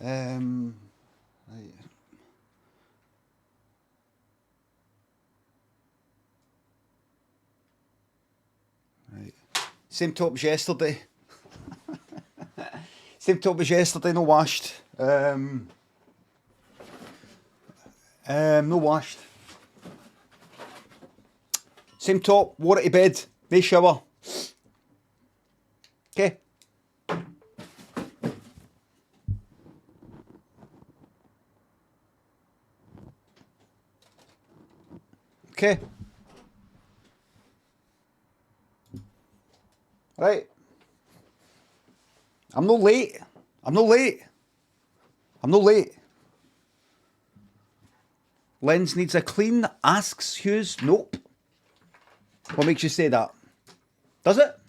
Right. Right. Same top as yesterday. Same top as yesterday, no washed. No washed. Same top, wore it to bed, no shower. Okay. Okay. Right. I'm no late. I'm no late. I'm no late. Lens needs a clean, asks Hughes. Nope. What makes you say that? Does it?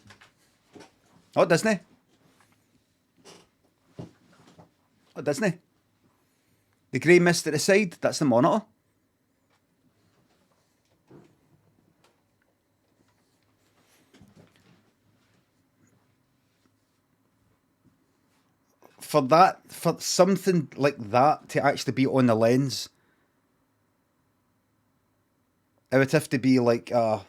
Oh, Disney. Oh, Disney. The grey mist at the side, that's the monitor. For something like that to actually be on the lens, it would have to be like a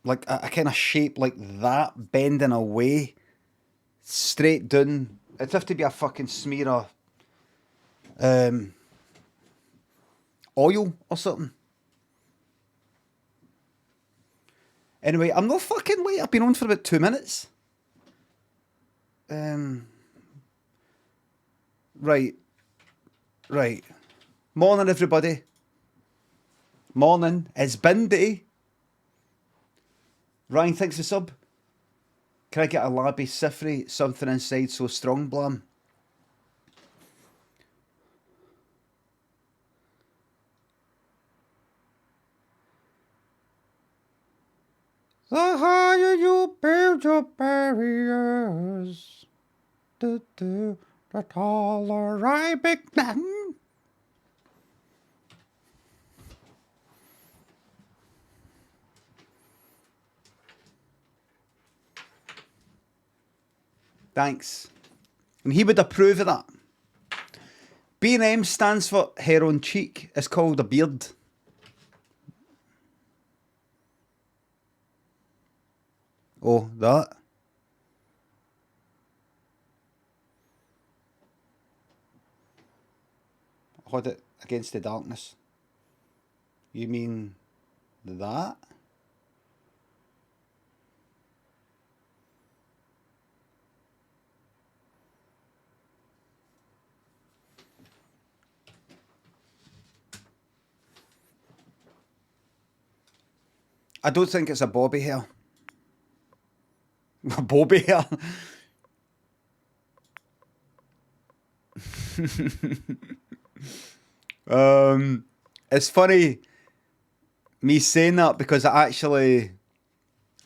kind of shape like that, bending away, straight down. It'd have to be a fucking smear of oil or something. Anyway, I'm not fucking late. I've been on for about 2 minutes. Right, right. Morning, everybody. Morning. It's bin day. Ryan thinks the sub. Can I get a labby sifri? Something inside so strong, blam. The higher you build your barriers, the taller I become. Thanks. And he would approve of that. B&M stands for hair on cheek. It's called a beard. Oh, that. Hold it against the darkness. You mean that? I don't think it's a bobby hair. A bobby hair? It's funny me saying that because it actually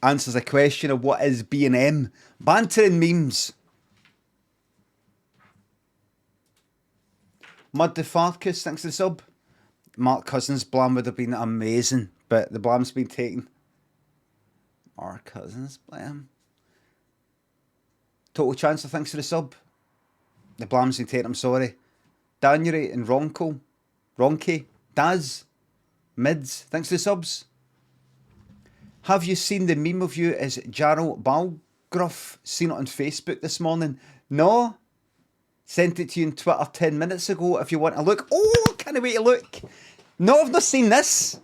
answers a question of what is B&M. Banter and memes. Mud the Farkus, thanks to the sub. Mark Cousins' blam would have been amazing, but the blam's been taken. Mark Cousins' blam. Total Chancer, thanks for the sub. The blam's been taken, I'm sorry. Danuary and Ronky, Daz, Mids, thanks for the subs. Have you seen the meme of you as Jarrell Balgruff? Seen it on Facebook this morning? No? Sent it to you on Twitter 10 minutes ago if you want to look. Oh, can't wait to look. No, I've not seen this.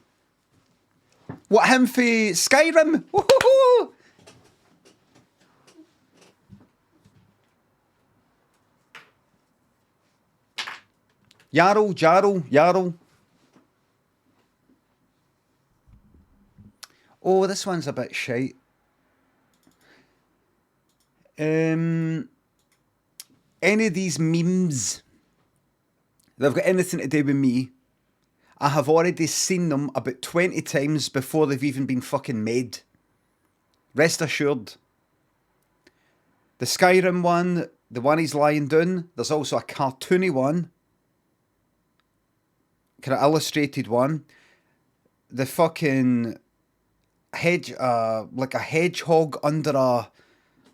What, him for Skyrim? Woo-hoo-hoo. Jarl. Oh, this one's a bit shite. Any of these memes that have got anything to do with me, I have already seen them about 20 times before they've even been fucking made. Rest assured. The Skyrim one, the one he's lying down, there's also a cartoony one. Kind of illustrated one. The fucking like a hedgehog under a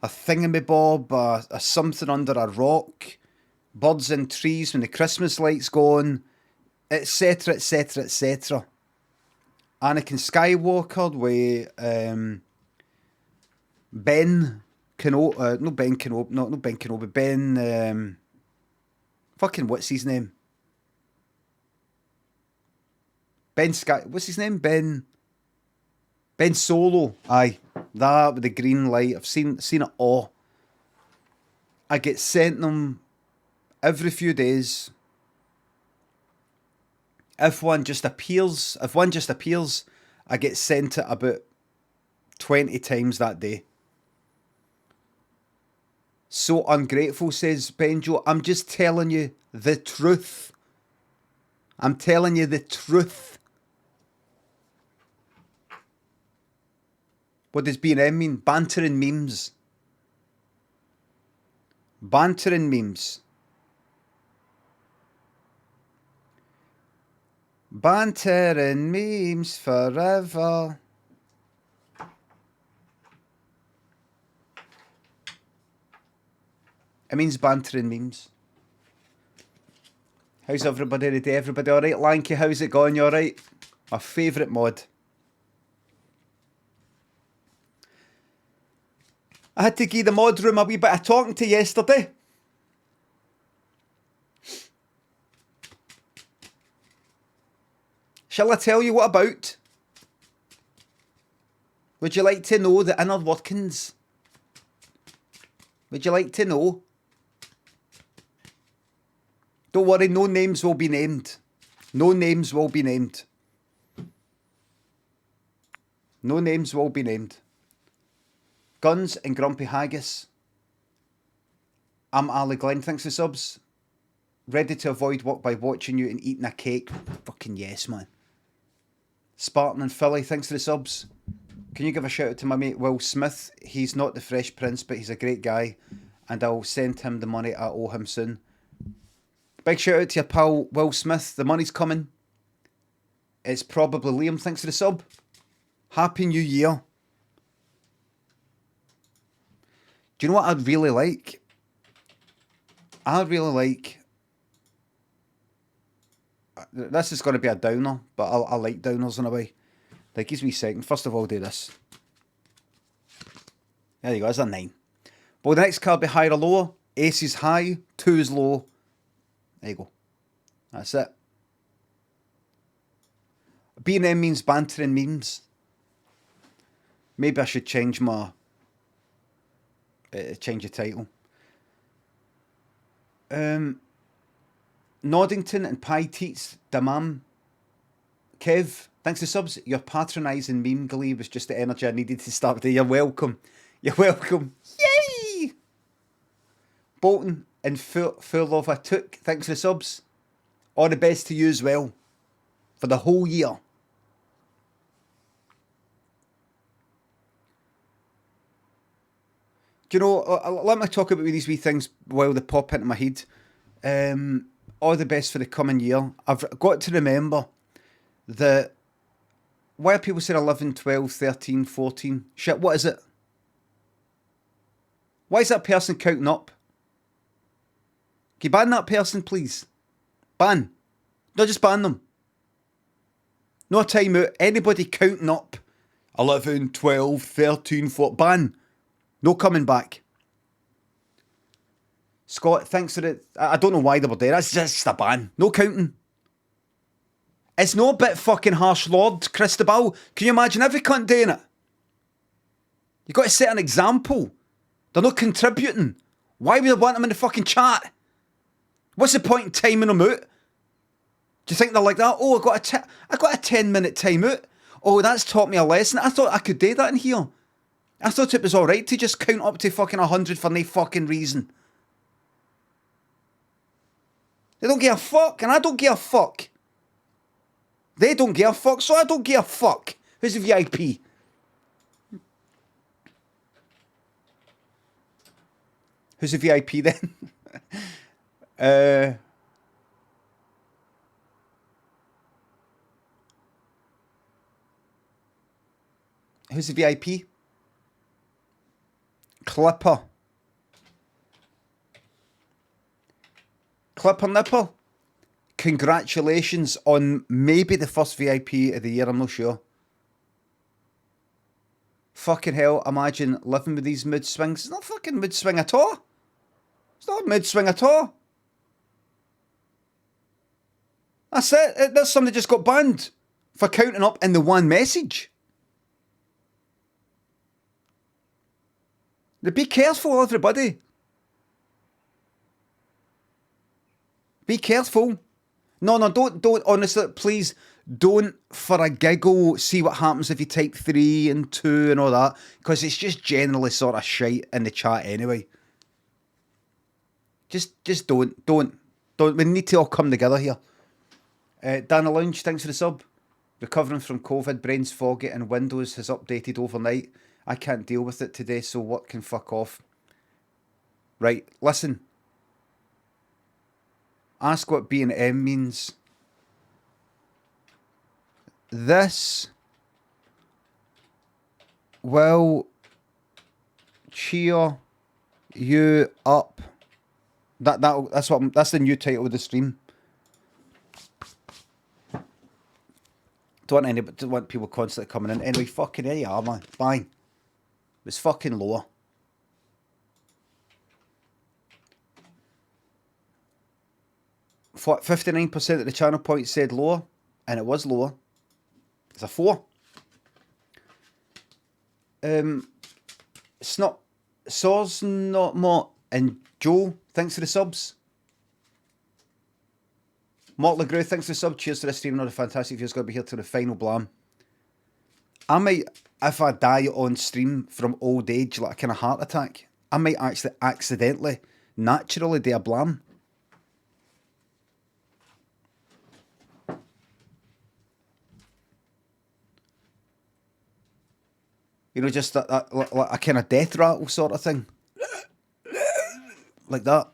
thingamabob, a something under a rock, birds in trees when the Christmas lights go on, etc, etc, etc. Anakin Skywalker with Ben Kenobi, no Ben Kenobi, not Ben Kenobi, Ben, fucking what's his name? Ben Sky, what's his name? Ben Solo, aye, that with the green light, I've seen it all. I get sent them every few days. If one just appears, I get sent it about 20 times that day. So ungrateful, says Benjo. I'm just telling you the truth. I'm telling you the truth. What does B&M mean? Bantering memes. Bantering memes. Bantering memes forever. It means bantering memes. How's everybody today? Everybody alright? Lanky, how's it going? You alright? My favourite mod. I had to give the mod room a wee bit of talking to yesterday. Shall I tell you what about? Would you like to know the inner workings? Would you like to know? Don't worry, no names will be named. No names will be named. No names will be named. Guns and Grumpy Haggis. I'm Ali Glenn, thanks for subs. Ready to avoid work by watching you and eating a cake. Fucking yes, man. Spartan and Philly, thanks for the subs. Can you give a shout out to my mate Will Smith? He's not the Fresh Prince, but he's a great guy, and I'll send him the money I owe him soon. Big shout out to your pal Will Smith. The money's coming. It's probably Liam, thanks for the sub. Happy New Year. Do you know what I'd really like? I'd really like... This is going to be a downer, but I like downers in a way. Like, give me a second. First of all, do this. There you go, that's a 9. But the next card be higher or lower. Ace is high, 2 is low. There you go. That's it. B&M means bantering memes. Maybe I should change my... change the title. Noddington and Pie Teats, Damam. Kev, thanks for subs. Your patronising meme glee was just the energy I needed to start the day. You're welcome. You're welcome. Yay! Bolton and full of a took, thanks for the subs. All the best to you as well. For the whole year. Do you know, let me talk about these wee things while they pop into my head. All the best for the coming year. I've got to remember that why are people saying 11, 12, 13, 14? Shit, what is it? Why is that person counting up? Can you ban that person, please? Ban. Not just ban them. No time out. Anybody counting up 11, 12, 13, 14. Ban. No coming back. Scott, thanks for it. I don't know why they were there. That's just a ban. No counting. It's no bit fucking harsh, Lord Christabel. Can you imagine every cunt doing it? You've got to set an example. They're not contributing. Why would I want them in the fucking chat? What's the point in timing them out? Do you think they're like that? Oh, I got a 10-minute time out. Oh, that's taught me a lesson. I thought I could do that in here. I thought it was alright to just count up to fucking 100 for no fucking reason. They don't give a fuck, and I don't give a fuck. They don't give a fuck, so I don't give a fuck. Who's the VIP? Who's the VIP then? Who's the VIP? Clipper. Clipper Nipper, congratulations on maybe the first VIP of the year, I'm not sure. Fucking hell, imagine living with these mood swings. It's not fucking mood swing at all. It's not a mood swing at all. That's it. There's somebody just got banned for counting up in the one message. Be careful, everybody. Be careful. No, don't, honestly, please, don't for a giggle see what happens if you type 3 and 2 and all that, because it's just generally sort of shite in the chat anyway. Just don't. We need to all come together here. Dana Lounge, thanks for the sub. Recovering from COVID, brain's foggy and Windows has updated overnight. I can't deal with it today, so what can fuck off? Right, listen. Ask what B and M means. This will cheer you up. That's the new title of the stream. Don't want people constantly coming in. Anyway, fucking here you are, man. Bang. It's fucking lower. For 59% of the channel points said lower, and it was lower. It's a 4. Snot Saws Not More and Joe, thanks for the subs. Mark LeGrew, thanks for the sub. Cheers to the stream. Another fantastic view's going to be here to the final blam. I might, if I die on stream from old age, like a kind of heart attack, I might actually accidentally, naturally do a blam. You know, just like a kind of death rattle sort of thing. Like that.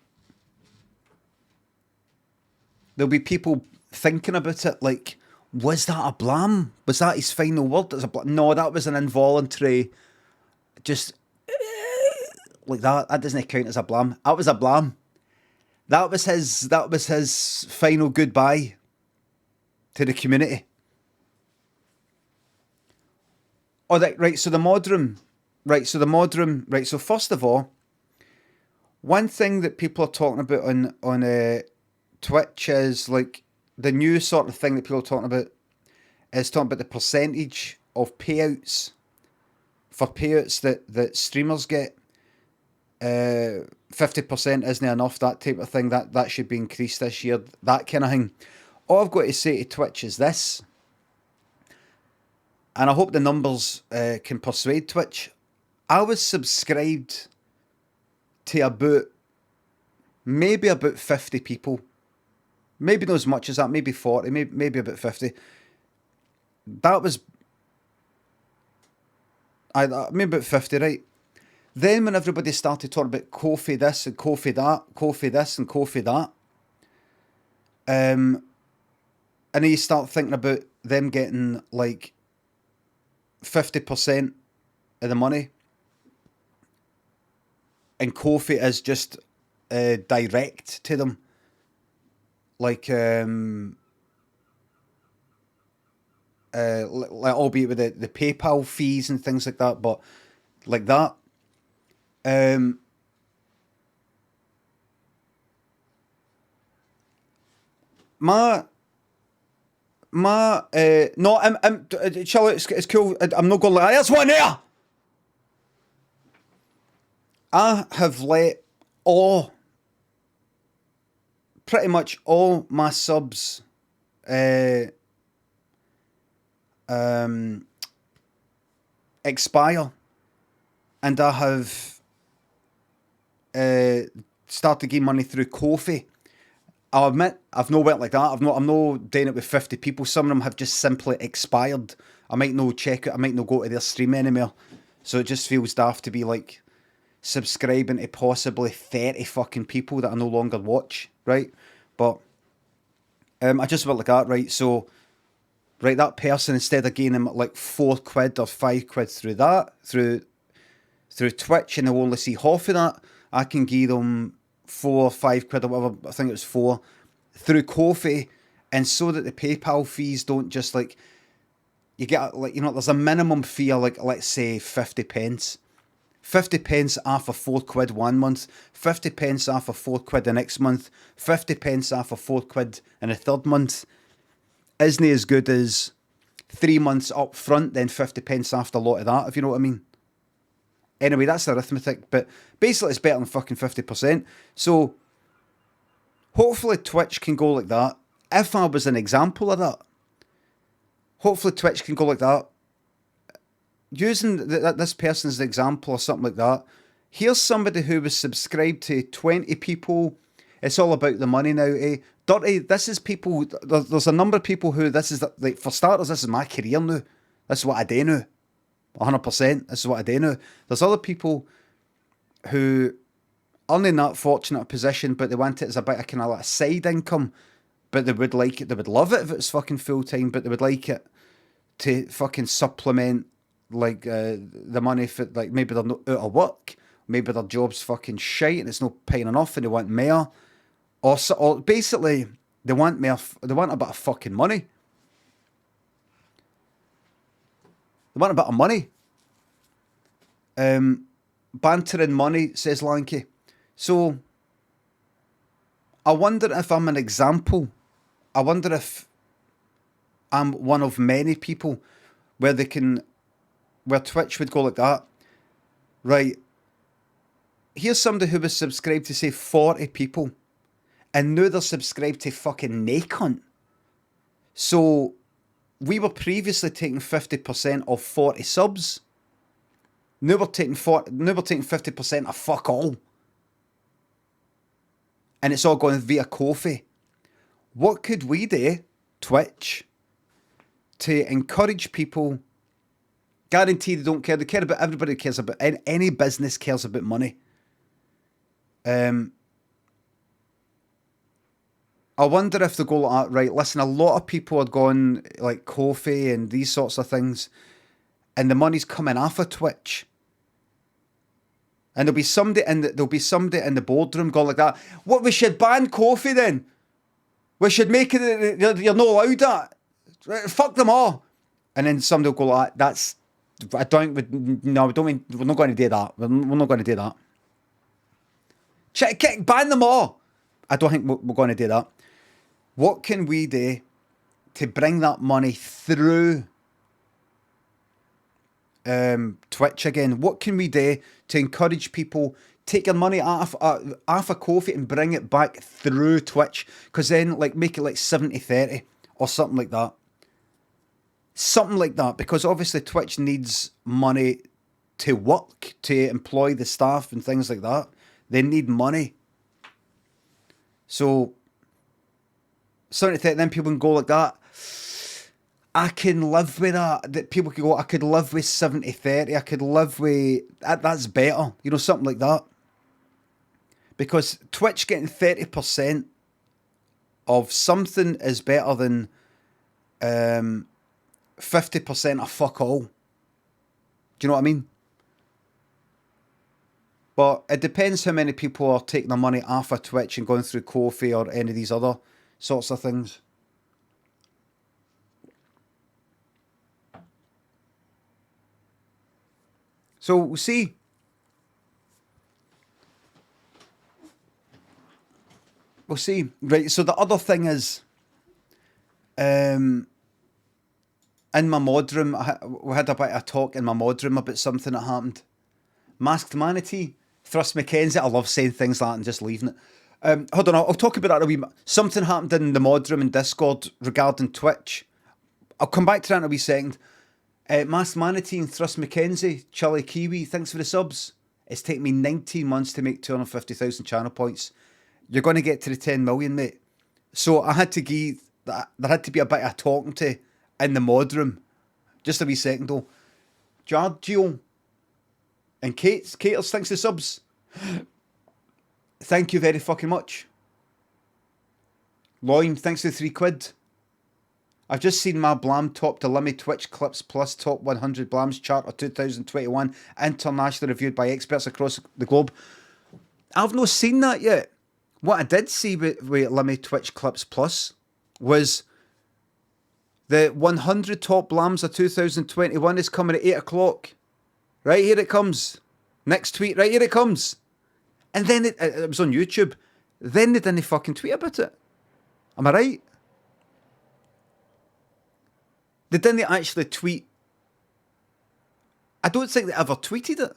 There'll be people thinking about it like, was that a blam? Was that his final word? No, that was an involuntary, just like that. That doesn't count as a blam. That was a blam. That was his final goodbye to the community. Oh, right, so the mod room. Right, so first of all, one thing that people are talking about on Twitch is like the new sort of thing that people are talking about is talking about the percentage of payouts that streamers get. 50% isn't enough, that type of thing. That should be increased this year, that kind of thing. All I've got to say to Twitch is this, and I hope the numbers can persuade Twitch. I was subscribed to maybe about 50 people. Maybe not as much as that, maybe 40, maybe about 50. That was... maybe about 50, right? Then when everybody started talking about Ko-fi this and Ko-fi that, Ko-fi this and Ko-fi that, and then you start thinking about them getting like 50% of the money, and Ko-fi is just direct to them. Like, albeit with the PayPal fees and things like that, but like that. Chill out, it's cool. I'm not going like, there's one there! I have let pretty much all my subs expire, and I have started to gain money through Ko-fi. I'll admit, I've not went like that. I'm not doing it with 50 people. Some of them have just simply expired. I might not check it. I might not go to their stream anymore. So it just feels daft to be like subscribing to possibly 30 fucking people that I no longer watch, right? But I just went like that, right? So, right, that person, instead of gaining like £4 or £5 through that, through Twitch, and they'll only see half of that, I can give them £4 or £5 or whatever, I think it was 4, through Ko-fi, and so that the PayPal fees don't just like, you get like, you know, there's a minimum fee of like, let's say 50 pence. 50 pence off of £4 one month, 50 pence off of £4 the next month, 50 pence off of £4 in the third month isn't as good as 3 months up front, then 50 pence after a lot of that, if you know what I mean. Anyway, that's the arithmetic, but basically it's better than fucking 50%. So hopefully Twitch can go like that. If I was an example of that, hopefully Twitch can go like that. Using this person as an example or something like that. Here's somebody who was subscribed to 20 people. It's all about the money now, eh? Dirty, this is people, there's a number of people who, this is, like, for starters, this is my career now. This is what I do now. 100%, this is what I do now. There's other people who aren't in that fortunate position, but they want it as a bit of kind of like a side income, but they would like it, they would love it if it's fucking full-time, but they would like it to fucking supplement like the money for, like, maybe they're not out of work, maybe their job's fucking shite and it's not paying enough and they want more, or basically they want more, they want a bit of fucking money. They want a bit of money. Bantering money, says Lanky. So I wonder if I'm an example. I wonder if I'm one of many people where they can, where Twitch would go like that. Right. Here's somebody who was subscribed to, say, 40 people, and now they're subscribed to fucking Nacon. So we were previously taking 50% of 40 subs. Now we're taking 50% of fuck all. And it's all going via Ko-fi. What could we do, Twitch, to encourage people? Guarantee they don't care. They care about, everybody cares about, any business cares about money. I wonder if they go like that, right? Listen, a lot of people are going like Ko-fi and these sorts of things, and the money's coming off of Twitch. And there'll be somebody in the boardroom going like that. What, we should ban Ko-fi then? We should make it, you're not allowed that. Fuck them all. And then somebody will go like that. We're not going to do that. We're not going to do that. Ban them all. I don't think we're going to do that. What can we do to bring that money through Twitch again? What can we do to encourage people, take your money off of Ko-fi and bring it back through Twitch? Because then, like, make it like 70-30 or something like that. Something like that, because obviously Twitch needs money to work, to employ the staff and things like that. They need money. So 70-30, then people can go like that. I can live with that. That people can go, I could live with 70-30. I could live with that's better. You know, something like that. Because Twitch getting 30% of something is better than 50% of fuck all. Do you know what I mean? But it depends how many people are taking their money off of Twitch and going through Ko-fi or any of these other sorts of things. So we'll see. We'll see. Right, so the other thing is, in my mod room, we had a bit of a talk in my mod room about something that happened. Masked Manatee, Thrust Mackenzie, I love saying things like that and just leaving it. Hold on, I'll talk about that a wee bit. Something happened in the mod room in Discord regarding Twitch. I'll come back to that in a wee second. Masked Manatee and Thrust Mackenzie, Chili Kiwi, thanks for the subs. It's taken me 19 months to make 250,000 channel points. You're going to get to the 10 million, mate. So I had to give, there had to be a bit of talking to in the mod room. Just a wee second though. Giorgio and Caters, thanks for the subs. Thank you very fucking much. Loin, thanks for the £3. I've just seen my Blam top the Limmy Twitch Clips Plus Top 100 Blams chart of 2021, internationally reviewed by experts across the globe. I've not seen that yet. What I did see with Limmy Twitch Clips Plus was the 100 top lambs of 2021 is coming at 8 o'clock. Right, here it comes. Next tweet, right, here it comes. And then it was on YouTube. Then they didn't fucking tweet about it. Am I right? They didn't actually tweet. I don't think they ever tweeted it.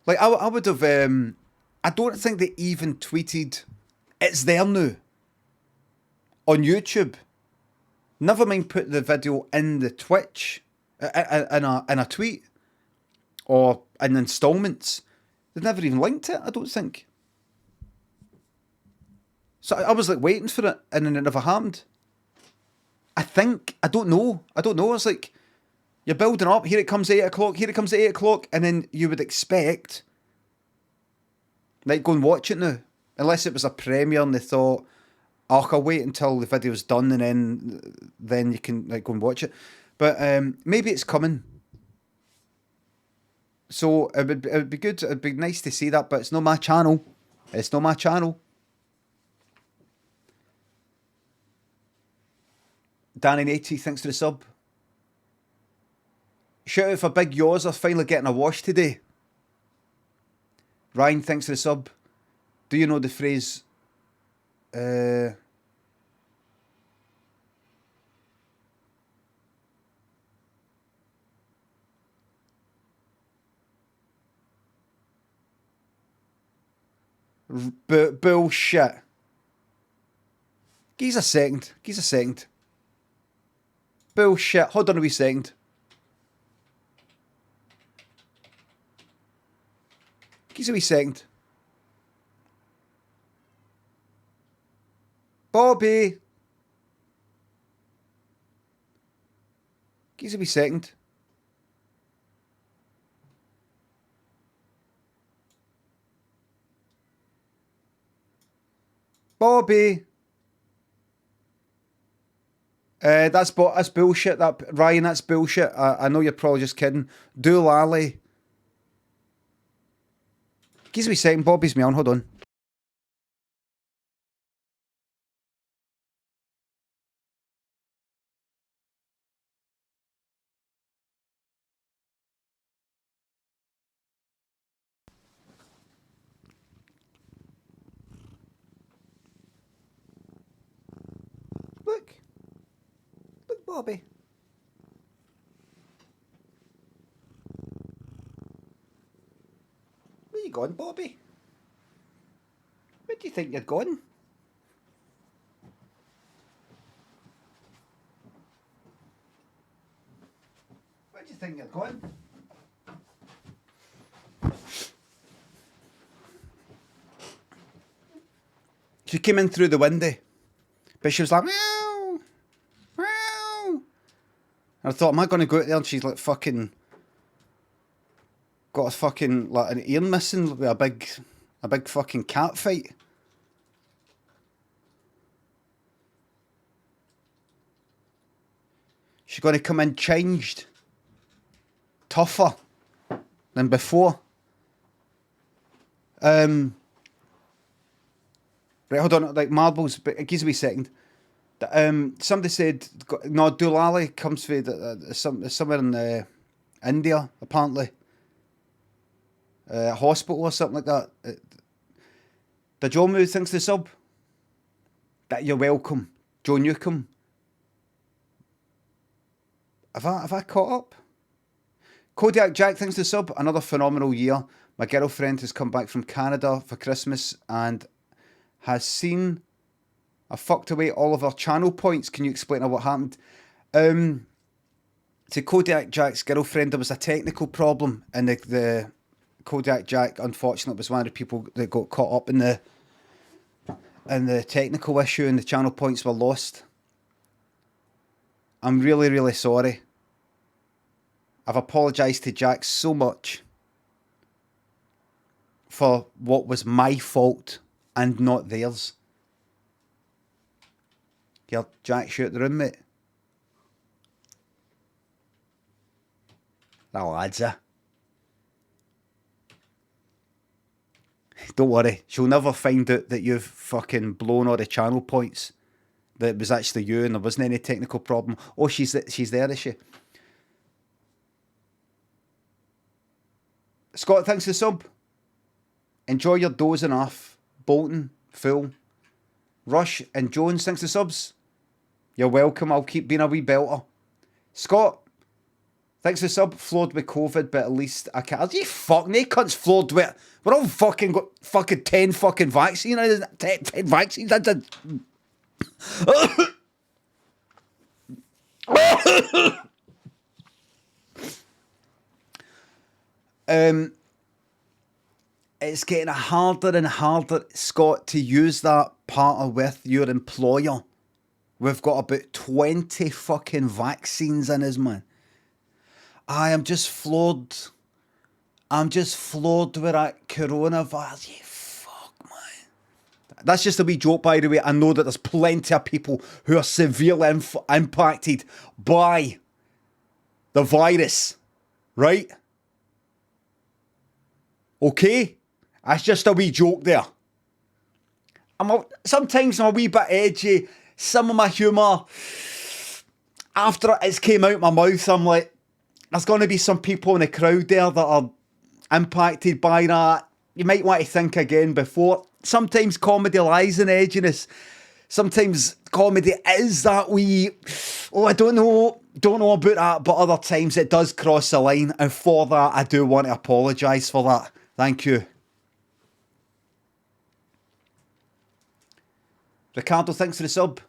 Like, I would have, I don't think they even tweeted, it's there now, on YouTube. Never mind put the video in the Twitch, in a tweet, or in installments. They never even linked it, I don't think. So I was like waiting for it, and then it never happened. I think, I don't know. It's like, you're building up, here it comes at 8 o'clock, here it comes at 8 o'clock, and then you would expect, like, go and watch it now. Unless it was a premiere and they thought, oh, I'll wait until the video's done and then you can, like, go and watch it. But maybe it's coming. So it would be good, it'd be nice to see that, but it's not my channel. It's not my channel. Danny80, thanks for the sub. Shout out for Big Yawser finally getting a wash today. Ryan, thanks for the sub. Do you know the phrase? Bullshit. Give us a second. Bullshit. Hold on a wee second. Give us a wee second. Bobby. Give us a wee second. Bobby. That's bullshit. That Ryan, that's bullshit. I know you're probably just kidding. Do lally. Give us a wee second. Bobby's me on. Hold on. Look, Bobby. Where you going, Bobby? Where do you think you're going? Where do you think you're going? She came in through the window, but she was like, meow, meow. And I thought, am I going to go out there? And she's like fucking got a fucking, like, an ear missing with a big fucking cat fight. She's going to come in changed, tougher than before. Right, hold on, like marbles, but it gives me a second. Somebody said, no, Dulali comes from somewhere in India, apparently. A hospital or something like that. The Jomu thinks the sub. That you're welcome. Joe Newcomb. Have I caught up? Kodiak Jack thinks the sub. Another phenomenal year. My girlfriend has come back from Canada for Christmas and has seen I fucked away all of our channel points. Can you explain what happened? To Kodiak Jack's girlfriend, there was a technical problem, and the Kodiak Jack, unfortunately, was one of the people that got caught up in the technical issue, and the channel points were lost. I'm really, really sorry. I've apologised to Jack so much for what was my fault and not theirs. Here, Jack, shoot the room, mate. The lads, Don't worry, she'll never find out that you've fucking blown all the channel points. That it was actually you and there wasn't any technical problem. Oh, she's there, is she? Scott, thanks for the sub. Enjoy your dozing off. Bolton, full. Rush and Jones, thanks for the subs. You're welcome. I'll keep being a wee belter. Scott, thanks for the sub. Flawed with COVID, but at least I can't. You fucking cunts flawed with. We're all fucking got fucking 10 fucking vaccines. 10 vaccines. It's getting harder and harder, Scott, to use that partner with your employer. We've got about 20 fucking vaccines in us, man. I am just floored. I'm just floored with that coronavirus. You fuck, man. That's just a wee joke, by the way. I know that there's plenty of people who are severely impacted by the virus, right? Okay? That's just a wee joke there. Sometimes I'm a wee bit edgy. Some of my humour, after it's came out my mouth, I'm like, there's going to be some people in the crowd there that are impacted by that. You might want to think again before. Sometimes comedy lies in edginess. Sometimes comedy is that wee, I don't know about that, but other times it does cross the line, and for that I do want to apologise for that. Thank you. Ricardo, thanks for the sub.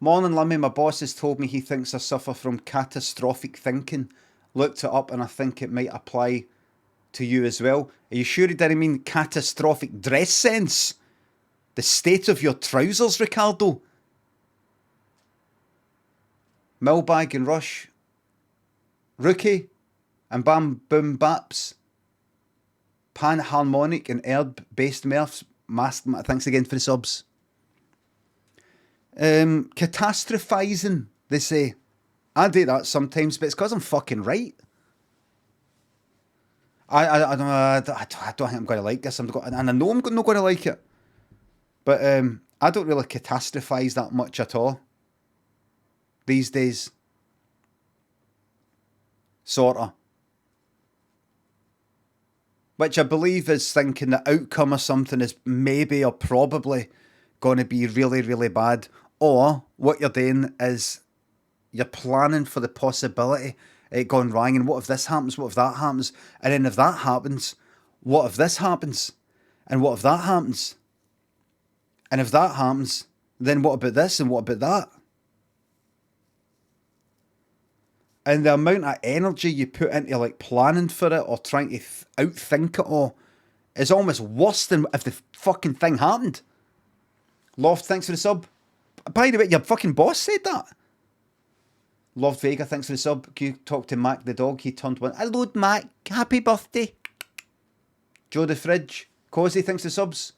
Morning, Limmy. My boss has told me he thinks I suffer from catastrophic thinking. Looked it up and I think it might apply to you as well. Are you sure he didn't mean catastrophic dress sense? The state of your trousers, Ricardo? Millbag and Rush. Rookie and Bam Boom Baps. Panharmonic and herb-based mirths. Thanks again for the subs. Catastrophising, they say. I do that sometimes, but it's because I'm fucking right. I don't think I'm going to like this. And I know I'm not going to like it. But I don't really catastrophise that much at all these days. Sorta. Which I believe is thinking the outcome of something is maybe or probably going to be really, really bad. Or what you're doing is you're planning for the possibility of it going wrong. And what if this happens? What if that happens? And then if that happens, what if this happens? And what if that happens? And if that happens, then what about this and what about that? And the amount of energy you put into like planning for it or trying to outthink it all is almost worse than if the fucking thing happened. Loft, thanks for the sub. By the way, your fucking boss said that. Loft Vega, thanks for the sub. You talked to Mac the dog, he turned one. Hello Mac, happy birthday. Joe the Fridge. Cozy, thanks for the subs.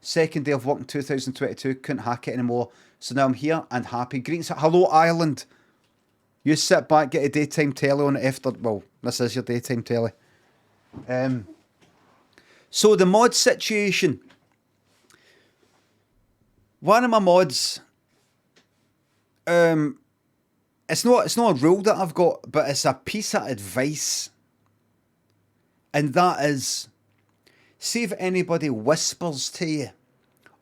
Second day of work in 2022, couldn't hack it anymore. So now I'm here and happy. Greetings, hello Ireland. You sit back, get a daytime telly on it after, well, this is your daytime telly. So the mod situation. One of my mods, it's not a rule that I've got, but it's a piece of advice. And that is, see if anybody whispers to you,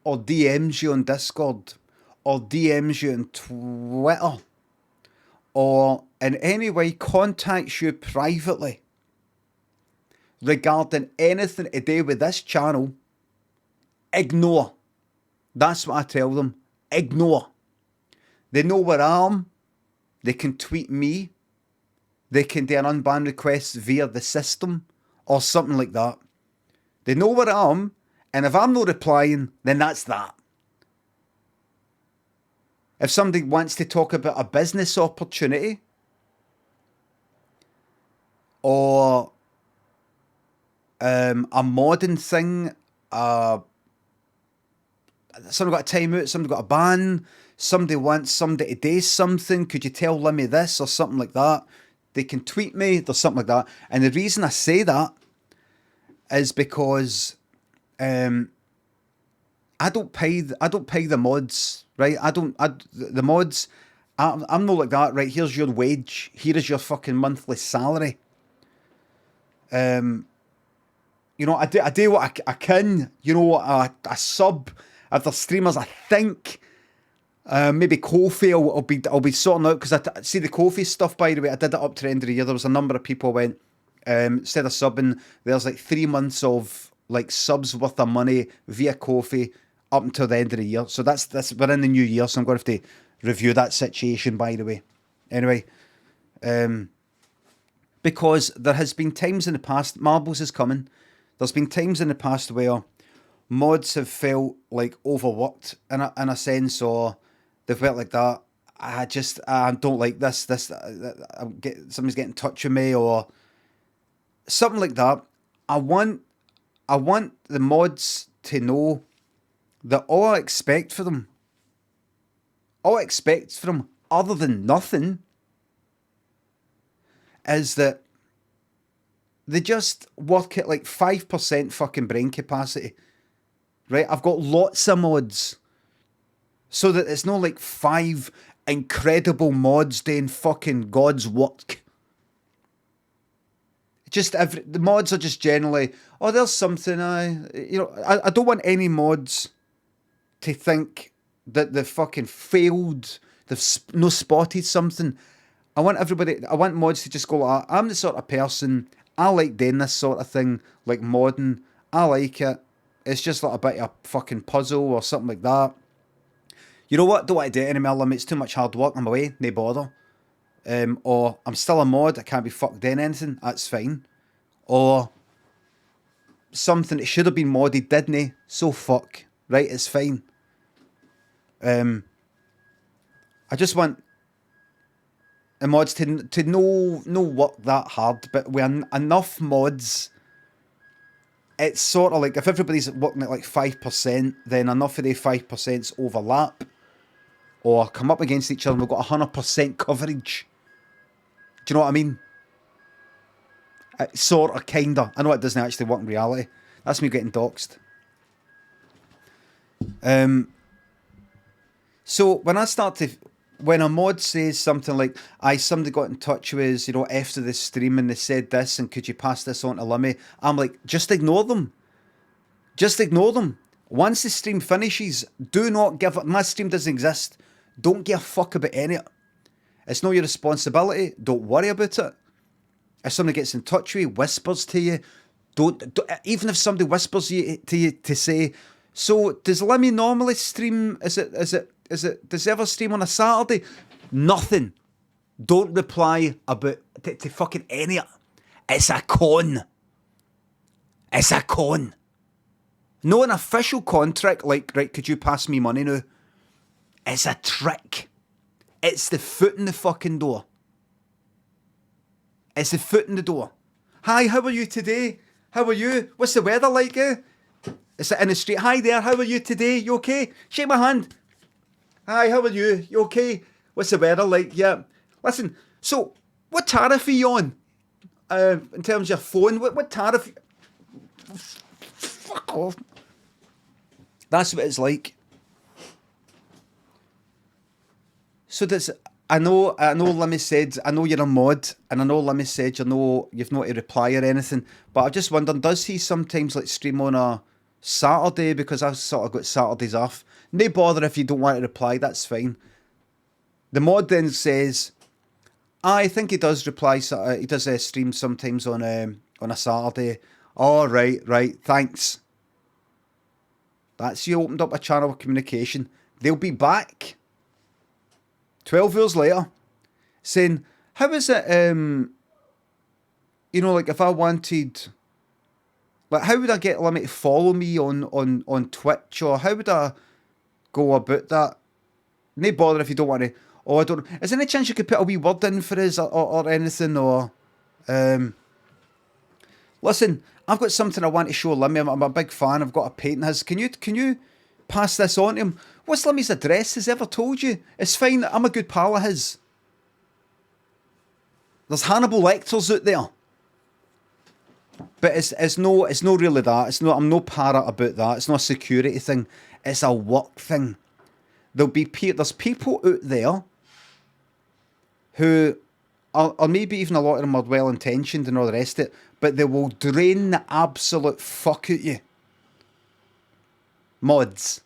or DMs you on Discord, or DMs you on Twitter, or in any way contacts you privately regarding anything to do with this channel, ignore. That's what I tell them. Ignore. They know where I am. They can tweet me. They can do an unban request via the system or something like that. They know where I am, and if I'm not replying, then that's that. If somebody wants to talk about a business opportunity or a modern thing, somebody got a timeout, somebody got a ban, somebody wants somebody to do something, could you tell Limmy this or something like that? They can tweet me. There's something like that. And the reason I say that is because I don't pay the mods, right? The mods. I'm not like that, right? Here's your wage. Here is your fucking monthly salary. You know, I do what I can. You know, I sub if they're streamers. I think maybe Kofi I'll be sorting out, because I see the Kofi stuff. By the way, I did it up to the end of the year. There was a number of people went instead of subbing. There's like 3 months of like subs worth of money via Kofi up until the end of the year. So that's we're in the new year. So I'm going to have to review that situation. By the way, anyway. Because there has been times in the past, Marbles is coming, there's been times in the past where mods have felt like overworked in a sense, or they've felt like that. I don't like this. Somebody's getting in touch with me or something like that. I want the mods to know that all I expect from them, other than nothing, is that they just work at like 5% fucking brain capacity, right? I've got lots of mods, so that it's not like 5 incredible mods doing fucking God's work. Just the mods are just generally, oh, there's something. I don't want any mods to think that they've fucking failed. They've no spotted something. I want mods to just go like, I'm the sort of person, I like doing this sort of thing, like modding. I like it. It's just like a bit of a fucking puzzle or something like that. You know what? Don't want to do it anymore, Limmy. It's too much hard work. I'm away. No bother. Or I'm still a mod. I can't be fucked doing anything. That's fine. Or something that should have been modded, didn't. So fuck. Right? It's fine. I just want the mods to no work that hard, but with enough mods, it's sort of like if everybody's working at like 5%, then enough of the 5% overlap or come up against each other and we've got 100% coverage. Do you know what I mean? It's sort of, kinda. I know it doesn't actually work in reality. That's me getting doxed. So when a mod says something like, somebody got in touch with us, after the stream and they said this and could you pass this on to Limmy? I'm like, just ignore them. Just ignore them. Once the stream finishes, do not give it. My stream doesn't exist. Don't give a fuck about any of it. It's not your responsibility. Don't worry about it. If somebody gets in touch with you, whispers to you, don't even if somebody whispers to you to say, so does Limmy normally stream? Does he ever stream on a Saturday? Nothing. Don't reply about to fucking any of it. It's a con. It's a con. No an official contract like, right, could you pass me money now? It's a trick. It's the foot in the fucking door. It's the foot in the door. Hi, how are you today? How are you? What's the weather like? It's in the street. Hi there, how are you today? You okay? Shake my hand. Hi, how are you? You okay? What's the weather like? Yeah. Listen, so what tariff are you on? In terms of your phone, what tariff? Fuck off. That's what it's like. So I know Limmy said, I know you're a mod, and I know Limmy said you've not to reply or anything, but I'm just wondering, does he sometimes like stream on a Saturday? Because I've sort of got Saturdays off. No bother if you don't want to reply, that's fine. The mod then says, I think he does reply, he does stream sometimes on a Saturday. Oh, right, thanks. That's you opened up a channel of communication. They'll be back 12 years later saying, how is it, like if I wanted, like how would I get Limmy to follow me on Twitch, or how would I go about that? No bother if you don't want to. Oh, I don't. Is there any chance you could put a wee word in for us or anything? Or, listen, I've got something I want to show Limmy. I'm a big fan. I've got a painting his. Can you pass this on to him? What's Limmy's address? Has he ever told you? It's fine. I'm a good pal of his. There's Hannibal Lecters out there. But it's no really that. I'm no para about that. It's not a security thing. It's a work thing. There's people out there who are, or maybe even a lot of them are well intentioned and all the rest of it, but they will drain the absolute fuck out you. Mods.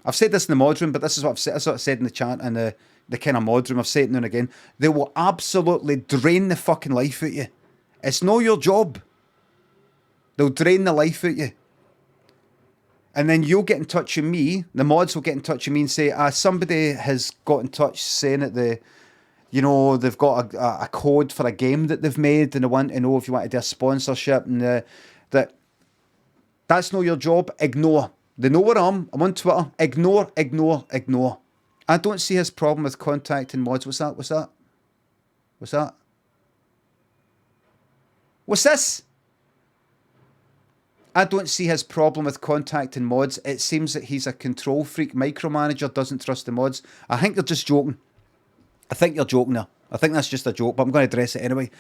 I've said this in the mod room, but this is what I've said. That's what I said in the chat and the kind of mod room. I've said it now and again. They will absolutely drain the fucking life out you. It's not your job. They'll drain the life out you. And then you'll get in touch with me. The mods will get in touch with me and say, somebody has got in touch saying that they've got a code for a game that they've made and they want to know if you want to do a sponsorship and that's not your job. Ignore. They know where I'm on Twitter. Ignore. I don't see his problem with contacting mods. What's that? What's this? I don't see his problem with contacting mods. It seems that he's a control freak, micromanager, doesn't trust the mods. I think they're just joking. I think you're joking there. I think that's just a joke, but I'm going to address it anyway.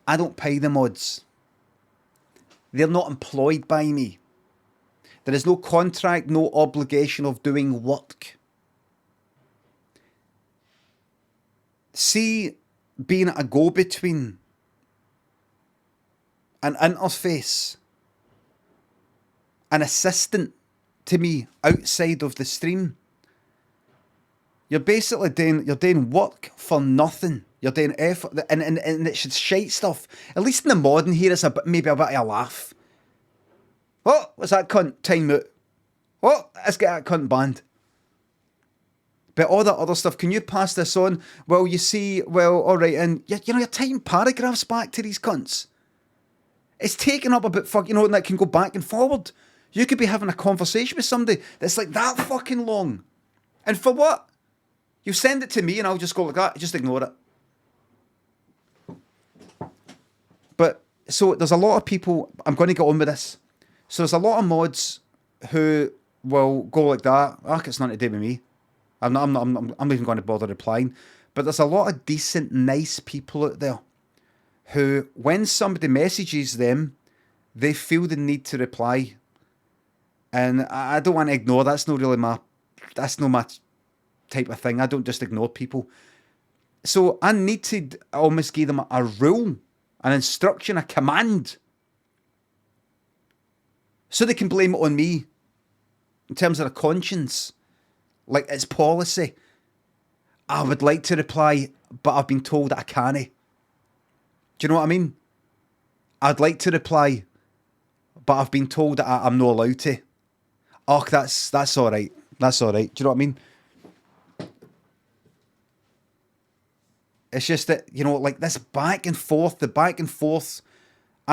I don't pay the mods. They're not employed by me. There is no contract, no obligation of doing work. See, being a go-between, an interface, an assistant to me outside of the stream. You're basically doing work for nothing. You're doing effort, and it's just shite stuff. At least in the modern here, it's maybe a bit of a laugh. Oh, what's that cunt? Time out. Oh, let's get that cunt banned. But all that other stuff, can you pass this on? Well, you see, alright, and you're typing paragraphs back to these cunts. It's taking up a bit and that can go back and forward. You could be having a conversation with somebody that's like that fucking long. And for what? You send it to me and I'll just go like that. Just ignore it. But, so there's a lot of people, I'm going to get on with this. So there's a lot of mods who will go like that. It's nothing to do with me. I'm not even going to bother replying. But there's a lot of decent, nice people out there who, when somebody messages them, they feel the need to reply. And I don't want to ignore. That's not my type of thing. I don't just ignore people. So I need to almost give them a rule, an instruction, a command, so they can blame it on me in terms of their conscience. Like it's policy. I would like to reply, but I've been told that I can't. Do you know what I mean? I'd like to reply, but I've been told that I'm not allowed to. Oh, that's all right. That's all right. Do you know what I mean? It's just that, like this back and forth.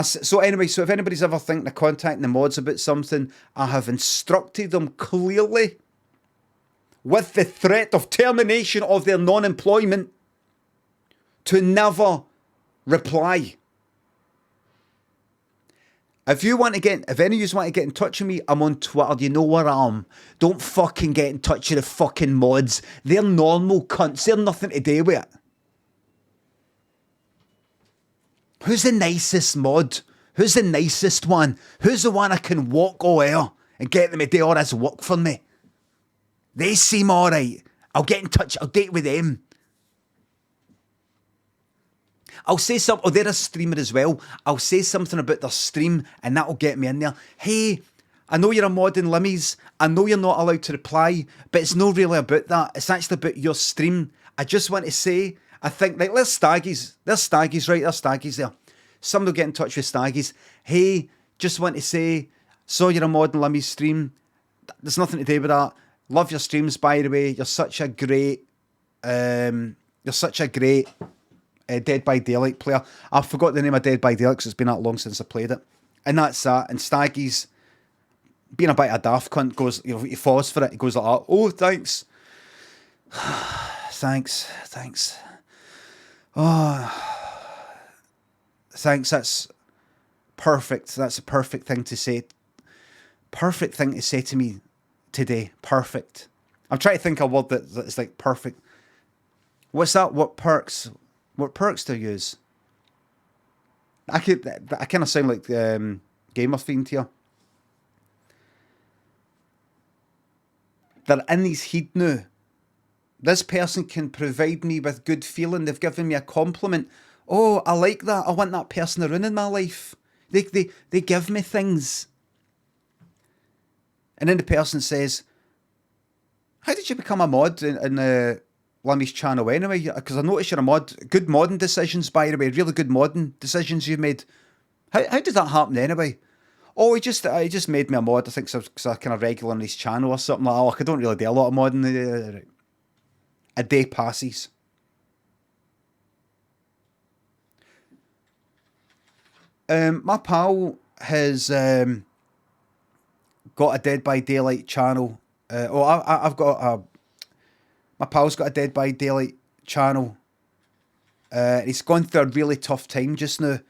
So anyway, so if anybody's ever thinking of contacting the mods about something, I have instructed them clearly with the threat of termination of their non-employment to never reply. If any of you want to get in touch with me, I'm on Twitter. You know where I am. Don't fucking get in touch with the fucking mods. They're normal cunts. They're nothing to do with it. Who's the nicest mod? Who's the nicest one? Who's the one I can walk all air and get them to do all this work for me? They seem alright. I'll get in touch. I'll date with them. I'll say something. Oh, they're a streamer as well. I'll say something about their stream and that'll get me in there. Hey, I know you're a mod in Limmy's. I know you're not allowed to reply, but it's not really about that. It's actually about your stream. I just want to say, I think, like, there's Staggies. There's Staggies, right? There's Staggies there. Somebody will get in touch with Staggies. Hey, just want to say, saw you're a mod in Limmy's stream. There's nothing to do with that. Love your streams, by the way. You're such a great Dead by Daylight player. I forgot the name of Dead by Daylight because it's been that long since I played it. And that's that. And Staggy's, being a bit of a daft cunt, goes, he falls for it. He goes like that. Oh, thanks. Thanks. Oh, thanks. That's perfect. That's a perfect thing to say. Perfect thing to say to me today. Perfect. I'm trying to think of a word that's like perfect. What's that? What perks do you use? I kind of sound like Gamer Fiend here. They're in his head now. This person can provide me with good feeling. They've given me a compliment. Oh, I like that. I want that person around in my life. They give me things. And then the person says, how did you become a mod in Limmy's channel anyway? Because I noticed you're a mod. Good modding decisions, by the way. Really good modding decisions you've made. How did that happen anyway? Oh, he just made me a mod. I think because I'm kind of regular on his channel or something like that. Like, I don't really do a lot of modding. A day passes. My pal has got a Dead by Daylight channel. I've got my pal's got a Dead by Daylight channel. He's gone through a really tough time just now.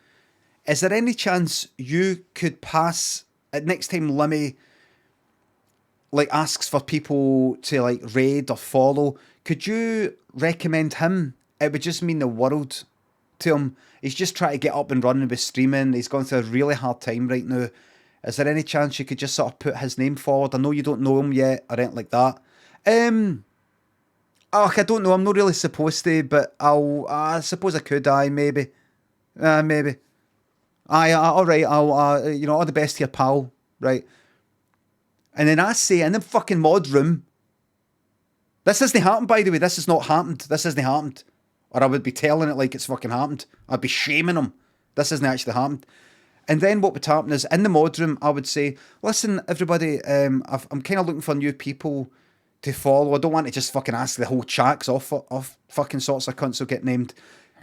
Is there any chance you could pass next time Limmy like asks for people to like raid or follow? Could you recommend him? It would just mean the world to him. He's just trying to get up and running with streaming. He's going through a really hard time right now. Is there any chance you could just sort of put his name forward? I know you don't know him yet or anything like that. I don't know. I'm not really supposed to, but I suppose I could. Maybe. Maybe. All right. All the best to your pal, right? And then I say in the fucking mod room, this hasn't happened, by the way. This has not happened. This hasn't happened. Or I would be telling it like it's fucking happened. I'd be shaming him. This hasn't actually happened. And then what would happen is, in the mod room, I would say, listen, everybody, I'm kind of looking for new people to follow. I don't want to just fucking ask the whole chat, 'cause off fucking sorts of cunts will get named.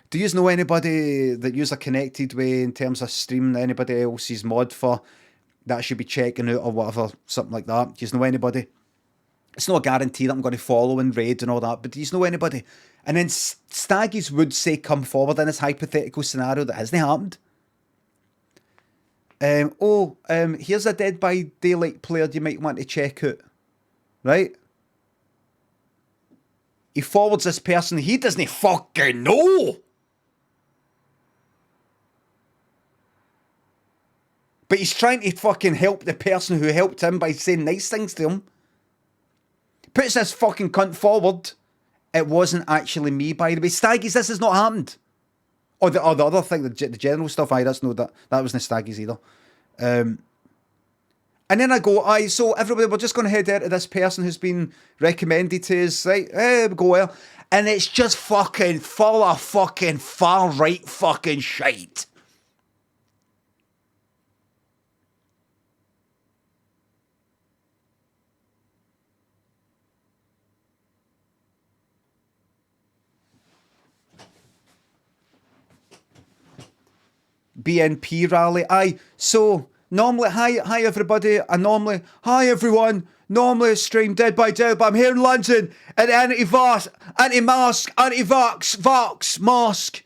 Do you know anybody that you're connected with in terms of streaming, anybody else's mod for that I should be checking out or whatever, something like that? Do you know anybody? It's not a guarantee that I'm going to follow and raid and all that, but do you know anybody? And then Staggies would say come forward in this hypothetical scenario that hasn't happened. Here's a Dead by Daylight player you might want to check out. Right? He forwards this person he doesn't fucking know. But he's trying to fucking help the person who helped him by saying nice things to him. Puts this fucking cunt forward. It wasn't actually me, by the way. Staggies, this has not happened. Or the other thing, the general stuff, that's no, that wasn't Staggies either. And then I go, so everybody, we're just going to head out to this person who's been recommended to us, right? Hey, we go there. And it's just fucking full of fucking far right fucking shite. BNP rally. So normally, hi everybody. Hi everyone. Normally stream Dead by Daylight, but I'm here in London at anti-mask, anti-vax march.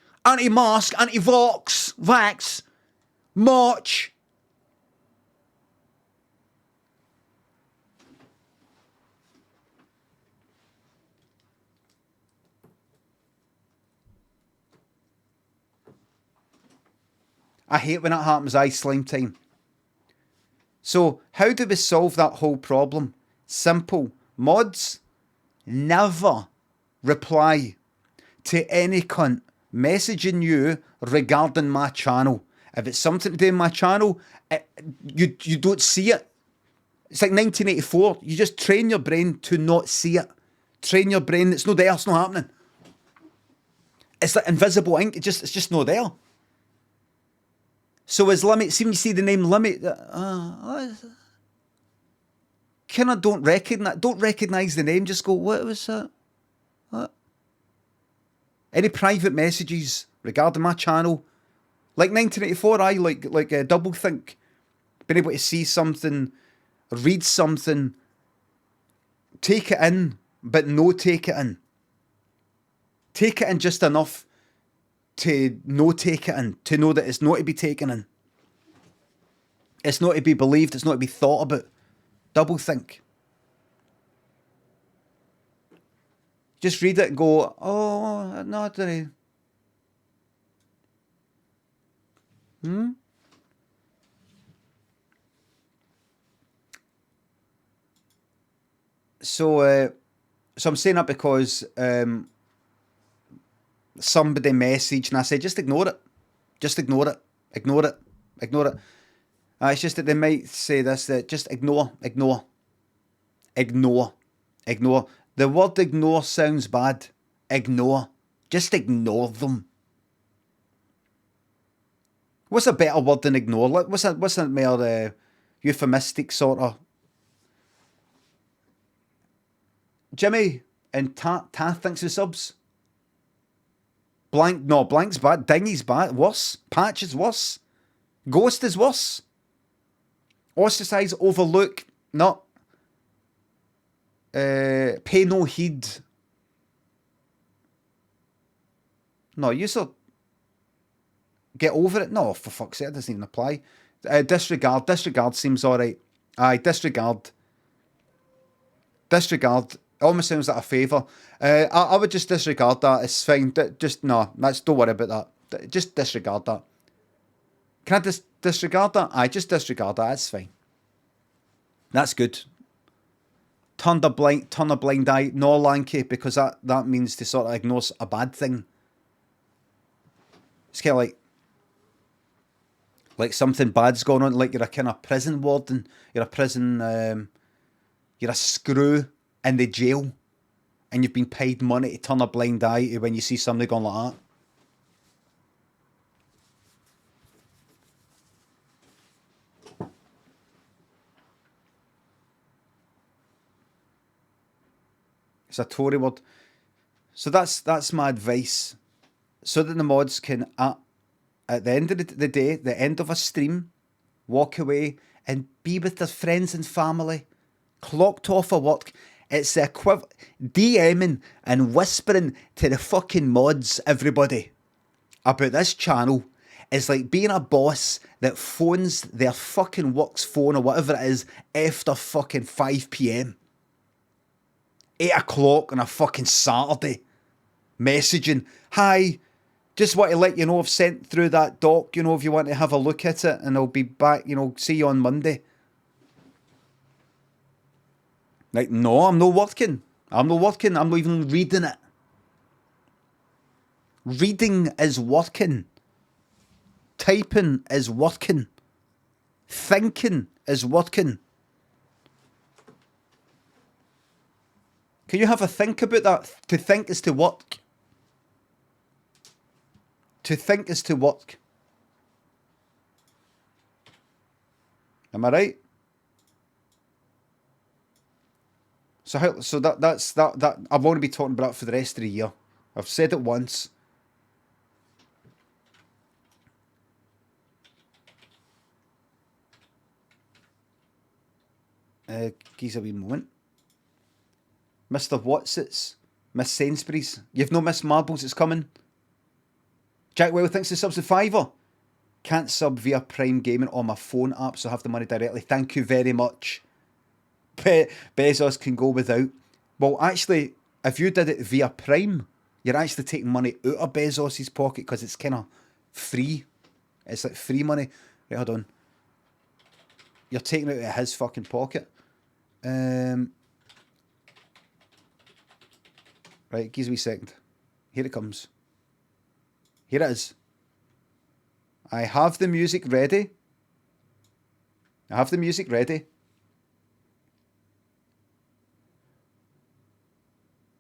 I hate when it happens, slime time. So, how do we solve that whole problem? Simple. Mods never reply to any cunt messaging you regarding my channel. If it's something to do with my channel, you don't see it. It's like 1984. You just train your brain to not see it. Train your brain. It's not there. It's not happening. It's like invisible ink. It's just not there. So as Limmy, see when you see the name Limmy, kind of don't recognise the name. Just go, what was that? What? Any private messages regarding my channel, like 1984, like doublethink, being able to see something, read something, take it in, but no take it in. Take it in just enough to no take it in, to know that it's not to be taken in. It's not to be believed, it's not to be thought about. Doublethink. Just read it and go, oh, no, I don't know. So I'm saying that because somebody messaged and I said, just ignore it. Just ignore it. Ignore it. Ignore it. It's just that they might say this, that just ignore. The word ignore sounds bad. Ignore. Just ignore them. What's a better word than ignore? Like, what's a more euphemistic sort of? Jimmy and Tath thinks of subs. Blank's bad. Dingy's bad. Worse. Patch is worse. Ghost is worse. Ostracize, overlook, not. Pay no heed. No, you sort. Get over it. No, for fuck's sake, it doesn't even apply. Disregard. Disregard seems alright. Aye, disregard. Disregard. It almost sounds like a favour. I would just disregard that. It's fine. Just no. Don't worry about that. Just disregard that. Can I disregard that? Aye, just disregard that. That's fine. That's good. Turn a blind eye. No, lanky, because that means to sort of ignore a bad thing. It's kind of like something bad's going on. Like you're a kind of prison warden. You're a prison. You're a screw in the jail, and you've been paid money to turn a blind eye to when you see somebody going like that. It's a Tory word. So that's my advice. So that the mods can, at the end of the day, the end of a stream, walk away and be with their friends and family, clocked off of work. It's the equivalent, DMing and whispering to the fucking mods, everybody, about this channel is like being a boss that phones their fucking work's phone or whatever it is after fucking 5 p.m. 8 o'clock on a fucking Saturday, messaging, hi, just want to let you know I've sent through that doc, if you want to have a look at it, and I'll be back, see you on Monday. Like, no, I'm not working. I'm not even reading it. Reading is working. Typing is working. Thinking is working. Can you have a think about that? To think is to work. To think is to work. Am I right? So that's I want to be talking about it for the rest of the year. I've said it once. Give us a wee moment. Mr. Watsits, Miss Sainsbury's. You've no Miss Marbles, it's coming. Jack Well thinks the sub's a £5. Can't sub via Prime Gaming on my phone app, so have the money directly. Thank you very much. Bezos can go without. Well, actually, if you did it via Prime, you're actually taking money out of Bezos's pocket because it's kind of free. It's like free money. Right, hold on. You're taking it out of his fucking pocket. Right, give us a wee second. Here it comes. Here it is. I have the music ready.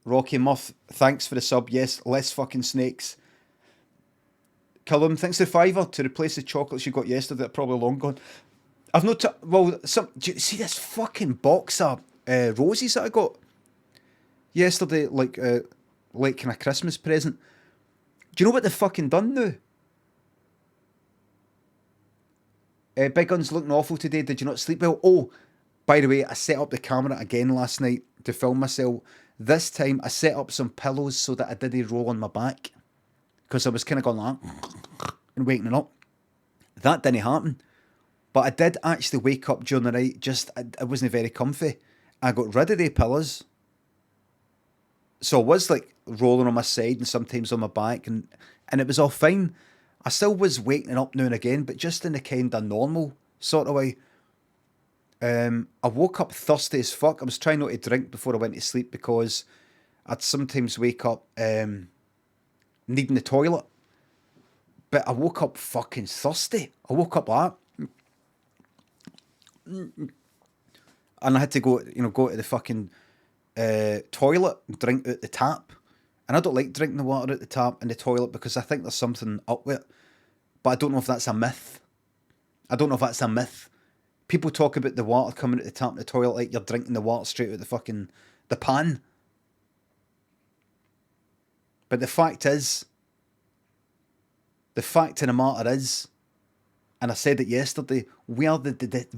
Rocky Muff, thanks for the sub. Yes, less fucking snakes. Callum, thanks for the £5 to replace the chocolates you got yesterday. They're probably long gone. I've not... do you see this fucking box of roses that I got yesterday? Like kind of Christmas present. Do you know what they've fucking done now? Big Gun's looking awful today. Did you not sleep well? Oh, by the way, I set up the camera again last night to film myself. This time I set up some pillows so that I didn't roll on my back. Because I was kind of going like and waking up. That didn't happen. But I did actually wake up during the night. I wasn't very comfy. I got rid of the pillows. So I was like rolling on my side and sometimes on my back. And it was all fine. I still was waking up now and again, but just in a kind of normal sort of way. I woke up thirsty as fuck. I was trying not to drink before I went to sleep because I'd sometimes wake up needing the toilet. But I woke up fucking thirsty. I woke up like that. And I had to go to the fucking toilet and drink out the tap. And I don't like drinking the water out the tap in the toilet because I think there's something up with it. But I don't know if that's a myth. People talk about the water coming out the tap in the toilet like you're drinking the water straight out the pan. But the fact of the matter is, and I said it yesterday, we are the descendants.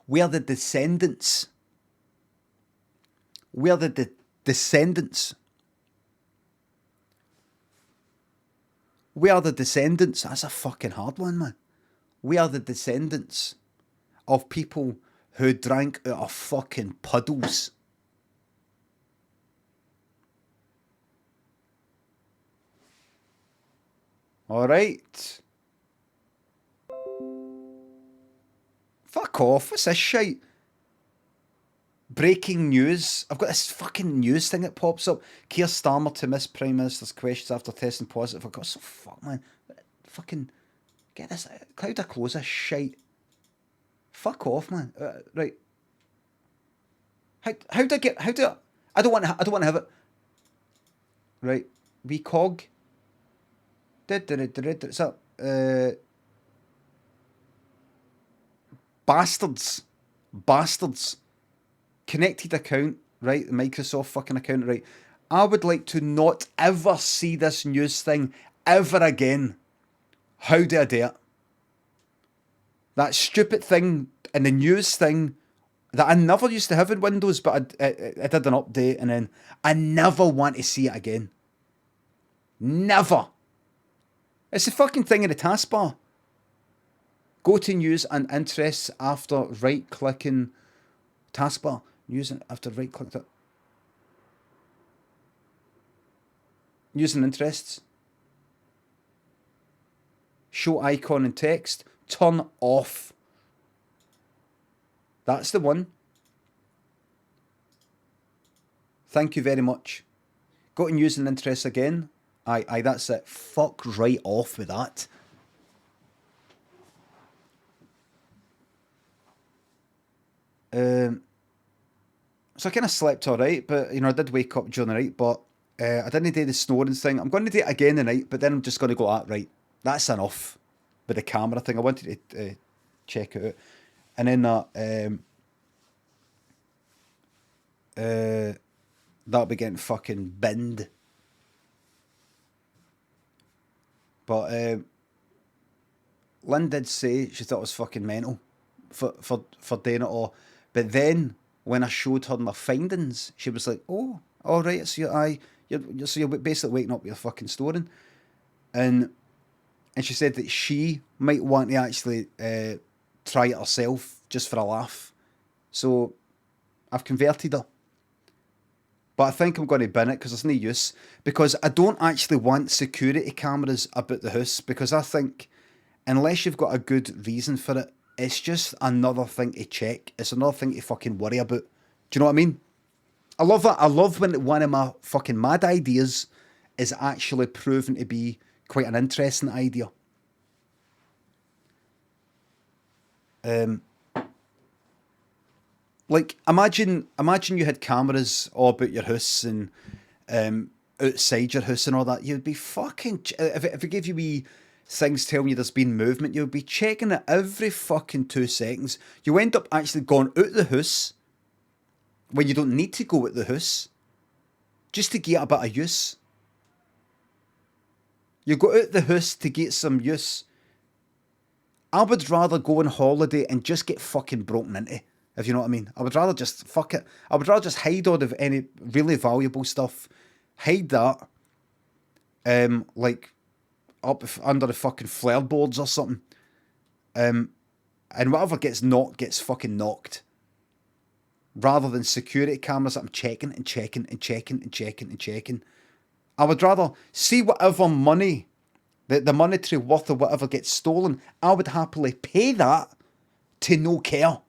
We are the descendants. We are the descendants. That's a fucking hard one, man. We are the descendants of people who drank out of fucking puddles. Alright. Fuck off. What's this shite? Breaking news. I've got this fucking news thing that pops up. Keir Starmer to miss Prime Minister's questions after testing positive. I got so fuck, man. Fucking get this. How do I close this shite? Fuck off, man. Right. How do I? I don't want to have it. Right. Recog. What's up? Bastards. Connected account, right? The Microsoft fucking account, right? I would like to not ever see this news thing ever again. How do I do it? That stupid thing and the news thing that I never used to have in Windows, but I did an update and then I never want to see it again. Never. It's the fucking thing in the taskbar. Go to news and interests after right-clicking taskbar. News after right-click it. News and interests. Show icon and text. Turn off. That's the one. Thank you very much. Go to news and interests again. Aye, that's it. Fuck right off with that. So I kind of slept alright, but I did wake up during the night, but I didn't do the snoring thing. I'm going to do it again tonight, but then I'm just going to go, right, that's enough with the camera thing. I wanted to check it out. And then that'll be getting fucking binned. But Lynn did say she thought it was fucking mental for doing it all. But then when I showed her my findings, she was like, "Oh, all right, so you're basically waking up with your fucking snoring," and she said that she might want to actually try it herself just for a laugh. So I've converted her. But I think I'm going to bin it because there's no use. Because I don't actually want security cameras about the house. Because I think unless you've got a good reason for it, it's just another thing to check. It's another thing to fucking worry about. Do you know what I mean? I love that. I love when one of my fucking mad ideas is actually proven to be quite an interesting idea. Like, imagine you had cameras all about your house and outside your house and all that. You'd be fucking... If it gave you wee things telling you there's been movement, you'd be checking it every fucking 2 seconds. You end up actually going out the house when you don't need to go out the house just to get a bit of use. You go out the house to get some use. I would rather go on holiday and just get fucking broken into. If you know what I mean. I would rather just fuck it. I would rather just hide all of any really valuable stuff. Hide that. Like up under the fucking flare boards or something. And whatever gets knocked gets fucking knocked. Rather than security cameras that I'm checking and checking and checking and checking and checking. I would rather see whatever money, the monetary worth of whatever gets stolen, I would happily pay that to no care.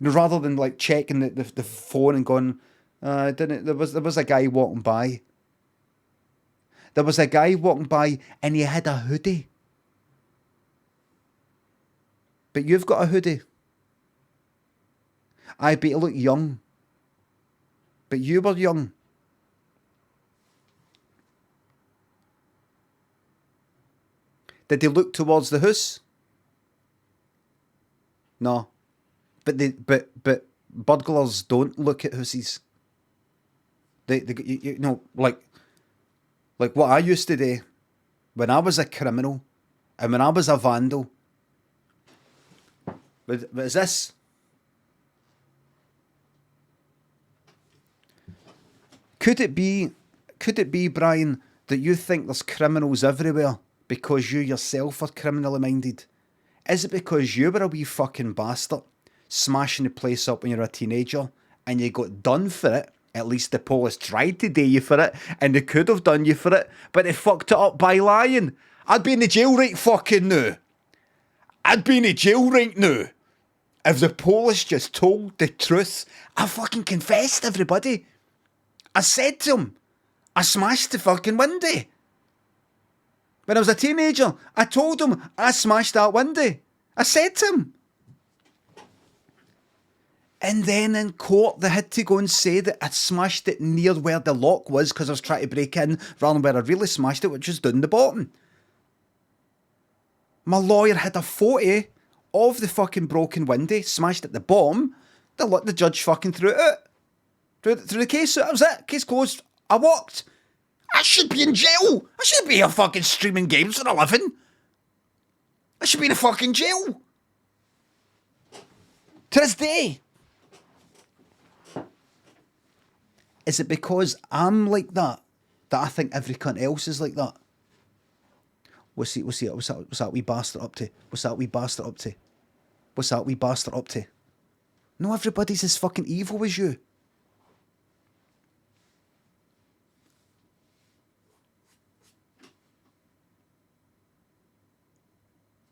You know, rather than like checking the phone and going, didn't there was a guy walking by. There was a guy walking by and he had a hoodie. But you've got a hoodie. I bet you look young. But you were young. Did he look towards the house? No. But burglars don't look at houses. You know, like what I used to do when I was a criminal and when I was a vandal. But is this? Could it be, Brian, that you think there's criminals everywhere because you yourself are criminally minded? Is it because you were a wee fucking bastard, smashing the place up when you were a teenager, and you got done for it? At least the police tried to do you for it, and they could have done you for it, but they fucked it up by lying. I'd be in the jail right fucking now. I'd be in the jail right now. If the police just told the truth. I fucking confessed, everybody. I said to him, I smashed the fucking window. When I was a teenager, I told him I smashed that window. I said to him. And then in court, they had to go and say that I smashed it near where the lock was because I was trying to break in rather than where I really smashed it, which was down the bottom. My lawyer had a photo of the fucking broken window, smashed at the bottom. The judge fucking threw it out. Through the case, that was it. Case closed. I walked. I should be in jail. I should be here fucking streaming games for a living. I should be in a fucking jail. To this day. Is it because I'm like that I think every cunt else is like that? What's that wee bastard up to? What's that wee bastard up to? What's that wee bastard up to? No, everybody's as fucking evil as you.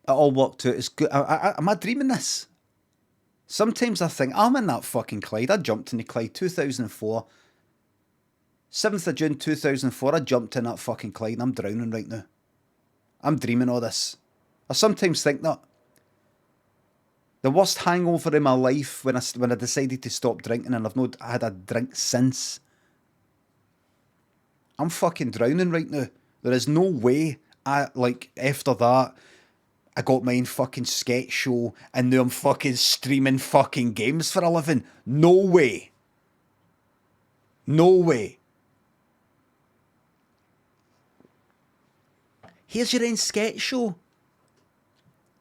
It all worked out. It's good. Am I dreaming this? Sometimes I think I'm in that fucking Clyde. I jumped in the Clyde 2004. 7th of June 2004, I jumped in that fucking Clyde and I'm drowning right now. I'm dreaming all this. I sometimes think that. The worst hangover in my life when I decided to stop drinking, and I've not had a drink since. I'm fucking drowning right now. There is no way after that I got my own fucking sketch show and now I'm fucking streaming fucking games for a living. No way. No way. Here's your own sketch show.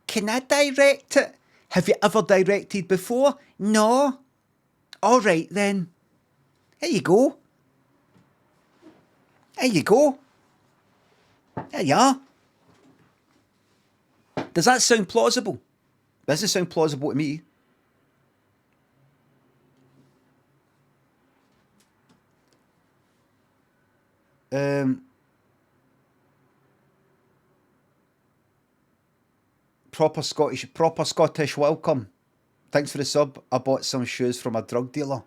Can I direct it? Have you ever directed before? No. All right then. There you go. There you go. There you are. Does that sound plausible? Does it sound plausible to me? Proper Scottish welcome. Thanks for the sub. I bought some shoes from a drug dealer.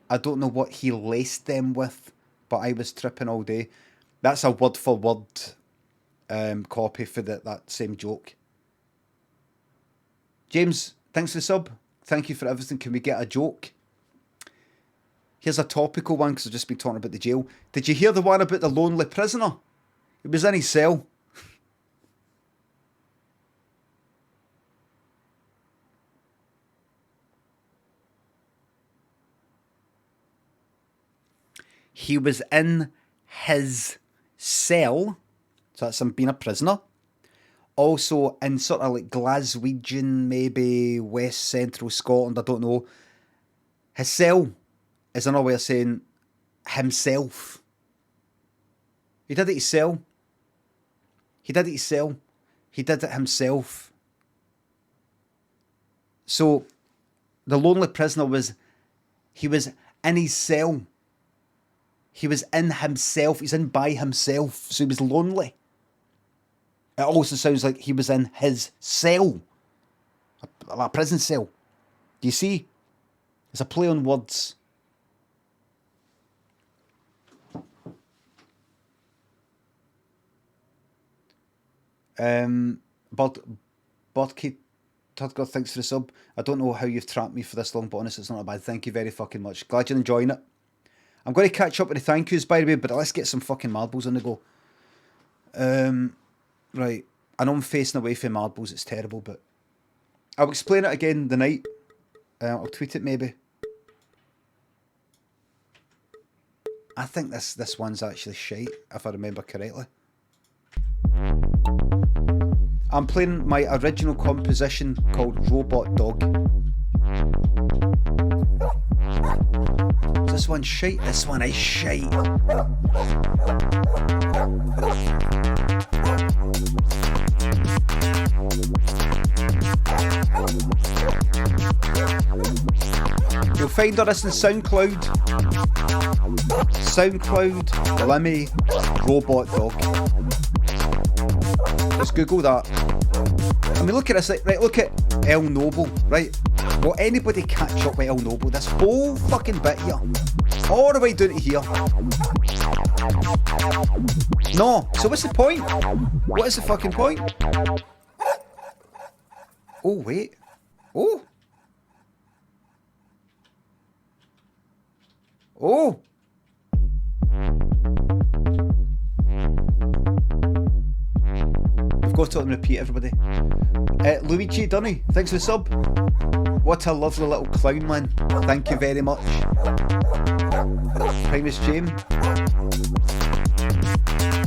I don't know what he laced them with, but I was tripping all day. That's a word for word copy for that same joke. James, thanks for the sub. Thank you for everything. Can we get a joke? Here's a topical one because I've just been talking about the jail. Did you hear the one about the lonely prisoner? He was in his cell. He was in his cell, so that's him being a prisoner. Also in sort of like Glaswegian, maybe West Central Scotland, I don't know. His cell is another way of saying himself. He did it himself. He did it himself. He did it himself. So the lonely prisoner was in his cell. He was in himself. He's in by himself. So he was lonely. It also sounds like he was in his cell. A prison cell. Do you see? It's a play on words. Birdkey Tudgard, thanks for the sub. I don't know how you've trapped me for this long, but honestly, it's not bad. Thank you very fucking much. Glad you're enjoying it. I'm going to catch up with the thank yous, by the way, but let's get some fucking marbles on the go. Right. I know I'm facing away from marbles. It's terrible, but I'll explain it again the night. I'll tweet it maybe. I think this one's actually shite, if I remember correctly. I'm playing my original composition called Robot Dog. This one's shite. This one is shite. You'll find us in SoundCloud. SoundCloud, Limmy, Robot Dog. Just Google that. I mean, look at this. Right, look at El Noble. Right. Will anybody catch up with El Noble? This whole fucking bit here. All the way down to here. No. So what's the point? What is the fucking point? Oh, wait. Oh. Oh. We've got to on repeat, everybody. Luigi Dunny, thanks for the sub. What a lovely little clown, man. Thank you very much. Primus James.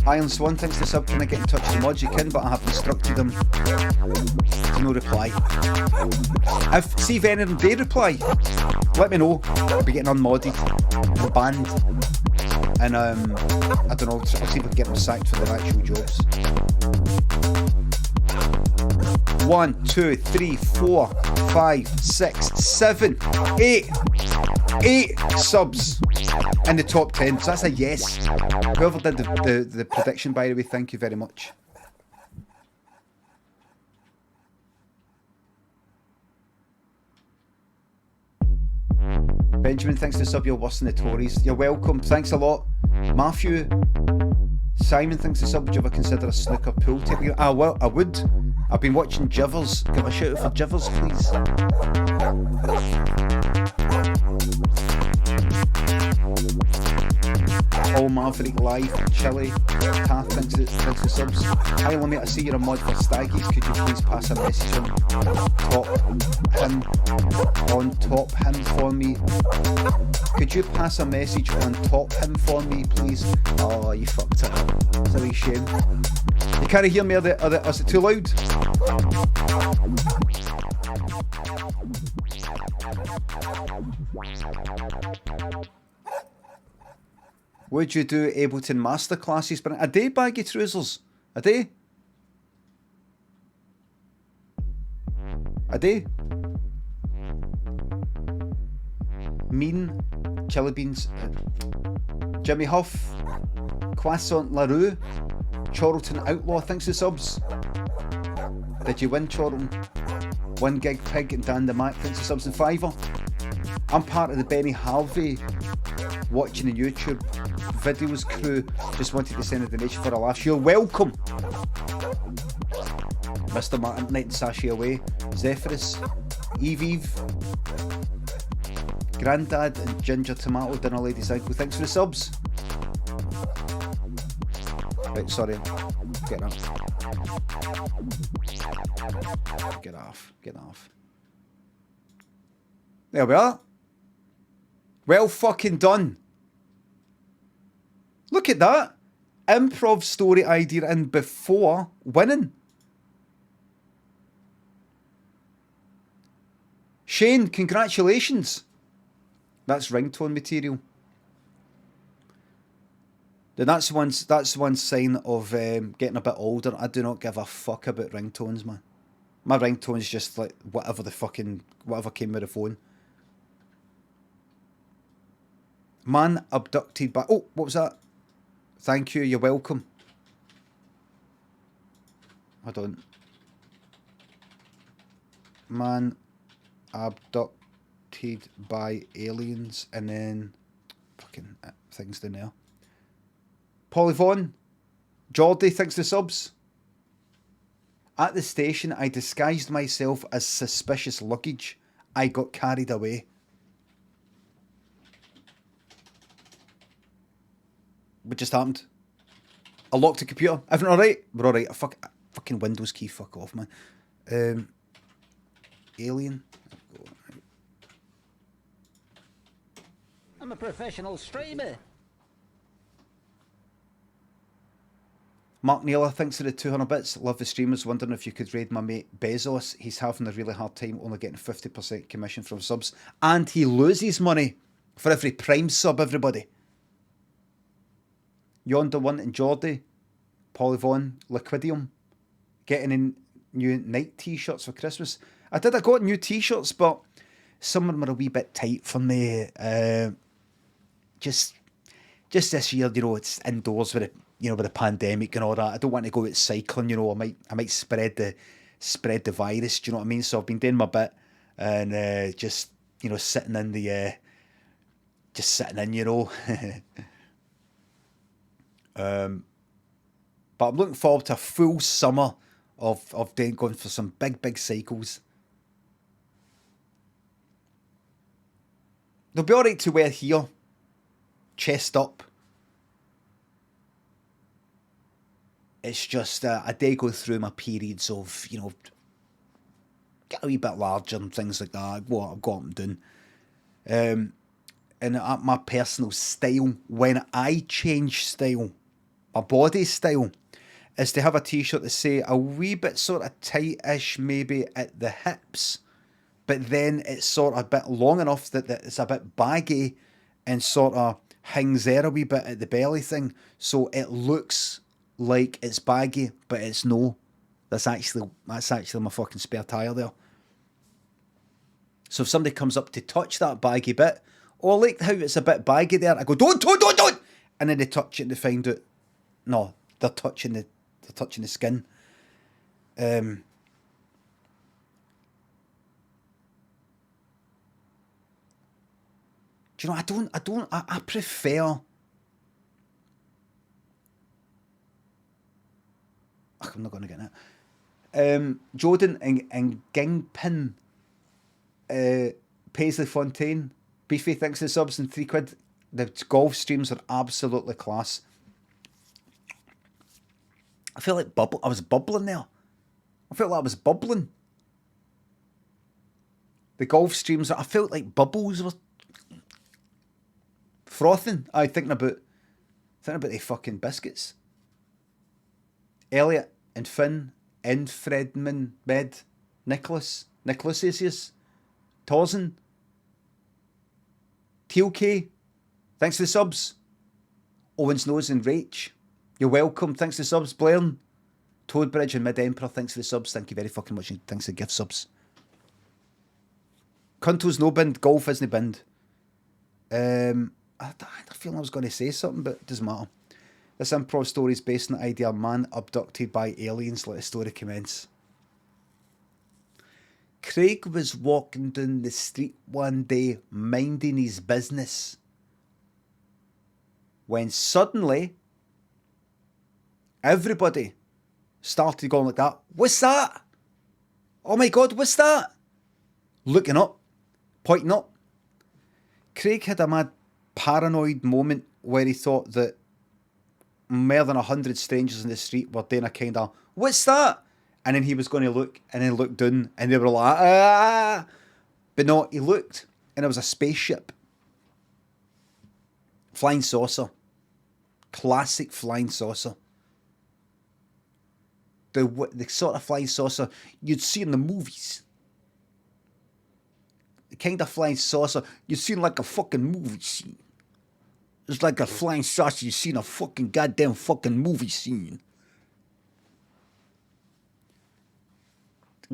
Iron Swan, thanks for the sub. Can I get in touch with the mods? You can, but I have instructed them to no reply. See if any of them they reply, let me know. I'll be getting unmodded and banned. And I don't know, I'll see if I can get them sacked for their actual jobs. 1, 2, 3, 4, 5, 6, 7, 8. 8 subs in the top 10. So that's a yes. Whoever did the prediction, by the way, thank you very much. Benjamin, thanks to the sub. You're worse than the Tories. You're welcome. Thanks a lot. Matthew. Simon, thanks to the sub. Would you ever consider a snooker pool table? Ah, well, I would. I've been watching Jivers. Give a shout out for Jivers, please. All Maverick Live, Chile, Taff, thanks to subs. Hi Limmy, I see you're a mod for Staggies. Could you please pass a message on top him for me? Could you pass a message on top him for me, please? Oh, you fucked it up. It's a wee shame. You can't hear me, is it too loud? Would you do Ableton masterclasses? A day, Baggy Trousers? A day? A day? Mean, Chili Beans, Jimmy Huff, Croissant LaRue, Chorlton Outlaw, thanks for the subs. Did you win, Chorlton? 1 Gig Pig and Dan the Mac, thanks for subs and Fiver. I'm part of the Benny Harvey watching the YouTube videos crew. Just wanted to send a donation for a laugh. You're welcome. Mr. Martin, Night and Sashi Away, Zephyrus, Eve, Grandad and Ginger Tomato, Dinner Lady's Ankle. Thanks for the subs. Right, sorry. Get off. Get off. Get off. There we are. Well fucking done. Look at that. Improv story idea in before winning. Shane, congratulations. That's ringtone material. Then that's one sign of getting a bit older. I do not give a fuck about ringtones, man. My ringtone's just like whatever came with the phone. Man abducted by... Oh, what was that? Thank you, you're welcome. Hold on. Man abducted by aliens, and then fucking things down there. Polyvon, Geordie, thanks for the subs. At the station, I disguised myself as suspicious luggage. I got carried away. What just happened? I locked the computer. Everything alright? We're alright. Fucking Windows key, fuck off, man. Alien. I'm a professional streamer. Mark Naylor, thanks for the 200 bits. Love the streamers. Wondering if you could raid my mate Bezos. He's having a really hard time, only getting 50% commission from subs. And he loses money for every Prime sub, everybody. Yonder One and Geordie. Polyvon, Liquidium. Getting in new night t-shirts for Christmas. I got new t-shirts, but some of them are a wee bit tight for me. Just this year, you know, it's indoors with with the pandemic and all that. I don't want to go out cycling, you know. I might spread the virus. Do you know what I mean? So I've been doing my bit and just sitting in, you know. But I'm looking forward to a full summer of going for some big cycles. They'll be alright to wear here, chest up. It's just I do go through my periods of, get a wee bit larger and things like that. What I've got them doing. And my personal style, when I change style, my body style, is to have a t-shirt to say a wee bit sort of tight-ish maybe at the hips, but then it's sort of a bit long enough that it's a bit baggy and sort of hangs there a wee bit at the belly thing, so it looks like it's baggy, but it's no. That's actually my fucking spare tyre there. So if somebody comes up to touch that baggy bit, I like how it's a bit baggy there, I go, don't! And then they touch it and they find out, no, they're touching the skin. Do you know, I prefer... I'm not going to get that. Jordan and Gingpin, Paisley Fontaine, Beefy, thanks for the subs and £3. The golf streams are absolutely class. I feel like I was bubbling there. I felt like I was bubbling. The golf streams, I felt like bubbles were frothing. Thinking about the fucking biscuits. Elliot and Finn, Fredman, Med, Nicholas, Torsen, TLK, thanks for the subs. Owens Nose and Rach, you're welcome, thanks for the subs. Blairn, Toadbridge and Mid-Emperor, thanks for the subs. Thank you very fucking much, and thanks for the gift subs. Cunto's no bind, golf isn't bind. I had a feeling I was going to say something, but it doesn't matter. This improv story is based on the idea of man abducted by aliens. Let the story commence. Craig was walking down the street one day, minding his business, when suddenly everybody started going like that. What's that? Oh my God, what's that? Looking up, pointing up. Craig had a mad paranoid moment where he thought that more than 100 strangers in the street were doing a kind of, what's that? And then he was going to look, and then looked down, and they were like, ah! But no, he looked, and it was a spaceship. Flying saucer. Classic flying saucer. The sort of flying saucer you'd see in the movies. The kind of flying saucer you'd see in like a fucking movie scene. It's like a flying saucer you see in a fucking goddamn fucking movie scene.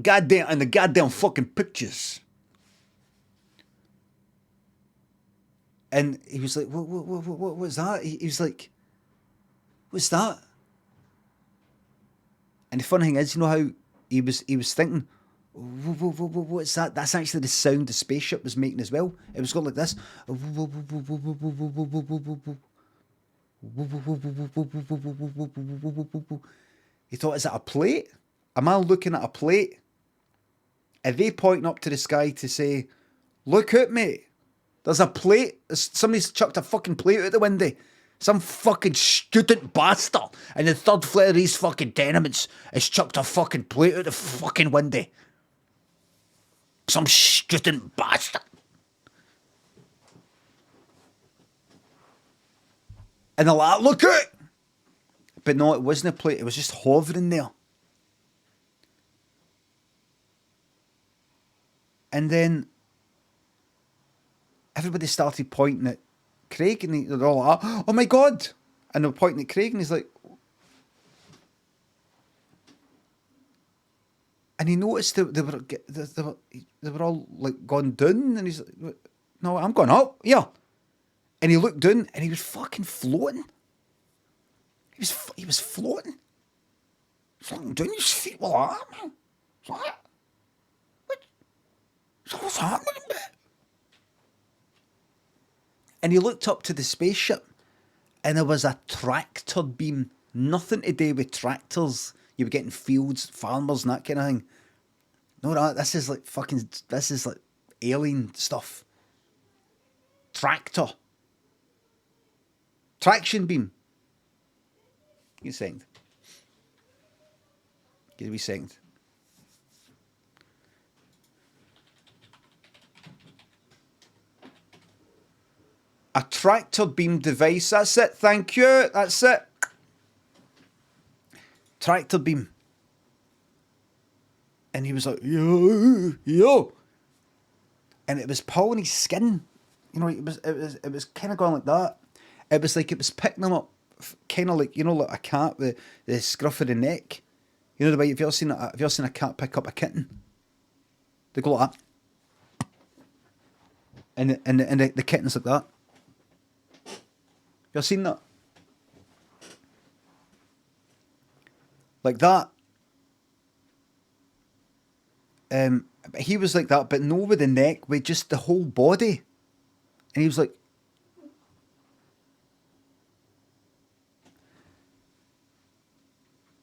Goddamn, and the goddamn fucking pictures. And he was like, what was that? He was like, what's that? And the funny thing is, you know how he was thinking, what's that? That's actually the sound the spaceship was making as well. It was going like this. He thought, is that a plate? Am I looking at a plate? Are they pointing up to the sky to say, look out, mate, there's a plate. Somebody's chucked a fucking plate out the window. Some fucking student bastard in the third floor of these fucking tenements has chucked a fucking plate out the fucking window. Some student bastard. And they're like, look out! But no, it wasn't a plate, it was just hovering there. And then everybody started pointing at Craig, and they're all like, oh my God! And they're pointing at Craig, and he's like, and he noticed that they were all like gone down, and he's like, no, I'm going up, yeah. And he looked down, and he was fucking floating. He was floating. Floating down, his feet were like that, man. What's happening, man? And he looked up to the spaceship, and there was a tractor beam. Nothing to do with tractors. You were getting fields, farmers, and that kind of thing. No, this is like alien stuff. Tractor. Traction beam. Give me a second. Give me a second. A tractor beam device. That's it. Thank you. That's it. Tractor beam. And he was like, yo. And it was pulling his skin. You know, it was kind of going like that. It was like it was picking him up, kind of like, you know, like a cat with the scruff of the neck. You know the way, have you ever seen a cat pick up a kitten? They go like that. And the kitten's like that. You ever seen that? Like that. He was like that, but no with the neck, with just the whole body. And he was like,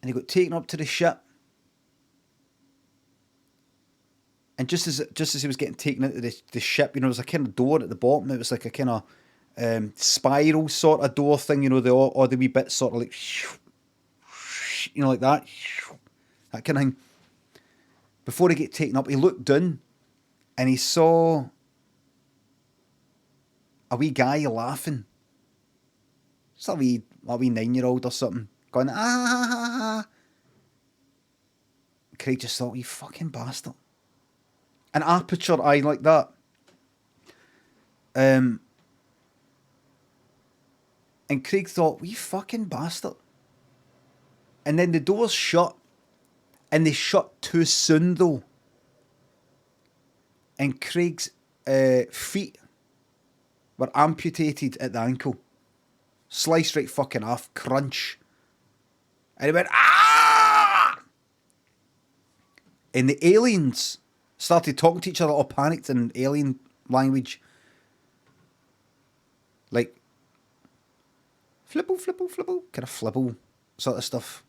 and he got taken up to the ship. And just as he was getting taken into the ship, you know, there was a kind of door at the bottom. It was like a kind of spiral sort of door thing, you know, all the wee bits sort of like, you know, like that. That kind of thing. Before he get taken up, he looked down and he saw a wee guy laughing. It's a wee 9-year-old or something. Going, ah. Craig just thought, you fucking bastard. An aperture eye like that. And Craig thought, you fucking bastard. And then the doors shut. And they shut too soon though. And Craig's feet were amputated at the ankle. Sliced right fucking off. Crunch. And he went, ah! And the aliens started talking to each other, all panicked in alien language. Like, flipple, flipple, flipple. Kind of flipple sort of stuff.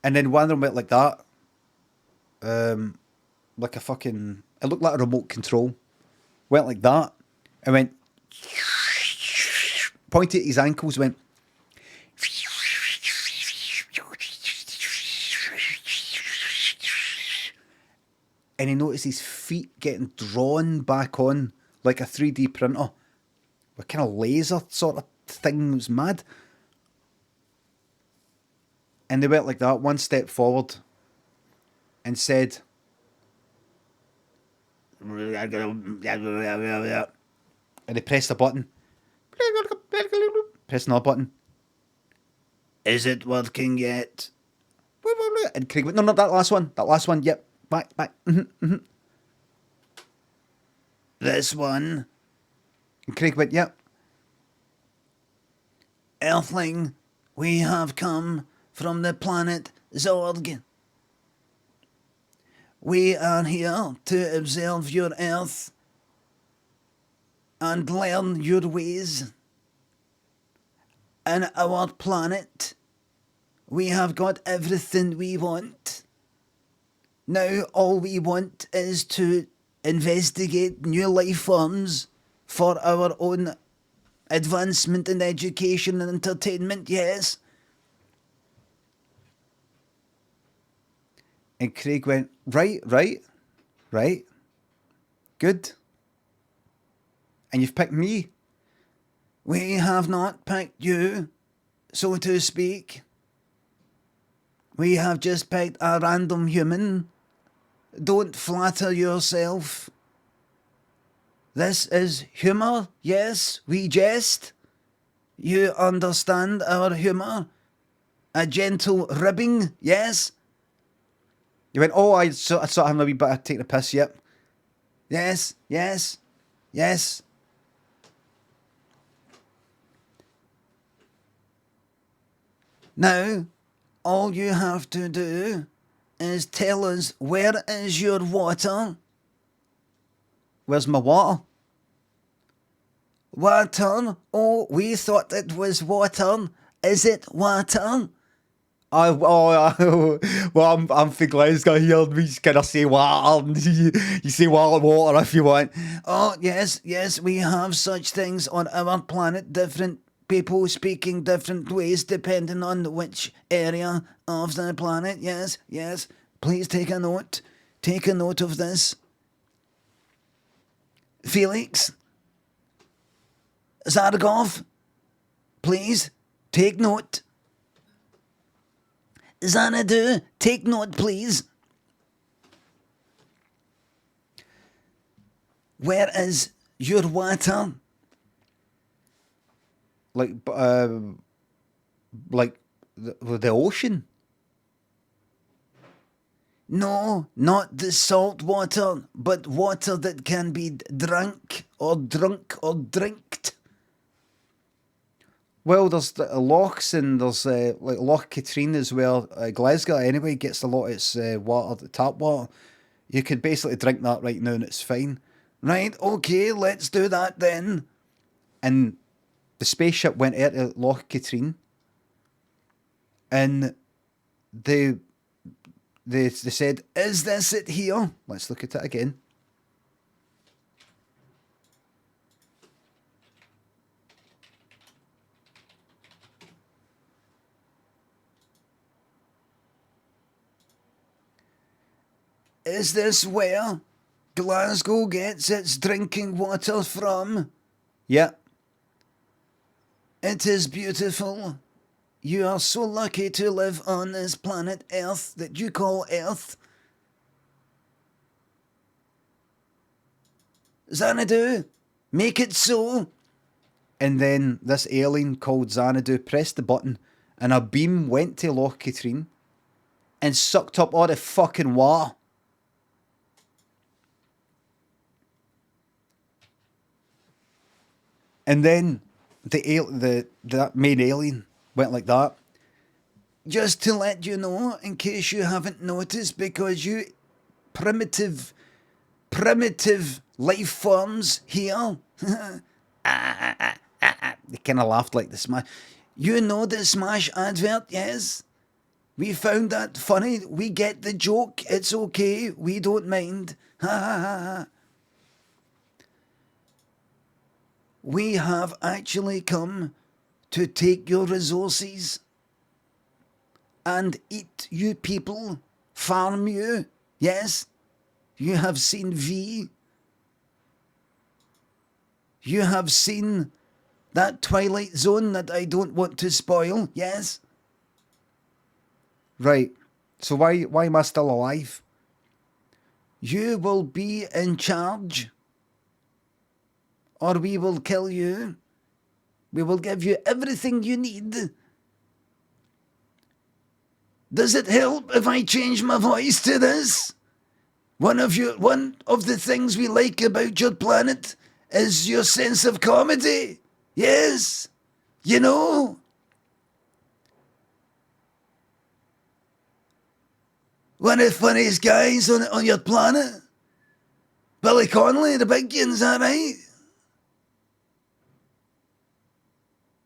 And then one of them went like that. Like a fucking... It looked like a remote control. Went like that. And went... Pointed at his ankles, went... And he noticed his feet getting drawn back on like a 3D printer. A kind of laser sort of thing. It was mad. And they went like that, one step forward, and said, and they pressed a button. Press another button. Is it working yet? And Craig went, no, that last one, yep, back. This one. And Craig went, yep. Earthling, we have come from the planet Zorg. We are here to observe your Earth and learn your ways. On our planet, we have got everything we want. Now all we want is to investigate new life forms for our own advancement in education and entertainment, yes. And Craig went, right. Good. And you've picked me. We have not picked you, so to speak. We have just picked a random human. Don't flatter yourself. This is humour, yes, we jest. You understand our humour? A gentle ribbing, yes? You went, oh, I saw him a wee bit of take the piss, yep. Yes. Now, all you have to do is tell us, where is your water? Where's my water? Water? Oh, we thought it was water. Is it water? Well, I'm from Glasgow here, and we just kind of say water, and you say water if you want. Oh, yes, we have such things on our planet, different people speaking different ways depending on which area of the planet, yes. Please take a note of this. Felix, Zargov, please take note. Xanadu, take note, please. Where is your water? Like the ocean? No, not the salt water, but water that can be drunk or drinked. Well, there's the lochs, and there's like Loch Katrine as well. Glasgow anyway gets a lot of its water, the tap water. You could basically drink that right now and it's fine. Right, okay, let's do that then. And the spaceship went out of Loch Katrine, and they said, is this it here? Let's look at it again. Is this where Glasgow gets its drinking water from? Yeah. It is beautiful. You are so lucky to live on this planet Earth that you call Earth. Xanadu, make it so. And then this alien called Xanadu pressed the button, and a beam went to Loch Katrine and sucked up all the fucking water. And then that main alien went like that. Just to let you know, in case you haven't noticed, because you primitive life forms here. They kind of laughed like the Smash. You know the Smash advert, yes? We found that funny. We get the joke. It's okay. We don't mind. Ha ha ha ha. We have actually come to take your resources and eat you people, farm you. Yes, you have seen V. You have seen that Twilight Zone that I don't want to spoil. Yes. Right. So why am I still alive? You will be in charge, or we will kill you. We will give you everything you need. Does it help if I change my voice to this? One of the things we like about your planet is your sense of comedy. Yes, you know. One of the funniest guys on your planet. Billy Connolly, the big one, is that right?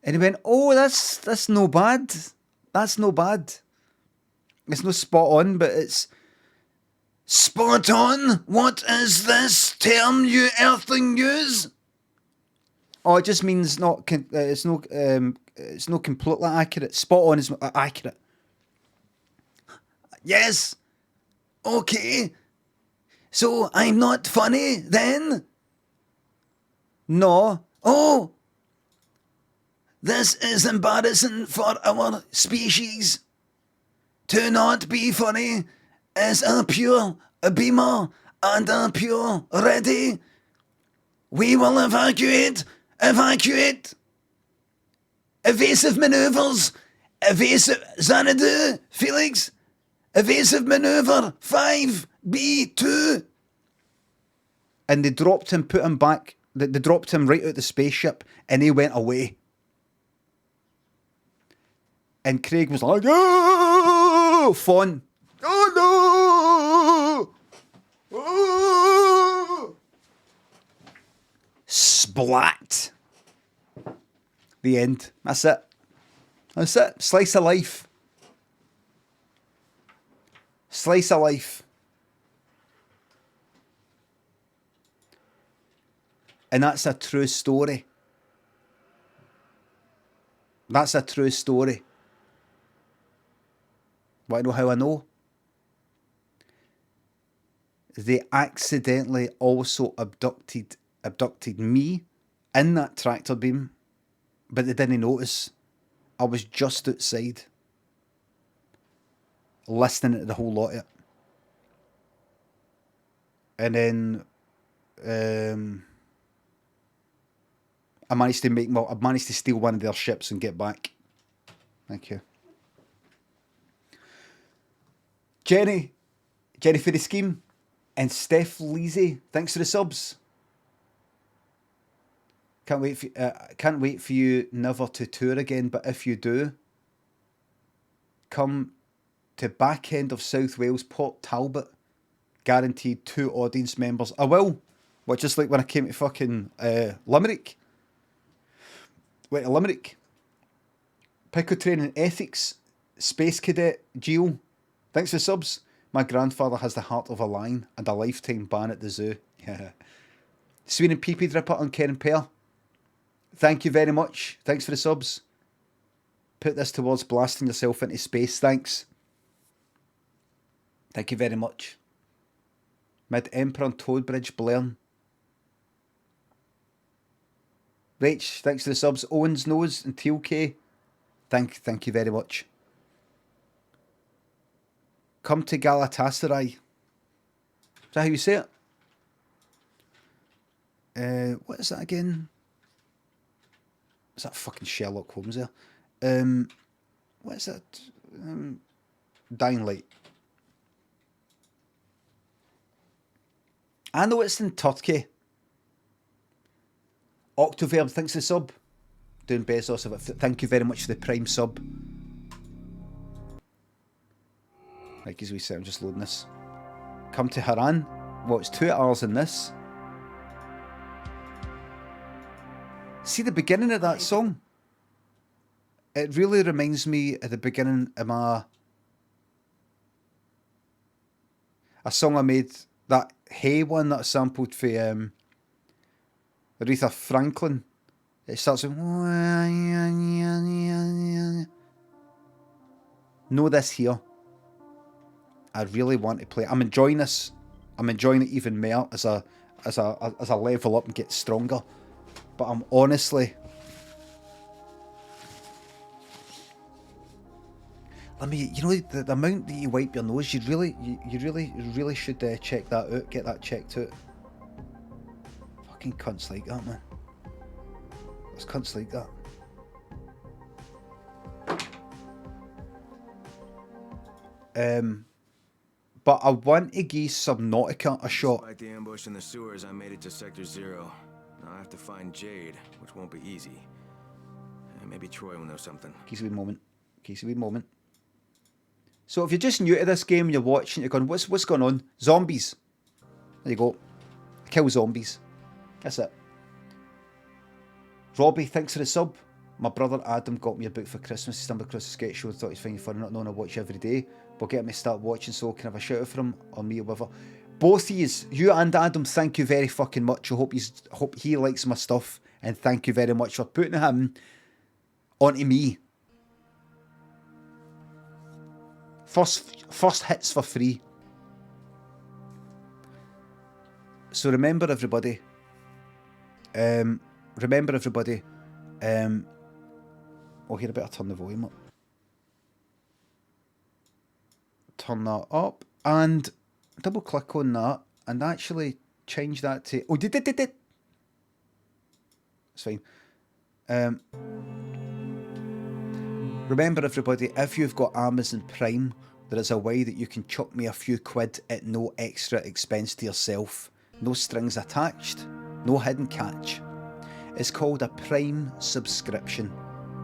And he went, oh, that's no bad. That's no bad. It's no spot on, but it's spot on. What is this term you earthling use? Oh, it just means it's not completely accurate. Spot on is accurate. Yes. Okay. So I'm not funny then? No. Oh. This is embarrassing for our species. To not be funny is a pure beamer and a pure ready. We will evacuate. Evasive maneuvers. Evasive Xanadu, Felix. Evasive maneuver 5B2. And they dropped him, put him back. They dropped him right out the spaceship and he went away. And Craig was like, oh, fun. Oh, no. Oh. Splat. The end. That's it. That's it. Slice of life. Slice of life. And that's a true story. That's a true story. Want to know how I know? They accidentally also abducted me in that tractor beam, but they didn't notice. I was just outside, listening to the whole lot of it. And then I managed to steal one of their ships and get back. Thank you. Jenny for the scheme, and Steph Leasy, thanks for the subs. Can't wait for you never to tour again, but if you do, come to back end of South Wales, Port Talbot. Guaranteed 2 audience members. I will. Well, just like when I came to fucking Limerick. Went to Limerick. Pico Training Ethics, Space Cadet Geo. Thanks for subs. My grandfather has the heart of a lion and a lifetime ban at the zoo. Yeah. Sweeney Peepee Dripper on Karen Pear. Thank you very much. Thanks for the subs. Put this towards blasting yourself into space. Thanks. Thank you very much. Mid Emperor and Toadbridge Blairn. Rach, thanks for the subs. Owens Nose and Teal K. Thank you very much. Come to Galatasaray. Is that how you say it? What is that again? Is that fucking Sherlock Holmes there? What is that? Dying Light. I know it's in Turkey. Octoverb, thanks for the sub. Doing Bezos of it. Thank you very much for the Prime sub. Like as we said, I'm just loading this. Come to Haran. Well, it's 2 hours in this. See the beginning of that song? It really reminds me of the beginning of a song I made, that Hey one that I sampled for Aretha Franklin. It starts with know this here. I really want to play. I'm enjoying this. I'm enjoying it even more as I level up and get stronger. But I'm honestly, you know, the amount that you wipe your nose, you really should check that out. Get that checked out. Fucking cunts like that, man. There's cunts like that. But I want to give Subnautica a shot. Despite the ambush in the sewers, I made it to Sector 0. Now I have to find Jade, which won't be easy. And maybe Troy will know something. Case a wee moment. So if you're just new to this game and you're watching, you're going, what's going on? Zombies. There you go. Kill zombies. That's it. Robbie, thanks for the sub. My brother Adam got me a book for Christmas. He stumbled across a sketch show and thought he'd find it funny, not knowing I watch every day. But get me to start watching, so can I have a shout out for him or me or whatever. Both of you and Adam, thank you very fucking much. I hope he likes my stuff, and thank you very much for putting him onto me. First hits for free. So remember everybody. Oh, here I better turn the volume up. Turn that up and double click on that and actually change that to, oh, did. It's fine. Remember everybody, if you've got Amazon Prime, there is a way that you can chuck me a few quid at no extra expense to yourself. No strings attached, no hidden catch. It's called a Prime subscription.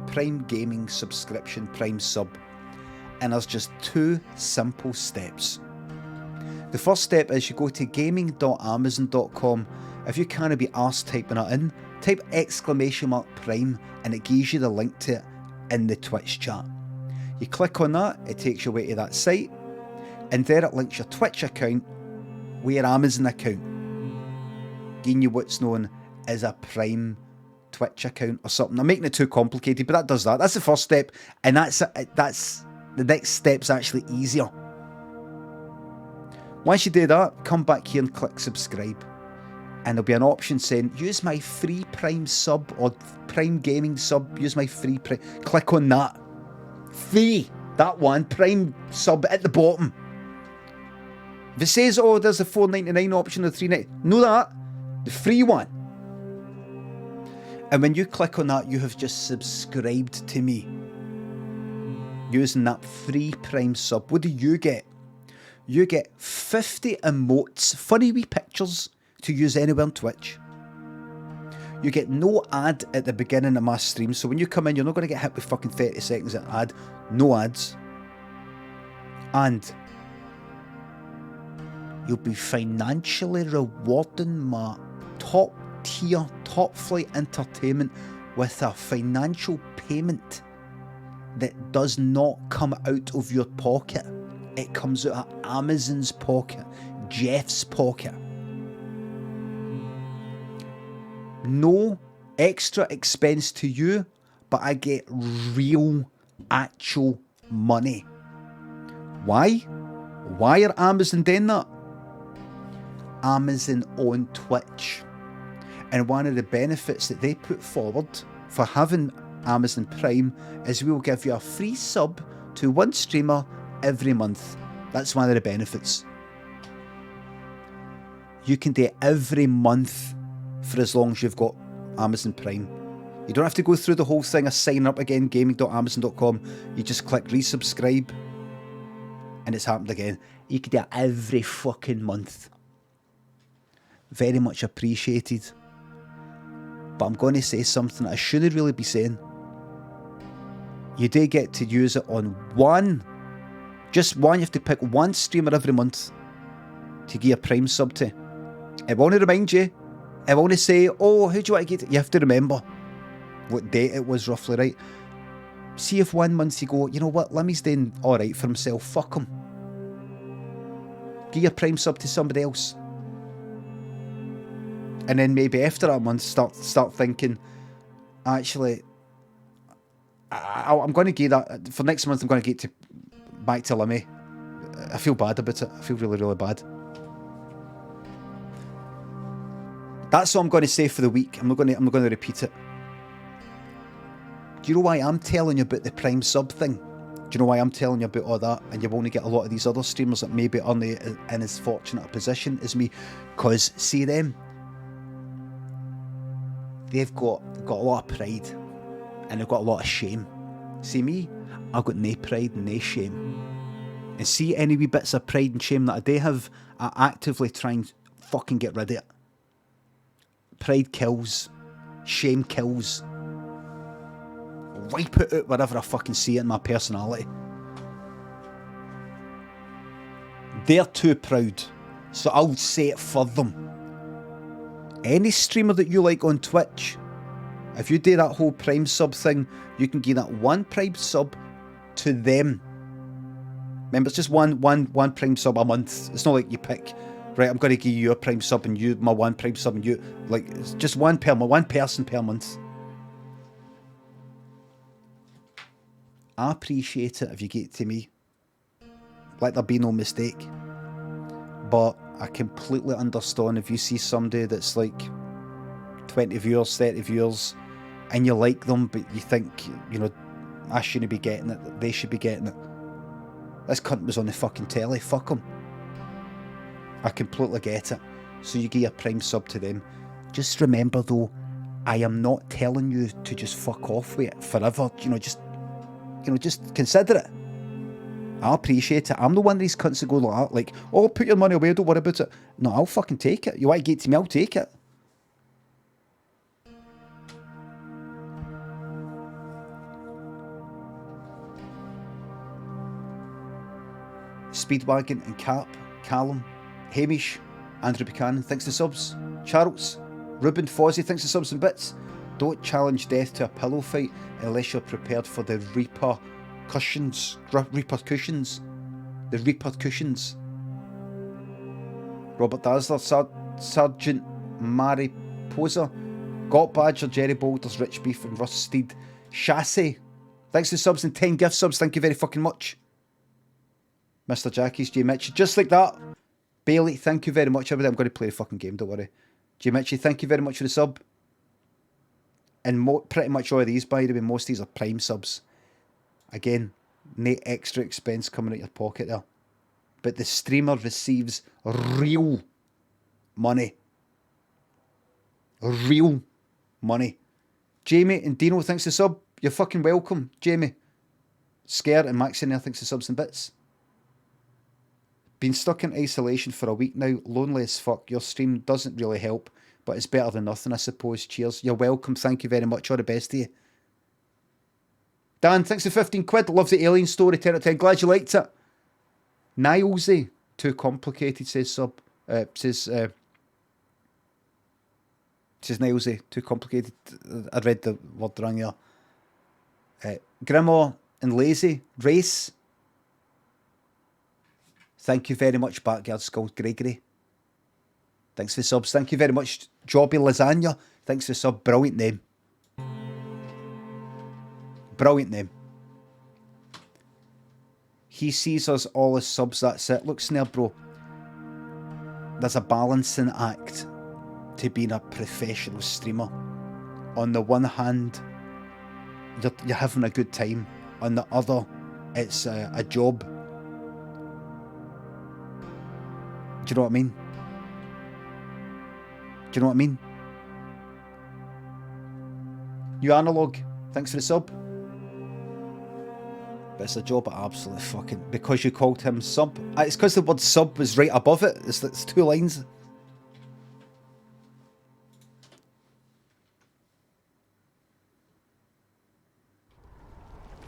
Prime Gaming subscription, Prime sub. And there's just 2 simple steps. The first step is you go to gaming.amazon.com. If you can't be arsed typing it in, type !Prime and it gives you the link to it in the Twitch chat. You click on that, it takes you away to that site, and there it links your Twitch account with your Amazon account, giving you what's known as a Prime Twitch account or something. I'm making it too complicated, but that does that. That's the first step, and that's the next step's actually easier. Once you do that, come back here and click subscribe, and there'll be an option saying use my free Prime sub or Prime Gaming sub. Use my free Prime. Click on that. Free, that one, Prime sub at the bottom. If it says, oh, there's a $4.99 option or $3.99, know that, the free one. And when you click on that, you have just subscribed to me using that free Prime sub. What do you get? You get 50 emotes, funny wee pictures to use anywhere on Twitch. You get no ad at the beginning of my stream, so when you come in, you're not going to get hit with fucking 30 seconds of ad. No ads. And you'll be financially rewarding my top tier, top flight entertainment with a financial payment that does not come out of your pocket. It comes out of Amazon's pocket, Jeff's pocket. No extra expense to you, but I get real, actual money. Why? Why are Amazon doing that? Amazon own Twitch. And one of the benefits that they put forward for having Amazon Prime is we will give you a free sub to one streamer every month. That's one of the benefits. You can do it every month for as long as you've got Amazon Prime. You don't have to go through the whole thing of signing up again, gaming.amazon.com. You just click resubscribe and it's happened again. You can do it every fucking month. Very much appreciated. But I'm going to say something I shouldn't really be saying. You do get to use it on just one. You have to pick one streamer every month to give a Prime sub to. I want to remind you, I want to say, oh, who do you want to get? You have to remember what date it was roughly, right? See if 1 month you go, you know what, Limmy's doing alright for himself, fuck him. Give your Prime sub to somebody else. And then maybe after that month, start thinking, actually, I'm going to give that, for next month I'm going to get back to Limmy. I feel bad about it. I feel really, really bad. That's all I'm going to say for the week. I'm not going to repeat it. Do you know why I'm telling you about the Prime sub thing? Do you know why I'm telling you about all that? And you've only got a lot of these other streamers that maybe aren't in as fortunate a position as me. Because, see them, they've got a lot of pride and they've got a lot of shame. See me, I've got no pride and no shame. And see any wee bits of pride and shame that I do have, I actively try and fucking get rid of it. Pride kills. Shame kills. Wipe it out wherever I fucking see it in my personality. They're too proud, so I'll say it for them. Any streamer that you like on Twitch, if you do that whole Prime sub thing, you can give that one Prime sub to them. Remember, it's just one Prime sub a month. It's not like you pick, right, I'm going to give you your Prime sub and you my one Prime sub and you, like, it's just one person per month. I appreciate it if you get it to me. Let there be no mistake. But I completely understand if you see somebody that's like 20 viewers, 30 viewers, and you like them, but you think, you know, I shouldn't be getting it, they should be getting it. This cunt was on the fucking telly, fuck him. I completely get it. So you give a Prime sub to them. Just remember though, I am not telling you to just fuck off with it forever. Just consider it. I appreciate it. I'm the one of these cunts that go like that, like, oh, put your money away, don't worry about it. No, I'll fucking take it. You want to get to me, I'll take it. Speedwagon and Cap, Callum, Hamish, Andrew Buchanan, thanks for subs. Charles, Ruben, Fozzie, thanks for subs and bits. Don't challenge death to a pillow fight unless you're prepared for the repercussions. Robert Dazzler, Sergeant Mariposa, Got Badger, Jerry Boulders, Rich Beef and Rusted Chassis. Thanks for subs and 10 gift subs, thank you very fucking much. Mr. Jackie's, J. Mitchie, just like that. Bailey, thank you very much, everybody. I'm going to play the fucking game, don't worry. J. Mitchie, thank you very much for the sub. And pretty much all of these, by the way, most of these are Prime subs. Again, no extra expense coming out your pocket there. But the streamer receives real money. Real money. Jamie and Dino, thanks for sub. You're fucking welcome, Jamie. Scare and Max in there, thanks for subs and bits. Been stuck in isolation for a week now. Lonely as fuck. Your stream doesn't really help, but it's better than nothing, I suppose. Cheers. You're welcome. Thank you very much. All the best to you. Dan, thanks for 15 quid. Love the alien story. 10 out of 10. Glad you liked it. Nilesy. Too complicated, says sub. Says Nilesy. Too complicated. I read the word wrong here. Grimmer and Lazy. Race. Thank you very much, Backyard Skull Gregory. Thanks for subs. Thank you very much, Jobby Lasagna. Thanks for sub. Brilliant name. Brilliant name. He sees us all as subs, that's it. Look, Snare Bro, there's a balancing act to being a professional streamer. On the one hand, you're having a good time. On the other, it's a job. Do you know what I mean? Do you know what I mean? New Analog, thanks for the sub. But it's a job at absolutely fucking... Because you called him sub. It's because the word sub was right above it. It's 2 lines.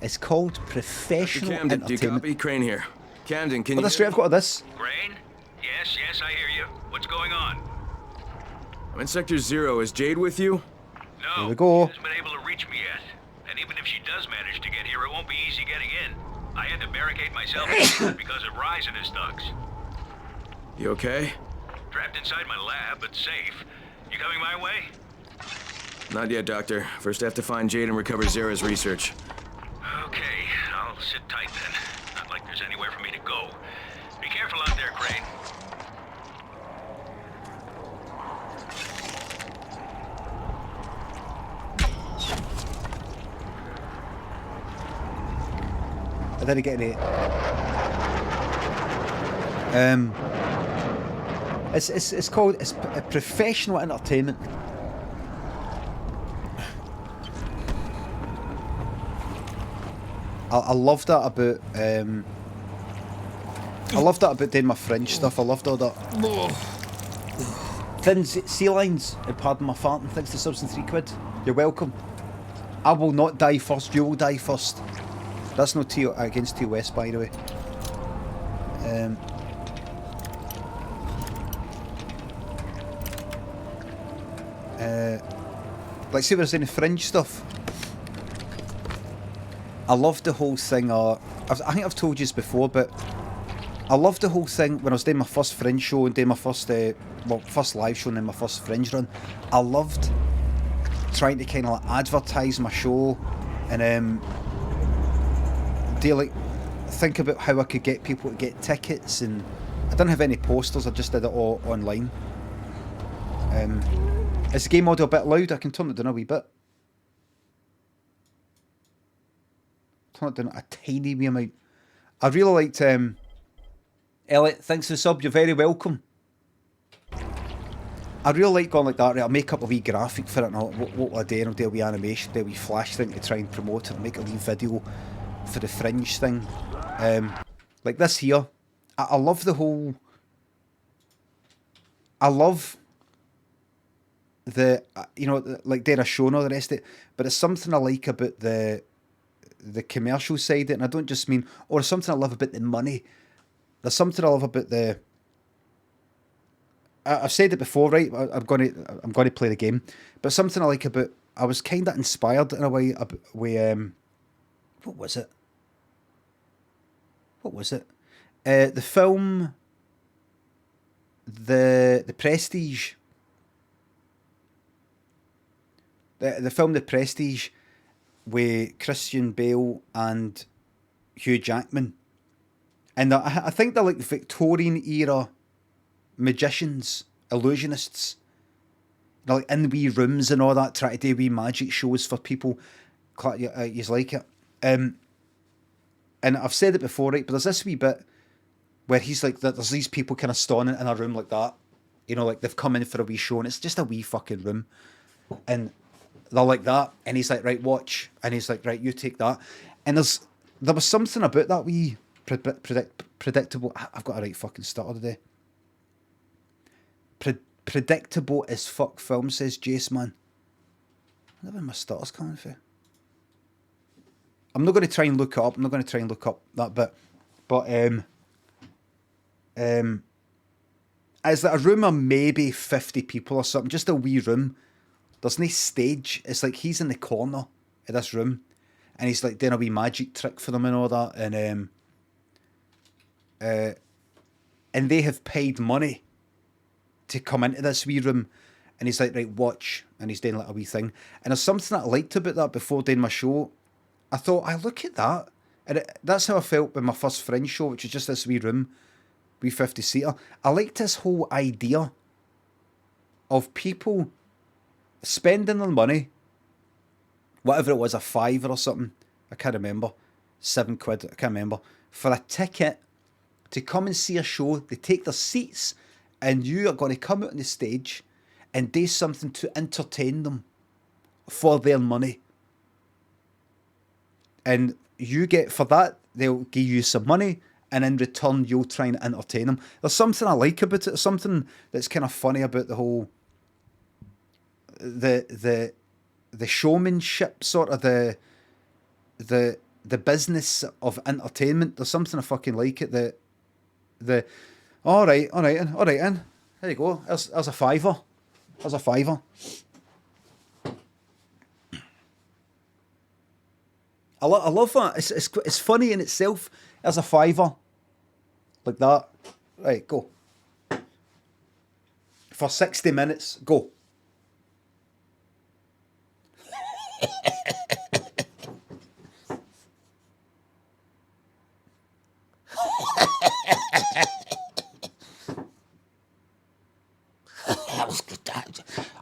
It's called professional Camden, entertainment. do you copy? Crane here. Camden, can you... That's straight, I've got this. Crane? Yes, I hear you. What's going on? I'm in Sector 0. Is Jade with you? No, Here we go. she hasn't been able to reach me yet. And even if she does manage to get here, it won't be easy getting in. I had to barricade myself because of Rise and his thugs. You okay? Trapped inside my lab, but safe. You coming my way? Not yet, Doctor. First I have to find Jade and recover Zara's research. Okay, I'll sit tight then. Not like there's anywhere for me to go. Be careful out there, Crane. I didn't get any. It's called a professional entertainment. I love that about I loved that about doing my French stuff. I loved all that. Thin sea lines, and pardon my farting. Thanks to subs and £3. You're welcome. I will not die first. You will die first. That's no T against TOS, by the way. Like, see, there's any Fringe stuff. I loved the whole thing. I think I've told you this before, but I loved the whole thing when I was doing my first Fringe show and doing my first, first live show and then my first Fringe run. I loved trying to kind of like advertise my show and think about how I could get people to get tickets, and I didn't have any posters. I just did it all online. Is the game audio a bit loud? I can turn it down a wee bit. Turn it down a tiny wee amount. I really liked Elliot, thanks for the sub, you're very welcome. I really like going like that, right? I'll make up a wee graphic for it and what will I do? And I'll do a wee animation, do a wee flash thing to try and promote it, and make a wee video for the Fringe thing. Like this here. I love the whole... I love the, like doing a show and all the rest of it, but it's something I like about the commercial side of it, and I don't just mean, or something I love about the money. There's something I love about the... I've said it before, right? I'm going to play the game, but something I like about... I was kind of inspired in a way with... what was it? The film... The Prestige. The film The Prestige with Christian Bale and Hugh Jackman. And I think they're like the Victorian era magicians, illusionists. They're like in wee rooms and all that, trying to do wee magic shows for people. You like it. And I've said it before, right? But there's this wee bit where he's like, there's these people kind of standing in a room like that. You know, like they've come in for a wee show and it's just a wee fucking room. And they're like that. And he's like, right, watch. And he's like, right, you take that. And there was something about that wee predictable... I've got a right fucking stutter today. Predictable as fuck film, says Jace, man. I don't know where my stutter's coming from. I'm not going to try and look it up. I'm not going to try and look up that bit. But, it's like a room of maybe 50 people or something. Just a wee room. There's no stage. It's like he's in the corner of this room. And he's like doing a wee magic trick for them and all that. And they have paid money to come into this wee room. And he's like, right, watch. And he's doing like a wee thing. And there's something that I liked about that before doing my show. I thought, I look at that. And that's how I felt with my first Fringe show, which is just this wee room, wee 50-seater. I liked this whole idea of people spending their money, whatever it was, a £5 or something, I can't remember, £7, I can't remember, for a ticket to come and see a show. They take their seats and you are going to come out on the stage and do something to entertain them for their money. And you get, for that, they'll give you some money, and in return, you'll try and entertain them. There's something I like about it, something that's kind of funny about the whole, the showmanship, sort of the business of entertainment. There's something I fucking like it. All right, in. There you go. There's a £5. There's a £5. I love that. It's funny in itself. There's a £5. Like that. Right, go. For 60 minutes, go.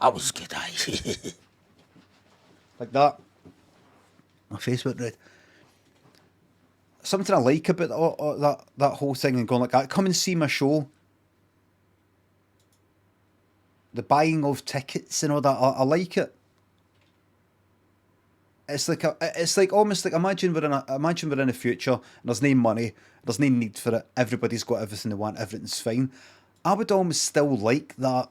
I was good. Like that. My face went red. Something I like about that whole thing and going like that. Come and see my show. The buying of tickets and all that. I like it. it's like almost like imagine we're in a future and there's no money, there's no need for it. Everybody's got everything they want, everything's fine. I would almost still like that,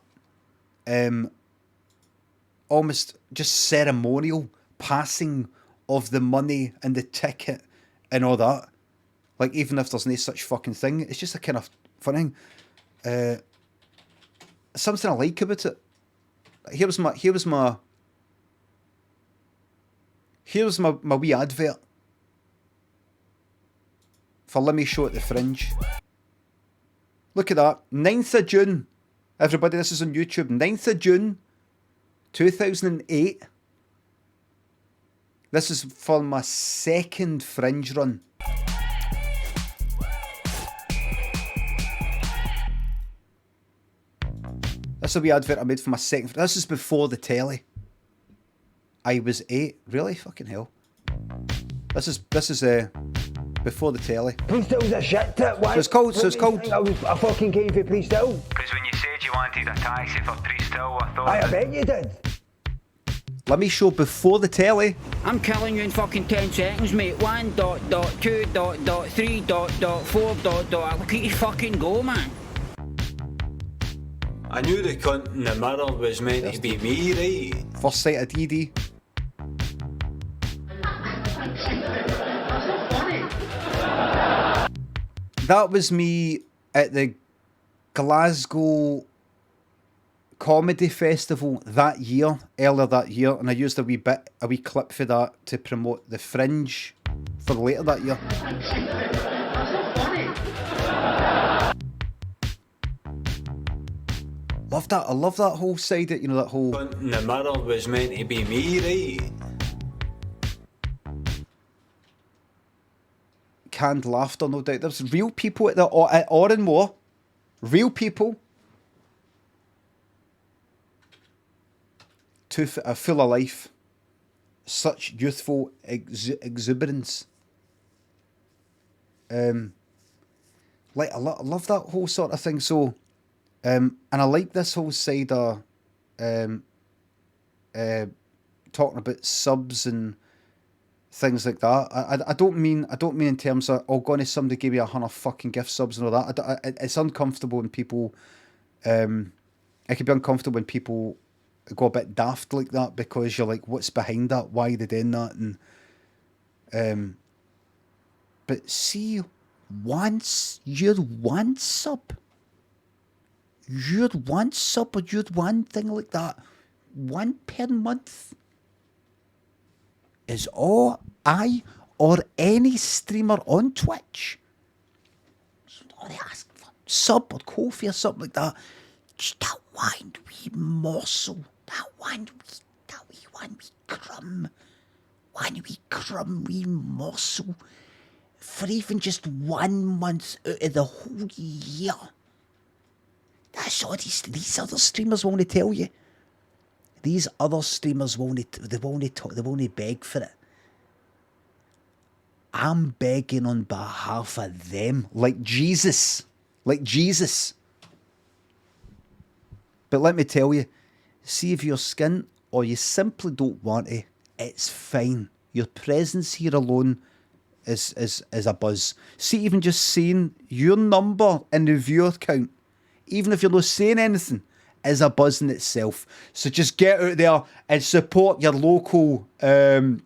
almost just ceremonial passing of the money and the ticket and all that. Like even if there's no such fucking thing, it's just a kind of fun thing. Something I like about it. Here's my wee advert for Limmy show at the Fringe. Look at that. 9th of June. Everybody, this is on YouTube. 9th of June, 2008. This is for my second Fringe run. This will be advert I made for my second. This is before the telly. I was 8. Really? Fucking hell. This is before the telly. Please still's a shit tip. Why? So it's called. I fucking came for Please Still. Because when you said you wanted a taxi for 3 still, I thought... I bet you did. Let me show before the telly. I'm killing you in fucking 10 seconds, mate. 1.2.3.4. Look at you fucking go, man. I knew the cunt in the mirror was meant to be me, right? First sight of DD. That was me at the Glasgow Comedy Festival earlier that year, and I used a wee clip for that to promote the Fringe for later that year. Love that. I love that whole side. You know, that whole. Cunt in the mirror was meant to be me, right? Canned laughter, no doubt. There's real people at Oranmore. Real people. Full of life. Such youthful exuberance. Like I love that whole sort of thing. So, and I like this whole side of talking about subs and things like that. I don't mean in terms of going to somebody give you 100 fucking gift subs and all that. It's uncomfortable when people. It can be uncomfortable when people go a bit daft like that because you're like, what's behind that? Why are they doing that? And but see, once you're one sub, or you're one thing like that, one per month is all I or any streamer on Twitch. So don't ask for sub or Ko-fi or something like that. Just that one wee morsel, that one wee morsel for even just 1 month out of the whole year. That's all these other streamers want to tell you. These other streamers they won't beg for it. I'm begging on behalf of them, like Jesus. But let me tell you, see if you're skint or you simply don't want to, it's fine. Your presence here alone is a buzz. See, even just saying your number in the viewer count, even if you're not saying anything, is a buzz in itself. So just get out there and support your local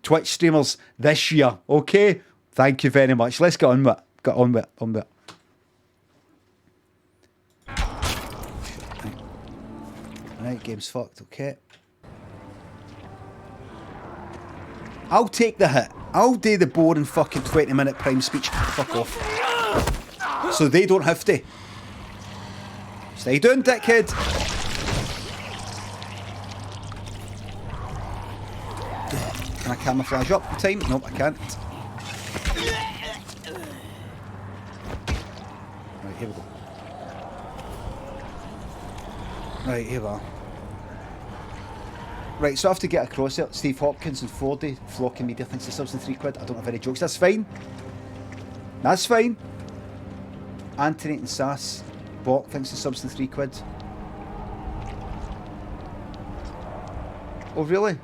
Twitch streamers this year, okay? Thank you very much. Let's get on with it. Right, game's fucked, okay. I'll take the hit. I'll do the boring fucking 20-minute prime speech. Fuck off. So they don't have to. Stay down, dickhead. Can I camouflage up in time? Nope, I can't. Right, here we go. Right, here we are. Right, so I have to get across it. Steve Hopkins and Fordy flocking media thinks the subs in £3. I don't have any jokes. That's fine. That's fine. Anthony and Sass Bok thinks the subs in £3. Oh, really?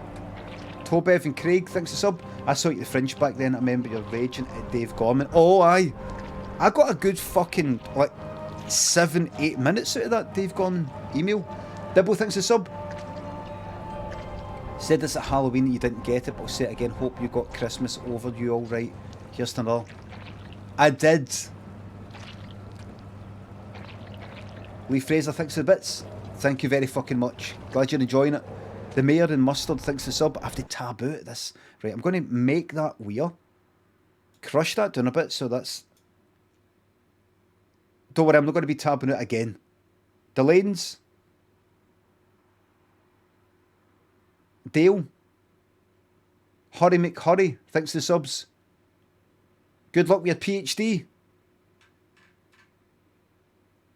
Tobev and Craig, thanks for sub. I saw you at the Fringe back then. I remember your raging at Dave Gorman. Oh, aye. I got a good fucking, like, 7-8 minutes out of that Dave Gorman email. Dibble, thanks for sub. Said this at Halloween and you didn't get it, but I'll say it again. Hope you got Christmas over you all right. Here's to another. I did. Lee Fraser, thanks for the bits. Thank you very fucking much. Glad you're enjoying it. The Mayor and Mustard, thanks for the sub. I have to tab out this. Right, I'm going to make that weird. Crush that down a bit, so that's... Don't worry, I'm not going to be tabbing it again. Delanes. Dale. Hurry McHurry, thanks for the subs. Good luck with your PhD.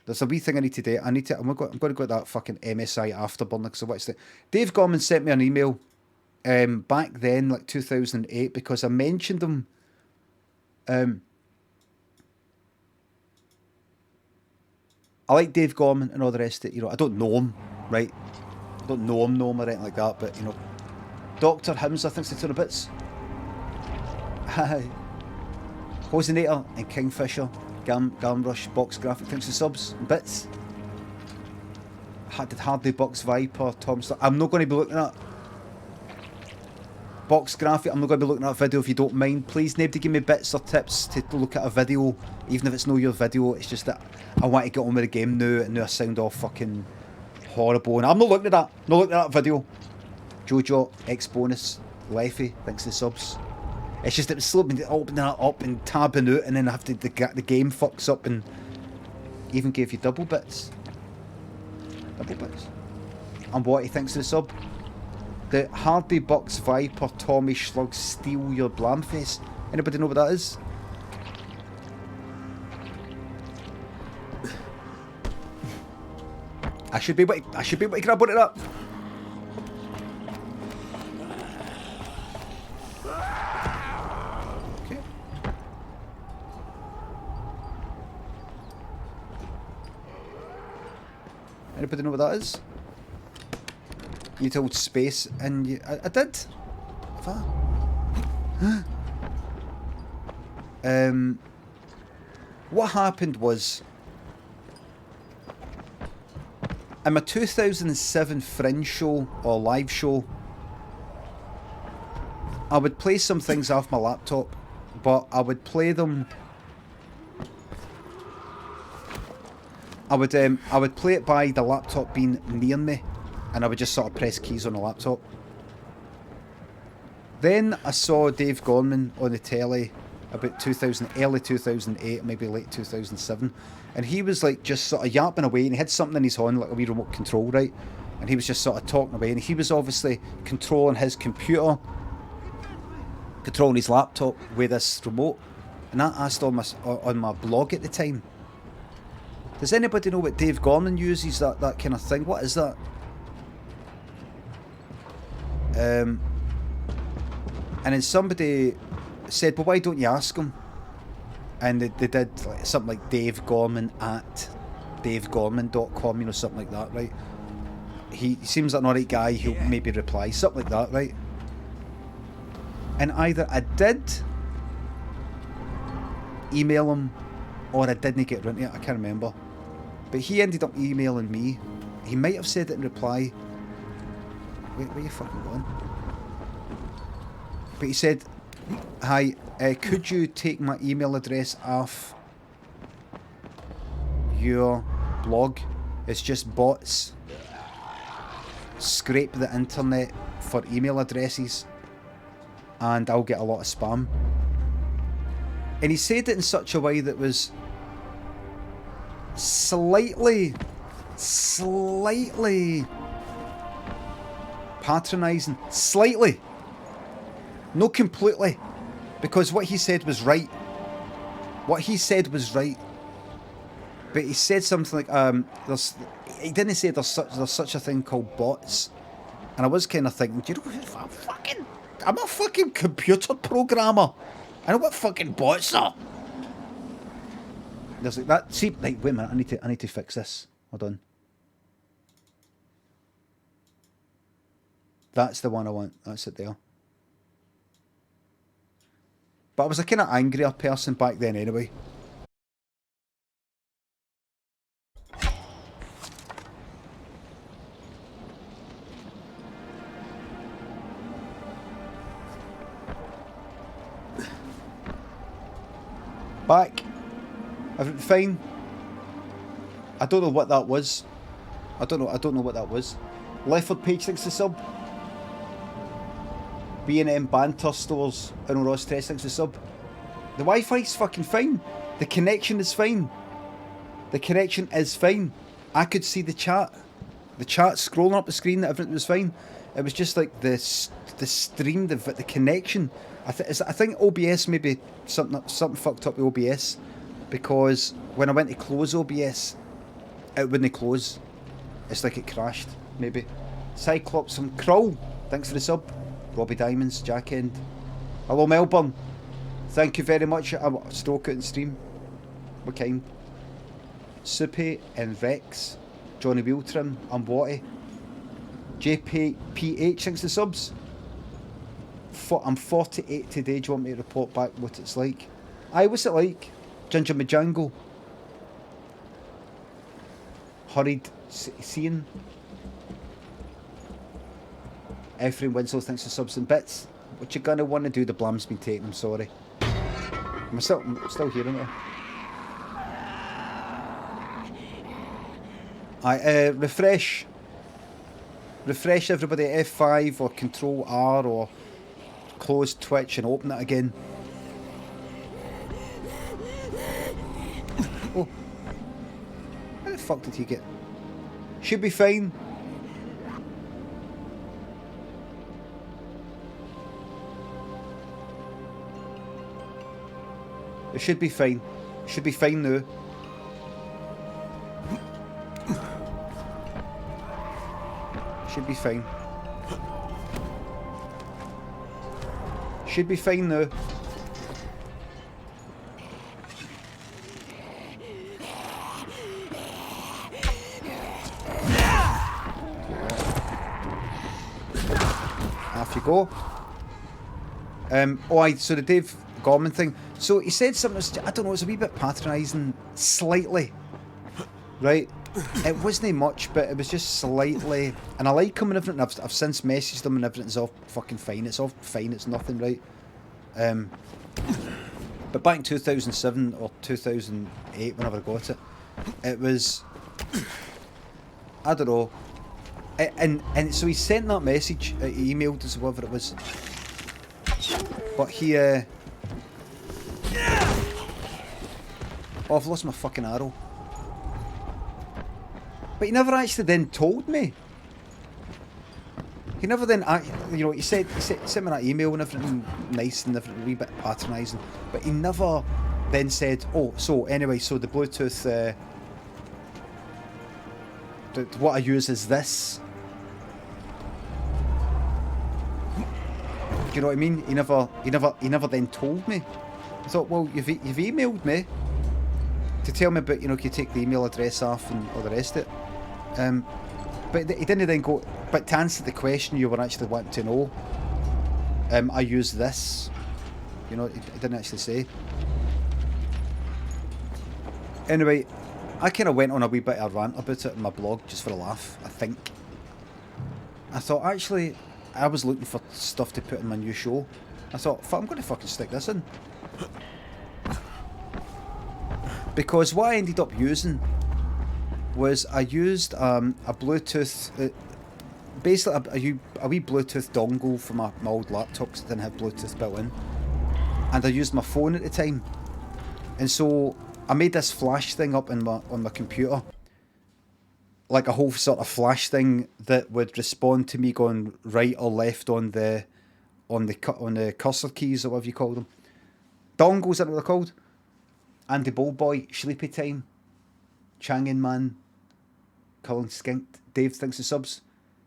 There's a wee thing I need to do. I'm going to go to that fucking MSI afterburner because I watched it. Dave Gorman sent me an email back then, like 2008, because I mentioned him. I like Dave Gorman and all the rest of it. You know, I don't know him, right? I don't know him or anything like that, but, you know. Dr. Himsa, thanks to 2 bits. Hi. Hosinator and Kingfisher. Gamrush, Box Graphic, thanks for subs and bits. Did Hardly Box Viper, Tom Star. I'm not going to be looking at Box Graphic. I'm not going to be looking at a video if you don't mind. Please, nobody give me bits or tips to look at a video, even if it's not your video. It's just that I want to get on with the game now, and now I sound all fucking horrible. And I'm not looking at that. Not looking at that video. Jojo, X Bonus, Leffy, thanks for the subs. It's just it was slow opening that up and tabbing out, and then I have to the game fucks up and even gave you double bits. Double bits. And what he thinks of the sub. The Hardy Bucks Viper Tommy Slug Steal Your Blam Face. Anybody know what that is? I should be able to grab one of that. Anybody know what that is? You told space and you... I did. What happened was... in my 2007 Fringe show, or live show, I would play some things off my laptop, but I would play them... I would play it by the laptop being near me, and I would just sort of press keys on the laptop. Then I saw Dave Gorman on the telly about early 2008, maybe late 2007, and he was like just sort of yapping away, and he had something in his hand like a wee remote control, right? And he was just sort of talking away, and he was obviously controlling his computer, controlling his laptop with this remote. And I asked on my blog at the time, does anybody know what Dave Gorman uses, that kind of thing? What is that? And then somebody said, well, why don't you ask him? And they did like, something like Dave Gorman at davegorman.com, you know, something like that, right? He seems like an alright guy, he'll maybe reply, something like that, right? And either I did email him or I didn't get around to it, I can't remember. But he ended up emailing me. He might have said it in reply. Wait, where are you fucking going? But he said, hi, could you take my email address off your blog? It's just bots. Scrape the internet for email addresses and I'll get a lot of spam. And he said it in such a way that was slightly patronising. Slightly. No, completely. Because what he said was right. What he said was right. But he said something like, he didn't say there's such a thing called bots. And I was kind of thinking, do you know, I'm a fucking computer programmer. I know what fucking bots are. There's like that. See, like, wait a minute. I need to fix this. Hold on. That's the one I want. That's it there. But I was a kind of angrier person back then anyway. Back. Everything fine. I don't know what that was. I don't know what that was. Lefford Page thinks the sub. B&M Banter Stores in Ross Tress thinks the sub. The Wi-Fi's fucking fine. The connection is fine. The connection is fine. I could see the chat. The chat scrolling up the screen, everything was fine. It was just like the stream, the connection. I think OBS maybe something fucked up with OBS, because when I went to close OBS, it wouldn't close. It's like it crashed, maybe. Cyclops and Krull, thanks for the sub. Robbie Diamonds, Jack End. Hello Melbourne. Thank you very much. I'm stroke out in stream. What kind? Soupy and Vex. Johnny Wheeltrim and Watty. JPH thanks the subs. I'm 48 today. Do you want me to report back what it's like? Aye, what's it like? Ginger Majango. Hurried Seeing. Ephraim Winslow thanks for subs and bits. What you gonna want to do? The blam's been taken, I'm sorry. I'm still hearing it. Refresh. Refresh everybody, F5 or Control R or close Twitch and open it again. Oh. How the fuck did he get? Should be fine. It should be fine. It should be fine now. Should be fine. Should be fine now. Off you go. So the Dave Gorman thing. So he said something, I don't know, it was a wee bit patronising, slightly. Right? It wasn't much, but it was just slightly. And I like him and everything. I've since messaged him and everything's all fucking fine. It's all fine, it's nothing, right? But back in 2007 or 2008, whenever I got it, it was, I don't know. And so he sent that message, he emailed us, whatever it was. But he, oh, I've lost my fucking arrow. But he never actually then told me. He never then, you know, he sent me that email and everything nice and everything, a wee bit patronising. But he never then said, oh, so anyway, so the Bluetooth, what I use is this. Do you know what I mean? He never then told me. I thought, well, you've emailed me to tell me about, you know, you take the email address off and all the rest of it. But he didn't then go, but to answer the question you were actually wanting to know, I use this. You know, he didn't actually say. Anyway, I kind of went on a wee bit of a rant about it in my blog, just for a laugh, I think. I thought, actually, I was looking for stuff to put in my new show. I thought, fuck, I'm going to fucking stick this in. Because what I ended up using was I used a Bluetooth, basically a wee Bluetooth dongle for my old laptop because it didn't have Bluetooth built in. And I used my phone at the time. And so I made this flash thing up on my computer. Like a whole sort of flash thing that would respond to me going right or left on the cursor keys or whatever you call them. Dongles, is that what they're called? Andy Bullboy, Sleepy Time, Changin Man, Cullen Skink, Dave thinks the subs.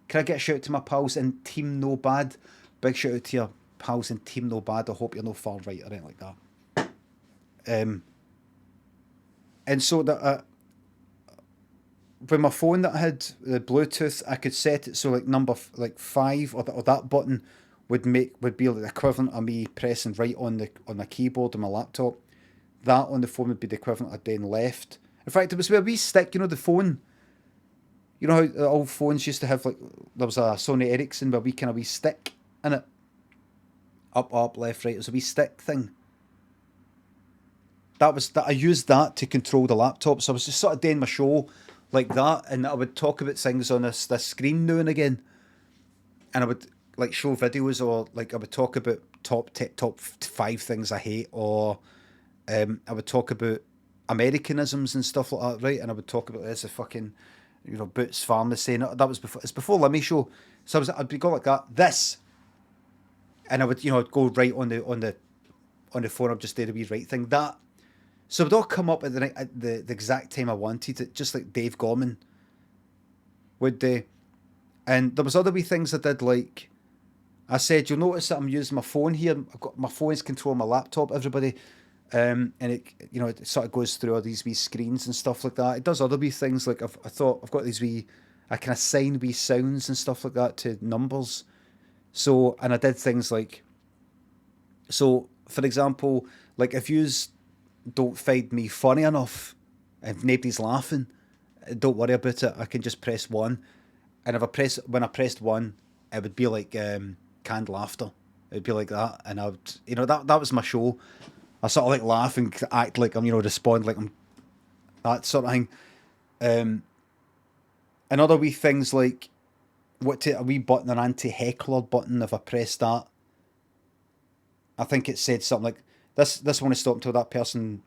Can I get a shout out to my pals in Team No Bad? Big shout out to your pals in Team No Bad. I hope you're no far right or anything like that. And so that with my phone that I had the Bluetooth, I could set it so like number 5 or that button would be like the equivalent of me pressing right on my keyboard on my laptop. That on the phone would be the equivalent of doing left. In fact, it was where we stick, the phone. You know how the old phones used to have, like, there was a Sony Ericsson where we wee stick in it. Up, left, right. It was a wee stick thing. I used that to control the laptop. So I was just sort of doing my show like that, and I would talk about things on this screen now and again. And I would like show videos, or like I would talk about top 5 things I hate, or I would talk about Americanisms and stuff like that, right? And I would talk about this a fucking, Boots Pharmacy. And that was before Limmy show. So I'd be going like that. This, and I would I'd go right on the phone. I'd just do the wee right thing. That. So it would all come up at the exact time I wanted it, just like Dave Gorman would do. And there was other wee things I did, like I said, you'll notice that I'm using my phone here. I've got my phone's controlling my laptop, everybody. And it sort of goes through all these wee screens and stuff like that. It does other wee things, like I've got these I can assign wee sounds and stuff like that to numbers. So, and I did things like, so for example, like if yous don't find me funny enough, if nobody's laughing, don't worry about it. I can just press 1, and when I pressed 1, it would be like canned laughter. It would be like that, and I would, that was my show. I sort of like laugh and act like I'm, respond like I'm, that sort of thing. And other wee things like a wee button, an anti-heckler button. If I press that, I think it said something like, This won't stop until that person.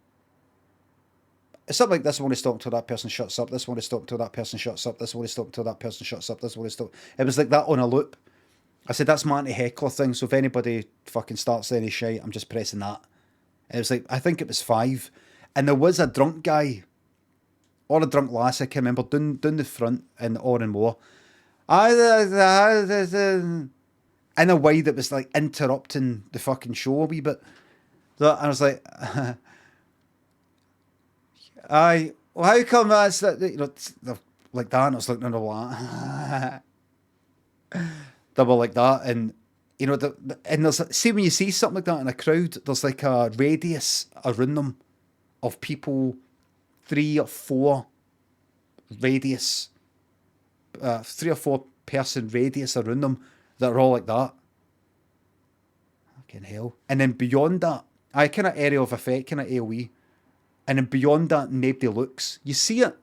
It's something like, this won't stop until that person shuts up. This won't stop until that person shuts up. This won't stop until that person shuts up. This won't stop. It was like that on a loop. I said, that's my anti-heckler thing. So if anybody fucking starts any shit, I'm just pressing that. And it was like, I think it was 5. And there was a drunk guy, or a drunk lass, I can remember, down the front in Oran Moor. In a way that was like interrupting the fucking show a wee bit. I was like, how come that's that? Like that. And I was like, no. They were like that, and and there's, see, when you see something like that in a crowd, there's like a radius around them of people, 3 or 4 radius, 3 or 4 person radius around them that are all like that. Fucking hell! And then beyond that, I kind of area of effect, kind of AOE. And then beyond that, nobody looks. You see it.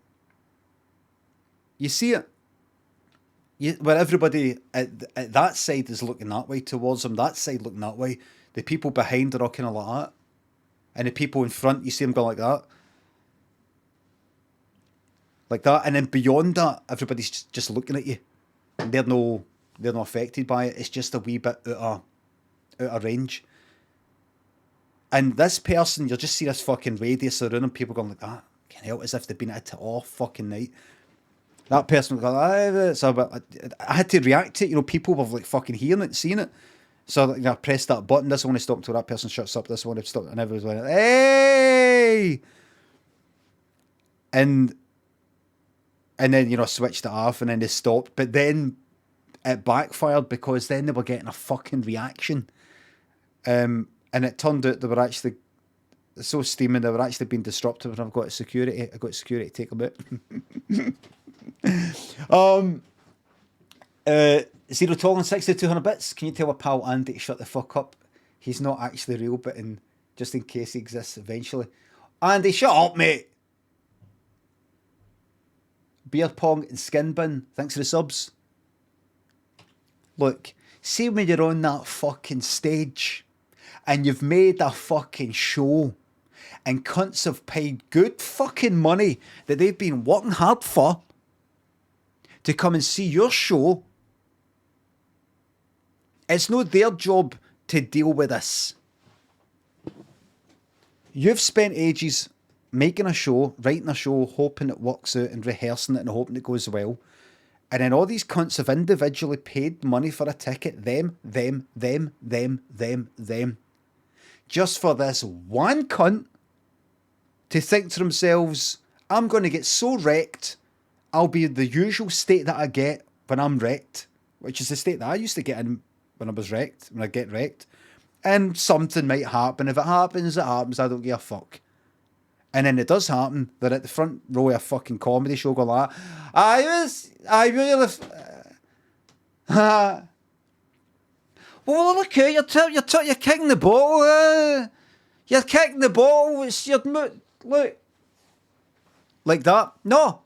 Where everybody at that side is looking that way towards them, that side looking that way. The people behind are all kind of like that. And the people in front, you see them go like that. Like that. And then beyond that, everybody's just looking at you. And they're not affected by it. It's just a wee bit out of range. And this person, you'll just see this fucking radius around them, people going like that. Can't help, as if they've been at it all fucking night. That person would go, so I had to react to it. People were like fucking hearing it, seeing it. So I pressed that button. This one to stop until that person shuts up. This one to stop, and everyone's like, hey! And then, switched it off, and then they stopped. But then it backfired, because then they were getting a fucking reaction. And it turned out they were actually so steaming, they were actually being disruptive, and I got security to take them out. Zero Tolerance 6,200 bits. Can you tell a pal Andy to shut the fuck up? He's not actually real, but just in case he exists eventually. Andy, shut up, mate. Beer Pong and Skin Bin, thanks for the subs. Look, see when you're on that fucking stage and you've made a fucking show and cunts have paid good fucking money that they've been working hard for to come and see your show. It's not their job to deal with this. You've spent ages making a show, writing a show, hoping it works out and rehearsing it and hoping it goes well. And then all these cunts have individually paid money for a ticket, them. Just for this one cunt to think to themselves, I'm going to get so wrecked, I'll be the usual state that I get when I'm wrecked, which is the state that I used to get in when I get wrecked. And something might happen. If it happens, it happens. I don't give a fuck. And then it does happen. They're at the front row of a fucking comedy show going like, I really... well, look here, you're kicking the ball. You're kicking the ball. It's your... Look. Like that. No.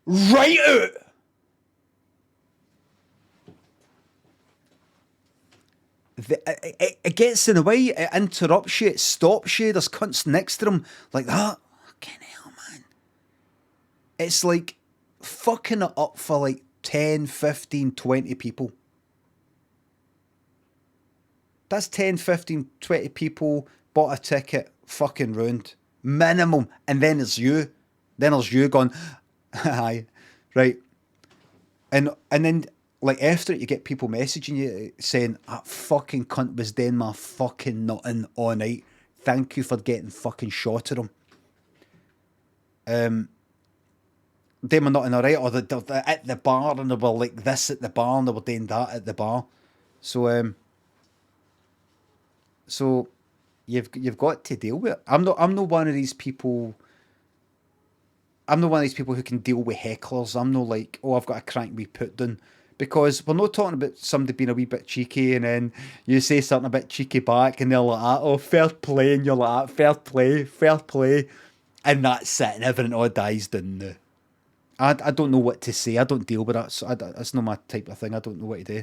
Right out. It gets in the way, it interrupts you, it stops you, there's cunts next to them, like that. Fucking hell, man. It's like fucking it up for like 10, 15, 20 people. That's 10, 15, 20 people, bought a ticket, fucking ruined. Minimum. And then it's you. Then there's you going, hi, right. And then... like, after it, you get people messaging you saying, that fucking cunt was doing my fucking nutting all night. Thank you for getting fucking shot at him. They were nutting all right, or they're at the bar and they were like this at the bar and they were doing that at the bar. So you've got to deal with it. I'm not one of these people... I'm not one of these people who can deal with hecklers. I'm not like, oh, I've got a crank wee put down. Because we're not talking about somebody being a wee bit cheeky and then you say something a bit cheeky back and they're like, oh, fair play, and you're like, fair play. And that's it, and everything all dies down there. I don't know what to say. I don't deal with that. So that's not my type of thing. I don't know what to do.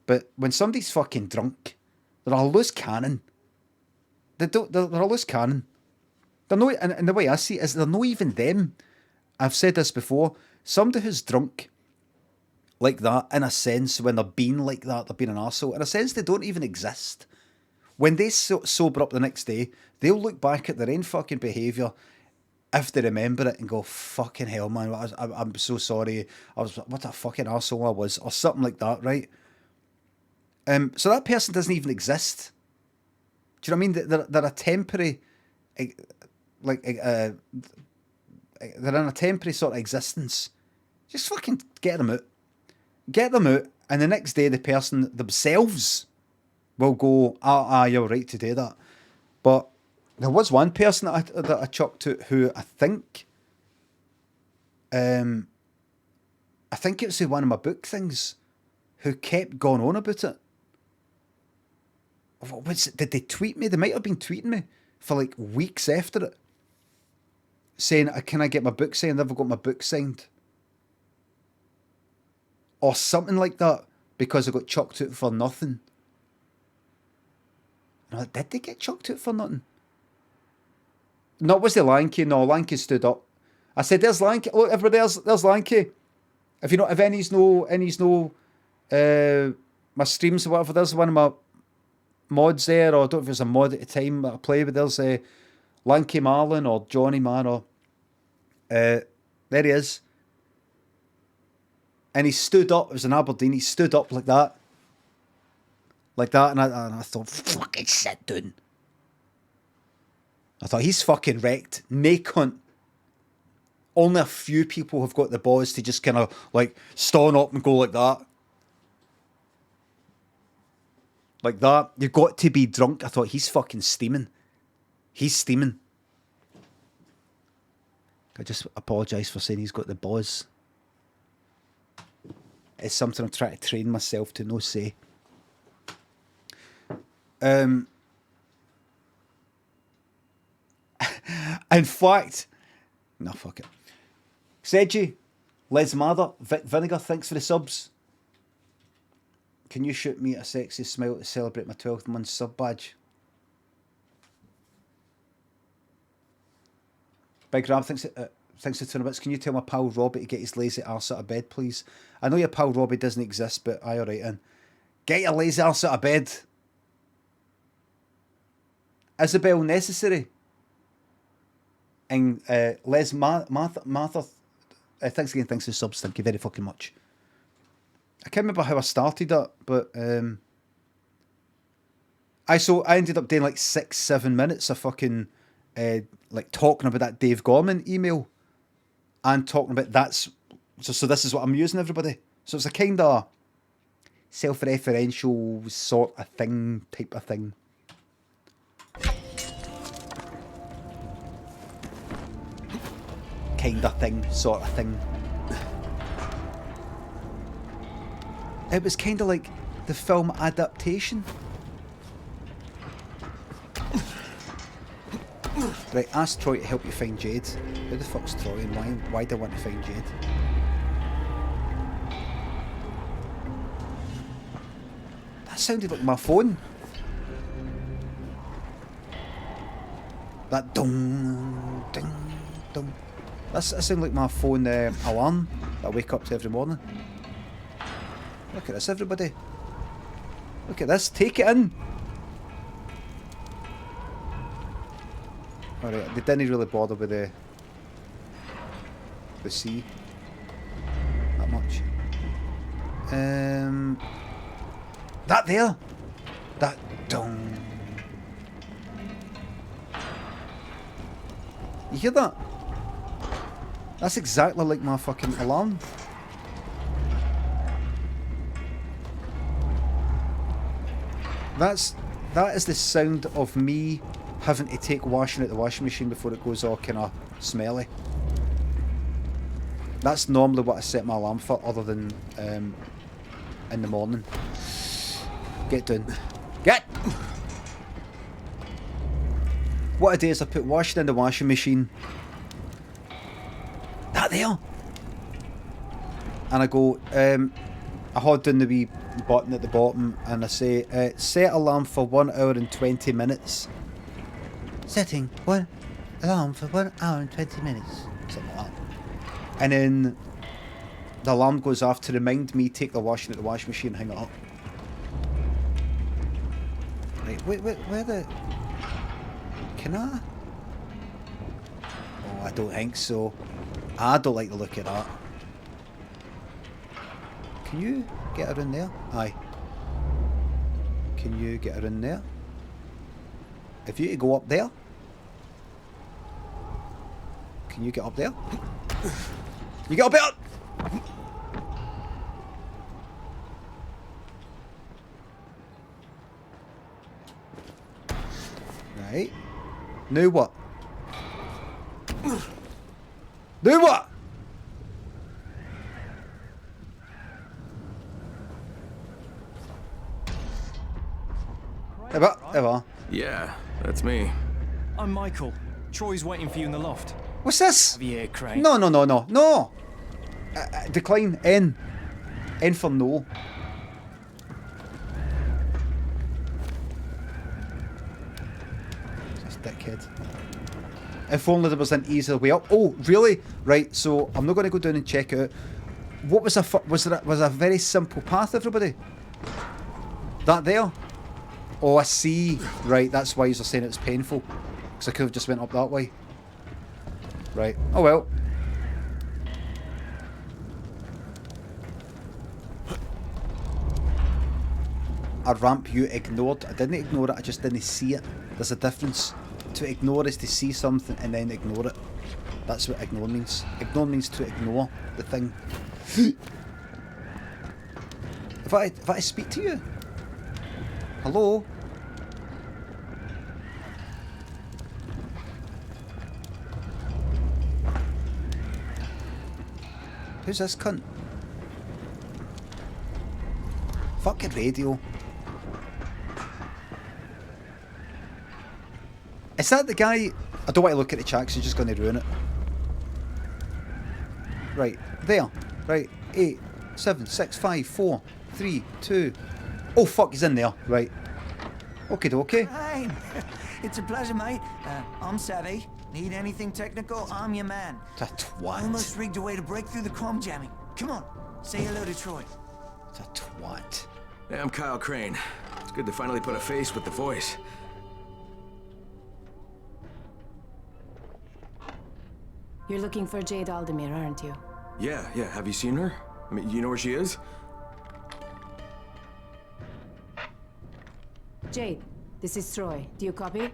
But when somebody's fucking drunk, they're a loose cannon. They're a loose cannon. They're no, and the way I see it is they're not even them. I've said this before. Somebody who's drunk like that, in a sense, when they're being like that, they're being an arsehole. In a sense, they don't even exist. When they sober up the next day, they'll look back at their own fucking behaviour, if they remember it, and go, fucking hell, man, I'm so sorry. What a fucking arsehole I was, or something like that, right? So that person doesn't even exist. Do you know what I mean? They're a temporary, they're in a temporary sort of existence. Just fucking get them out. Get them out, and the next day the person themselves will go, you're right to do that. But there was one person that I chucked to who I think it was one of my book things, who kept going on about it. Did they tweet me? They might have been tweeting me for like weeks after it, saying, can I get my book signed? I've never got my book signed. Or something like that, because I got chucked out for nothing. And I'm like, did they get chucked out for nothing? No, was the Lanky? No, Lanky stood up. I said, there's Lanky. Look, everybody, there's Lanky. If any's no my streams or whatever, there's one of my mods there, or I don't know if there's a mod at the time that I play with. There's Lanky Marlin or Johnny Man, or there he is. And he stood up. It was in Aberdeen. He stood up like that. And I thought, fucking sit down. I thought, he's fucking wrecked. Nae cunt. Only a few people have got the balls to just kind of like stand up and go like that. Like that. You've got to be drunk. I thought, he's fucking steaming. He's steaming. I just apologise for saying he's got the balls. It's something I'm trying to train myself to no say. In fact, no, fuck it. Sedgy, Les Mather, Vinegar, thanks for the subs. Can you shoot me a sexy smile to celebrate my 12th month sub badge? Big Ram, thanks for 200 bits. Can you tell my pal Robbie to get his lazy arse out of bed, please? I know your pal Robbie doesn't exist, but aye, alright in. Get your lazy arse out of bed. Isabel Necessary. And Les Martha, thanks again, thanks for the subs, thank you very fucking much. I can't remember how I started that, but I ended up doing like 6-7 minutes of fucking like talking about that Dave Gorman email and talking about so this is what I'm using, everybody. So it's a kind of self-referential sort of thing, type of thing. Kind of thing, sort of thing. It was kind of like the film adaptation. Right, ask Troy to help you find Jade. Who the fuck's Troy and why do I want to find Jade? That sounded like my phone. That dong, ding, dong. That sounded like my phone alarm that I wake up to every morning. Look at this, everybody. Look at this. Take it in. Alright, they didn't really bother with the sea that much. That there. That dong. You hear that? That's exactly like my fucking alarm. That is the sound of me having to take washing out the washing machine before it goes all kind of smelly. That's normally what I set my alarm for, other than in the morning. Get done. Get! What I do is I put washing in the washing machine. That there! And I go, I hold down the wee button at the bottom and I say, set alarm for 1 hour and 20 minutes. Setting one alarm for 1 hour and 20 minutes. Something like that. And then the alarm goes off to remind me take the washing at the washing machine and hang it up. Right, where the... Can I? Oh, I don't think so. I don't like the look of that. Can you get her in there? Aye. Can you get her in there? If you go up there. Can you get up there? You get up there! Right. Now what? Now what? Ever. Yeah, that's me. I'm Michael. Troy's waiting for you in the loft. What's this? Have you here, Crane? No. No! Decline. N. N for no. This dickhead. If only there was an easier way up. Oh, really? Right, so I'm not going to go down and check out. What was was a very simple path, everybody? That there? Oh, I see. Right, that's why you're saying it's painful. Because I could have just went up that way. Right. Oh well. A ramp you ignored. I didn't ignore it, I just didn't see it. There's a difference. To ignore is to see something and then ignore it. That's what ignore means. Ignore means to ignore the thing. If I speak to you? Hello? Who's this cunt? Fucking radio. Is that the guy? I don't want to look at the chat because he's just going to ruin it. Right, there. Right, 8, 7, 6, 5, 4, 3, 2. Oh fuck, he's in there. Right. Okay. Hey, it's a pleasure, mate. I'm Savvy. Need anything technical? I'm your man. It's a twat. Almost rigged a way to break through the comm jamming. Come on, say hello to Troy. It's a twat. Hey, I'm Kyle Crane. It's good to finally put a face with the voice. You're looking for Jade Aldemir, aren't you? Yeah. Have you seen her? I mean, you know where she is? Jade, this is Troy. Do you copy?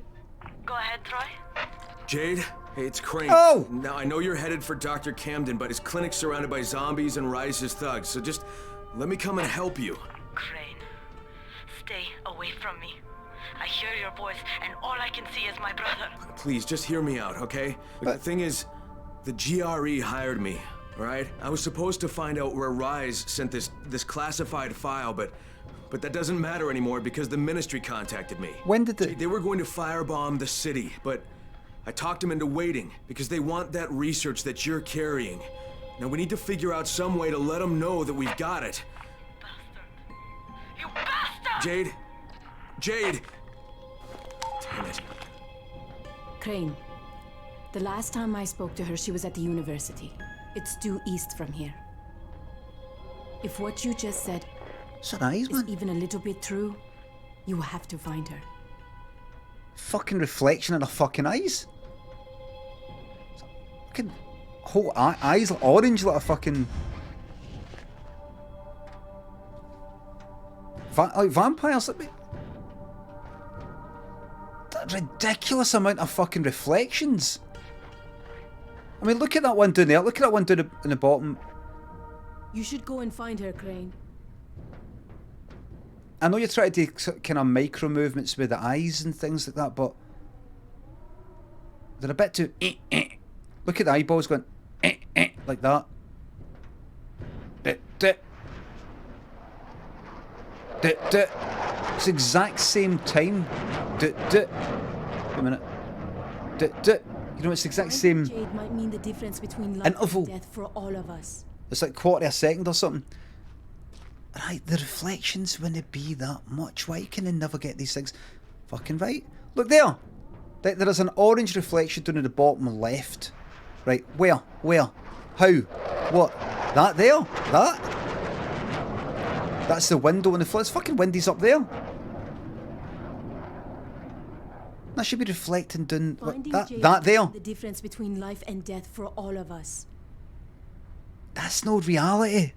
Go ahead, Troy. Jade? Hey, it's Crane. Oh! Now, I know you're headed for Dr. Camden, but his clinic's surrounded by zombies and Rise's thugs, so just let me come and help you. Crane. stay away from me. I hear your voice, and all I can see is my brother. Please, just hear me out, okay? Look, the thing is, the GRE hired me, all right? I was supposed to find out where Rise sent this classified file, but that doesn't matter anymore because the Ministry contacted me. When did They were going to firebomb the city, but I talked them into waiting because they want that research that you're carrying. Now we need to figure out some way to let them know that we've got it. Bastard! You bastard! Jade! Jade! Damn it. Crane. The last time I spoke to her, she was at the university. It's due east from here. If what you just said eyes, is even a little bit true, you have to find her. Fucking reflection in her fucking eyes. Fucking whole eyes orange like a fucking like vampires. Like that ridiculous amount of fucking reflections. I mean, look at that one down there. Look at that one down in the bottom. You should go and find her, Crane. I know you're trying to do kind of micro movements with the eyes and things like that, but they're a bit too. Look at the eyeballs going like that. It's the exact same time. Wait a minute. You know, it's the exact same Jade might mean the difference between life interval. and death for all of us. It's like quarter of a second or something. Right, the reflections wouldn't be that much. Why can they never get these things fucking right? Look there! There is an orange reflection down at the bottom left. Right, where? How? What? That there? That? That's the window in the floor. It's fucking windy's up there. That should be reflecting down that there. The difference between life and death for all of us. That's no reality.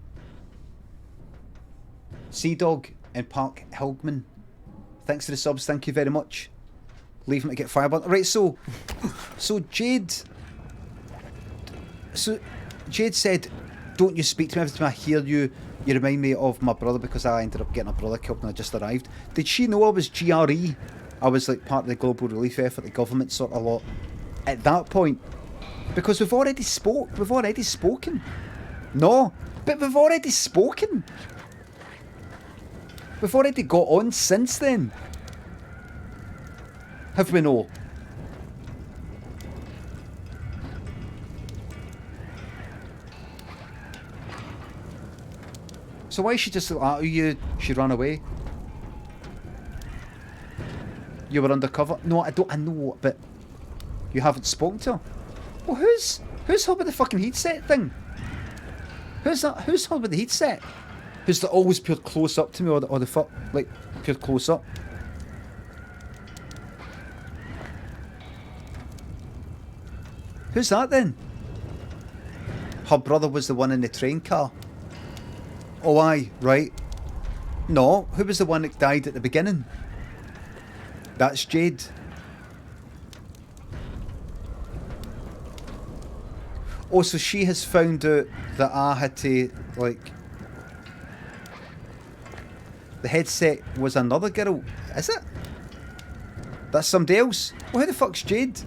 Sea Dog and Park Hillman. Thanks to the subs, thank you very much. Leave him to get fireball. Right, so Jade. So Jade said, "Don't you speak to me every time I hear you. You remind me of my brother because I ended up getting a brother killed when I just arrived." Did she know I was GRE? I was like part of the global relief effort, the government sort of lot. At that point, because we've already spoken. No, but we've already spoken. We've already got on since then. Have we no? So why is she just like, she ran away? You were undercover? No, I know, but you haven't spoken to her. Well, who's her with the fucking headset thing? Who's that? Who's her with the headset? Who's that always peered close up to me, or the fuck, like, peered close up? Who's that then? Her brother was the one in the train car. Oh, aye, right. No, who was the one that died at the beginning? That's Jade. Oh, so she has found out that I had to, like... The headset was another girl. Is it? That's somebody else? Well, who the fuck's Jade?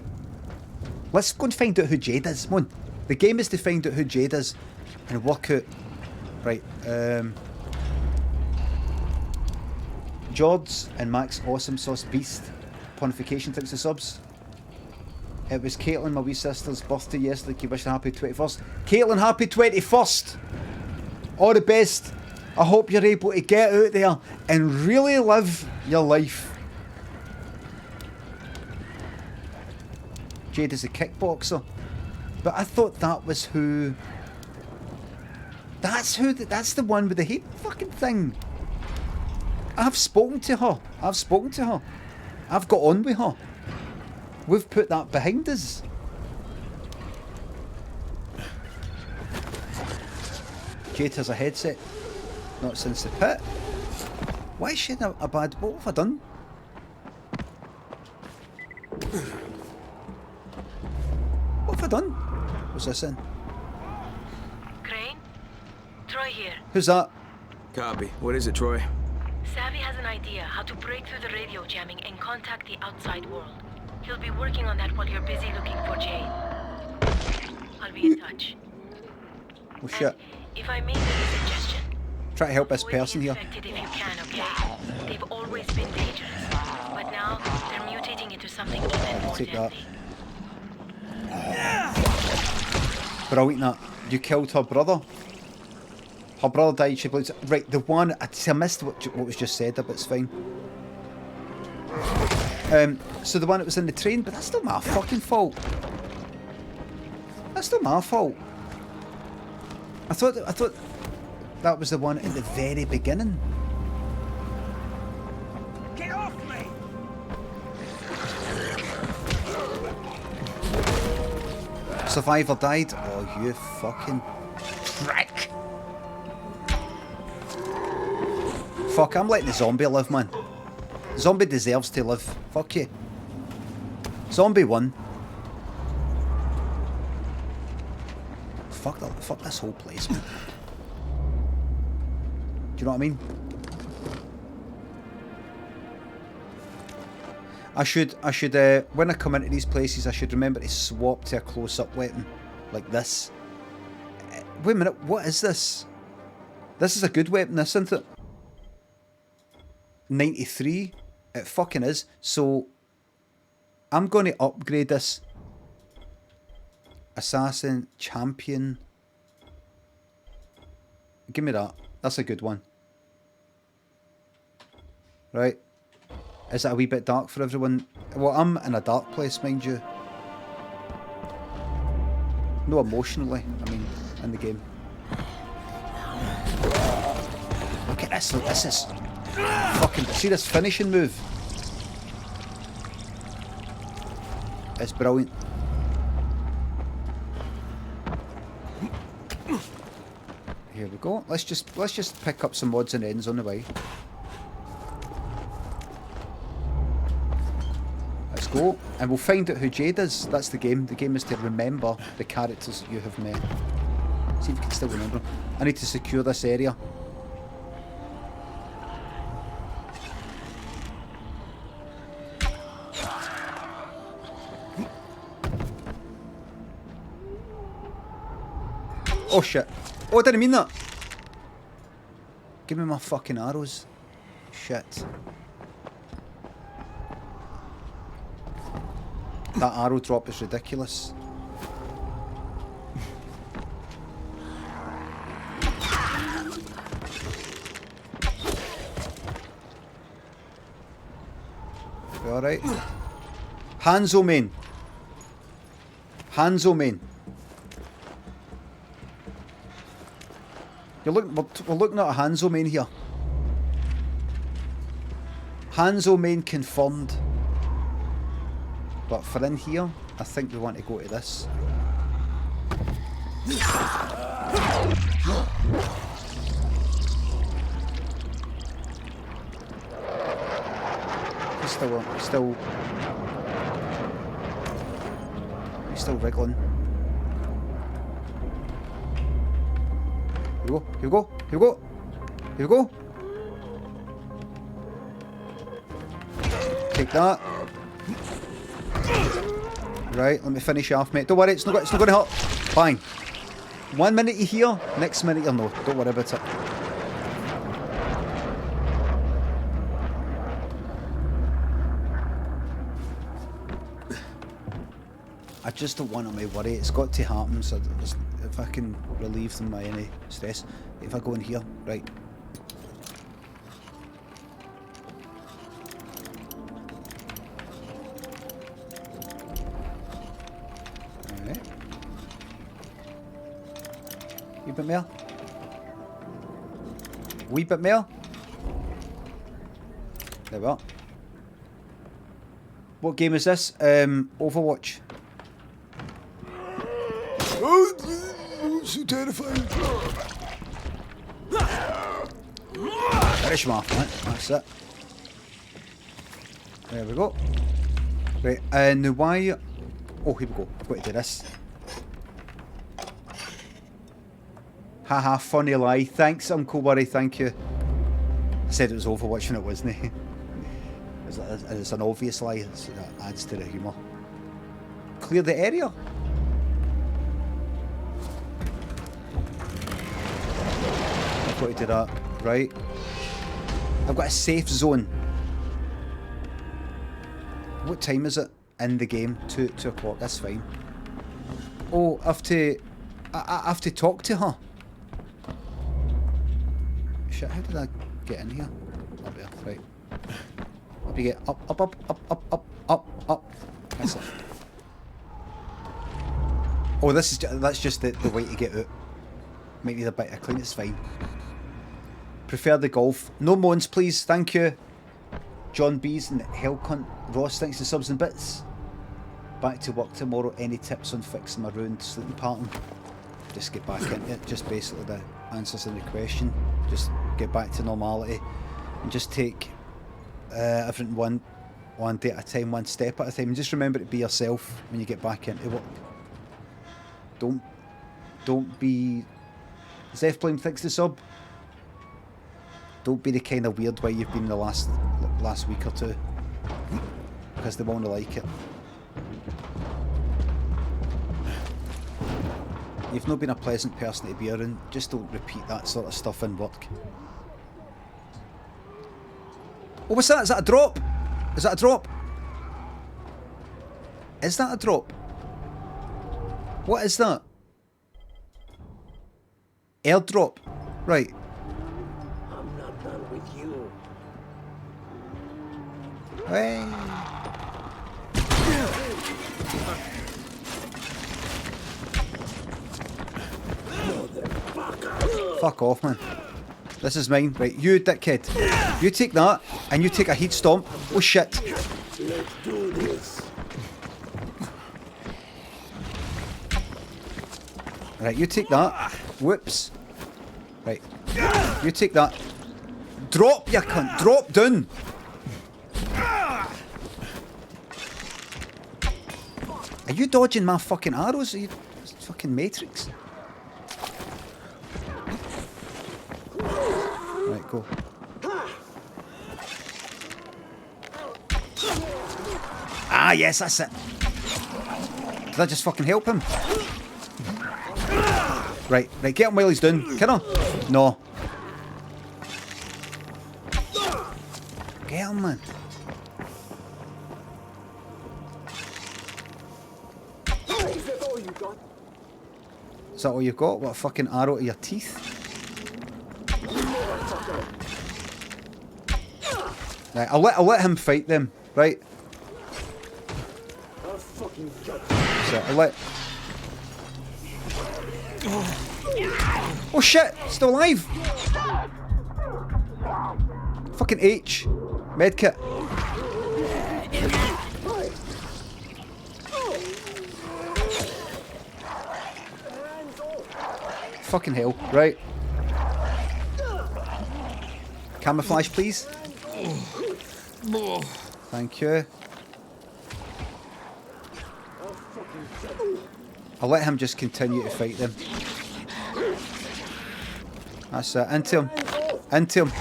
Let's go and find out who Jade is. Come on. The game is to find out who Jade is and work out... Right, Jords and Max Awesome Sauce Beast. Ponification, thanks to subs. It was Caitlin, my wee sister's birthday yesterday. Keep wishing happy 21st. Caitlin, happy 21st! All the best. I hope you're able to get out there and really live your life. Jade is a kickboxer. But I thought that was who... That's the one with the hate fucking thing. I've spoken to her. I've got on with her. We've put that behind us. Jade has a headset. Not since the pit. Why is she in a bad... What have I done? What have I done? What's this in? Crane? Troy here. Who's that? Copy. What is it, Troy? Savvy has an idea how to break through the radio jamming and contact the outside world. He'll be working on that while you're busy looking for Jade. I'll be in touch. Oh shit. If I may make a suggestion, Try to help this avoid the person here. infected if you can, okay? They've always been dangerous, but now they're mutating into something even more Take that. deadly. Brilliant that. You killed her brother. Her brother died, she believes. Right, the one, I missed what was just said, but it's fine. So the one that was in the train, but that's not my fucking fault. That's not my fault. I thought that was the one in the very beginning. Get off me! Survivor died. Oh, you fucking prick. Fuck, I'm letting the zombie live, man. Zombie deserves to live. Fuck you. Zombie won. Fuck this whole place, man. Do you know what I mean? I should, when I come into these places, I should remember to swap to a close-up weapon. Like this. Wait a minute, what is this? This is a good weapon, isn't it? 93? It fucking is. So, I'm going to upgrade this. Assassin, champion. Give me that. That's a good one. Right. Is it a wee bit dark for everyone? Well, I'm in a dark place, mind you. No, emotionally, I mean, in the game. Look at this, look, this is fucking, see this finishing move? It's brilliant. Here we go. Let's just pick up some odds and ends on the way. Let's go, and we'll find out who Jade is. That's the game. The game is to remember the characters that you have met. See if you can still remember. I need to secure this area. Oh shit. Oh, I didn't mean that. Give me my fucking arrows. Shit. That arrow drop is ridiculous. You alright? Hanzo main. Hanzo main. We're looking at a Hanzo main here. Hanzo main confirmed. But for in here, I think we want to go to this. He's still wriggling. Here we go, here we go, here we go, here we go. Take that. Right, let me finish you off, mate. Don't worry, it's not going to hurt. Fine. 1 minute you're here, next minute you're no. Don't worry about it. I just don't want to worry. It's got to happen, so if I can relieve them by any stress. If I go in here, right. Alright. Wee bit more. Wee bit more. There we are. What game is this? Overwatch. Oh, so terrifying. Finish him off, man. That's it. There we go. Right, and why... Oh, here we go. I've got to do this. Haha, funny lie. Thanks, Uncle Worry, thank you. said it was Overwatch when it wasn't. It's an obvious lie. That adds to the humour. Clear the area. I've got to do that. Right. I've got a safe zone. What time is it in the game? 2 o'clock. That's fine. Oh, I have to talk to her. Shit, how did I get in here? Up there, right. Up you get. Up. That's it. Oh, that's just the way to get out. Might need a bit of clean, it's fine. Prefer the golf. No moans, please, thank you. John B's and Hellcunt. Ross, thanks to subs and bits. Back to work tomorrow. Any tips on fixing my ruined sleeping pattern? Just get back into it. Just basically the answers in the question. Just get back to normality. And just take everything one day at a time, one step at a time. And just remember to be yourself when you get back into work. Don't be... Zeph Blame, thanks to sub. Don't be the kind of weird way you've been the last week or two. Because they won't like it. You've not been a pleasant person to be around. Just don't repeat that sort of stuff in work. Oh, what's that? Is that a drop? Is that a drop? Is that a drop? What is that? Airdrop. Right. I'm not done with you. Hey. Fuck off, man. This is mine. Right, you dickhead. You take that, and you take a heat stomp. Oh shit. Let's do this. Right, you take that. Whoops. Right. You take that. Drop, you cunt. Drop down. Are you dodging my fucking arrows? Are you fucking Matrix? Right, go. Ah, yes, that's it. Did I just fucking help him? Right, get him while he's down. Can I? No. Get him, man. Is that all you've got? What, a fucking arrow to your teeth? Right, I'll let him fight them, right? So I'll let... Oh shit! Still alive! Fucking H. Medkit. Fucking hell. Right. Camouflage, please. Thank you. I'll let him just continue to fight them. That's it. Into him. Into him.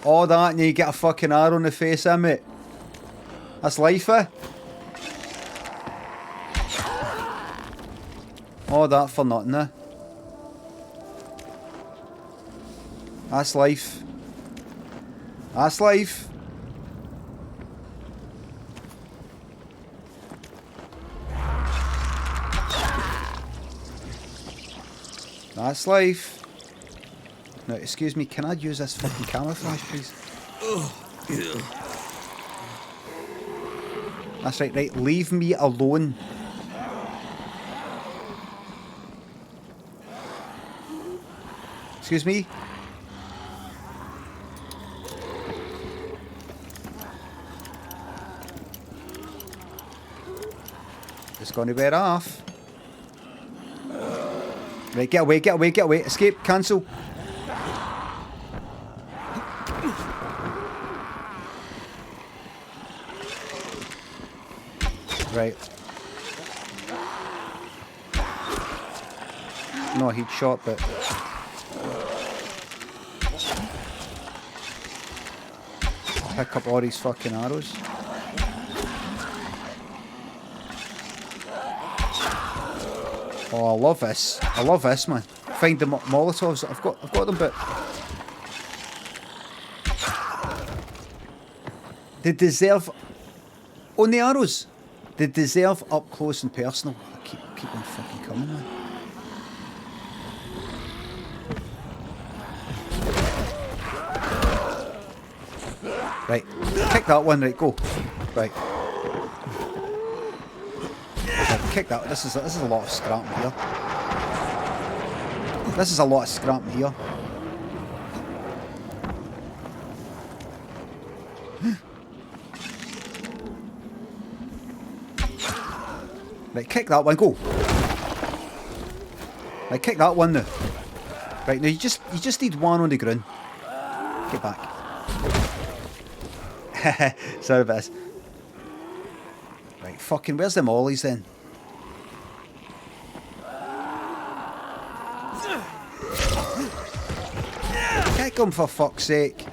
All that and you get a fucking arrow in the face, eh, mate? That's life, eh? All that for nothing, eh? That's life. That's life. That's life. Now, excuse me, can I use this fucking camouflage, please? That's right, right. Leave me alone. Excuse me? It's going to wear off. Right, get away, get away, get away. Escape, cancel. Right. No heat shot, but... Pick up all these fucking arrows. Oh, I love this. I love this, man. Find the Molotovs. I've got them, but they deserve on the arrows. They deserve up close and personal. I keep on fucking coming, man. Right, kick that one. Right, go. Right. Kick that. This is a lot of scrap here. This is a lot of scrap here. Right, kick that one. Go. Right, kick that one now. Right, now you just need one on the ground. Get back. Sorry about this. Right, fucking, where's the mollies then? Kick them for fuck's sake.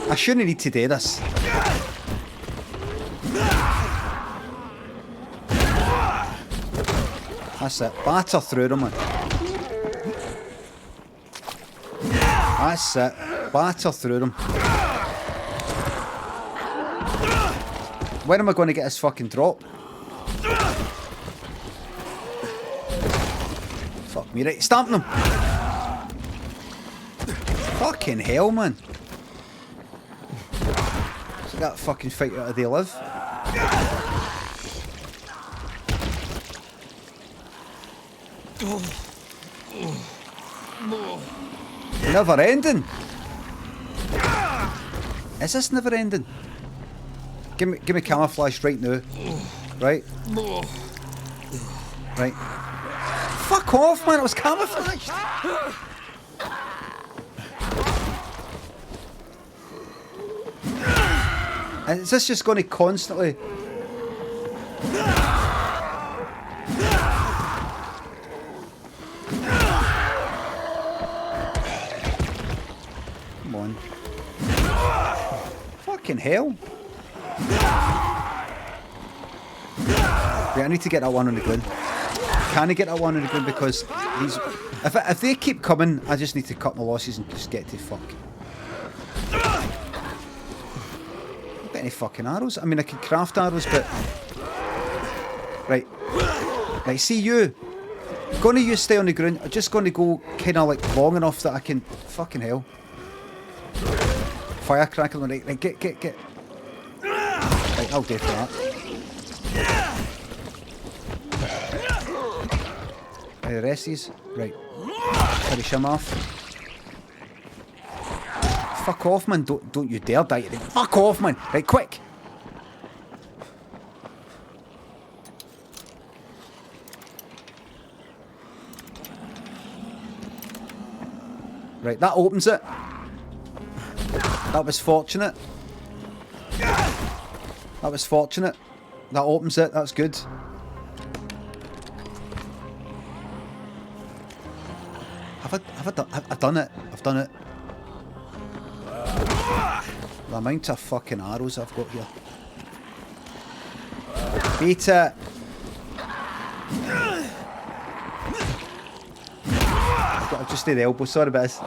I shouldn't need to do this. That's it. Batter through them, man. That's it. Batter through them. When am I going to get this fucking drop? Fuck me, right. Stamping them. Fucking hell, man. So that fucking fight out of they live. Never ending. Is this never ending? Give me camouflage right now. Right? Right. Fuck off, man, it was camouflaged. And is this just going to constantly... Come on. Fucking hell. Right, I need to get that one on the ground. Can I get that one on the ground? Because these... If they keep coming, I just need to cut my losses and just get to fuck. Not got any fucking arrows. I mean, I can craft arrows, but... Right. Right, see you. Gonna you stay on the ground. I'm just gonna go kind of like long enough that I can... Fucking hell. Firecracker. Right, get. Right, I'll go for that. Right, the rest of these. Right. Finish him off. Fuck off, man. Don't you dare die. Fuck off, man. Right, quick. Right, that opens it. That was fortunate. That was fortunate. That opens it. That's good. I've done it. I've done it. The amount of fucking arrows I've got here. Beat it. I've just did the elbow. Sorry about this.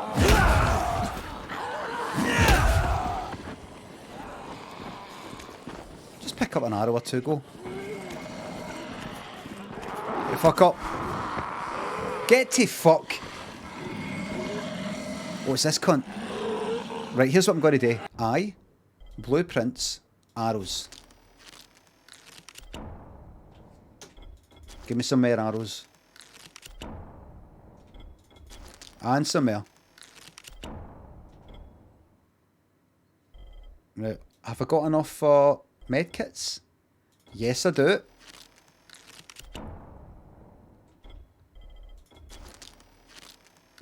Just pick up an arrow or two. Go. You fuck up. Get to fuck. What's this cunt? Right, here's what I'm going to do. Blueprints, arrows. Give me some more arrows. And some more. Right, have I got enough for medkits? Yes, I do.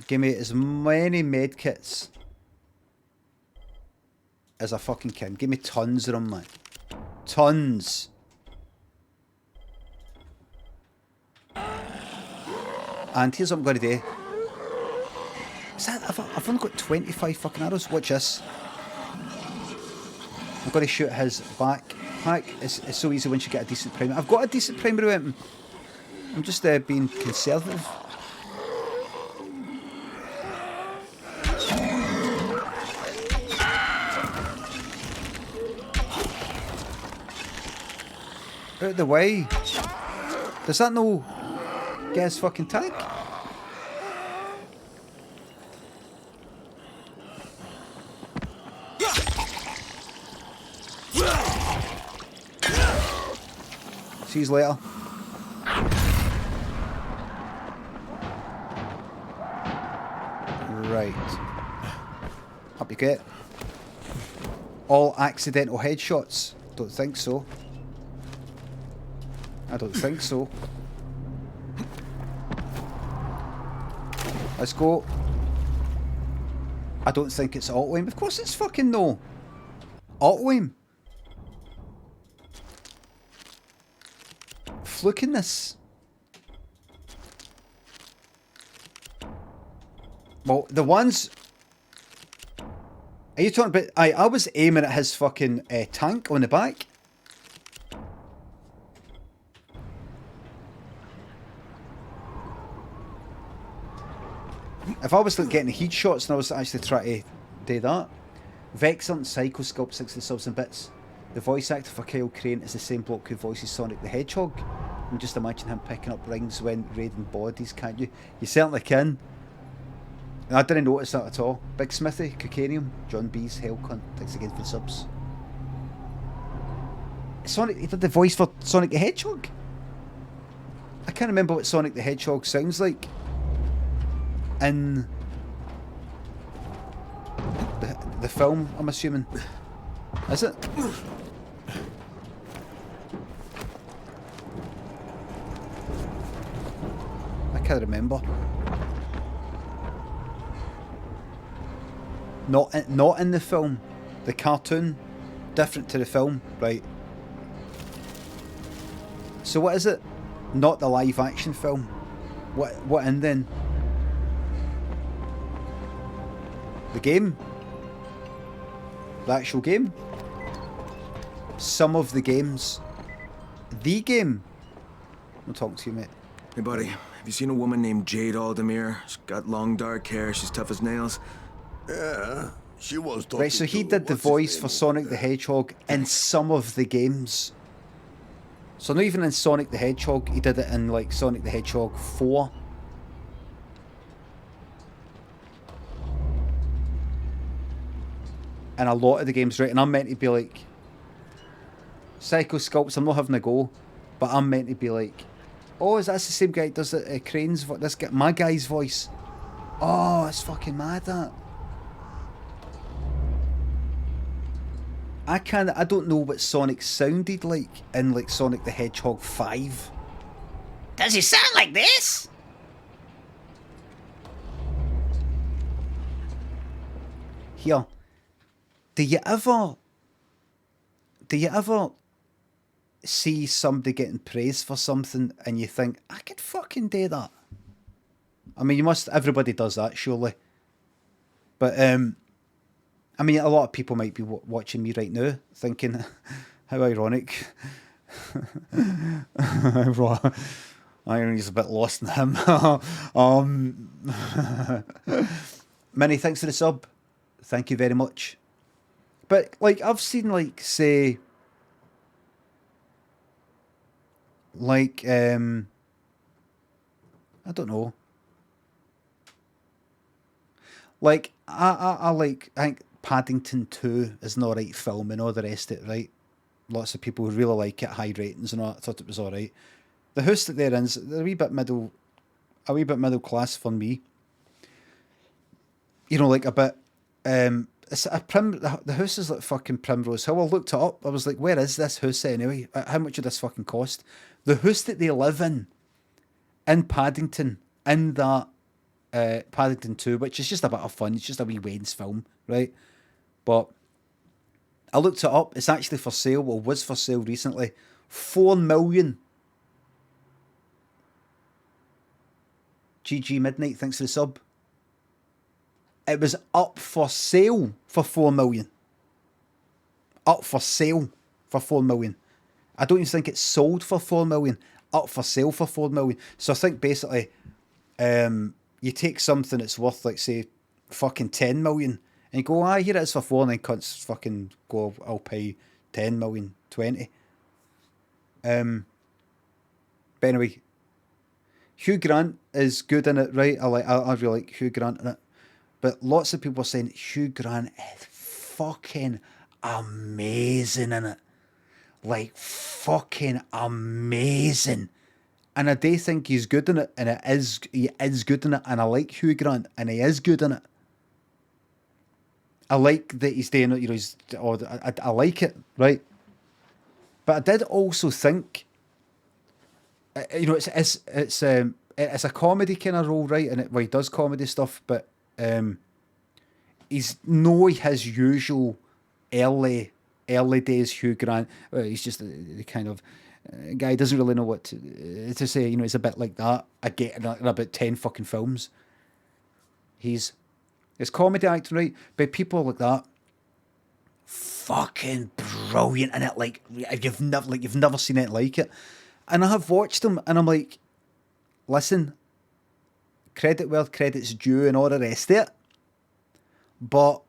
Give me as many medkits as I fucking can. Give me tons of them, man. Tons. And here's what I'm going to do. I've only got 25 fucking arrows. Watch this. I'm going to shoot his backpack. It's so easy once you get a decent primary. I've got a decent primary weapon. I'm just being conservative. Out of the way. Does that no get his fucking tank? See you later. Right. Up you get. All accidental headshots? Don't think so. I don't think so. Let's go. I don't think it's auto aim. Of course it's fucking no. Auto aim. Fluking this. Well, the ones... Are you talking about... I was aiming at his fucking tank on the back. If I was like, getting heat shots and I was actually trying to do that. Vexant Psycho Sculpt 60 subs and bits. The voice actor for Kyle Crane is the same bloke who voices Sonic the Hedgehog. And just imagine him picking up rings when raiding bodies, can't you? You certainly can. And I didn't notice that at all. Big Smithy, Cocainium, John B's, Hellcunt, thanks again for the subs. Sonic, he did the voice for Sonic the Hedgehog. I can't remember what Sonic the Hedgehog sounds like in the film, I'm assuming. Is it? I can't remember. Not in the film. The cartoon, different to the film, right? So what is it? Not the live action film. What in then? The game? The actual game? Some of the games. The game? I'm talking to you, mate. Hey, buddy, have you seen a woman named Jade Aldemir? She's got long dark hair, she's tough as nails. Yeah, she was talking. Right, so he did the voice for Sonic the Hedgehog in some of the games. So not even in Sonic the Hedgehog, he did it in like Sonic the Hedgehog 4. And a lot of the games, right? And I'm meant to be like Psycho Sculpts, I'm not having a go, but I'm meant to be like, oh, is that the same guy that does it? Crane's voice, this guy, my guy's voice. Oh, it's fucking mad that. I don't know what Sonic sounded like in like Sonic the Hedgehog 5. Does he sound like this? Here. Do you ever see somebody getting praised for something and you think, I could fucking do that? I mean, everybody does that, surely. But, I mean, a lot of people might be watching me right now thinking, how ironic. Irony's a bit lost in him. Many thanks for the sub. Thank you very much. But, like, I've seen, like, say, like, I don't know. Like, I think Paddington 2 is an alright film and all the rest of it, right? Lots of people who really like it, high ratings and all that, thought it was alright. The house that they're in is a wee bit middle class for me. You know, like a bit, it's the house is like fucking Primrose Hill. I looked it up. I was like, where is this house anyway? How much would this fucking cost? The house that they live in Paddington, in that Paddington 2, which is just a bit of fun. It's just a wee Wayne's film, right? But I looked it up. It's actually for sale, or was for sale recently. 4 million. GG Midnight, thanks for the sub. It was up for sale for 4 million. Up for sale for 4 million. I don't even think it's sold for 4 million. Up for sale for 4 million. So I think basically, you take something that's worth, like, say, fucking 10 million, and you go, here it is for 4, and then cunts fucking go, I'll pay 10 million, 20. But anyway, Hugh Grant is good in it, right? I really like Hugh Grant in it. But lots of people are saying Hugh Grant is fucking amazing in it. Like, fucking amazing. And I do think he's good in it, and he is good in it, and I like Hugh Grant, and he is good in it. I like that he's doing it, I like it, right? But I did also think, it's a comedy kind of role, right? And he does comedy stuff, but he's no his usual early days Hugh Grant. Well, he's just the kind of guy doesn't really know what to say. He's a bit like that. I get in about 10 fucking films. It's comedy acting, right? But people like that, fucking brilliant in it. Like you've never seen it like it. And I have watched him, and I'm like, listen, credit where credit's due and all the rest of it. But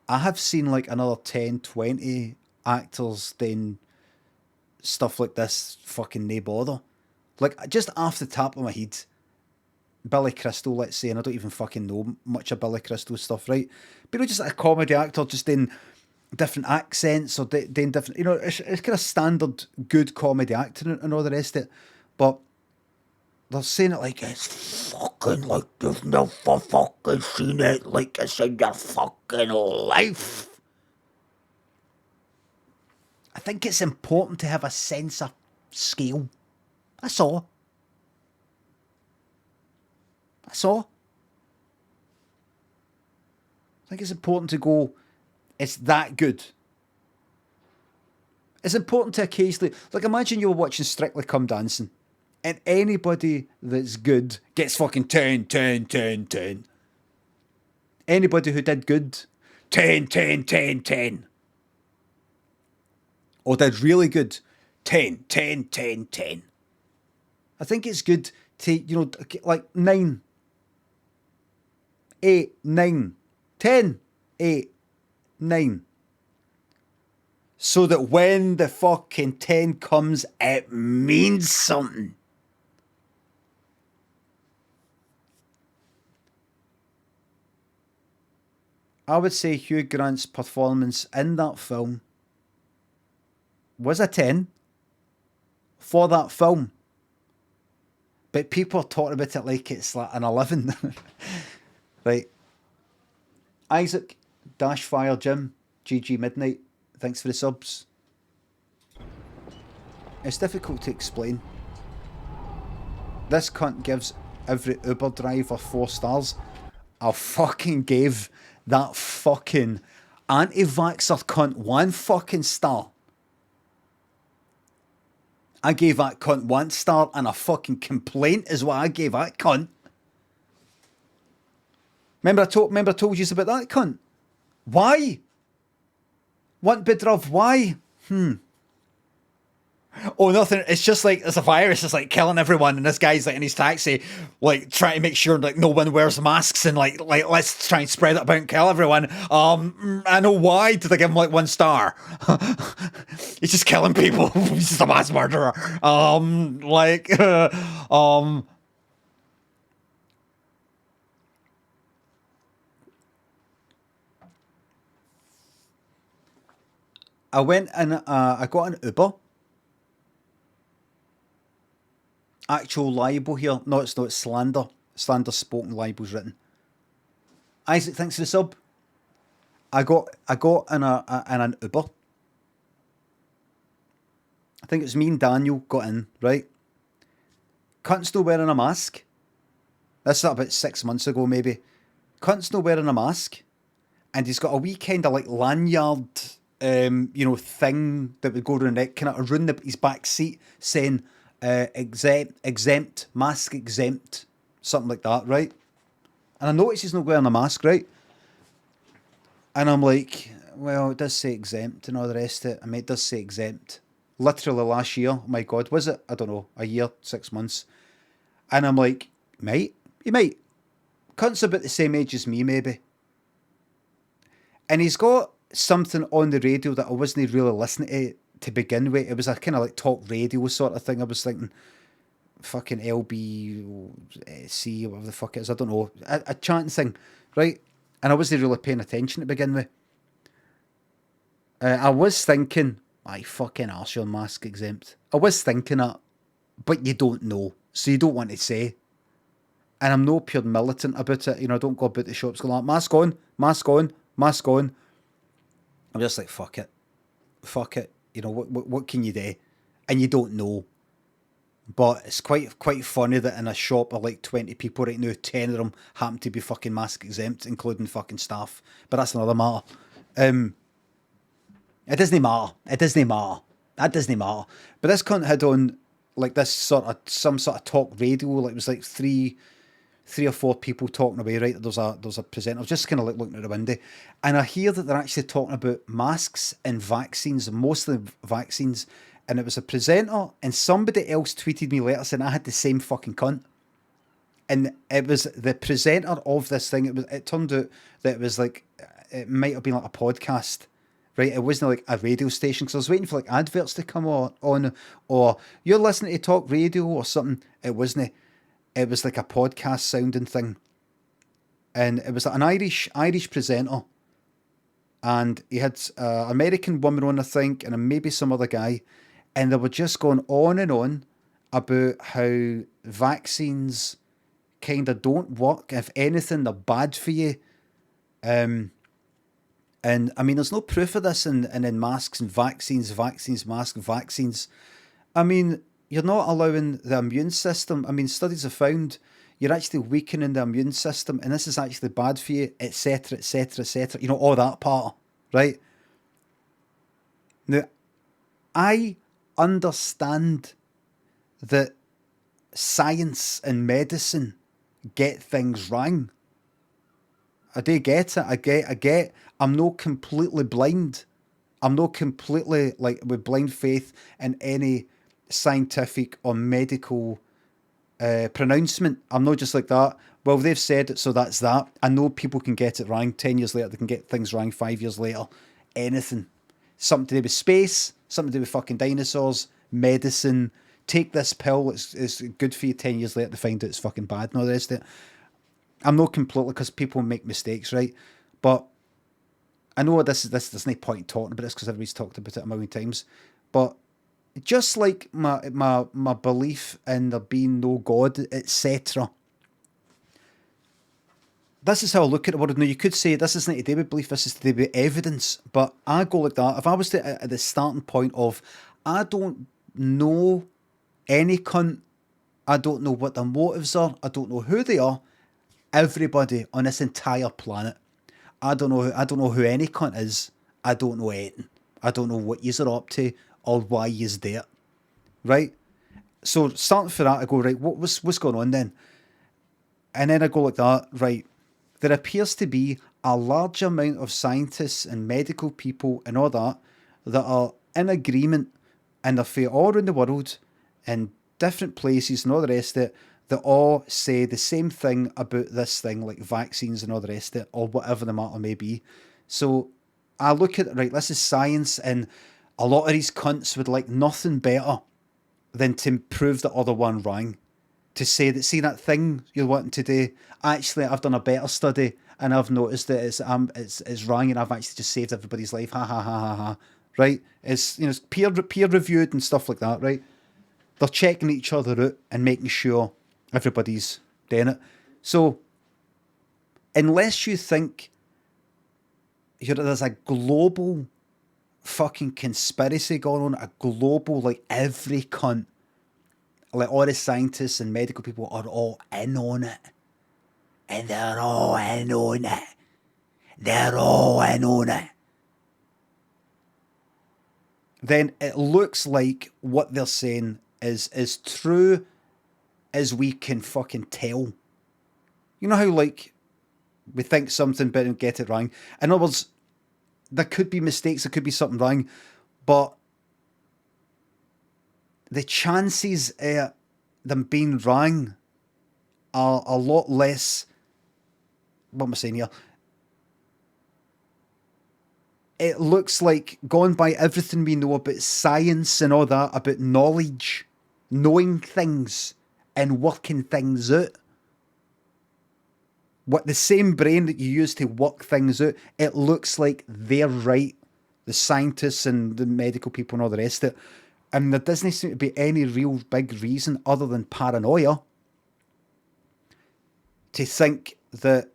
I have seen like another 10, 20 actors doing stuff like this, fucking no bother. Like, just off the top of my head, Billy Crystal, let's say, and I don't even fucking know much of Billy Crystal's stuff, right? But just a comedy actor just doing different accents or doing different, it's kind of standard good comedy acting and all the rest of it. But they're saying it like it's fucking like you've never fucking seen it like it's in your fucking life. I think it's important to have a sense of scale. That's all. I think it's important to go, it's that good. It's important to occasionally, like, imagine you were watching Strictly Come Dancing, and anybody that's good gets fucking 10, 10, 10, 10. Anybody who did good, 10, 10, 10, 10. Or did really good, 10, 10, 10, 10. I think it's good to, like 9, 8, 9, 10, 8, 9. So that when the fucking 10 comes, it means something. I would say Hugh Grant's performance in that film was a 10 for that film. But people are talking about it like it's like an 11. Right. Isaac, Dashfire, Jim, GG Midnight, thanks for the subs. It's difficult to explain. This cunt gives every Uber driver 4 stars. I fucking gave that fucking anti-vaxxer cunt 1 fucking star. I gave that cunt 1 star, and a fucking complaint is what I gave that cunt. Remember I told you about that cunt? Why? Want Bidrov, why? Oh, nothing. It's just like there's a virus. It's like killing everyone, and this guy's like in his taxi, like trying to make sure like no one wears masks, and like let's try and spread it about and kill everyone. I know why did I give him like 1 star? He's just killing people. He's just a mass murderer. I went and I got an Uber. Actual libel here. No, it's not. It's slander. Slander spoken, libel's written. Isaac, thanks for the sub. I got in an Uber. I think it was me and Daniel got in, right? Cunt's still wearing a mask. This is about 6 months ago, maybe. Cunt's still wearing a mask. And he's got a wee kind of like lanyard, thing that would go around the neck, kind of around his back seat, saying, exempt, mask exempt, something like that, right? And I noticed he's not wearing a mask, right? And I'm like, well, it does say exempt and all the rest of it. I mean, it does say exempt. Literally last year, oh my God, was it? I don't know, a year, 6 months. And I'm like, mate, you might. Cunt's about the same age as me, maybe. And he's got something on the radio that I wasn't really listening to begin with. It was a kind of like talk radio sort of thing. I was thinking, fucking LBC, whatever the fuck it is, I don't know. A chanting thing, right? And I wasn't really paying attention to begin with. I was thinking, my fucking arse, your mask exempt. I was thinking that, but you don't know, so you don't want to say. And I'm no pure militant about it. You know, I don't go about the shops going like, mask on, mask on, mask on. I'm just like, fuck it. Fuck it. You know, what can you do? And you don't know. But it's quite funny that in a shop of like 20 people right now, 10 of them happen to be fucking mask exempt, including fucking staff. But that's another matter. It doesn't matter. It doesn't matter. That doesn't matter. But this cunt had on like this some sort of talk radio. Like it was like three or four people talking away, right? There's a presenter. I was just kind of like looking at the window, and I hear that they're actually talking about masks and vaccines, mostly vaccines. And it was a presenter, and somebody else tweeted me later saying I had the same fucking cunt. And it was the presenter of this thing. It turned out that it was like, it might have been like a podcast, right? It wasn't like a radio station, because I was waiting for like adverts to come on, or you're listening to talk radio or something. It wasn't. It was like a podcast sounding thing. And it was like an Irish presenter. And he had an American woman on, I think, and maybe some other guy. And they were just going on and on about how vaccines kind of don't work. If anything, they're bad for you. And I mean, there's no proof of this in masks and vaccines, masks, vaccines. I mean, you're not allowing the immune system. I mean, studies have found you're actually weakening the immune system, and this is actually bad for you, etc., etc., etc. You know, all that part, right? Now, I understand that science and medicine get things wrong. I do get it. I get. I'm not completely blind. I'm not completely like with blind faith in any scientific or medical pronouncement. I'm not just like that. Well, they've said it, so that's that. I know people can get it wrong. 10 years later, they can get things wrong. 5 years later, anything. Something to do with space, something to do with fucking dinosaurs, medicine. Take this pill, it's good for you. 10 years later, they find out it's fucking bad and all the rest of it. I'm not completely, because people make mistakes, right? But I know there's no point in talking about this because everybody's talked about it a million times. But just like my belief in there being no God, etc. This is how I look at the world. Now, you could say this isn't to do with belief, this is to do with evidence. But I go like that. If I was to, at the starting point of, I don't know any cunt, I don't know what their motives are, I don't know who they are, everybody on this entire planet. I don't know who any cunt is. I don't know anything. I don't know what yous are up to or why yous there. Right? So starting for that, I go, right, what's going on then? And then I go like that, right, there appears to be a large amount of scientists and medical people and all that are in agreement, and they're from all around the world in different places and all the rest of it, that all say the same thing about this thing, like vaccines and all the rest of it, or whatever the matter may be. So I look at it, right, this is science, and a lot of these cunts would like nothing better than to prove the other one wrong. To say that, see that thing you're wanting to do, actually I've done a better study and I've noticed that it's wrong, and I've actually just saved everybody's life. Ha ha ha ha ha. Right? It's, you know, it's peer reviewed and stuff like that, right? They're checking each other out and making sure everybody's doing it. So unless you think there's a global fucking conspiracy going on, a global, like every cunt, like all the scientists and medical people are all in on it. And they're all in on it. They're all in on it. Then it looks like what they're saying is as true as we can fucking tell. You know how, like, we think something but don't get it wrong? In other words, there could be mistakes, there could be something wrong, but the chances of them being wrong are a lot less. What am I saying here? It looks like, going by everything we know about science and all that, about knowledge, knowing things and working things out. What the same brain that you use to work things out, it looks like they're right. The scientists and the medical people and all the rest of it. And there doesn't seem to be any real big reason other than paranoia to think that,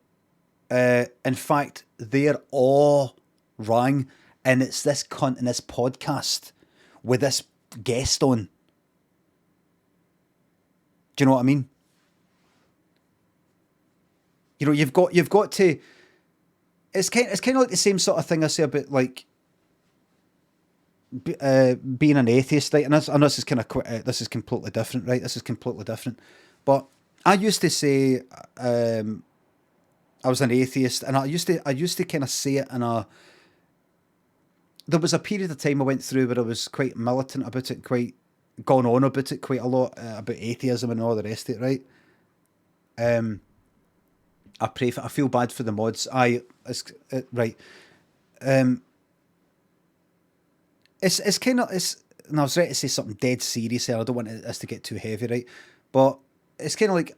in fact, they're all wrong. And it's this cunt in this podcast with this guest on. Do you know what I mean? You know, you've got to. It's kind of like the same sort of thing I say about like being an atheist, right? And I know this is kind of this is completely different, right? This is completely different. But I used to say I was an atheist, and I used to kind of say it in a. There was a period of time I went through where I was quite militant about it, quite gone on about it quite a lot, about atheism and all the rest of it, right? I feel bad for the mods. Right. It's kind of, and I was ready to say something dead serious here. I don't want this to get too heavy, right? But it's kind of like,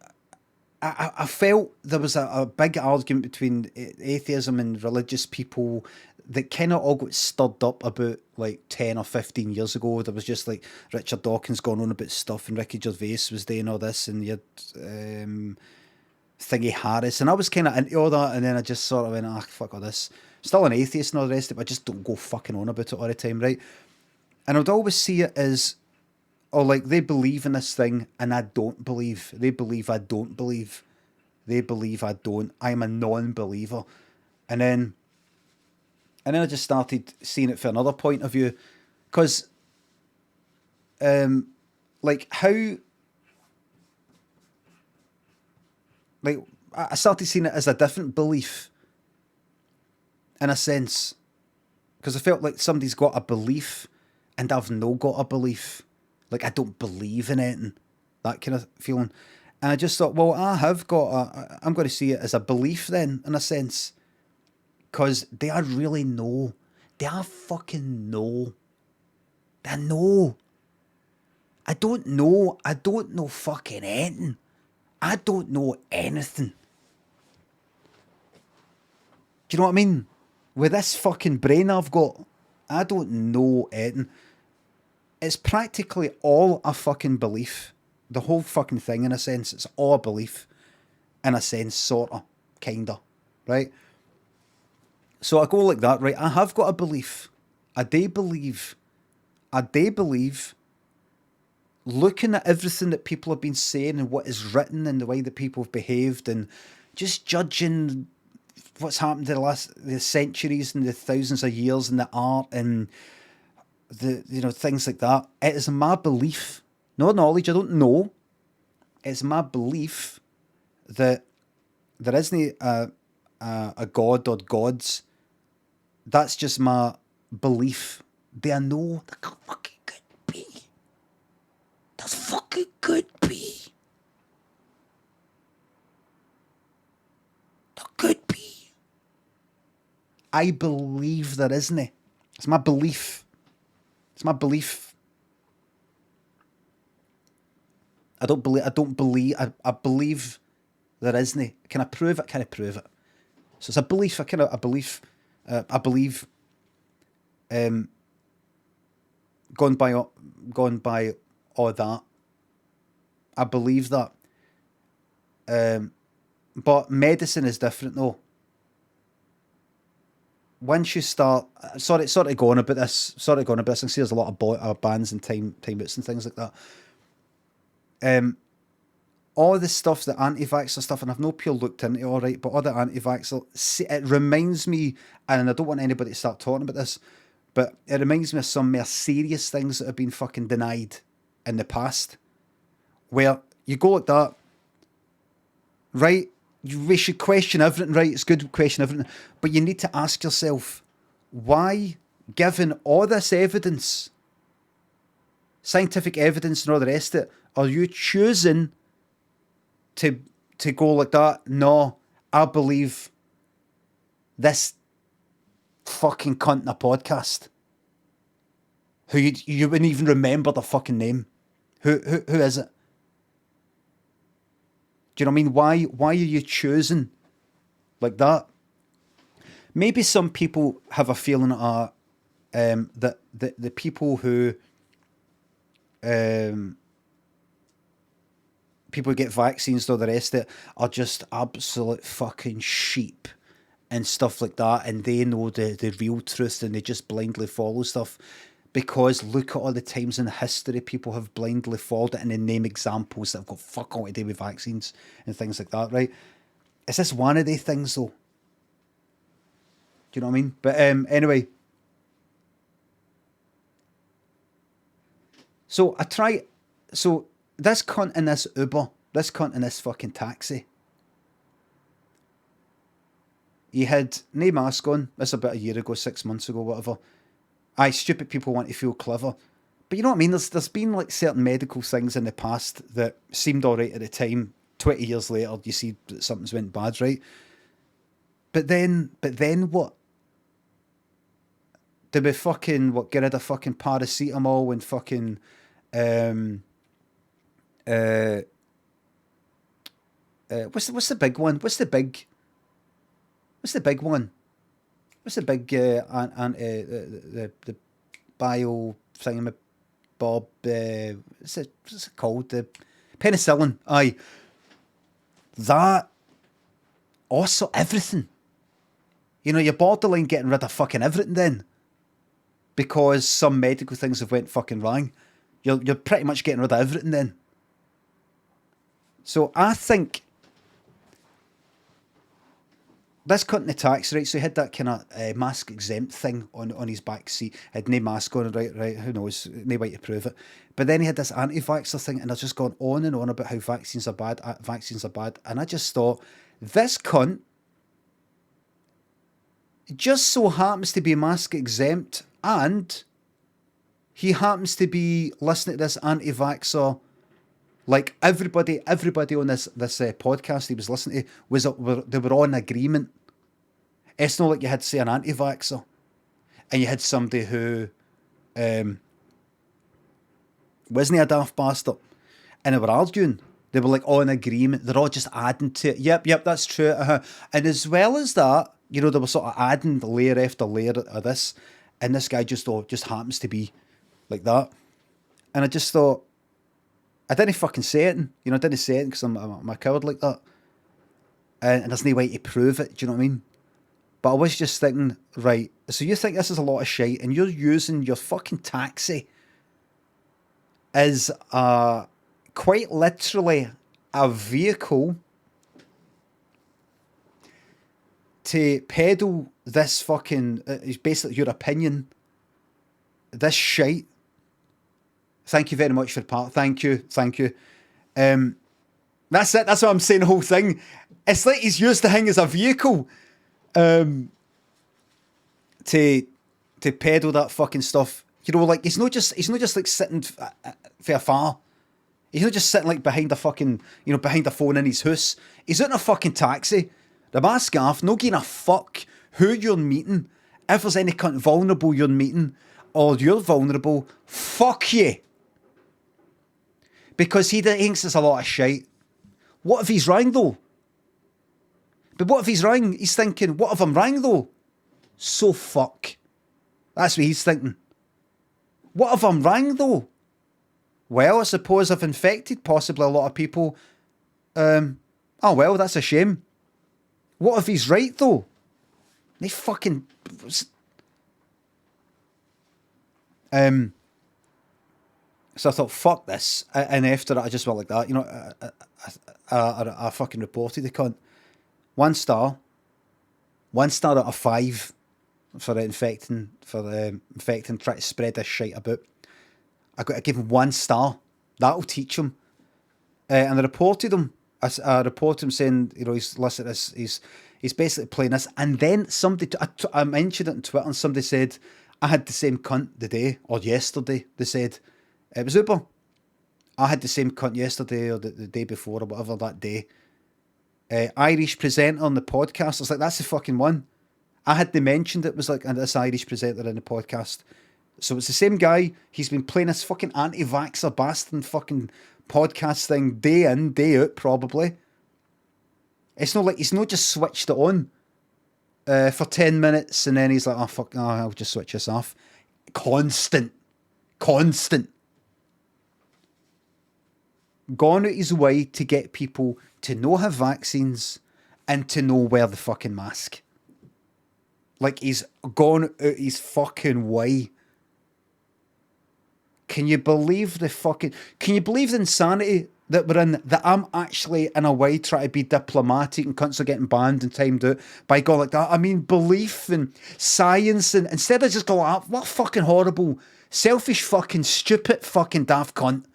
I felt there was a big argument between atheism and religious people that kind of all got stirred up about like 10 or 15 years ago. There was just like Richard Dawkins going on about stuff, and Ricky Gervais was doing all this, and you had Thingy Harris, and I was kind of into all that, and then I just sort of went, fuck all this. Still an atheist and all the rest of it, but I just don't go fucking on about it all the time, right? And I'd always see it as, like, they believe in this thing and I don't believe. They believe I don't believe. They believe I don't. I'm a non-believer. And then I just started seeing it from another point of view. Because, like, how... Like, I started seeing it as a different belief. In a sense. Because I felt like somebody's got a belief and I've no got a belief. Like, I don't believe in anything. That kind of feeling. And I just thought, well, I'm going to see it as a belief then, in a sense. Because they are really know. They are fucking know. They know. I don't know fucking anything. I don't know anything. Do you know what I mean? With this fucking brain I've got, I don't know anything. It's practically all a fucking belief. The whole fucking thing, in a sense, it's all a belief. In a sense, sorta, kinda, right? So I go like that, right? I have got a belief. I do believe. Looking at everything that people have been saying and what is written and the way that people have behaved, and just judging what's happened in the centuries and the thousands of years, and the art and the things like that. It is my belief, no knowledge. I don't know. It's my belief that there isn't a god or gods. That's just my belief. They know there fucking could be. There fucking could be. There could be. I believe there isn't. It's my belief. It's my belief. I believe there isn't. Can I prove it? Can I prove it? So it's a belief. I believe. Going by all that, I believe that. But medicine is different though. Once you start, sorry to go on about this. I see there's a lot of bands and time outs and things like that. All the stuff, the anti-vaxxer stuff, and I've no pure looked into it, all right, but all the anti-vaxxer, it reminds me, and I don't want anybody to start talking about this, but it reminds me of some more serious things that have been fucking denied in the past, where you go like that, right? We should question everything, right? It's good to question everything, but you need to ask yourself, why, given all this evidence, scientific evidence and all the rest of it, are you choosing to go like that? No, I believe this fucking cunt in a podcast who you wouldn't even remember the fucking name. Who is it? Do you know what I mean? Why are you choosing like that? Maybe some people have a feeling that the people who people who get vaccines and all the rest of it are just absolute fucking sheep and stuff like that, and they know the real truth and they just blindly follow stuff. Because look at all the times in history people have blindly followed it, and then name examples that have got fuck all to do with vaccines and things like that, right? Is this one of the things though? Do you know what I mean? But anyway. So this cunt in this Uber, this cunt in this fucking taxi, he had no mask on. This about a year ago, 6 months ago, whatever. Aye, stupid people want to feel clever. But you know what I mean? There's been like certain medical things in the past that seemed alright at the time. 20 years later, you see that something's went bad, right? But then what? Did we fucking, get rid of fucking paracetamol and fucking, what's the big one? What's the big one? What's the big the bio thingamabob? What's it called? The penicillin. Aye. That also everything. You know, you're borderline getting rid of fucking everything then, because some medical things have went fucking wrong. You're pretty much getting rid of everything then. So I think this cunt in the taxi, right? So he had that kind of mask exempt thing on his back seat. Had no mask on, right? Who knows? No way to prove it. But then he had this anti-vaxxer thing, and they're just going on and on about how vaccines are bad. And I just thought, this cunt just so happens to be mask exempt, and he happens to be listening to this anti-vaxxer. Like everybody on this podcast he was listening to they were all in agreement. It's not like you had, say, an anti-vaxxer and you had somebody who wasn't a daft bastard, and they were arguing. They were like all in agreement. They're all just adding to it. Yep, that's true. And as well as that, you know, they were sort of adding layer after layer of this, and this guy just happens to be like that. And I just thought, I didn't fucking say it, you know, I didn't say it because I'm a coward like that. And there's no way to prove it, do you know what I mean? But I was just thinking, right, so you think this is a lot of shite, and you're using your fucking taxi as quite literally a vehicle to peddle this fucking, basically your opinion, this shite. Thank you very much for the part. Thank you. That's it. That's what I'm saying. The whole thing. It's like he's used the thing as a vehicle, to peddle that fucking stuff. You know, like he's not just like sitting for afar. He's not just sitting like behind the fucking, you know, behind the phone in his house. He's out in a fucking taxi. The mask off. No giving a fuck who you're meeting. If there's any cunt vulnerable you're meeting, or you're vulnerable, fuck you. Because he thinks it's a lot of shite. What if he's wrong though? But what if he's wrong? He's thinking, what if I'm wrong though? So fuck. That's what he's thinking. What if I'm wrong though? Well, I suppose I've infected possibly a lot of people. Oh well, that's a shame. What if he's right though? They fucking... So I thought, fuck this. And after that, I just went like that. You know, I fucking reported the cunt. 1 star. 1 star out of 5 for infecting, trying to spread this shit about. I give him 1 star. That'll teach him. And I reported him. a report him saying, you know, he's listening to this, he's basically playing this, and then somebody, I mentioned it on Twitter, and somebody said, I had the same cunt the day, or yesterday, they said, it was Uber. I had the same cunt yesterday, or the day before, or whatever that day. Irish presenter on the podcast, I was like, that's the fucking one. I had they mentioned it was like this Irish presenter in the podcast. So it's the same guy. He's been playing this fucking anti-vaxxer bastard fucking podcast thing day in, day out, probably. It's not like he's not just switched it on for 10 minutes and then he's like, oh fuck, oh, I'll just switch this off. Constant. Gone out his way to get people to know have vaccines and to know wear the fucking mask. Like, he's gone out his fucking way. Can you believe the insanity that we're in? That I'm actually, in a way, trying to be diplomatic and constantly getting banned and timed out by going like that. I mean, belief and science, and instead of just going, ah, what fucking horrible, selfish fucking, stupid fucking daft cunt.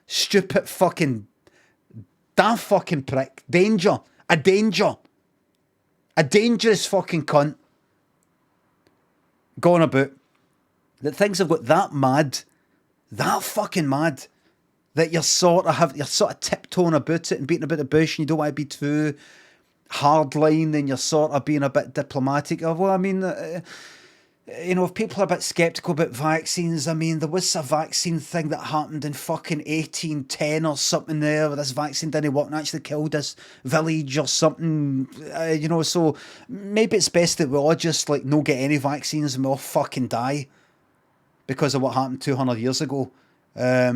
Stupid fucking, daft fucking prick. A dangerous fucking cunt. Going about. That things have got that mad, that fucking mad, that you're sort of tiptoeing about it and beating about the bush, and you don't want to be too hardline, and you're sort of being a bit diplomatic. Well, I mean, you know, if people are a bit sceptical about vaccines, I mean, there was a vaccine thing that happened in fucking 1810 or something there, where this vaccine didn't work and actually killed this village or something, you know, so maybe it's best that we all just, like, no get any vaccines and we all fucking die because of what happened 200 years ago. I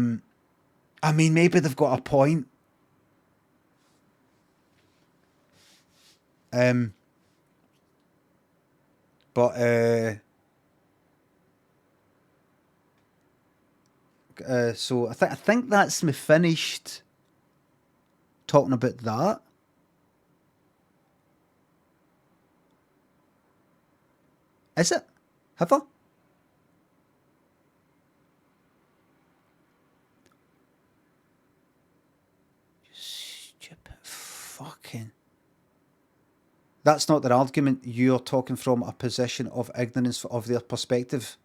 mean, maybe they've got a point. So I think that's me finished talking about that. Is it? Have I? Stupid fucking... That's not their argument. You're talking from a position of ignorance of their perspective.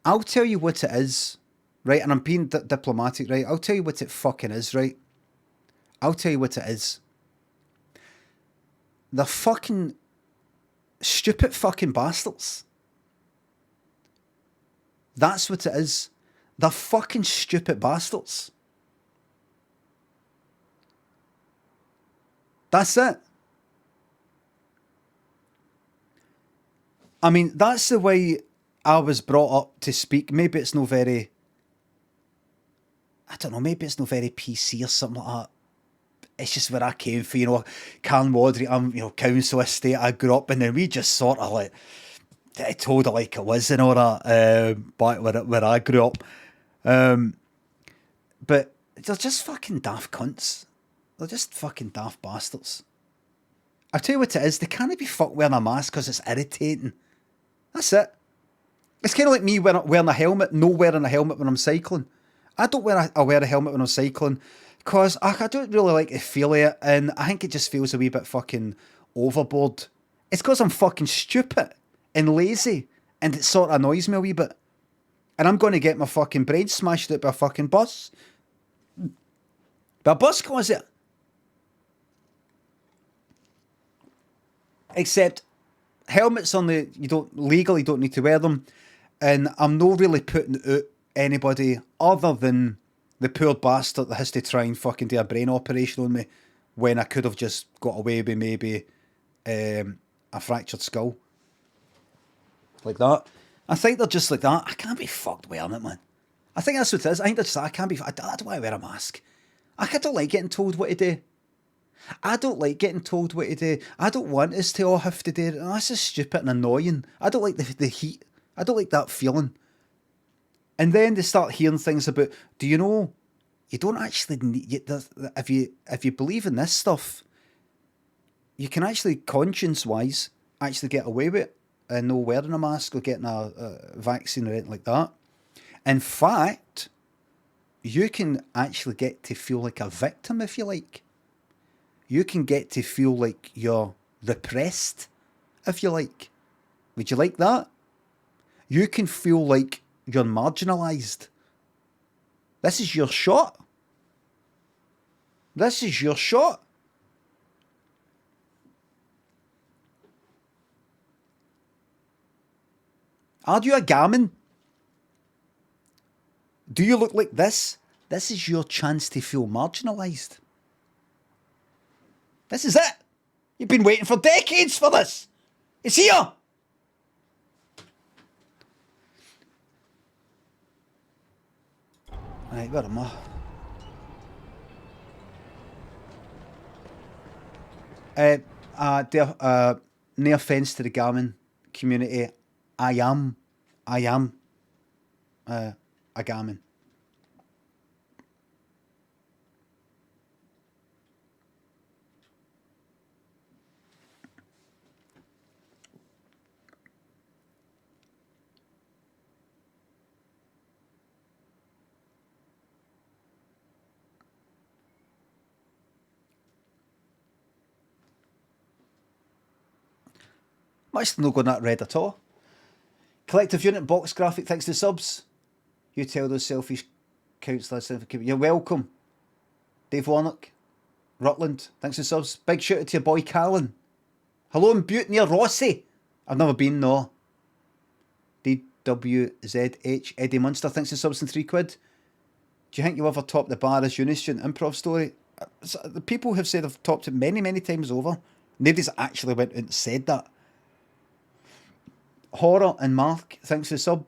I'll tell you what it is, right? And I'm being diplomatic, right? I'll tell you what it fucking is, right? I'll tell you what it is. They're fucking stupid fucking bastards. That's what it is. They're fucking stupid bastards. That's it. I mean, that's the way I was brought up to speak. Maybe it's no very... I don't know, maybe it's no very PC or something like that. It's just where I came from, you know, Carnwater, you know, council estate I grew up in, and we just sort of like, I told it like it was and all that, back where I grew up. But they're just fucking daft cunts. They're just fucking daft bastards. I'll tell you what it is, they can't be fucked wearing a mask because it's irritating. That's it. It's kind of like me wearing a helmet, no wearing a helmet when I'm cycling. I don't wear a helmet when I'm cycling because I don't really like the feel of it, and I think it just feels a wee bit fucking overboard. It's because I'm fucking stupid and lazy, and it sort of annoys me a wee bit. And I'm going to get my fucking brain smashed out by a fucking bus. By a bus, was it? Except helmets on the, you don't need to wear them, and I'm not really putting out anybody other than the poor bastard that has to try and fucking do a brain operation on me when I could have just got away with maybe a fractured skull. Like that. I think they're just like that. I can't be fucked wearing it, man. I think that's what it is. I think they're just like, I don't want to wear a mask. I don't like getting told what to do. I don't like getting told what to do. I don't want us to all have to do it. That's just stupid and annoying. I don't like the heat. I don't like that feeling. And then they start hearing things about, do you know, you don't actually need, if you believe in this stuff, you can actually, conscience-wise, actually get away with it and no wearing a mask or getting a vaccine or anything like that. In fact, you can actually get to feel like a victim if you like. You can get to feel like you're repressed if you like. Would you like that? You can feel like you're marginalised. This is your shot. This is your shot. Are you a gammon? Do you look like this? This is your chance to feel marginalised. This is it. You've been waiting for decades for this. It's here. Right, where am I? No offence to the gammon community. I am a gammon. Must not go that red at all. Collective Unit Box Graphic, thanks to subs. You tell those selfish counsellors. You're welcome. Dave Warnock. Rutland, thanks to subs. Big shout out to your boy Callan. Hello in Butte near Rossi. I've never been, no. DWZH. Eddie Munster, thanks to subs and £3. Do you think you'll ever top the bar as uni student improv story? The people have said I've topped it many, many times over. Nobody's actually went out and said that. Horror and Mark, thanks for the sub.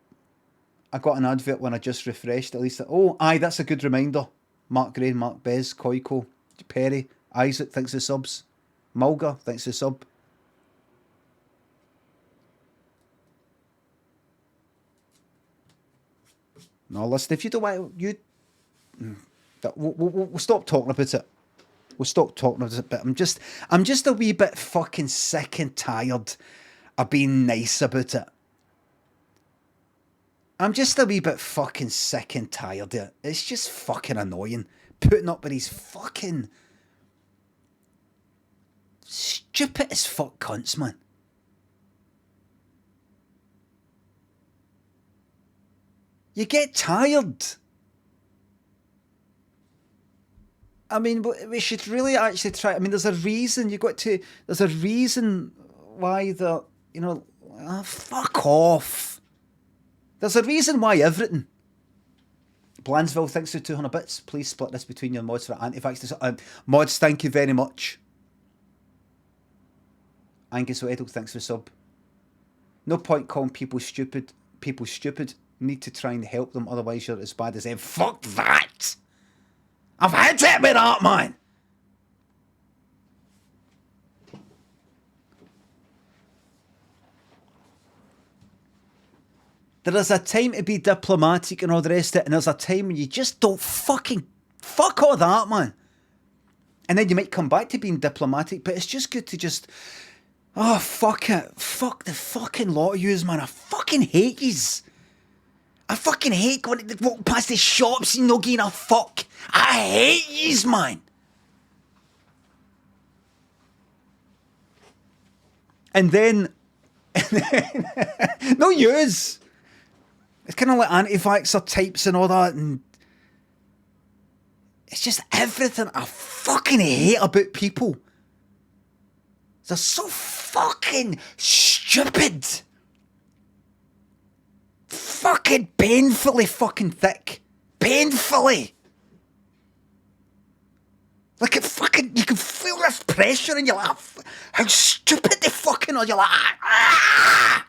I got an advert when I just refreshed at least. Oh, aye, that's a good reminder. Mark Gray, Mark Bez, Koiko, Perry, Isaac, thanks for the subs. Mulga, thanks for the sub. No, listen, if you don't want you... We'll stop talking about it. We'll stop talking about it, but I'm just a wee bit fucking sick and tired of being nice about it. I'm just a wee bit fucking sick and tired of it. It's just fucking annoying. Putting up with these fucking stupid as fuck cunts, man. You get tired. I mean, we should really actually try. I mean, there's a reason there's a reason why the, fuck off. There's a reason why everything. Blansville, thanks for 200 bits. Please split this between your mods for anti-vax. Mods, thank you very much. Angus Weddle, thanks for sub. No point calling people stupid. People stupid. Need to try and help them, otherwise you're as bad as them. Fuck that! I've had it with that, man! There is a time to be diplomatic and all the rest of it, and there's a time when you just don't fucking... Fuck all that, man. And then you might come back to being diplomatic, but it's just good to just... Oh, fuck it. Fuck the fucking lot of yous, man. I fucking hate yous. I fucking hate going to walk past the shops and not getting a fuck. I hate yous, man. And then no yous. It's kind of like anti-vaxxer types and all that, and it's just everything I fucking hate about people. They're so fucking stupid. Fucking painfully fucking thick. Painfully. Like it fucking, you can feel this pressure and you're like, how stupid they fucking are. You're like, ah!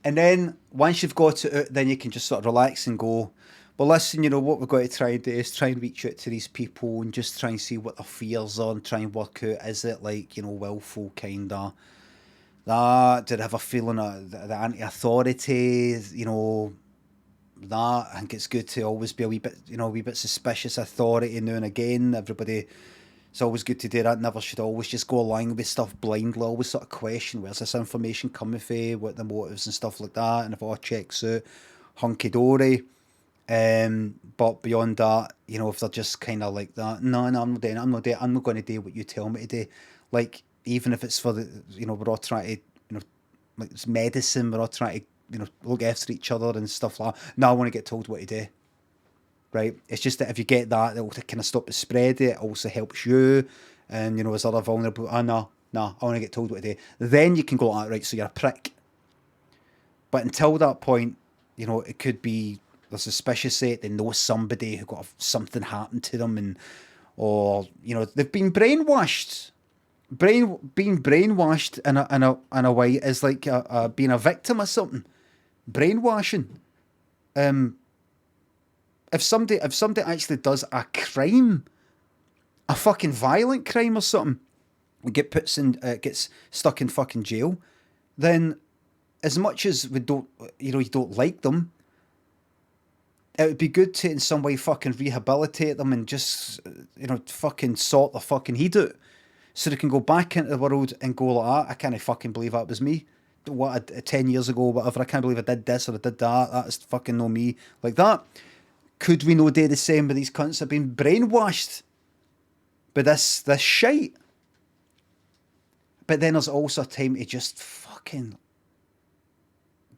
And then, once you've got it out, then you can just sort of relax and go, well, listen, what we've got to try and do is try and reach out to these people and just try and see what their fears are and try and work out, is it like, willful kind of, did I have a feeling of the anti-authority, that. I think it's good to always be a wee bit, a wee bit suspicious of authority now and again. Everybody, it's always good to do that. Never should always just go along with stuff blindly. Always sort of question, where's this information coming from, what the motives and stuff like that. And if all checks out, hunky-dory. But beyond that, if they're just kind of like that, no, I'm not doing it, I'm not going to do what you tell me to do. Like, even if it's for the, we're all trying to, like it's medicine, we're all trying to, look after each other and stuff like that. No, I want to get told what to do. Right? It's just that if you get that, it'll kind of stop the spread. It also helps you. And, as other vulnerable, no, I want to get told what to do. Then you can go, right, so you're a prick. But until that point, it could be, they're suspicious that they know somebody who got something happened to them, or they've been brainwashed. Being brainwashed in a way is like being a victim of something. Brainwashing. If somebody actually does a crime, a fucking violent crime or something, and gets stuck in fucking jail, then as much as we don't, you don't like them, it would be good to in some way fucking rehabilitate them and just, fucking sort the fucking head out. So they can go back into the world and go like, I can't fucking believe that was me. 10 years ago, whatever, I can't believe I did this or I did that. That's fucking no me. Like that. Could we no do the same with these cunts that have been brainwashed by this shite? But then there's also a time to just fucking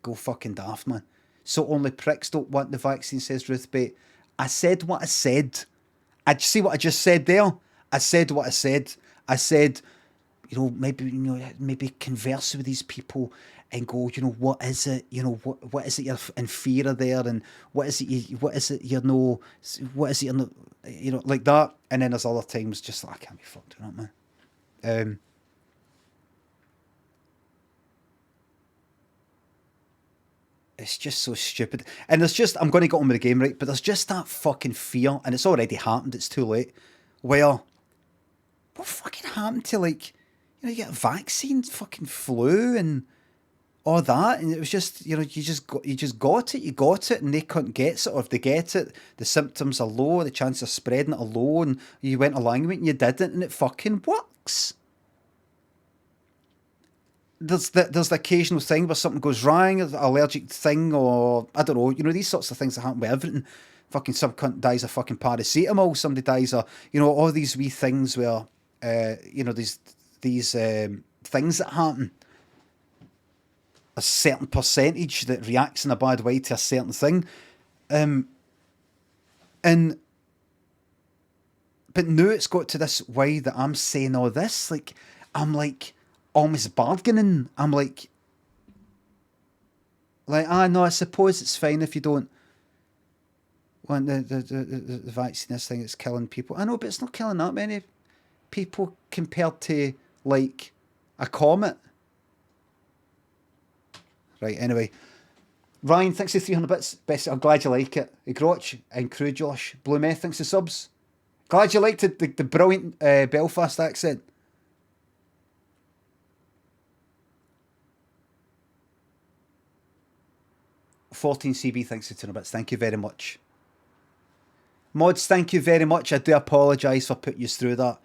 go fucking daft, man. So only pricks don't want the vaccine, says Ruth Bate. I said what I said. See what I just said there? I said what I said. I said, maybe converse with these people and go, what is it? What is it you're in fear of there? And what is it like that? And then there's other times just like, I can't be fucked with that, man. It's just so stupid. And there's just, I'm going to get on with the game, right? But there's just that fucking fear, and it's already happened, it's too late, where, what fucking happened to, like, you get a vaccine, fucking flu, and all that, and it was just, you just got it, and they couldn't get it, or if they get it, the symptoms are low, the chance of spreading it are low, and you went along with it, and you did it, and it fucking works. There's the occasional thing where something goes wrong, an allergic thing, or I don't know, these sorts of things that happen with everything. Fucking some cunt dies of fucking paracetamol, somebody dies of, all these wee things where, these things that happen. A certain percentage that reacts in a bad way to a certain thing. But now it's got to this way that I'm saying all this, like, I'm like, almost bargaining. I'm like, no, I suppose it's fine if you don't want the vaccine, this thing that's killing people. I know, but it's not killing that many people compared to, like, a comet. Right, anyway. Ryan, thanks for 300 bits. Best, I'm glad you like it. Groch and Crew Josh. Blue Meth, thanks for subs. Glad you liked the brilliant Belfast accent. $14CB, thanks for 200 bits. Thank you very much. Mods, thank you very much. I do apologise for putting you through that.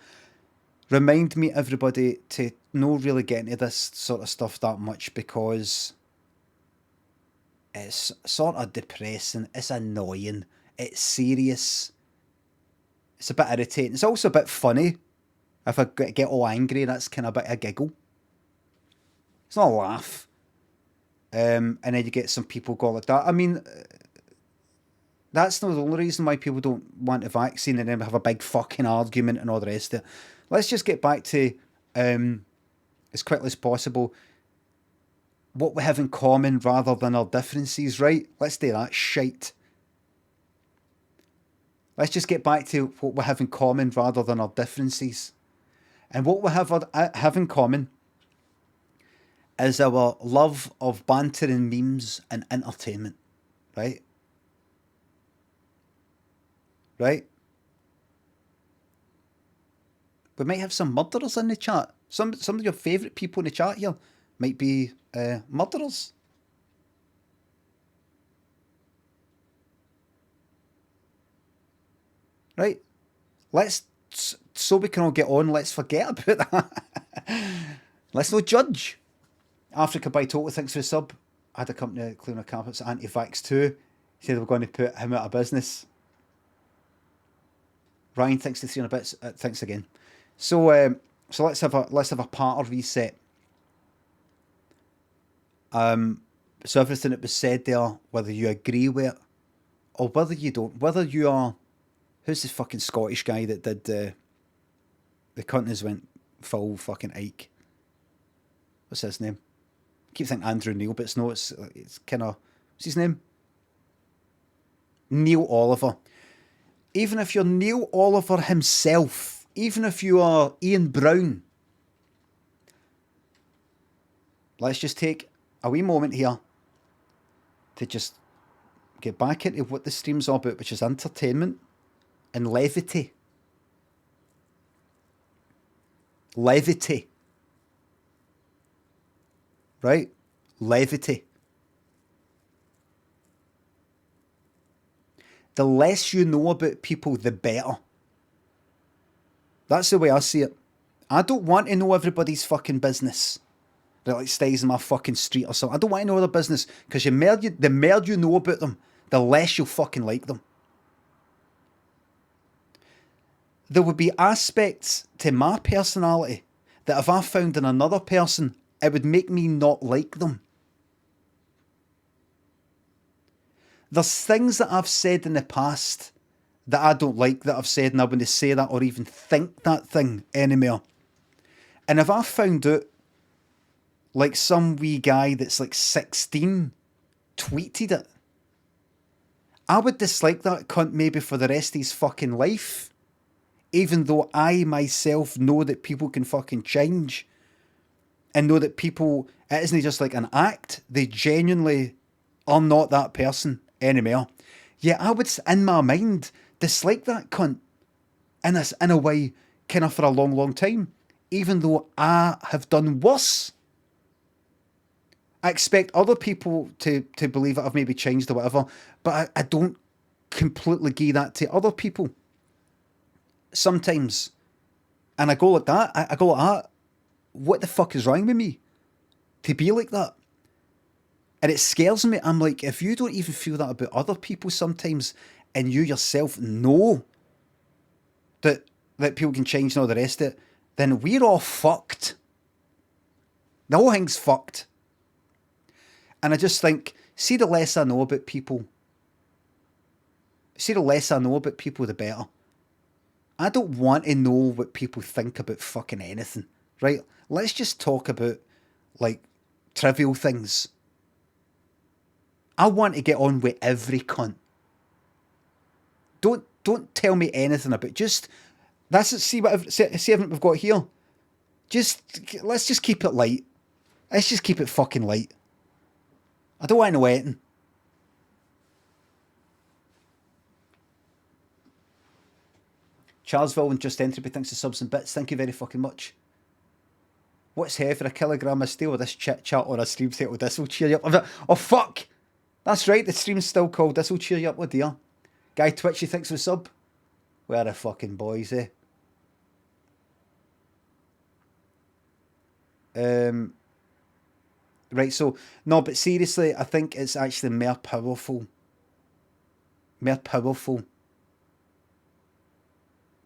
Remind me, everybody, to not really get into this sort of stuff that much, because it's sort of depressing, it's annoying, it's serious, it's a bit irritating, it's also a bit funny. If I get all angry, that's kind of a bit of a giggle. It's not a laugh. And then you get some people go like that. I mean, that's not the only reason why people don't want a vaccine and then have a big fucking argument and all the rest of it. Let's just get back to, as quickly as possible, what we have in common rather than our differences, right? Let's do that shite. Let's just get back to what we have in common rather than our differences. And what we have in common is our love of banter and memes and entertainment, right? Right? We might have some murderers in the chat. Some of your favourite people in the chat here might be murderers. right? So we can all get on, let's forget about that. Let's not judge. Africa by Total, thanks for the sub. I had a company clearing our carpets, Anti-Vax 2. He said they were going to put him out of business. Ryan, thanks to 300 bits. Thanks again. So let's have a part reset. So everything that was said there, whether you agree with it or whether you don't, whether you are, who's the fucking Scottish guy that did the cunters went full fucking Ike? What's his name? I keep thinking Andrew Neil, but it's kind of, what's his name? Neil Oliver. Even if you're Neil Oliver himself, even if you are Ian Brown, let's just take a wee moment here to just get back into what the stream's all about, which is entertainment and levity. Levity. Right? Levity. The less you know about people, the better. That's the way I see it. I don't want to know everybody's fucking business that like stays in my fucking street or something. I don't want to know their business, because the more you know about them, the less you'll fucking like them. There would be aspects to my personality that if I found in another person, it would make me not like them. There's things that I've said in the past that I don't like that I've said, and I wouldn't say that or even think that thing anymore. And if I found out, like some wee guy that's like 16 tweeted it, I would dislike that cunt maybe for the rest of his fucking life. Even though I myself know that people can fucking change. And know that people, it isn't just like an act, they genuinely are not that person anymore. Yeah, I would, in my mind, dislike that cunt in a way, kind of for a long, long time. Even though I have done worse. I expect other people to believe that I've maybe changed or whatever, but I don't completely give that to other people. Sometimes. And I go like that. What the fuck is wrong with me to be like that? And it scares me. I'm like, if you don't even feel that about other people sometimes, and you yourself know that people can change and all the rest of it, then we're all fucked. The whole thing's fucked. And I just think, see, the less I know about people, the better. I don't want to know what people think about fucking anything, right? Let's just talk about, like, trivial things. I want to get on with every cunt. Don't tell me anything about, just, see everything we've got here. Let's just keep it light. Let's just keep it fucking light. I don't want to know anything. Charlesville and Just Entropy thanks for subs and bits. Thank you very fucking much. What's here for a kilogram of steel with this chit chat or a stream title? This will cheer you up. Oh fuck! That's right, the stream's still called This Will Cheer You Up, oh dear. Guy Twitchy thanks for the sub. Where are the fucking boys, eh? Right, so, no, but seriously, I think it's actually more powerful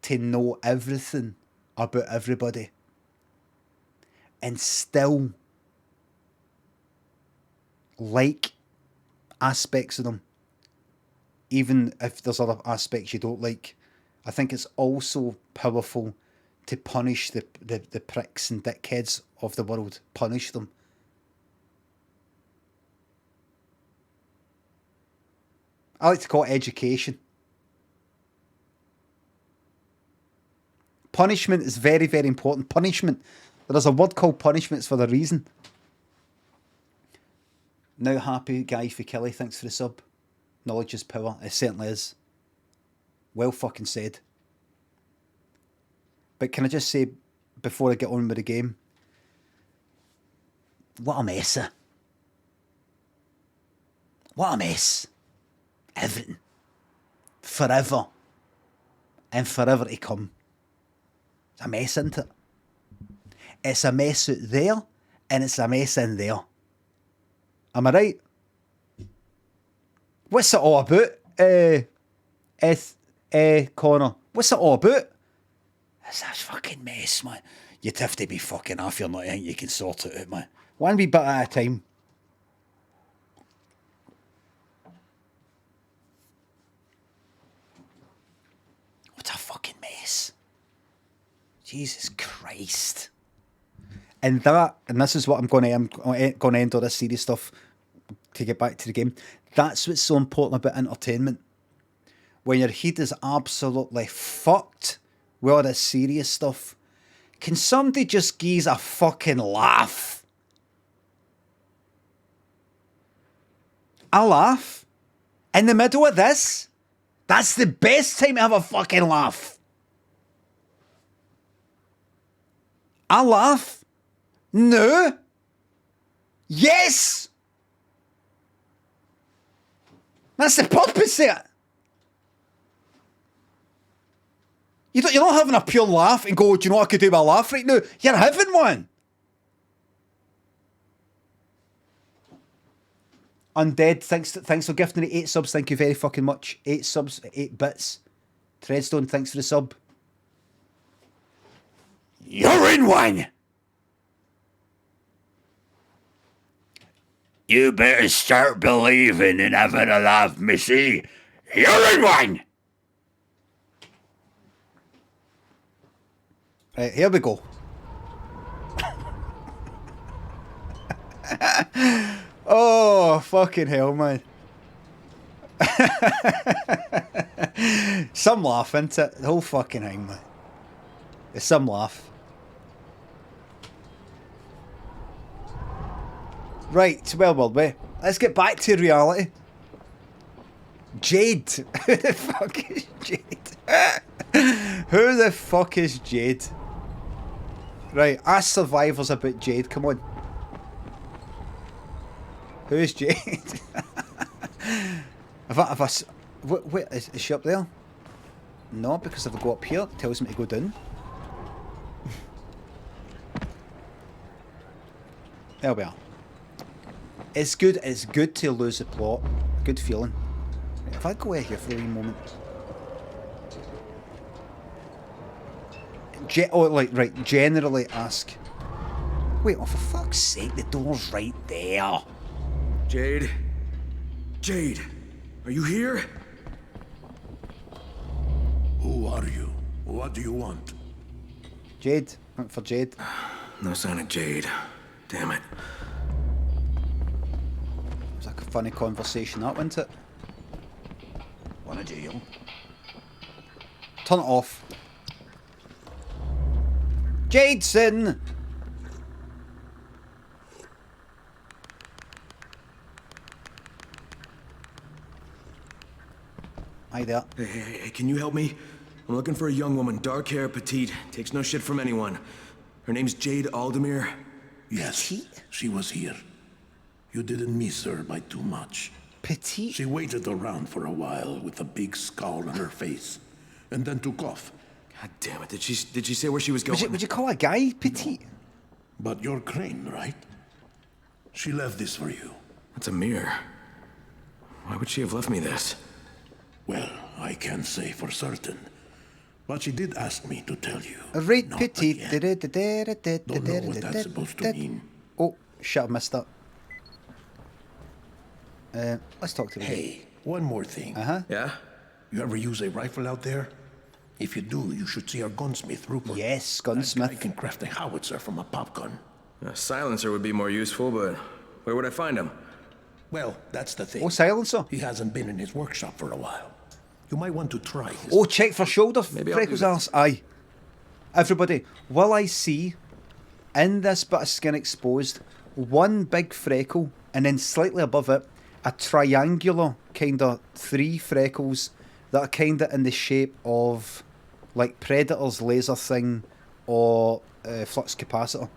to know everything about everybody and still like aspects of them, even if there's other aspects you don't like. I think it's also powerful to punish the pricks and dickheads of the world. Punish them. I like to call it education. Punishment is very, very important. Punishment. There's a word called punishments for a reason. Now happy guy for Kelly. Thanks for the sub. Knowledge is power. It certainly is. Well fucking said. But can I just say, before I get on with the game, what a mess. What a mess. Everything. Forever. and forever to come. It's a mess, isn't it? It's a mess out there, and it's a mess in there. Am I right? What's it all about, Connor? What's it all about? It's a fucking mess, man. You'd have to be fucking off your nut. I think you can sort it out, man. One wee bit at a time. What a fucking mess. Jesus Christ. And this is what I'm going to end all this serious stuff to get back to the game. That's what's so important about entertainment. When your head is absolutely fucked with all this serious stuff, can somebody just give a fucking laugh? A laugh? In the middle of this? That's the best time to have a fucking laugh. A laugh? No? Yes! That's the purpose of it. You're not having a pure laugh and go, do you know what I could do with a laugh right now? You're having one. Undead, thanks for gifting the 8 subs. Thank you very fucking much. 8 subs, 8 bits. Treadstone, thanks for the sub. You're in one. You better start believing in having a laugh, missy. You're in one. Right, here we go. Oh, fucking hell, man. Some laugh, isn't it? The whole fucking thing, man. It's some laugh. Right, well, let's get back to reality. Jade. Who the fuck is Jade? Who the fuck is Jade? Right, ask survivors about Jade, come on. Who is Jade? Wait, is she up there? No, because if I go up here, it tells me to go down. There we are. It's good to lose the plot. Good feeling. If I go out here for a wee moment. Generally ask. Wait, oh for fuck's sake, the door's right there. Jade? Jade, are you here? Who are you? What do you want? Jade. Went for Jade. No sign of Jade. Damn it. It was like a funny conversation, that, wasn't it? Want a deal? Turn it off. Jadeson! Hi there. Hey, can you help me? I'm looking for a young woman, dark hair, petite, takes no shit from anyone. Her name's Jade Aldemir. Yes, she was here. You didn't miss her by too much. Petite? She waited around for a while with a big scowl on her face, and then took off. God damn it, did she say where she was going? Would you call a guy petite? No. But you're Crane, right? She left this for you. That's a mirror. Why would she have left me this? Well, I can't say for certain. But she did ask me to tell you. Right, petite. Don't know what that's supposed to mean. Oh, shit, I messed up. Let's talk to the Hey, one more thing. Yeah? You ever use a rifle out there? If you do, you should see our gunsmith, Rupert. Yes, gunsmith. I can craft a howitzer from a pop gun. A silencer would be more useful, but where would I find him? Well, that's the thing. Oh, silencer. He hasn't been in his workshop for a while. You might want to try his... Oh, check for shoulder Maybe freckles, I'll do arse. Aye. Everybody, will I see in this bit of skin exposed one big freckle and then slightly above it a triangular kind of 3 freckles that are kind of in the shape of like Predator's laser thing or flux capacitor.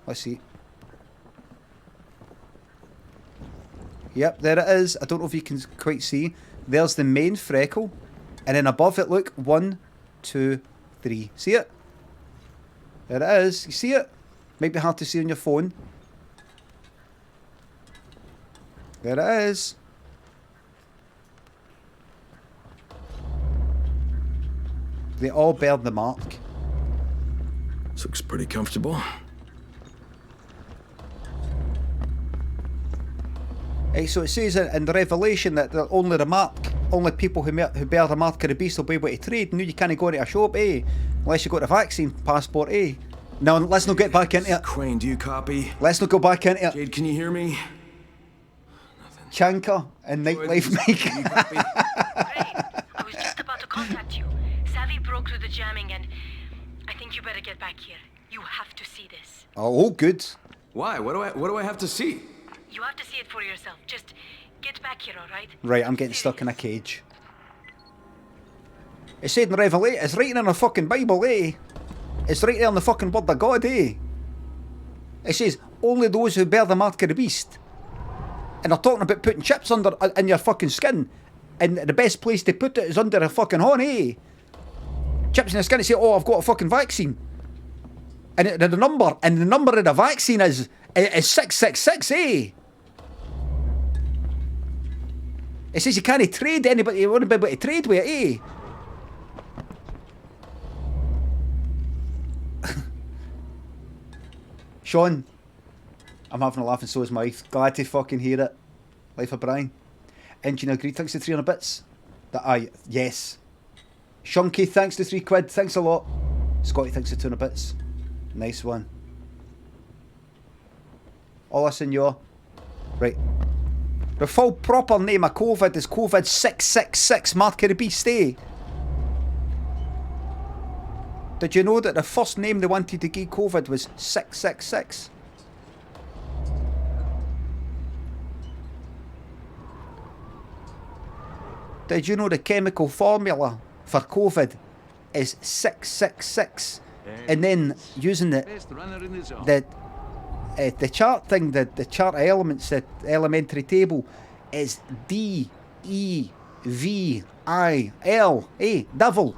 Let's see. Yep, there it is. I don't know if you can quite see. There's the main freckle, and then above it, look, 1, 2, 3. See it? There it is. You see it? Might be hard to see on your phone. There it is. They all bear the mark. This looks pretty comfortable. Right, so it says in the Revelation that only people who bear the mark of the beast will be able to trade. No, you can't go into a shop, unless you got a vaccine passport, Now, let's not get back into it. Crane, do you copy? Let's not go back into it. Jade, can you hear me? Chanka and Nightlife Mike. Crane, I was just about to contact you. Savvy broke through the jamming and I think you better get back here. You have to see this. Oh, good. Why? What do I have to see? You have to see it for yourself. Just get back here, alright? Right, I'm getting stuck in a cage. It said in the Revelation, it's written in the fucking Bible, It's right there in the fucking word of God, It says, only those who bear the mark of the beast. And they're talking about putting chips in your fucking skin. And the best place to put it is under a fucking horn, Chips in your skin and say, oh, I've got a fucking vaccine. And the number of the vaccine is 666, It says you can't trade anybody, you won't be able to trade with it, Sean, I'm having a laugh and so is my wife. Glad to fucking hear it. Life of Brian. Engineer agreed, thanks to 300 bits. Yes. Shunky, thanks to 3 quid, thanks a lot. Scotty, thanks to 200 bits. Nice one. Hola, senor. Right. The full proper name of COVID is COVID 666, Mark of the Beast, Did you know that the first name they wanted to give COVID was 666? Did you know the chemical formula for COVID is 666? And then using the chart thing, the chart of elements, the elementary table is D-E-V-I-L. Devil.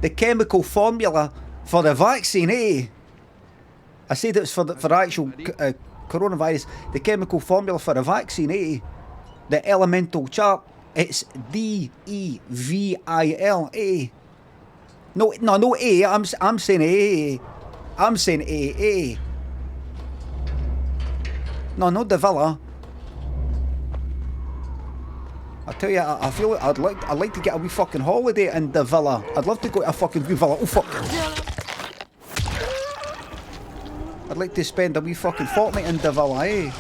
The chemical formula for the vaccine, I said it was for the actual coronavirus. The chemical formula for the vaccine, the elemental chart, it's D-E-V-I-L, No, A. I'm saying A. I'm saying A. No, not the villa. I tell you, I feel I'd like to get a wee fucking holiday in the villa. I'd love to go to a fucking wee villa. Oh fuck! I'd like to spend a wee fucking fortnight in the villa,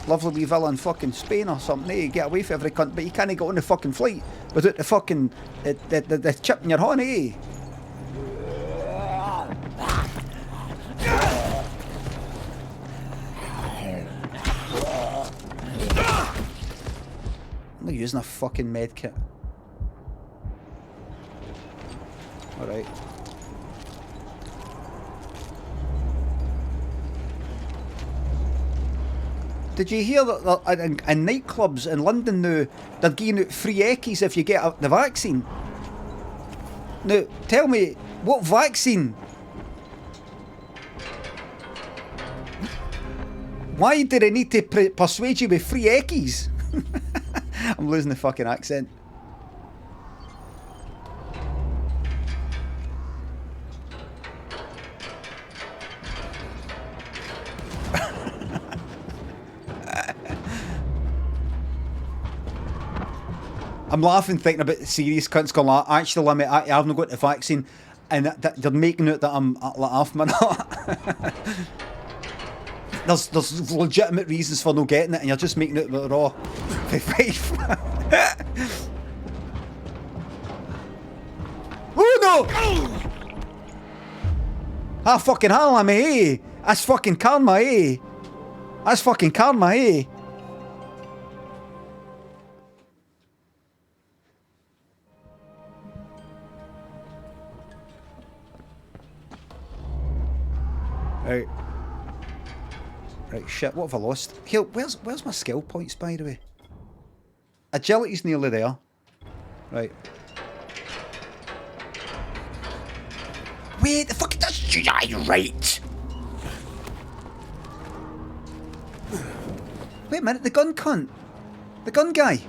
Lovely wee villa in fucking Spain or something, Get away from every cunt, but you can't get on the fucking flight without the fucking the chip in your horn, I'm not using a fucking med kit. Alright. Did you hear that in nightclubs in London now, they're giving out free eckies if you get the vaccine? Now, tell me, what vaccine? Why did I need to persuade you with free eckies? I'm losing the fucking accent. I'm laughing thinking about the serious cunts going like, actually Limmy, I haven't got the vaccine, and they're making out that I'm like off my nut. There's legitimate reasons for not getting it, and you're just making it that raw. Oh no! Ah fucking hell, Limmy, That's fucking karma, That's fucking karma, Right. Right, what have I lost? Here, where's my skill points, by the way? Agility's nearly there. Right. Wait, the fuck that's right. Wait a minute, the gun cunt. The gun guy.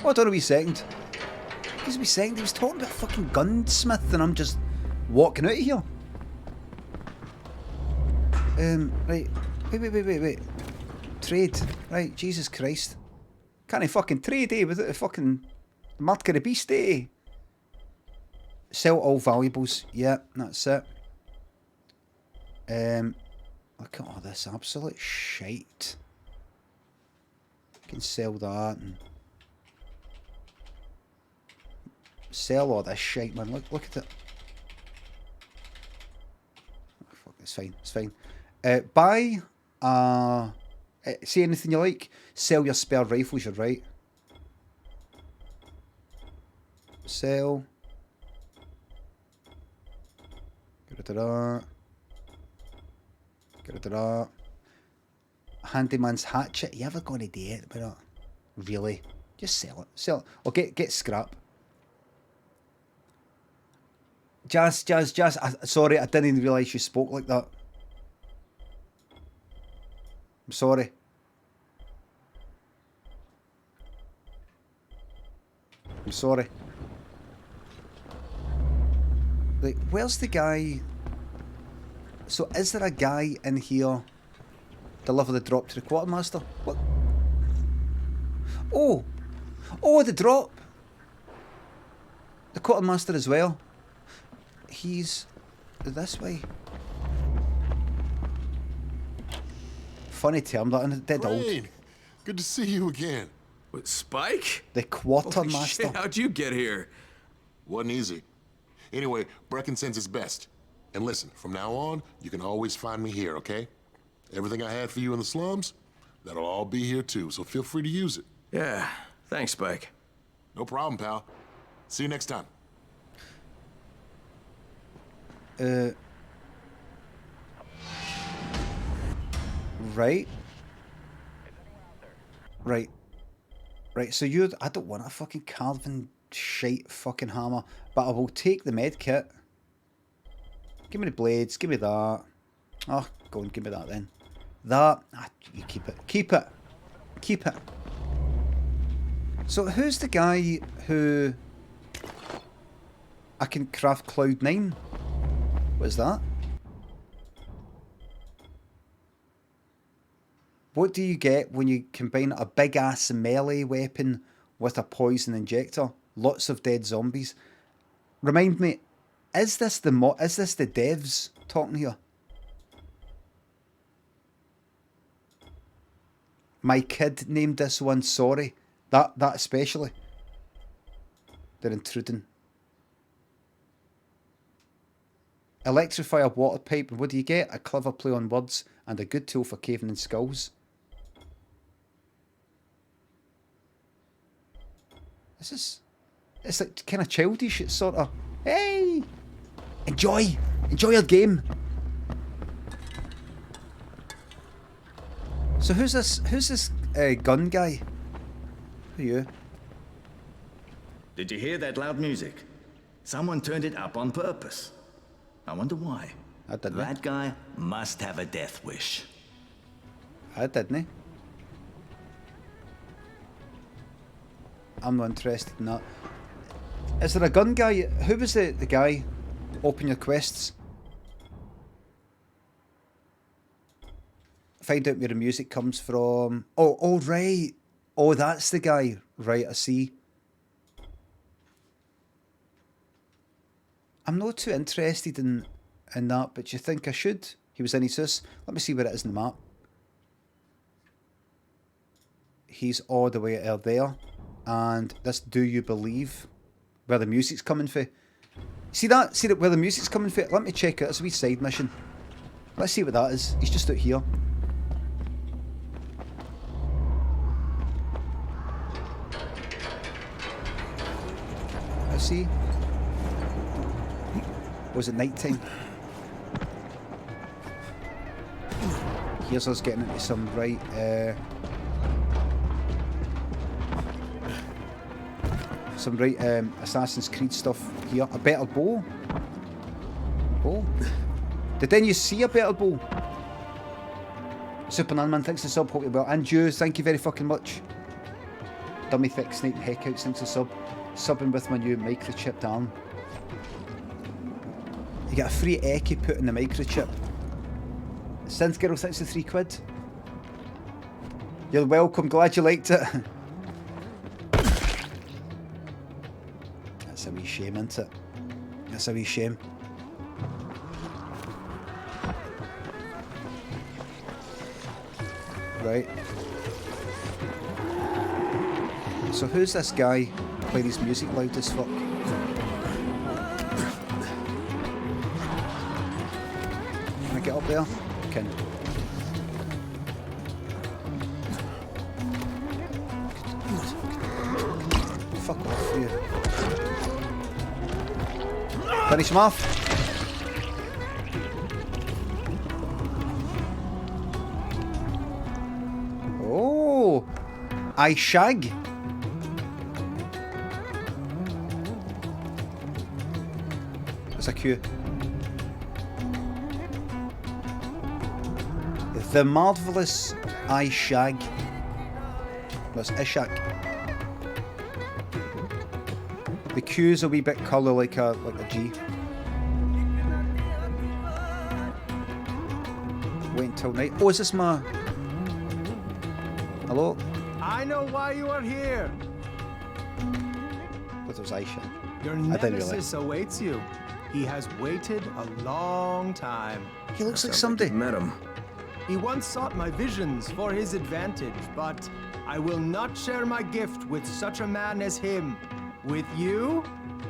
Hold on a wee second. He was talking about a fucking gunsmith and I'm just walking out of here. Right. Wait. Trade. Right, Jesus Christ. Can't I fucking trade, without a fucking mark of the beast, Sell all valuables. Yeah, that's it. Look at all this absolute shite. Can sell that and sell all this shite, man. Look at it. Oh, fuck, it's fine. Buy see anything you like. Sell your spare rifles, you're right. Sell. Get rid of that. Handyman's hatchet. You ever going to do it? But not really. Just sell it. Or get scrap. Jazz. Sorry, I didn't even realise you spoke like that. I'm sorry. Like, where's the guy? So, is there a guy in here? Deliver the drop to the quartermaster? What? Oh, the drop. The quartermaster as well. He's this way. Funny term, that, and dead old. Good to see you again. What, Spike? The quartermaster. Holy shit, how'd you get here? Wasn't easy. Anyway, Brecken sends his best. And listen, from now on, you can always find me here, okay? Everything I had for you in the slums, that'll all be here too, so feel free to use it. Yeah, thanks, Spike. No problem, pal. See you next time. Right, so I don't want a fucking carving shite fucking hammer, but I will take the med kit. Give me the blades, give me that. Oh, go and give me that then. That, you keep it. So who's the guy who I can craft Cloud 9? What is that? What do you get when you combine a big ass melee weapon with a poison injector? Lots of dead zombies. Remind me, is this the devs talking here? My kid named this one, sorry. That especially. They're intruding. Electrify a water pipe, and what do you get? A clever play on words and a good tool for caving in skulls. It's like kind of childish. It's sort of, hey, enjoy your game. So who's this gun guy? Who are you? Did you hear that loud music? Someone turned it up on purpose. I wonder why. I didn't. That guy must have a death wish. I didn't. I'm not interested in that. Is there a gun guy? Who was the guy? Open your quests. Find out where the music comes from. Oh, right. Oh, that's the guy. Right, I see. I'm not too interested in that, but you think I should? He was in his house. Let me see where it is in the map. He's all the way out there. And this Do You Believe? Where the music's coming from. See that? See that where the music's coming from? Let me check it. It's a wee side mission. Let's see what that is. He's just out here. I see. Was it night time? Here's us getting into some Some right Assassin's Creed stuff here. A better bow. Oh. Did then you see a better bow? Superman man, thanks to sub, hope you're well. And you, thank you very fucking much. Dummy thick snake heck out, thanks to sub. Subbing with my new microchipped arm. You get a free Eki put in the microchip. Synth Girl, thanks to £3. You're welcome, glad you liked it. That's a wee shame, isn't it? That's a wee shame. Right. So who's this guy playing his music loud as fuck? Can I get up there? Can. Fuck off you. Finish him off. Oh, I shag. There's a queue. The marvellous I shag. That's Ishak. The Q's a wee bit colour like a G. Wait until night. Oh, is this my... Hello? I know why you are here. What was I shag? Your I didn't nemesis awaits you. He has waited a long time. He looks like somebody. Met him. He once sought my visions for his advantage, but I will not share my gift with such a man as him. With you?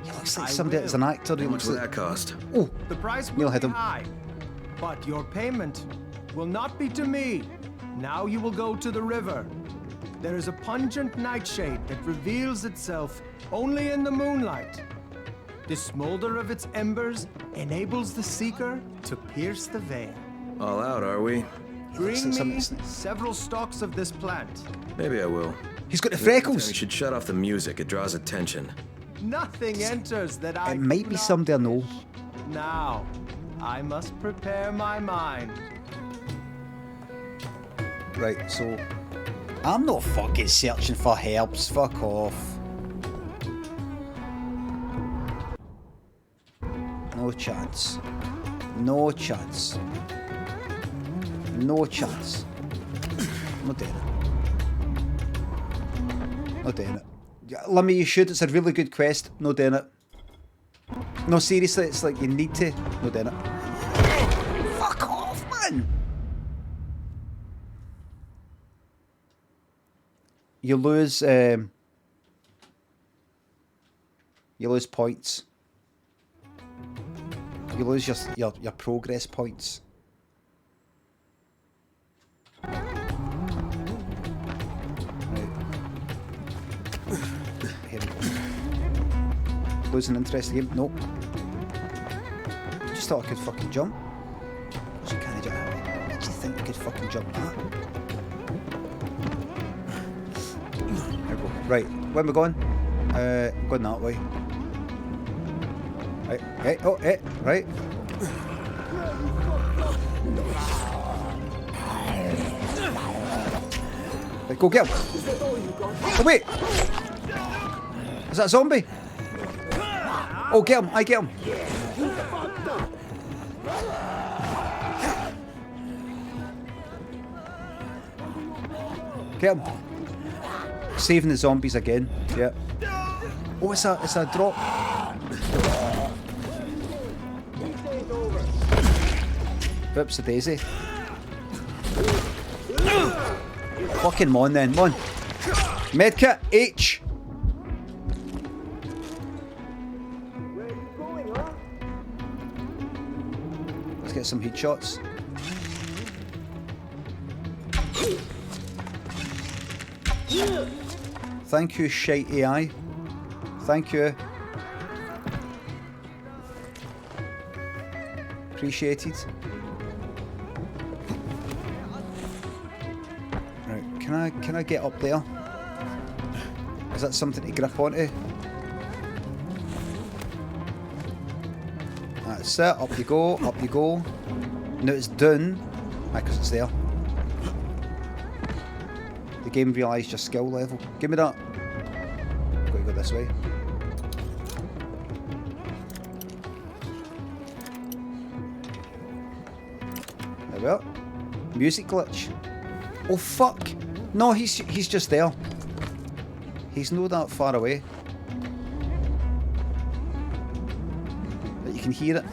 He looks like somebody that's an actor. He How much looks will like... that cost? Oh, The price Neil will hit be him. high, but your payment will not be to me. Now you will go to the river. There is a pungent nightshade that reveals itself only in the moonlight. The smolder of its embers enables the seeker to pierce the veil. All out, are we? Bring me several stalks of this plant. Maybe I will. He's got the freckles. You should shut off the music. It draws attention. Nothing enters that I It might do be not somebody I know. Now, I must prepare my mind. Right, so... I'm not fucking searching for herbs. Fuck off. No chance. No chance. No chance. Not doing it. Not doing it. Limmy, you should. It's a really good quest. No doing it. No, seriously, it's like you need to. No doing it. Fuck off, man! You lose points. You lose your progress points. Here we go. Lose an interest game? Nope. Just thought I could fucking jump. So can I jump? How did you think I could fucking jump that? There we go. Right, where am I going? I'm going that way. Right, hey, oh, hey, right. Right, go get him. Oh, wait. Is that a zombie? Oh, get him. I get him. Get him. Saving the zombies again. Yeah. Oh, it's a drop. Oops, a daisy. Fucking mon then, mon. Medkit H. Let's get some heat shots. Thank you, shite AI. Thank you. Appreciated. Right, can I get up there? Is that something to grip onto? That's it. Up you go. Up you go. Now it's done. Because it's there. The game realised your skill level. Give me that. I've got to go this way. There we are. Music glitch. Oh fuck! No, he's just there. He's not that far away. But you can hear it.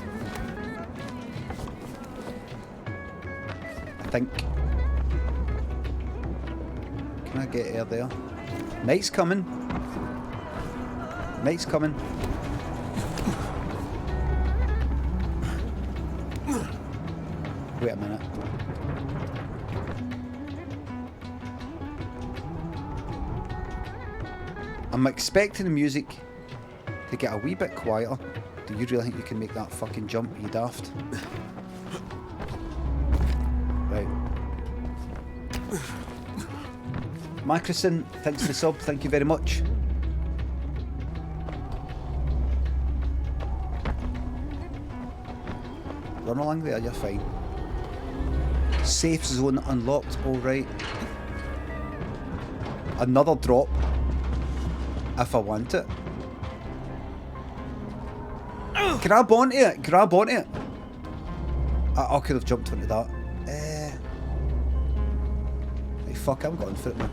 I think. Can I get air there? Night's coming. Night's coming. Wait a minute. I'm expecting the music to get a wee bit quieter. Do you really think you can make that fucking jump, you daft? Right. Macrison, thanks for the sub, thank you very much. Run along there, you're fine. Safe zone unlocked, alright. Another drop. If I want it. Grab onto it, grab onto it. I could have jumped onto that. Hey, fuck, I'm going for it, man.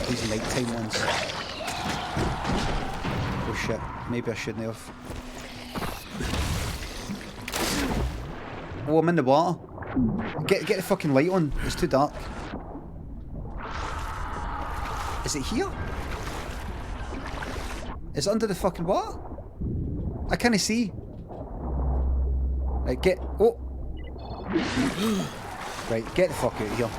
These nighttime ones. Oh shit, maybe I shouldn't have. Oh, I'm in the water. Get the fucking light on. It's too dark. Is it here? Is it under the fucking water? I can't see. Right, get... Oh! Right, get the fuck out of here.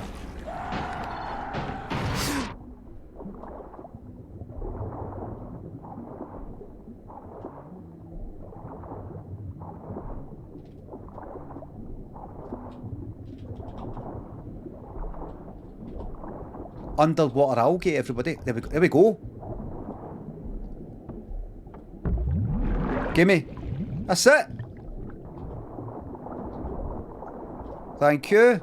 Underwater algae, everybody. There we go. Gimme. That's it. Thank you.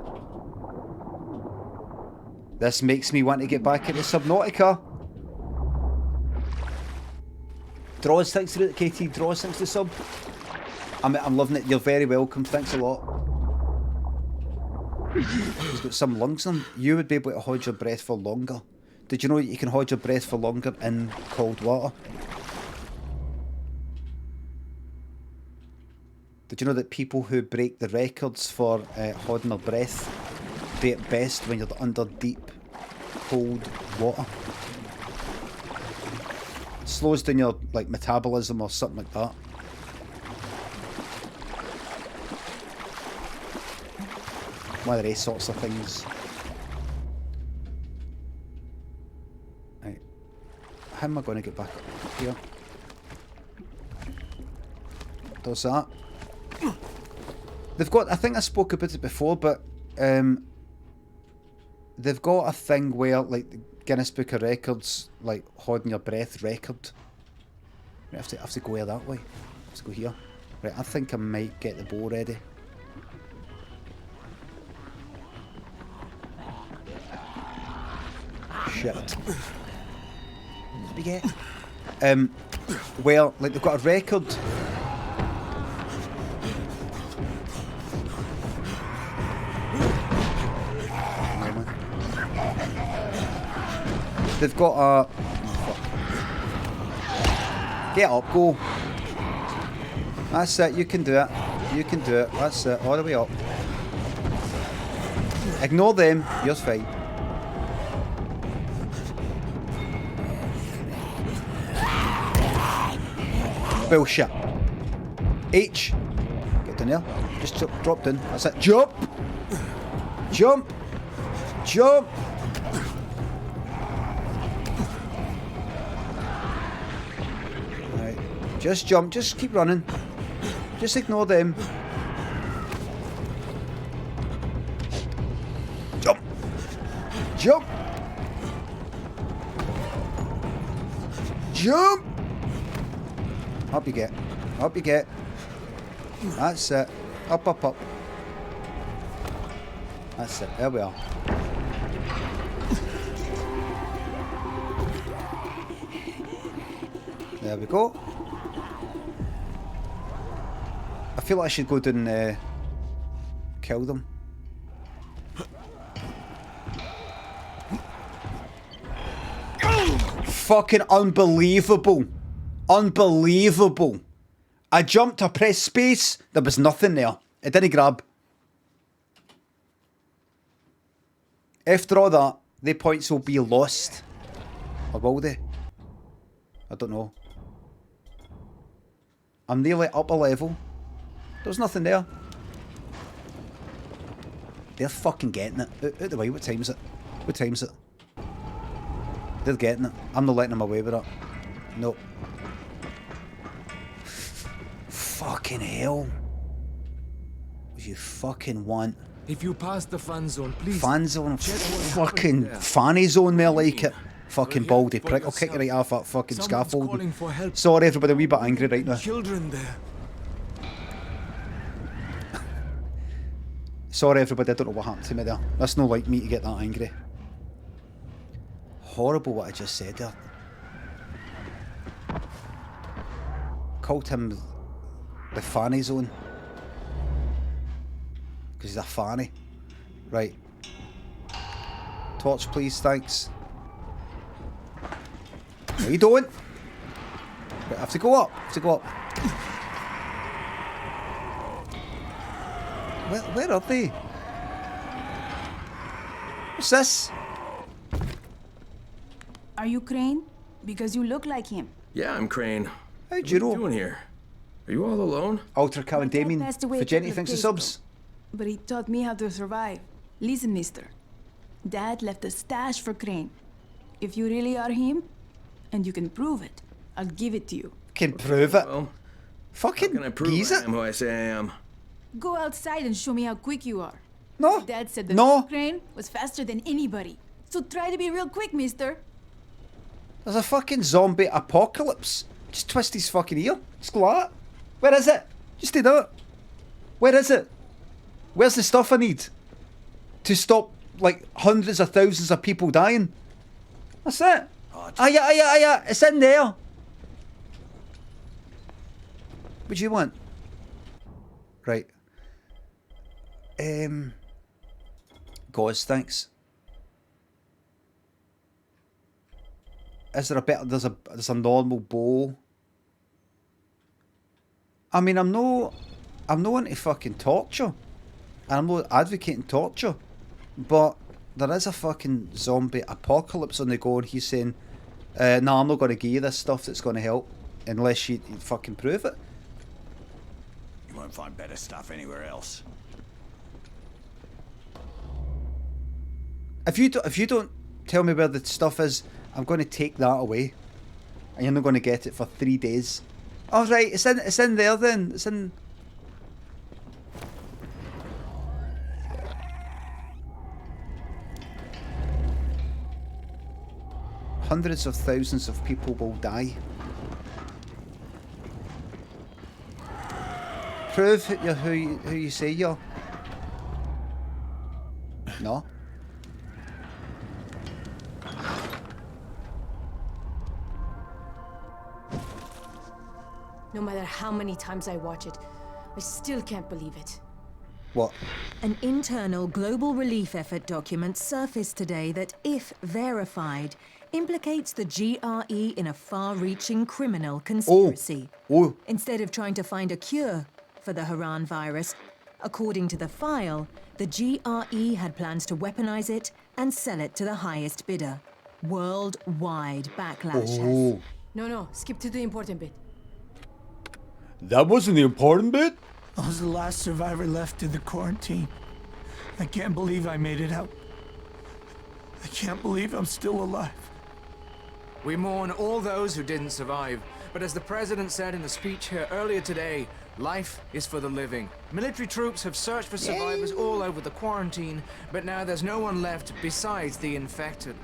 This makes me want to get back into Subnautica. Draws, thanks to the KT. Draws, thanks to the sub. I'm loving it. You're very welcome. Thanks a lot. He's got some lungs in him. You would be able to hold your breath for longer. Did you know you can hold your breath for longer in cold water? Did you know that people who break the records for holding their breath do it best when you're under deep, cold water? It slows down your metabolism or something like that. One of these sorts of things. Right. How am I going to get back up here? Does that. They've got, I think I spoke about it before, but they've got a thing where, like, the Guinness Book of Records, like, holding your breath record. I have to go here that way. I have to go here. Right, I think I might get the bow ready. Shit. What did we get? Well, like, they've got a record. They've got a... Oh, fuck. Get up, go. That's it, you can do it. You can do it. That's it, all the way up. Ignore them, you're fine. Bullshit. H. Get down there. Just drop down. That's it. Jump! Jump! Jump! Right. Just jump. Just keep running. Just ignore them. Jump! Jump! Jump! Up you get. Up you get. That's it. Up, up, up. That's it. There we are. There we go. I feel like I should go down and kill them. Fucking unbelievable. Unbelievable. I jumped, I pressed space, there was nothing there. It didn't grab. After all that, the points will be lost. Or will they? I don't know. I'm nearly up a level. There's nothing there. They're fucking getting it. Out the way, what time is it? What time is it? They're getting it. I'm not letting them away with it. Nope. Fucking hell. What you fucking want? If you pass the fan zone, please. Fan zone? Fucking fanny zone, me like it. Fucking baldy prick. I'll kick you right off that fucking scaffolding. Sorry everybody, a wee bit angry right now. Children there. Sorry everybody, I don't know what happened to me there. That's not like me to get that angry. Horrible what I just said there. Called him the fanny zone. Because he's a fanny. Right. Torch please, thanks. No you don't. Right, I have to go up. I have to go up. Where are they? What's this? Are you Crane? Because you look like him. Yeah, I'm Crane. How'd you know? What are you doing here? Are you all alone? Ultra Cal and Damien. Fagenti thanks for subs. But he taught me how to survive. Listen, mister. Dad left a stash for Crane. If you really are him, and you can prove it, I'll give it to you. Can prove it? Well, fucking how can I prove I am who I say I am? Go outside and show me how quick you are. No. Dad said the No. Crane was faster than anybody. So try to be real quick, mister. There's a fucking zombie apocalypse. Just twist his fucking ear. Just go like that. Where is it? Just do that. Where is it? Where's the stuff I need to stop like hundreds of thousands of people dying? That's it. Aya. It's in there. What do you want? Right. Gauze, thanks. Is there a better? There's a normal bow. I mean, I'm no into fucking torture. And I'm not advocating torture. But there is a fucking zombie apocalypse on the go, and he's saying, no, I'm not going to give you this stuff that's going to help unless you fucking prove it. You won't find better stuff anywhere else. If you don't tell me where the stuff is, I'm going to take that away, and you're not going to get it for 3 days. All right, it's in there then. It's in. Hundreds of thousands of people will die. Prove you're who you say you're. No. No matter how many times I watch it, I still can't believe it. What? An internal global relief effort document surfaced today that, if verified, implicates the GRE in a far-reaching criminal conspiracy. Oh. Instead of trying to find a cure for the Haran virus, according to the file, the GRE had plans to weaponize it and sell it to the highest bidder. Worldwide backlash has... No, skip to the important bit. That wasn't the important bit? I was the last survivor left in the quarantine. I can't believe I made it out. I can't believe I'm still alive. We mourn all those who didn't survive, but as the president said in a speech here earlier today, Life is for the living. Military troops have searched for survivors all over the quarantine, but now there's no one left besides the infected.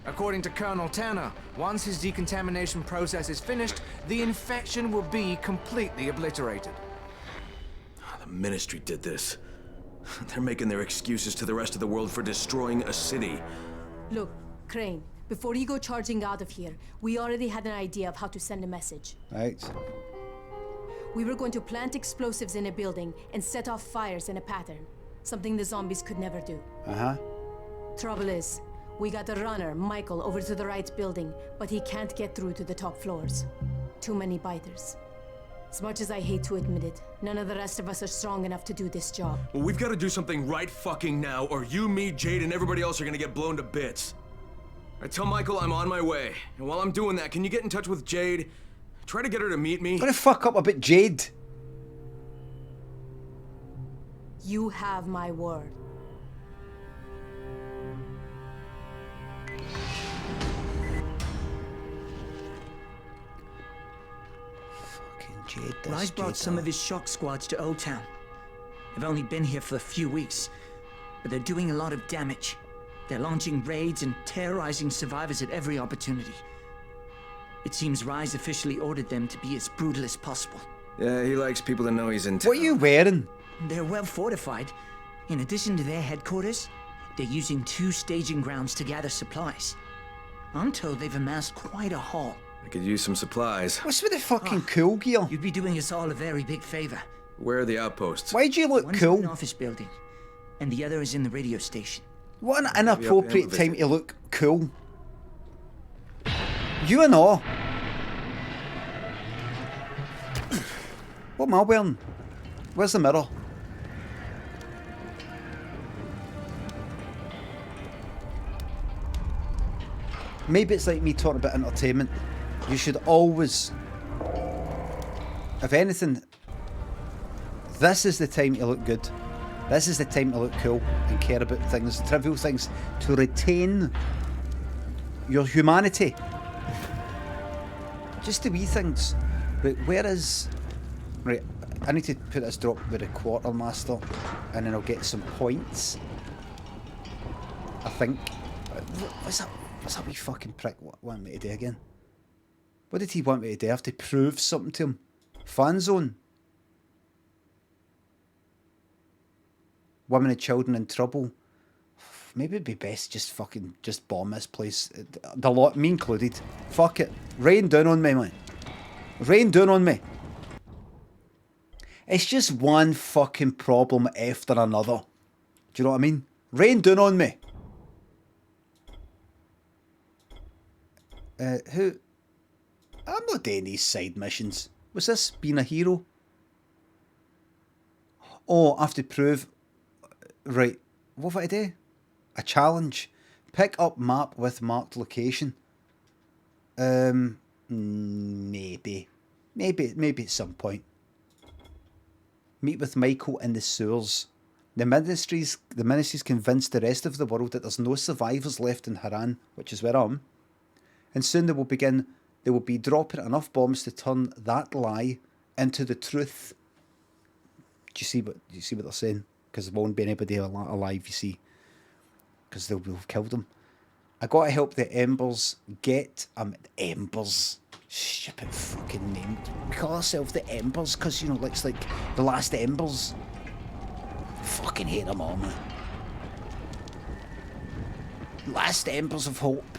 According to Colonel Tanner, once his decontamination process is finished, the infection will be completely obliterated. The Ministry did this. They're making their excuses to the rest of the world for destroying a city. Look, Crane, before you go charging out of here, we already had an idea of how to send a message. Right. We were going to plant explosives in a building and set off fires in a pattern. Something the zombies could never do. Uh-huh. Trouble is, we got the runner, Michael, over to the right building, but he can't get through to the top floors. Too many biters. As much as I hate to admit it, none of the rest of us are strong enough to do this job. Well, we've got to do something right fucking now, or you, me, Jade, and everybody else are gonna get blown to bits. I tell Michael I'm on my way, and while I'm doing that, can you get in touch with Jade? Try to get her to meet me. I'm gonna fuck up a bit, Jade. You have my word. Jade, Rise brought some of his shock squads to Old Town. They've only been here for a few weeks, but they're doing a lot of damage. They're launching raids and terrorizing survivors at every opportunity. It seems Rise officially ordered them to be as brutal as possible. Yeah, he likes people to know he's in town. What are you wearing? They're well fortified. In addition to their headquarters, they're using 2 staging grounds to gather supplies. I'm told they've amassed quite a haul. I could use some supplies. What's with the fucking cool gear? You'd be doing us all a very big favor. Where are the outposts? Why'd you look One's cool? in an office building, and the other is in the radio station. What an inappropriate time to look cool. You and all. What am I wearing? Where's the mirror? Maybe it's like me talking about entertainment. You should always, if anything, this is the time to look good. This is the time to look cool and care about things, trivial things, to retain your humanity. Just the wee things. Right, where is... Right, I need to put this drop with a quartermaster and then I'll get some points. I think. What's that wee fucking prick want me to do again? What did he want me to do? I have to prove something to him. Fan zone. Women and children in trouble. Maybe it'd be best just bomb this place. The lot, me included. Fuck it. Rain down on me, man. Rain down on me. It's just one fucking problem after another. Do you know what I mean? Rain down on me. Who? I'm not doing these side missions. Was this being a hero? Oh, I have to prove... Right. What have I do? A challenge. Pick up map with marked location. Maybe. Maybe at some point. Meet with Michael in the sewers. The ministry's convinced the rest of the world that there's no survivors left in Haran, which is where I am. And soon they will be dropping enough bombs to turn that lie into the truth. Do you see what they're saying? Because there won't be anybody alive, you see. Because they'll have killed them. I gotta help the Embers get... Embers. Stupid fucking name. We call ourselves the Embers because, you know, it's like the last Embers. Fucking hate them all, man. Last Embers of Hope.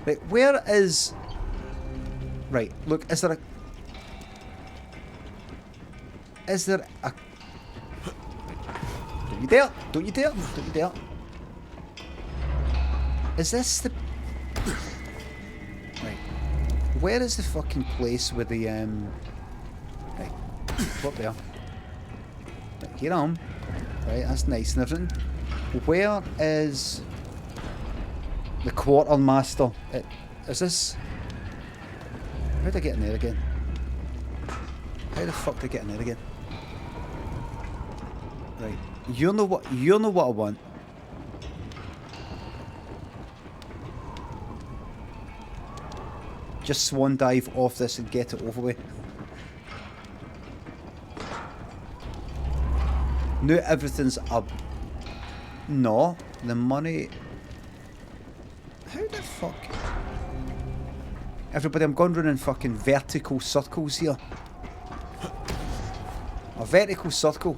Right, where is... Right, look, is there a... Don't you dare! Don't you dare! Don't you dare! Is this the... Right. Where is the fucking place with the, Right. Up there. Right, here I am. Right, that's nice and everything. Where is... the quartermaster? Is this... How did I get in there again? How the fuck did I get in there again? Right. You know what I want. Just swan dive off this and get it over with. Now everything's up. No, the money. How the fuck? Everybody, I'm going running fucking vertical circles here. A vertical circle.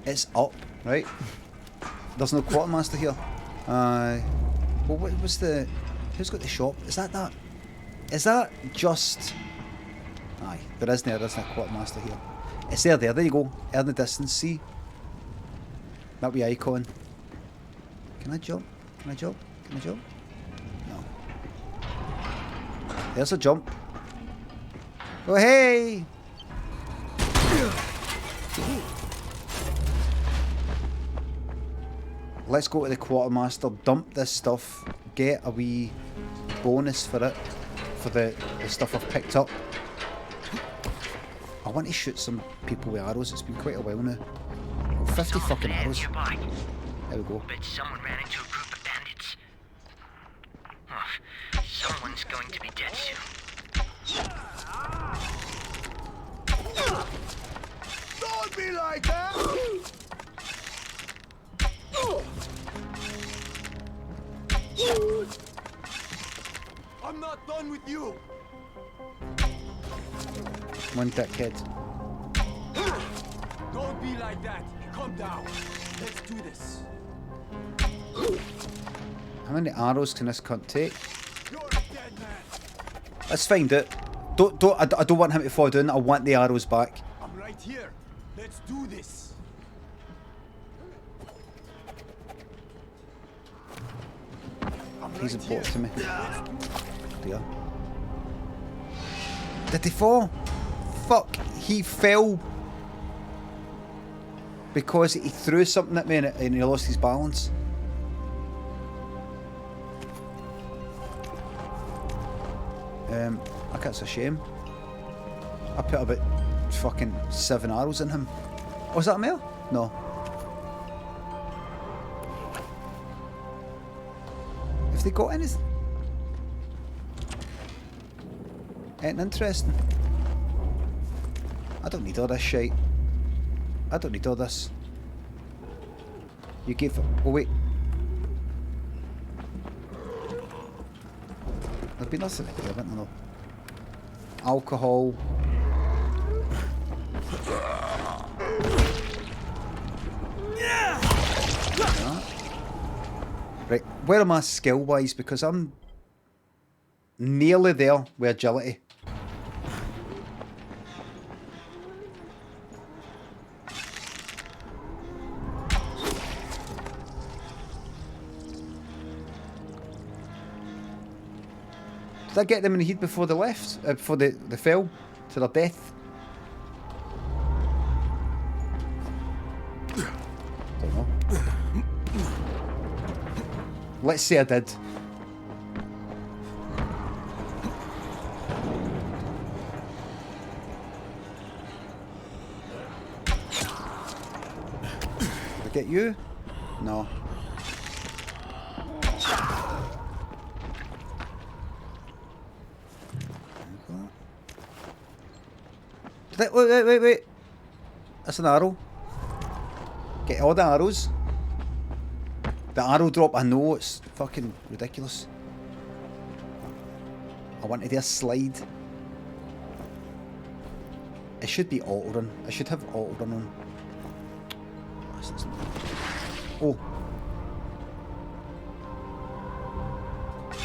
It's up, right? There's no quartermaster here. Well, what was the... Who's got the shop? Is that? Is that just... Aye, there isn't a quartermaster here. It's there, there you go. Out in the distance, see? That wee icon. Can I jump? Can I jump? Can I jump? No. There's a jump. Oh, hey! Let's go to the quartermaster, dump this stuff, get a wee bonus for it, for the stuff I've picked up. I want to shoot some people with arrows, it's been quite a while now. 50 fucking arrows. There we go. Bet someone ran into a group of bandits. Oh, someone's going to be dead soon. Don't be like that! I'm not done with you. One dickhead. Don't be like that. Calm down. Let's do this. How many arrows can this cunt take? You're a dead man. Let's find it. I don't want him to fall down. I want the arrows back. I'm right here. Let's do this. He's important to me. Dear. Did he fall? Fuck, he fell. Because he threw something at me and he lost his balance. That's a shame. I put about fucking 7 arrows in him. Was that a male? No. Have they got anything? Ain't interesting. I don't need all this shit. I don't need all this. You gave... Oh wait. There'd be nothing here, wouldn't there? Alcohol. Right, where am I skill-wise? Because I'm nearly there with agility. Did I get them in the heat before they left? Before they fell to their death? Don't know. Let's say I did. Did I get you? No. Wait. That's an arrow. Get all the arrows. The arrow drop, I know, it's fucking ridiculous. I want to do a slide. It should be auto run. I should have auto run on. Oh.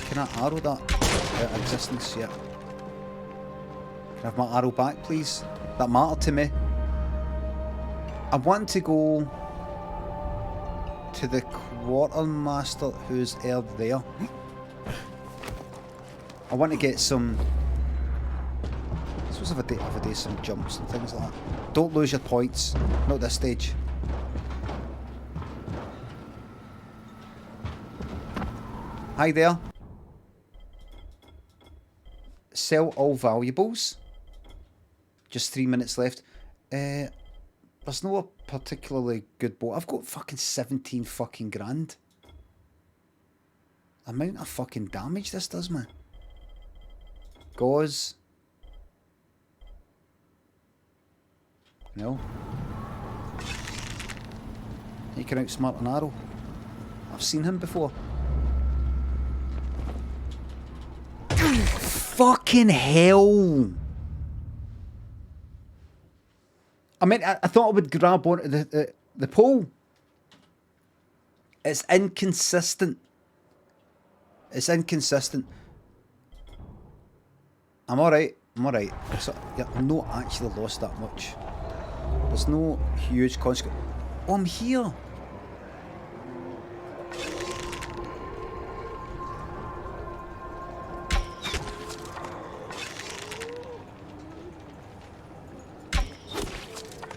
Can I arrow that out of existence yet? Can I have my arrow back, please? That mattered to me. I want to go to the quartermaster who's there. I want to get some... I suppose if I do some jumps and things like that. Don't lose your points. Not at this stage. Hi there. Sell all valuables. Just 3 minutes left. There's no particularly good boat. I've got fucking 17 fucking grand. amount of fucking damage this does, man. Gauze. No. He can outsmart an arrow. I've seen him before. Fucking hell! I mean, I thought I would grab onto the pole. It's inconsistent. It's inconsistent. I'm alright. I'm alright. So, yeah, I'm not actually lost that much. There's no huge consequence. Oh, I'm here.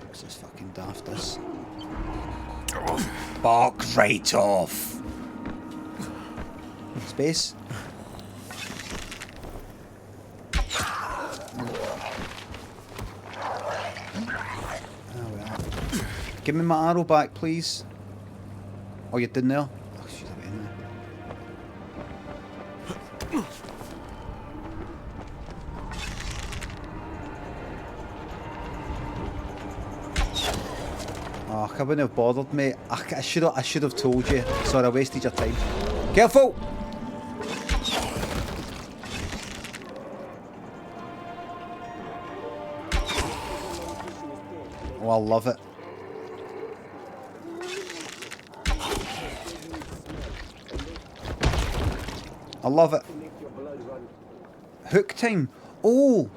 This is fucking daft, this. Bark right off. Space. Give me my arrow back, please. Oh, you're in there? Oh, she's a bit in there. Oh, I wouldn't have bothered, mate. I should have told you. Sorry, I wasted your time. Careful! Oh, I love it. I love it. Hook time. Oh!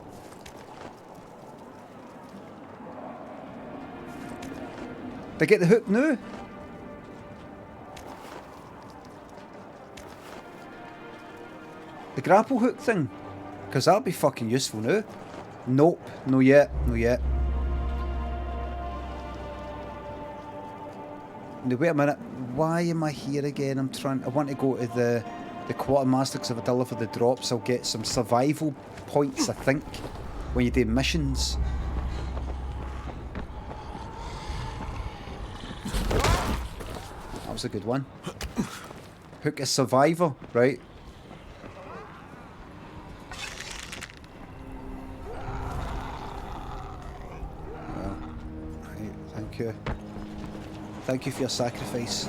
Did I get the hook now? The grapple hook thing? Because that'll be fucking useful now. Nope. No yet. No yet. Now wait a minute. Why am I here again? I want to go to the quartermaster because if I deliver the drops I'll get some survival points, I think, when you do missions. That was a good one. Hook a survivor, right? Well, right, thank you. Thank you for your sacrifice.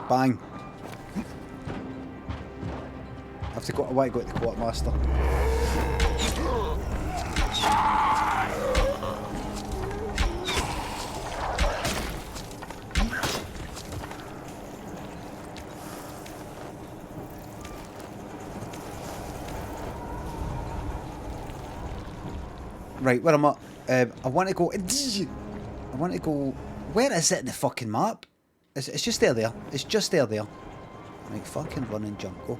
Bang. I have to go. I want to go to the quartermaster. Right, where am I? I want to go. I want to go. Where is it in the fucking map? It's just there. It's just there. Right, fucking run and jump. Go.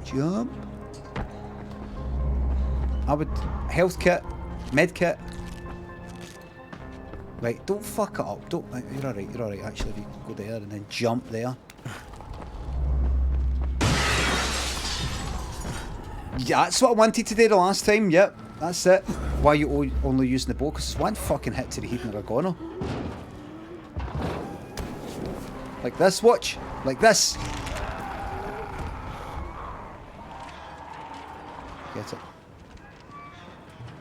Jump. I would health kit, med kit. Right, don't fuck it up. Don't. You're alright. You're alright. Actually, if you go there and then jump there. Yeah, that's what I wanted to do the last time. Yep, that's it. Why are you only using the bow? Because it's one fucking hit to the head and they're gone. Like this, watch. Like this. Get it.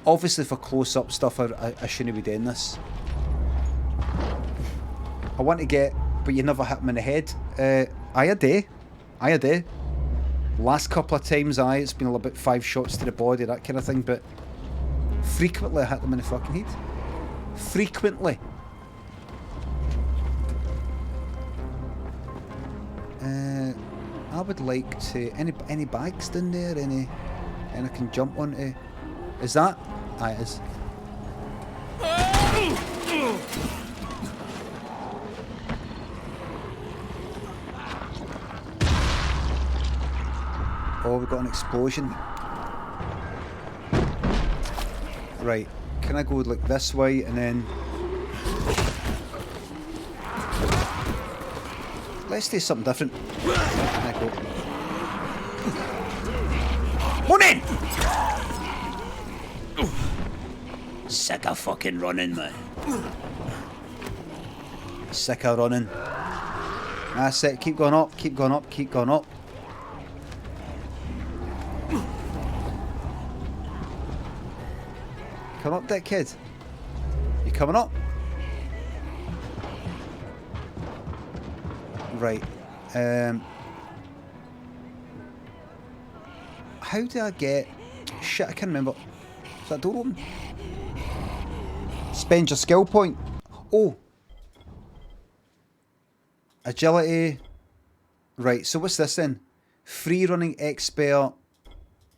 Obviously for close-up stuff, I shouldn't be doing this. I want to get, but you never hit him in the head. I do. Last couple of times, it's been a little bit 5 shots to the body, that kind of thing, but frequently I hit them in the fucking head. Frequently. I would like to... Any bags down there? Any I can jump onto? Is that? It is. Oh, we've got an explosion. Right. Can I go like this way and then... Let's do something different. Can I go? Morning! Sick of fucking running, man. Sick of running. That's it. Keep going up. Keep going up. Keep going up. Come up, dickhead. You coming up? Right. How do I get... Shit, I can't remember. Is that door open? Spend your skill point. Oh. Agility. Right, so what's this then? Free running expert.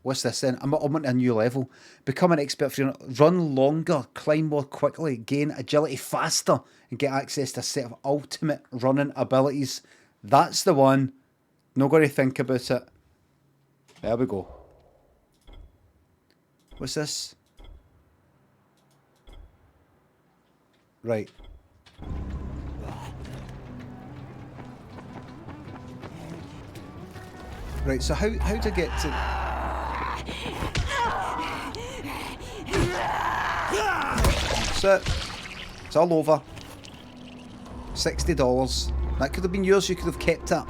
What's this then? I'm on a new level. Become an expert free runner. Run longer, climb more quickly, gain agility faster, and get access to a set of ultimate running abilities. That's the one. Not going to think about it. There we go. What's this? Right. Right, so how to get to... That's it. It's all over. $60. That could have been yours, you could have kept it.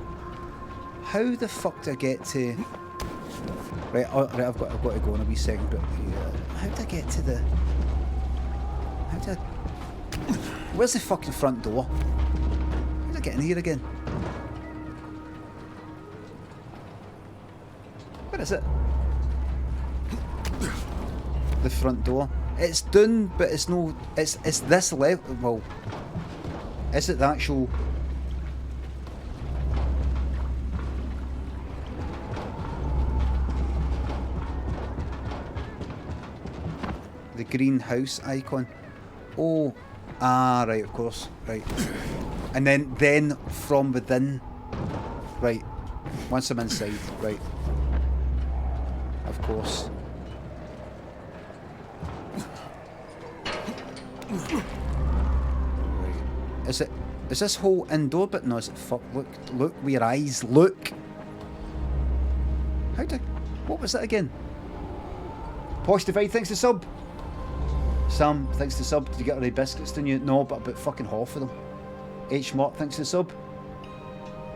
How the fuck do I get to... Right, right, I've got to go in a wee second, but how do I get to the... How do I... Where's the fucking front door? How do I get in here again? Where is it? The front door. It's done, but it's no... It's this level... Well... Is it the actual... The greenhouse icon. Oh, right, of course, right. And then from within, right. Once I'm inside, right. Of course. Right. Is this whole indoor bit? No, is it? Fuck. Look with your eyes. Look. What was that again? Posh Divide, thanks to sub. Sam, thanks to sub. Did you get any biscuits, didn't you? No, but about fucking half of them. H Mott, thanks to sub.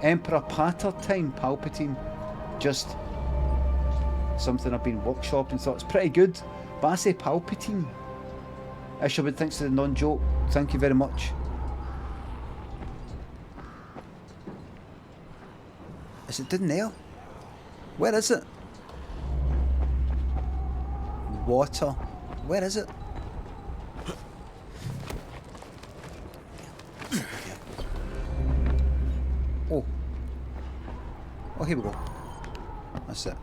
Emperor Patter Time, Palpatine. Just something I've been workshopping, thought it's pretty good. But I say Palpatine. Isherwood, thanks to the non-joke. Thank you very much. Is it down there? Where is it? Water. Where is it? Oh. Oh, here we go. That's it.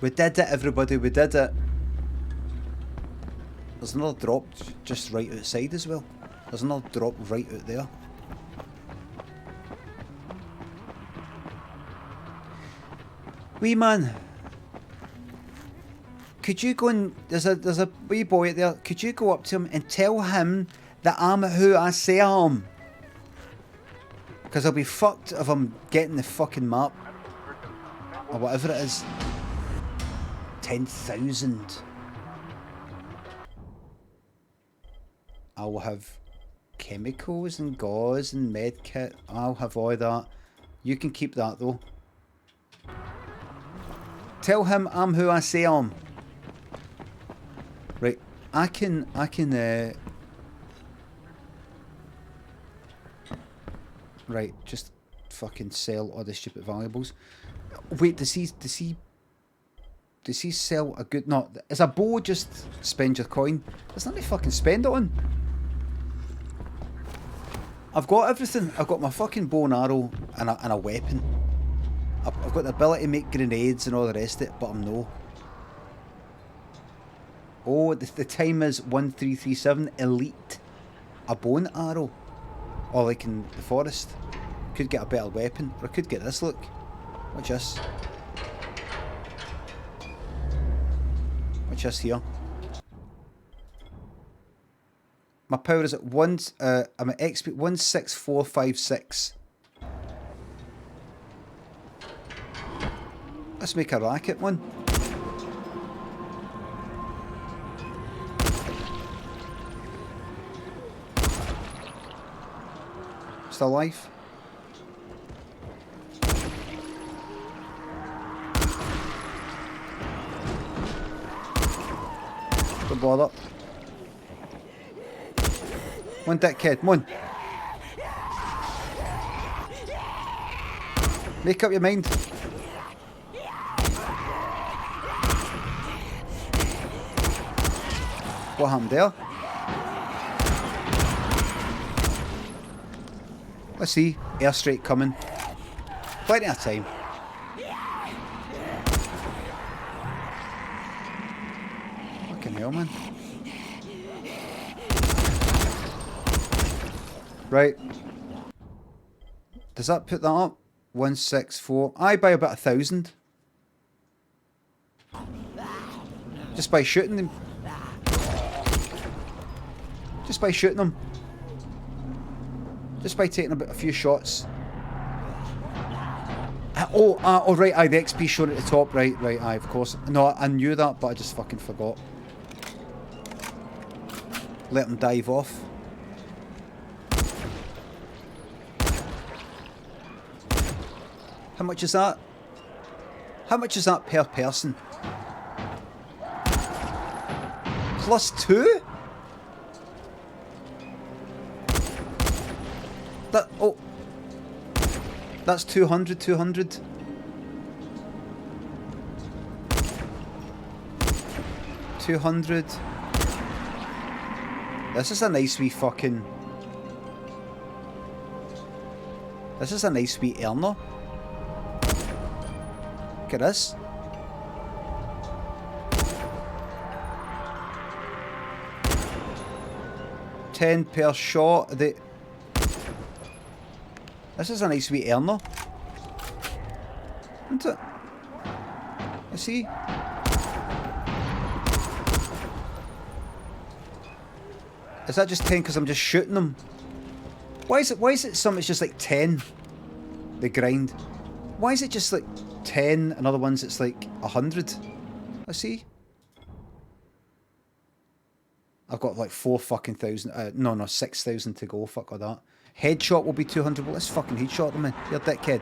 We did it, everybody. We did it. There's another drop just right outside as well. There's another drop right out there. Wee man, could you go and there's a wee boy out there. Could you go up to him and tell him that I'm who I say I am? Because I'll be fucked if I'm getting the fucking map or whatever it is. 10,000. I will have chemicals and gauze and med kit. I'll have all that. You can keep that though. Tell him I'm who I say I am. Right, I can right, just fucking sell all the stupid valuables. Wait, does he sell a good... No, is a bow just spend your coin? There's nothing to fucking spend it on. I've got everything. I've got my fucking bow and arrow and a weapon. I've got the ability to make grenades and all the rest of it, but I'm no. Oh, the time is 1337. Elite. A bow and arrow. Or like in the forest. Could get a better weapon. Or I could get this, look. Watch this. Watch this here. My power is at I'm at XP 16456. Let's make a racket one. Still alive? Don't bother. Come on, dickhead, come on. Make up your mind. What happened there? Let's see. Airstrike coming. Plenty of time. Fucking hell, man. Right. Does that put that up? 164. I buy about 1,000. Just by shooting them. Just by shooting them. Just by taking a few shots. Oh, right, aye, the XP shown at the top. Right, aye, of course. No, I knew that, but I just fucking forgot. Let them dive off. How much is that? How much is that per person? +2? Oh. That's 200, 200. This is a nice wee fucking... This is a nice wee earner. Look at this. $10 per shot. This is a nice wee earner. Isn't it? You see? Is that just 10 because I'm just shooting them? Why is it some it's just like 10? The grind. Why is it just like 10 and other ones it's like 100? Let's see. I've got like 4,000. No, 6,000 to go. Fuck all that. Headshot will be 200. Well, let's fucking headshot them in. You're a dickhead.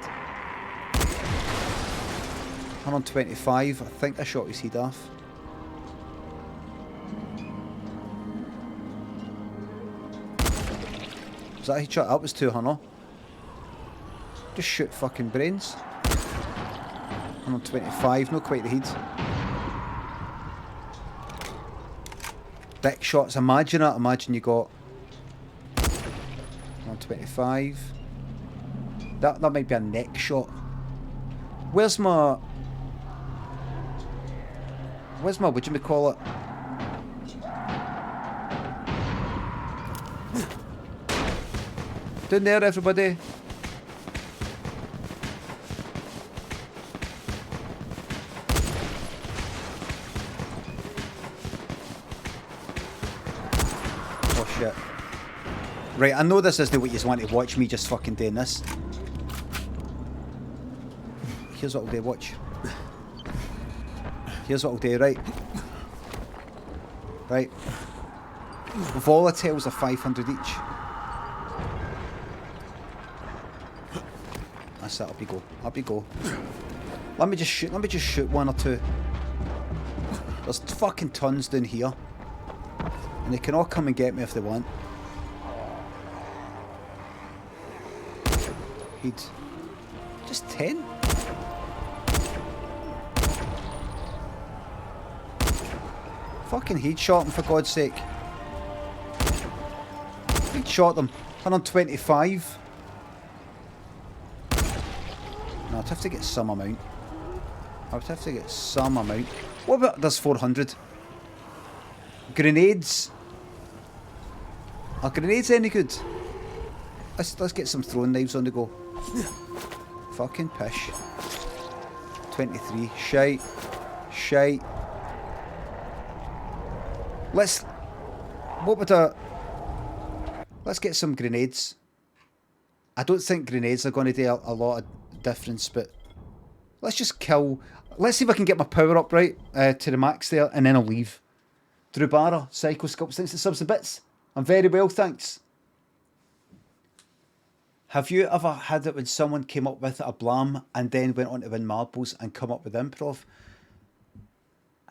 125. I think I shot his head off. Was that a headshot? That was 200. Just shoot fucking brains. 125. Not quite the head. Dick shots. Imagine that. Imagine you got 125. That might be a neck shot. Where's my what do you call it? Down there, everybody. Oh shit. Right, I know this isn't what you want to watch, me just fucking doing this. Here's what I'll do, watch. Here's what I'll do, right? Right. Volatiles are 500 each. That's it, up you go. Up you go. Let me just shoot one or two. There's fucking tons down here. And they can all come and get me if they want. He'd just 10. Fucking headshot them for God's sake. Headshot them. 125. No, I'd have to get some amount. I would have to get some amount. What about this 400? Grenades. Are grenades any good? Let's get some throwing knives on the go. Fucking pish. 23. Shite. Shite. Let's get some grenades. I don't think grenades are going to do a lot of difference, but let's just kill. Let's see if I can get my power up right to the max there, and then I'll leave. Drew Barra, Psycho Sculpt, thanks for subs and bits. I'm very well, thanks. Have you ever had it when someone came up with a blam and then went on to win marbles and come up with improv?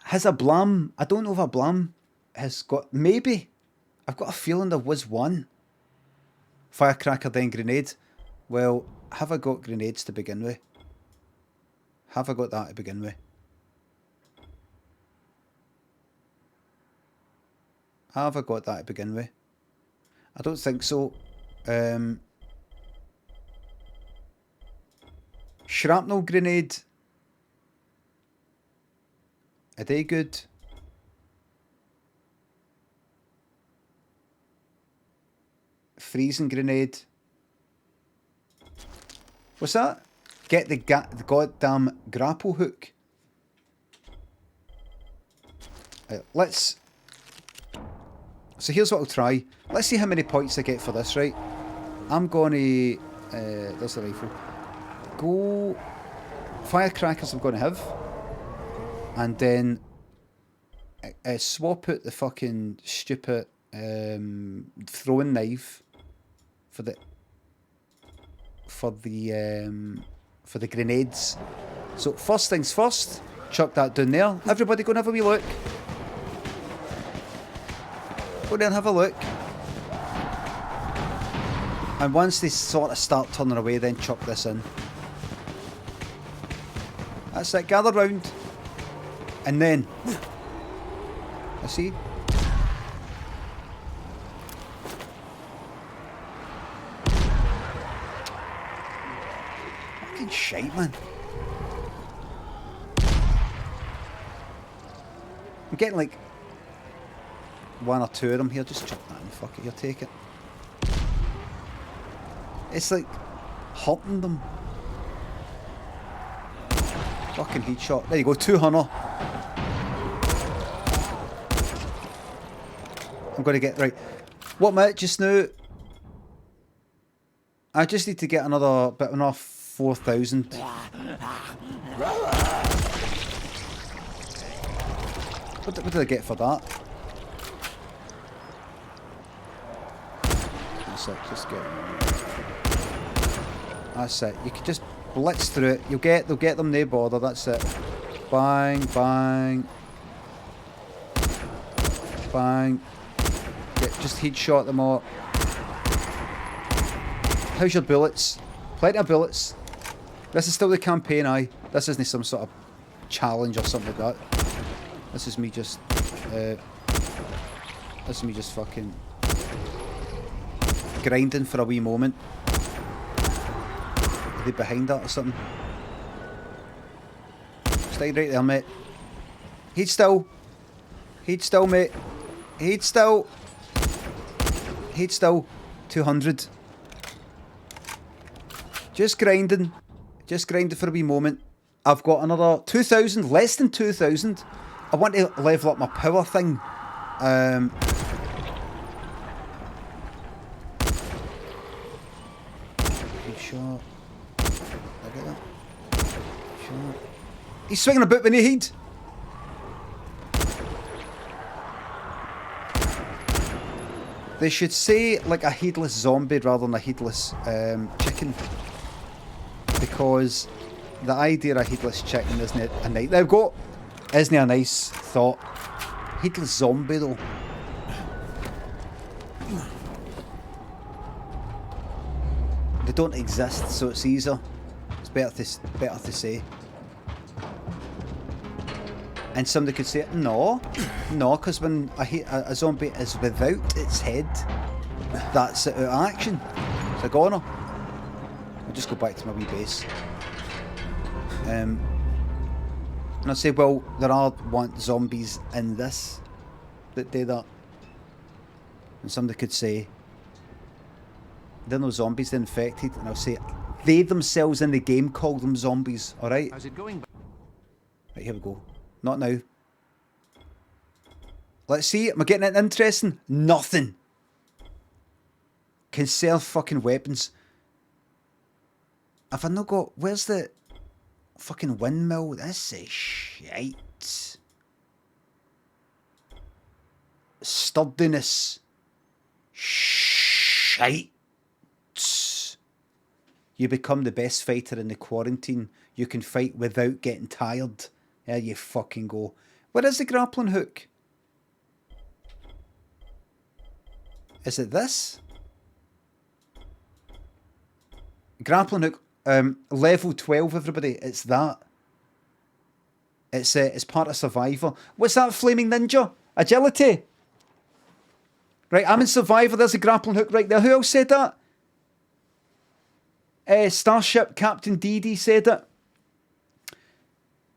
Has a blam, I don't know if a blam has got, maybe, I've got a feeling there was one. Firecracker then grenade. Well, have I got grenades to begin with? Have I got that to begin with? Have I got that to begin with? I don't think so. Shrapnel grenade. Are they good? Freezing grenade. What's that? Get the goddamn grapple hook. Let's... So here's what I'll try. Let's see how many points I get for this, right? I'm going to... there's the rifle. Go... Firecrackers I'm going to have. And then... swap out the fucking stupid throwing knife for the grenades. So first things first, chuck that down there. Everybody go and have a wee look. Go there and have a look. And once they sort of start turning away, then chuck this in. That's it, gather round. And then, I see. Fucking shite, man. I'm getting like one or two of them here. Just chuck that in. Fuck it, here, take it. It's like hurting them. Fucking headshot. There you go, 200. I'm going to get, right. What am I at just now? I just need to get another bit enough 4,000. What did I get for that? That's it, just get... That's it. You can just blitz through it. They'll get them, no bother, that's it. Bang, bang. Bang. Just headshot them all. How's your bullets? Plenty of bullets. This is still the campaign, aye. This isn't some sort of challenge or something like that. This is me just... this is me just fucking... grinding for a wee moment. Are they behind that or something? Stay right there, mate. Head still. Head still, mate. Head still. Head still. 200. Just grinding. Just grinding for a wee moment. I've got another 2,000. Less than 2,000. I want to level up my power thing. Good shot. Look at that. Shot. He's swinging a bit when he head. They should say like a headless zombie rather than a headless chicken. Because the idea of a headless chicken isn't a nice... There we go. Isn't a nice thought. Headless zombie though. They don't exist, so it's easier. It's better to say. And somebody could say, no, because when a zombie is without its head, that's it out of action. It's a goner. I'll just go back to my wee base. And I say, well, there are zombies in this that do that. And somebody could say, they're no zombies, they're infected. And I'll say, they themselves in the game call them zombies, alright? How's it going? Right, here we go. Not now. Let's see, am I getting it interesting? Nothing. Can sell fucking weapons. Have I not got... Where's the fucking windmill? This is shite. Sturdiness. Shite. You become the best fighter in the quarantine. You can fight without getting tired. There you fucking go. Where is the grappling hook? Is it this? Grappling hook, level 12, everybody. It's that. It's part of Survivor. What's that, Flaming Ninja? Agility. Right, I'm in Survivor. There's a grappling hook right there. Who else said that? Starship Captain DD said it.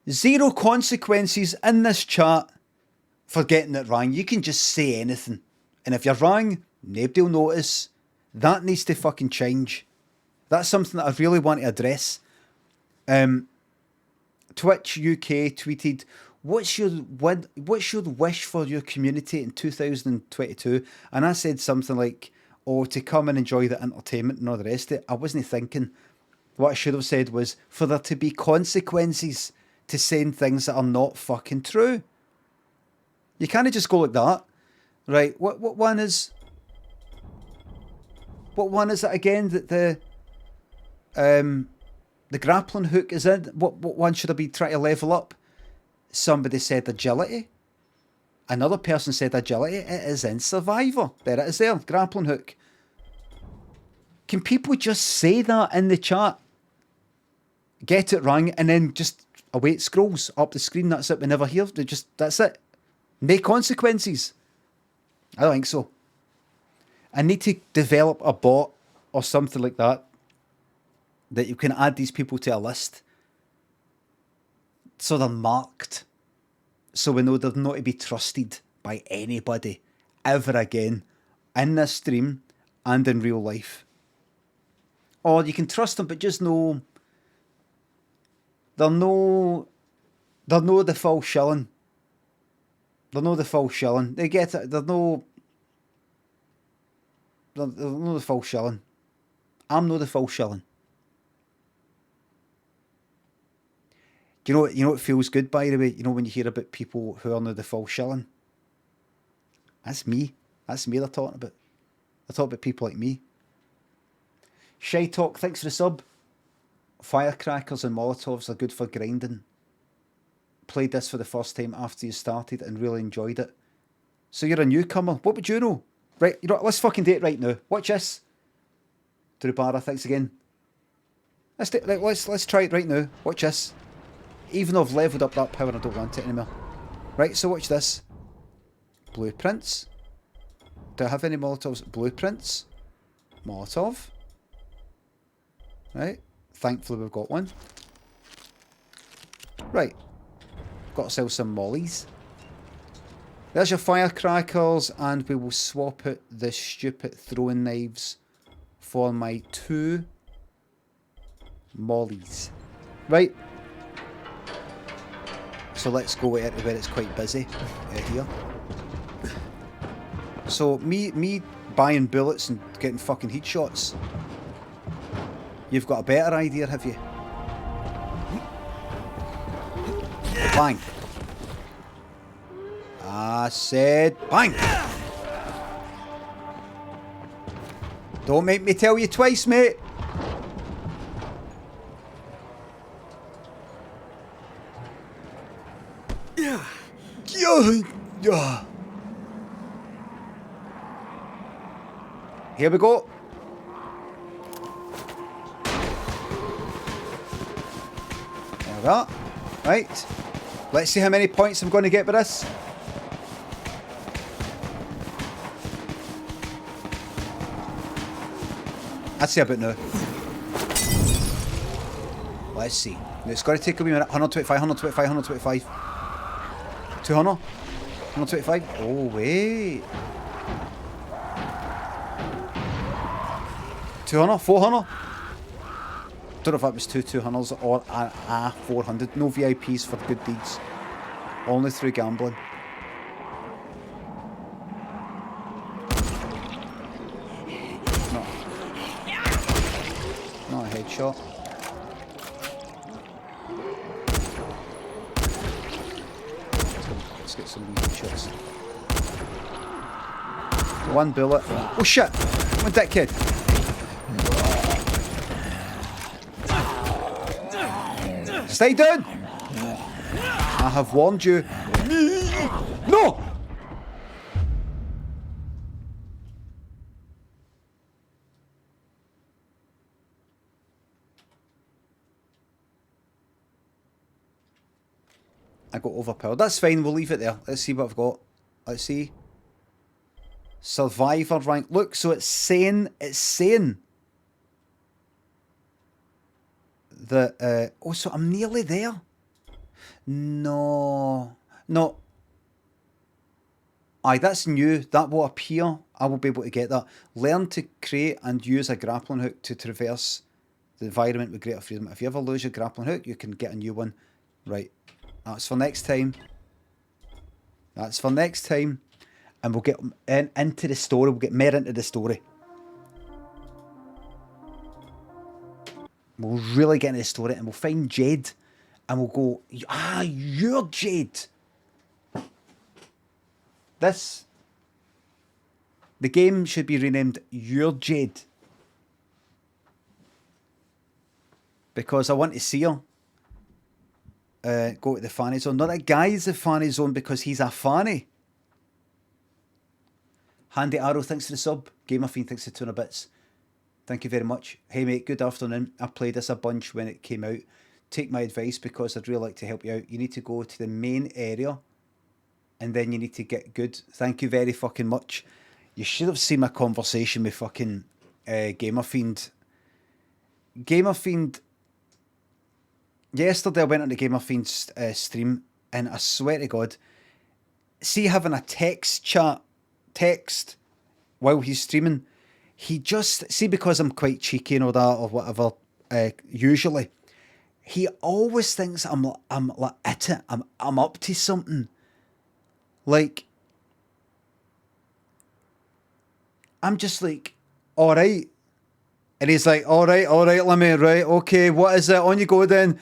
0 consequences in this chat for getting it wrong. You can just say anything. And if you're wrong, nobody will notice. That needs to fucking change. That's something that I really want to address. Twitch UK tweeted, what's your wish for your community in 2022? And I said something like, oh, to come and enjoy the entertainment and all the rest of it. I wasn't thinking. What I should have said was for there to be consequences to saying things that are not fucking true. You can't just go like that. Right, what one is it again that the grappling hook is in? What one should I be trying to level up? Somebody said agility. Another person said agility. It is in Survivor. There it is there. Grappling hook. Can people just say that in the chat? Get it wrong and then just away it scrolls up the screen. That's it. We never hear. That's it. No consequences. I don't think so. I need to develop a bot or something like that you can add these people to a list so they're marked, so we know they're not to be trusted by anybody ever again in this stream and in real life. Or you can trust them, but just know they're no the full shilling. They're no the full shilling. They get it. They're no the full shilling. I'm no the full shilling. You know what feels good, by the way? You know when you hear about people who are no the full shilling? That's me. That's me they're talking about. They're talking about people like me. Shy Talk, thanks for the sub. Firecrackers and Molotovs are good for grinding. Played this for the first time after you started and really enjoyed it. So you're a newcomer. What would you know? Right, you know what? Let's fucking do it right now. Watch this. Drubara, thanks again. Let's try it right now. Watch this. Even though I've leveled up that power, I don't want it anymore. Right, so watch this. Blueprints. Do I have any Molotovs? Blueprints. Molotov. Right. Thankfully we've got one. Right. Got ourselves some mollies. There's your firecrackers, and we will swap out the stupid throwing knives for my 2 mollies. Right. So let's go where it's quite busy here. So me buying bullets and getting fucking heat shots. You've got a better idea, have you? Bang. I said bang. Don't make me tell you twice, mate. Yeah. Here we go. There we go. Right. Let's see how many points I'm going to get with this. I'd say about now. Let's see. It's got to take a wee minute. 125, 125, 125. 200. 125. Oh, wait. 200, 400. Don't know if that was 200s or a 400. No VIPs for good deeds. Only through gambling. No. Not a headshot. Let's get some headshots. 1 bullet. Oh shit! One dickhead. Stay down! I have warned you. No! I got overpowered. That's fine, we'll leave it there. Let's see what I've got. Let's see. Survivor rank. Look, so it's saying that, oh, so I'm nearly there. No. Aye, that's new. That will appear. I will be able to get that. Learn to create and use a grappling hook to traverse the environment with greater freedom. If you ever lose your grappling hook, you can get a new one. Right. That's for next time. That's for next time. And we'll get into the story. We'll get more into the story. We'll really get into the story and we'll find Jade. And we'll go, ah, you're Jade. The game should be renamed You're Jade. Because I want to see her go to the fanny zone. Not that guy's the fanny zone because he's a fanny. Handy Arrow, thanks for the sub. Gamer Fiend, thanks for 200 bits. Thank you very much. Hey mate, good afternoon. I played this a bunch when it came out. Take my advice because I'd really like to help you out. You need to go to the main area and then you need to get good. Thank you very fucking much. You should have seen my conversation with fucking Gamer Fiend. Gamer Fiend. Yesterday I went on the Gamer Fiend's stream and I swear to God, see having a text while he's streaming, he just, see because I'm quite cheeky and all that or whatever, usually, he always thinks I'm like at it, I'm up to something. Like, I'm just like, alright. And he's like, alright, Limmy, right, okay, what is it? On you go then.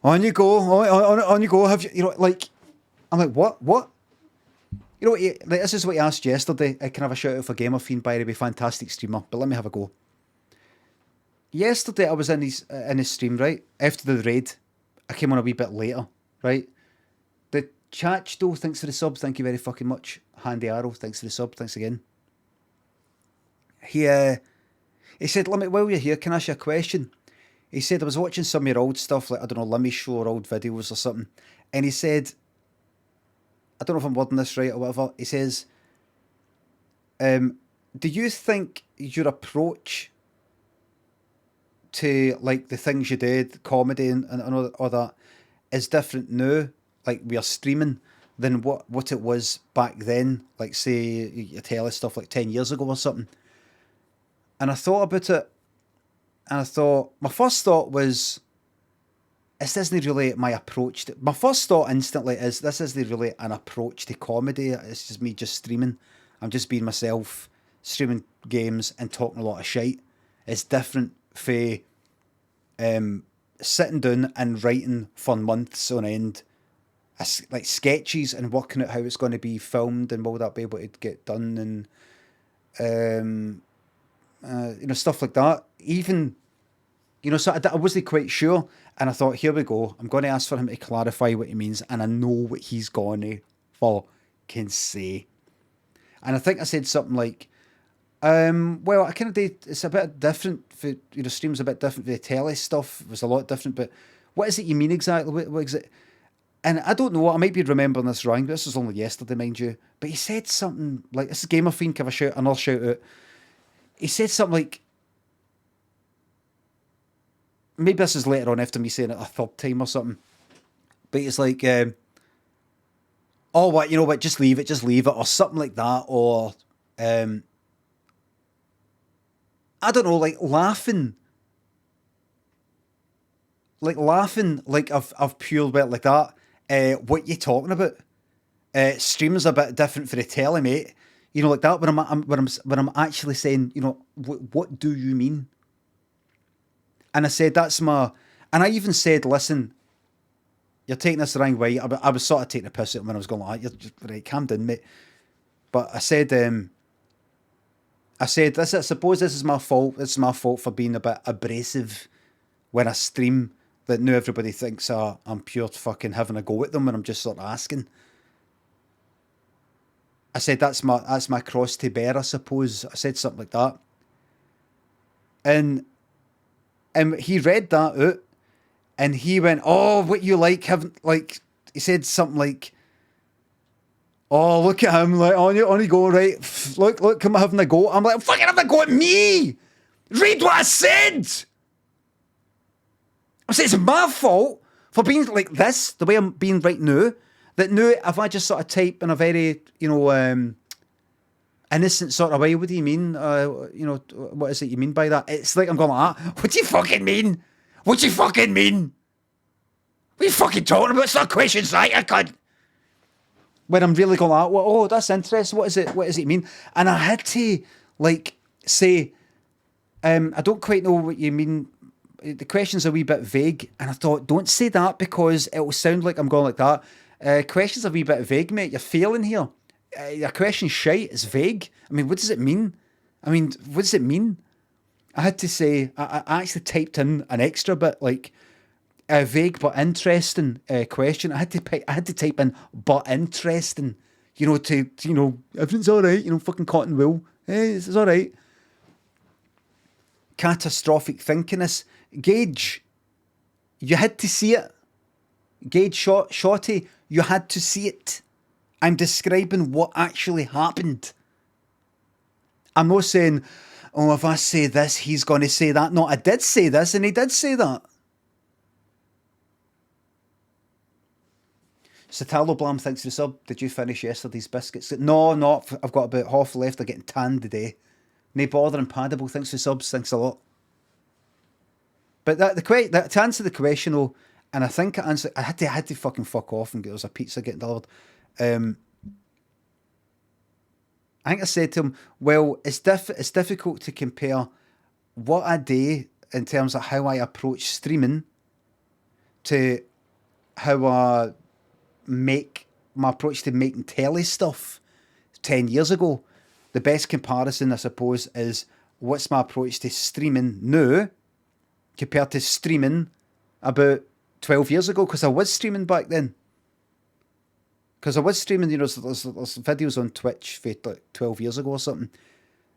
On you go, on you go. Have you know, like, I'm like, what? You know what, like, this is what he asked yesterday. I can have a shout out for Gamer Fiend, by the way, fantastic streamer, but let me have a go. Yesterday I was in his stream, right, after the raid. I came on a wee bit later, right. The Chachdo, thanks for the sub, thank you very fucking much. Handy Arrow, thanks for the sub, thanks again. He said, Limmy, while you're here, can I ask you a question? He said, I was watching some of your old stuff, like, I don't know, Limmy show or old videos or something. And he said, I don't know if I'm wording this right or whatever. He says, do you think your approach to, like, the things you did, comedy and all that, is different now, like, we are streaming, than what it was back then? Like, say, your telly stuff, like, 10 years ago or something. And I thought about it, and I thought, my first thought was, this isn't really my approach to, my first thought instantly is, this isn't really an approach to comedy, it's just me just streaming. I'm just being myself, streaming games and talking a lot of shite. It's different for sitting down and writing for months on end, like sketches and working out how it's going to be filmed and will that be able to get done and you know, stuff like that. Even, you know, so I wasn't quite sure, and I thought, here we go, I'm going to ask for him to clarify what he means, and I know what he's going to fucking say. And I think I said something like, well, I kind of did, it's a bit different for, you know, streams a bit different for the telly stuff, it was a lot different, but what is it you mean exactly? What is it? And I don't know, I might be remembering this wrong, but this was only yesterday, mind you, but he said something like, this is Gamer Fiend, give another shout out. He said something like, maybe this is later on after me saying it a third time or something, but it's like, oh, what, you know what, just leave it, or something like that, or, I don't know, like laughing, like I've pure bit like that, what you talking about? Stream's a bit different for the telly, mate. You know, like that, when I'm actually saying, you know, what do you mean? And I said, and I even said, listen, you're taking this the wrong way. I was sort of taking a piss at him when I was going like, you're just, right, calm down, mate. But I said, I suppose this is my fault. It's my fault for being a bit abrasive when I stream. that now everybody thinks I'm pure fucking having a go at them when I'm just sort of asking. I said that's my cross to bear, I suppose. I said something like that. And he read that out, and he went, "Oh, what you like having like?" He said something like, "Oh, look at him, like on you go, right? Look, him having a go." I'm like, "Fucking having a go at me! Read what I said." I said it's my fault for being like this, the way I'm being right now. That now, if I just sort of type in a very, innocent sort of way, what do you mean? What is it you mean by that? It's like I'm going like that. What do you fucking mean? What do you fucking mean? What are you fucking talking about? It's not questions like I could. When I'm really going like, oh, that's interesting. What is it? What does it mean? And I had to say, I don't quite know what you mean. The question's a wee bit vague, and I thought, don't say that because it will sound like I'm going like that. Question's a wee bit vague, mate. You're failing here. Your question's shite. It's vague. I mean, what does it mean? What does it mean? I had to say, I actually typed in an extra bit, like a vague but interesting question. I had to type in but interesting, everything's all right. Fucking cotton wool. Hey, it's all right. Catastrophic thinkiness. Gage, you had to see it. Gage Shotty, you had to see it. I'm describing what actually happened. I'm not saying, oh, if I say this, he's going to say that. No, I did say this, and he did say that. Satalo Blam thanks for the sub. Did you finish yesterday's biscuits? No, I've got about half left. They're getting tanned today. No bother and Paddable thanks for subs. Thanks a lot. But to answer the question, though, and I think I had to fucking fuck off and there was a pizza getting delivered. I think I said to him, well, it's difficult to compare what I do in terms of how I approach streaming to how I make my approach to making telly stuff 10 years ago. The best comparison, I suppose, is what's my approach to streaming now compared to streaming about 12 years ago, because I was streaming back then. Because I was streaming, there's videos on Twitch for like 12 years ago or something.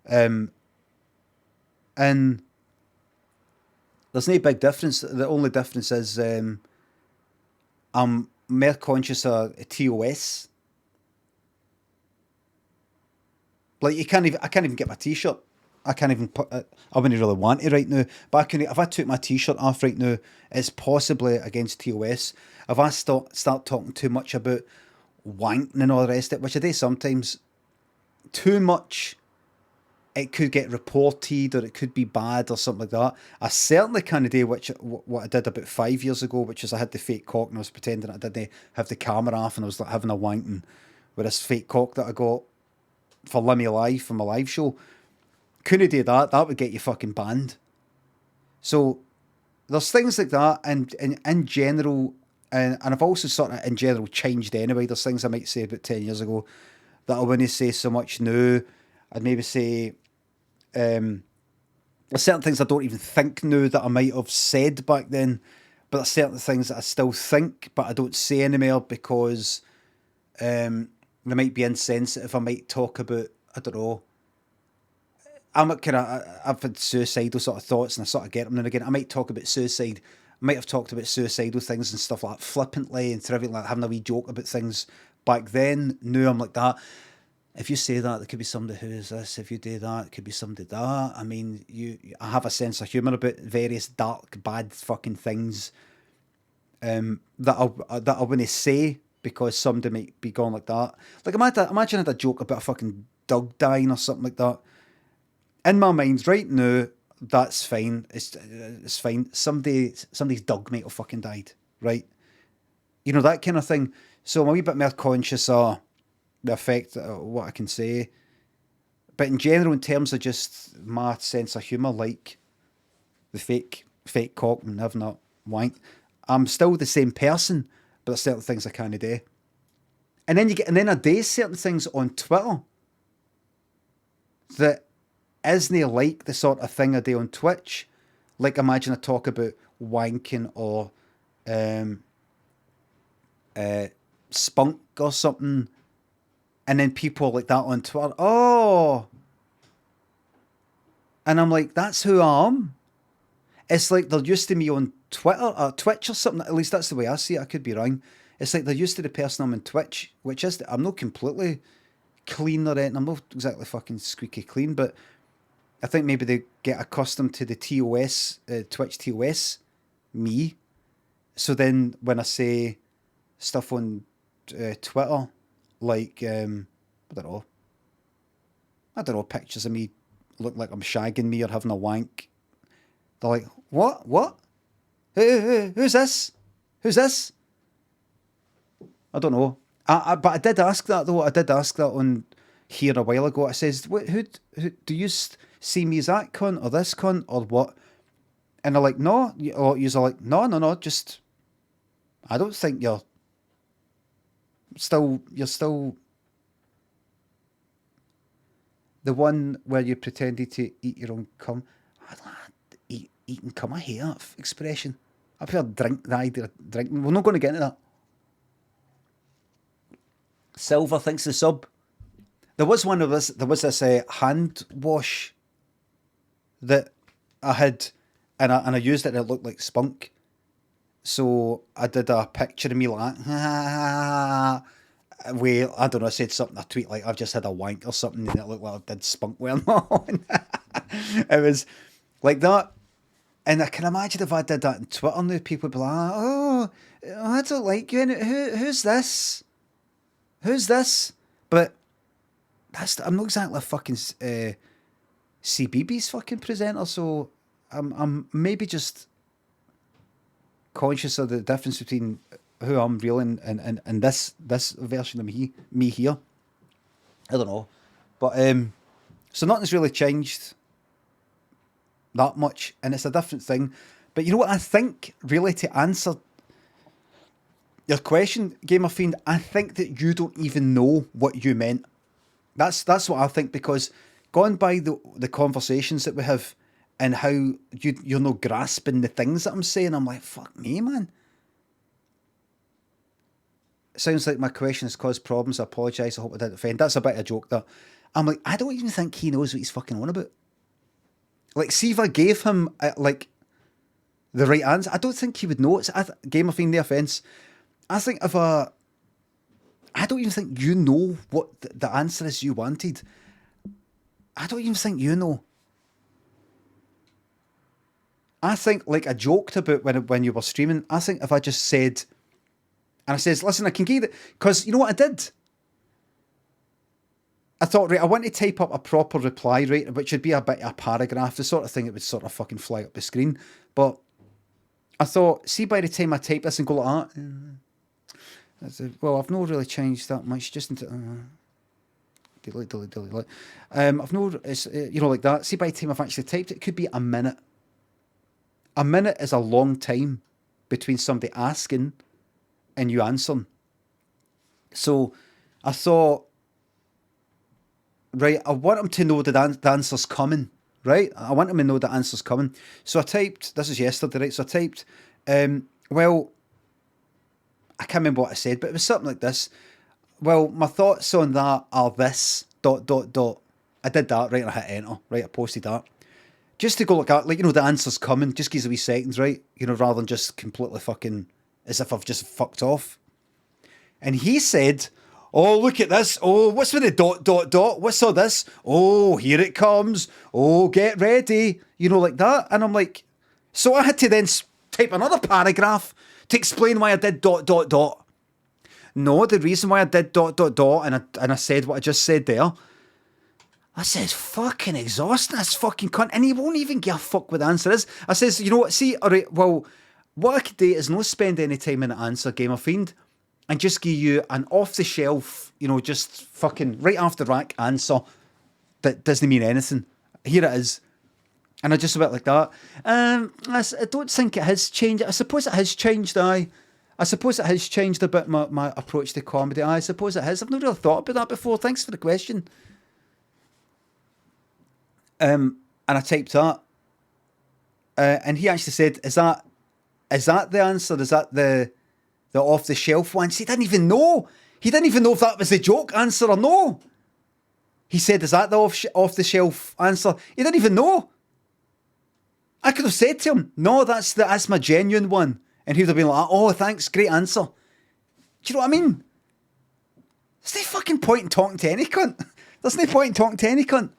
And there's no big difference. The only difference is I'm more conscious of TOS. Like I can't even get my t-shirt. I can't even put it. I wouldn't really want it right now. But if I took my t-shirt off right now, it's possibly against TOS. If I start talking too much about wanking and all the rest of it, which I do sometimes, too much, it could get reported or it could be bad or something like that. I certainly can't do what I did about 5 years ago, which is I had the fake cock and I was pretending I didn't have the camera off and I was like having a wanking with this fake cock that I got for Limmy Live, for my live show. Couldn't do that. That would get you fucking banned. So there's things like that, and in general, and I've also sort of in general changed anyway. There's things I might say about 10 years ago that I wouldn't say so much now. I'd maybe say there's certain things I don't even think now that I might have said back then, but there's certain things that I still think but I don't say anymore because they might be insensitive. I might talk about, I don't know, I've had suicidal sort of thoughts and I sort of get them now and again. I might talk about suicide. I might have talked about suicidal things and stuff like that flippantly and trivial, like having a wee joke about things back then. Now I'm like that. If you say that, there could be somebody who is this. If you do that, it could be somebody that. I mean, I have a sense of humour about various dark, bad fucking things that I wouldn't say because somebody might be going like that. Like imagine I had a joke about a fucking dog dying or something like that. In my mind, right now, that's fine. It's fine. Somebody's dog might have fucking died, right? You know, that kind of thing. So I'm a wee bit more conscious of the effect of what I can say. But in general, in terms of just my sense of humour, like the fake cock and having that wank, I'm still the same person, but there's certain things I can't do. And then I do certain things on Twitter that isn't like the sort of thing I do on Twitch. Like imagine I talk about wanking or spunk or something, and then people like that on Twitter. Oh, and I'm like, that's who I am. It's like they're used to me on Twitter or Twitch or something. At least that's the way I see it. I could be wrong. It's like they're used to the person I'm on Twitch, which is I'm not completely clean or anything. I'm not exactly fucking squeaky clean, but I think maybe they get accustomed to the TOS, Twitch TOS, me. So then when I say stuff on Twitter, like, I don't know, pictures of me look like I'm shagging me or having a wank. They're like, what? Who's this? Who's this? I don't know. But I did ask that though. I did ask that on here a while ago. I says, who do you see me as that cunt or this cunt or what? And they're like, no. Or you're like, no. Just, I don't think you're still the one where you pretended to eat your own cum. Eating cum. I hate that expression. I prefer the idea of drinking. We're not going to get into that. Silver thinks the sub. There was this hand wash that I had, and I used it and it looked like spunk. So I did a picture of me like, where, I don't know, I said something, a tweet like, I've just had a wank or something, and it looked like I did spunk wearing on. It was like that. And I can imagine if I did that on Twitter now, people would be like, oh, I don't like you. Who's this? Who's this? But I'm not exactly a fucking CBeebies fucking presenter, so I'm maybe just conscious of the difference between who I'm real and this version of me here. I don't know. But so nothing's really changed that much, and it's a different thing. But you know what I think, really, to answer your question, Gamer Fiend, I think that you don't even know what you meant. That's what I think, because going by the conversations that we have and how you're not grasping the things that I'm saying, I'm like, fuck me, man. Sounds like my question has caused problems. I apologise. I hope I didn't offend. That's a bit of a joke there. I'm like, I don't even think he knows what he's fucking on about. Like, see if I gave him like the right answer, I don't think he would know. It's Gamer Fiend, the offence. I think if I don't even think you know what the answer is you wanted. I don't even think you know. I think, like I joked about when you were streaming, I think if I just said, and I says, listen, I can give it, because you know what I did? I thought, right, I want to type up a proper reply, right, which would be a bit of a paragraph, the sort of thing that would sort of fucking fly up the screen. But I thought, see, by the time I type this and go like that, I said, well, I've not really changed that much, just into delete. I've no, it's like that. See, by the time I've actually typed it could be a minute. A minute is a long time between somebody asking and you answering. So I thought, right, I want them to know that the answer's coming, right? I want them to know the answer's coming. So I typed, this is yesterday, right? So I typed, well, I can't remember what I said, but it was something like this. Well, my thoughts on that are this, ... I did that, right, and I hit enter, right, I posted that. Just to go like that, like, the answer's coming, just gives a wee seconds, right? Rather than just completely fucking, as if I've just fucked off. And he said, oh, look at this. Oh, what's with the ... What's all this? Oh, here it comes. Oh, get ready. Like that. And I'm like, so I had to then type another paragraph to explain why I did ... No, the reason why I did ... and I said what I just said there. I says, fucking exhausting, this fucking cunt. And he won't even give a fuck what the answer is. I says, you know what, see, all right, well, what I could do is not spend any time in the answer, Gamer Fiend, and just give you an off-the-shelf, just fucking right after rack answer that doesn't mean anything. Here it is. And I just went like that. I don't think it has changed. I suppose it has changed, I suppose it has changed a bit, my approach to comedy. I suppose it has. I've not really thought about that before. Thanks for the question. And I typed that. And he actually said, is that Is that the answer? Is that the off-the-shelf one? He didn't even know. He didn't even know if that was the joke answer or no. He said, is that the off-the-shelf answer? He didn't even know. I could have said to him, no, that's my genuine one. And he would have been like, oh, thanks, great answer. Do you know what I mean? There's no fucking point in talking to any cunt. There's no point in talking to any cunt.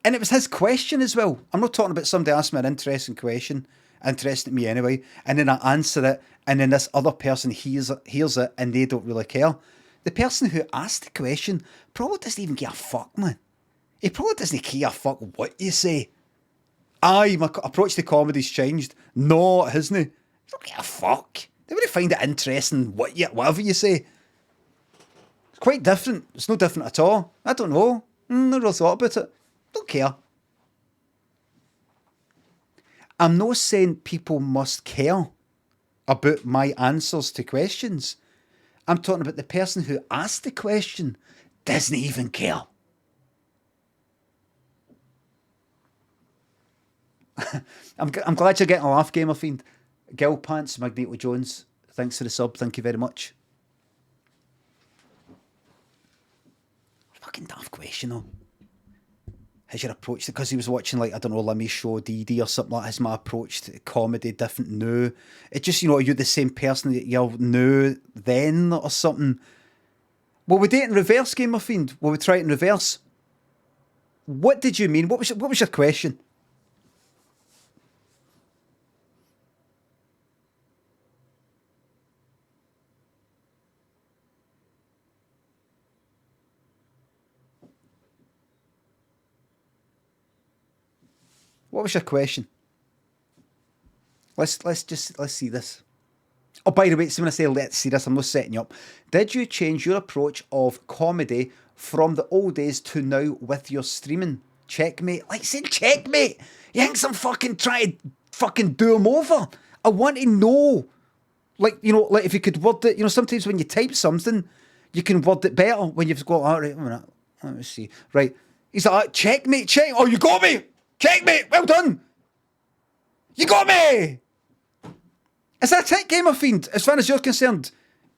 And it was his question as well. I'm not talking about somebody asked me an interesting question, interesting to me anyway, and then I answer it, and then this other person hears it, and they don't really care. The person who asked the question probably doesn't even give a fuck, man. He probably doesn't care a fuck what you say. Aye, my approach to comedy's changed. No, it hasn't. He don't give a fuck. They wouldn't find it interesting whatever you say. It's quite different. It's no different at all. I don't know. Never really thought about it. Don't care. I'm not saying people must care about my answers to questions. I'm talking about the person who asked the question doesn't even care. I'm glad you're getting a laugh, Gamer Fiend. Gil Pants, Magneto Jones, thanks for the sub. Thank you very much. Fucking daft question though. How's your approach? Because he was watching, like, I don't know, Limmy's show, DD or something like that. Is my approach to comedy different now? It just, you know, are you the same person that you're now then or something? Will we do it in reverse, Gamer Fiend? Will we try it in reverse? What did you mean? What was your question? What was your question? Let's see this. Oh, by the way, so when I say let's see this, I'm not setting you up. Did you change your approach of comedy from the old days to now with your streaming? Checkmate. Like saying checkmate. You think I'm fucking trying to fucking do them over? I want to know. Like, you know, like if you could word it, you know, sometimes when you type something, you can word it better when you've got, all right, let me see. Right. He's like, checkmate, check. Oh, you got me. Checkmate, well done. You got me. Is that it, Gamer Fiend? As far as you're concerned,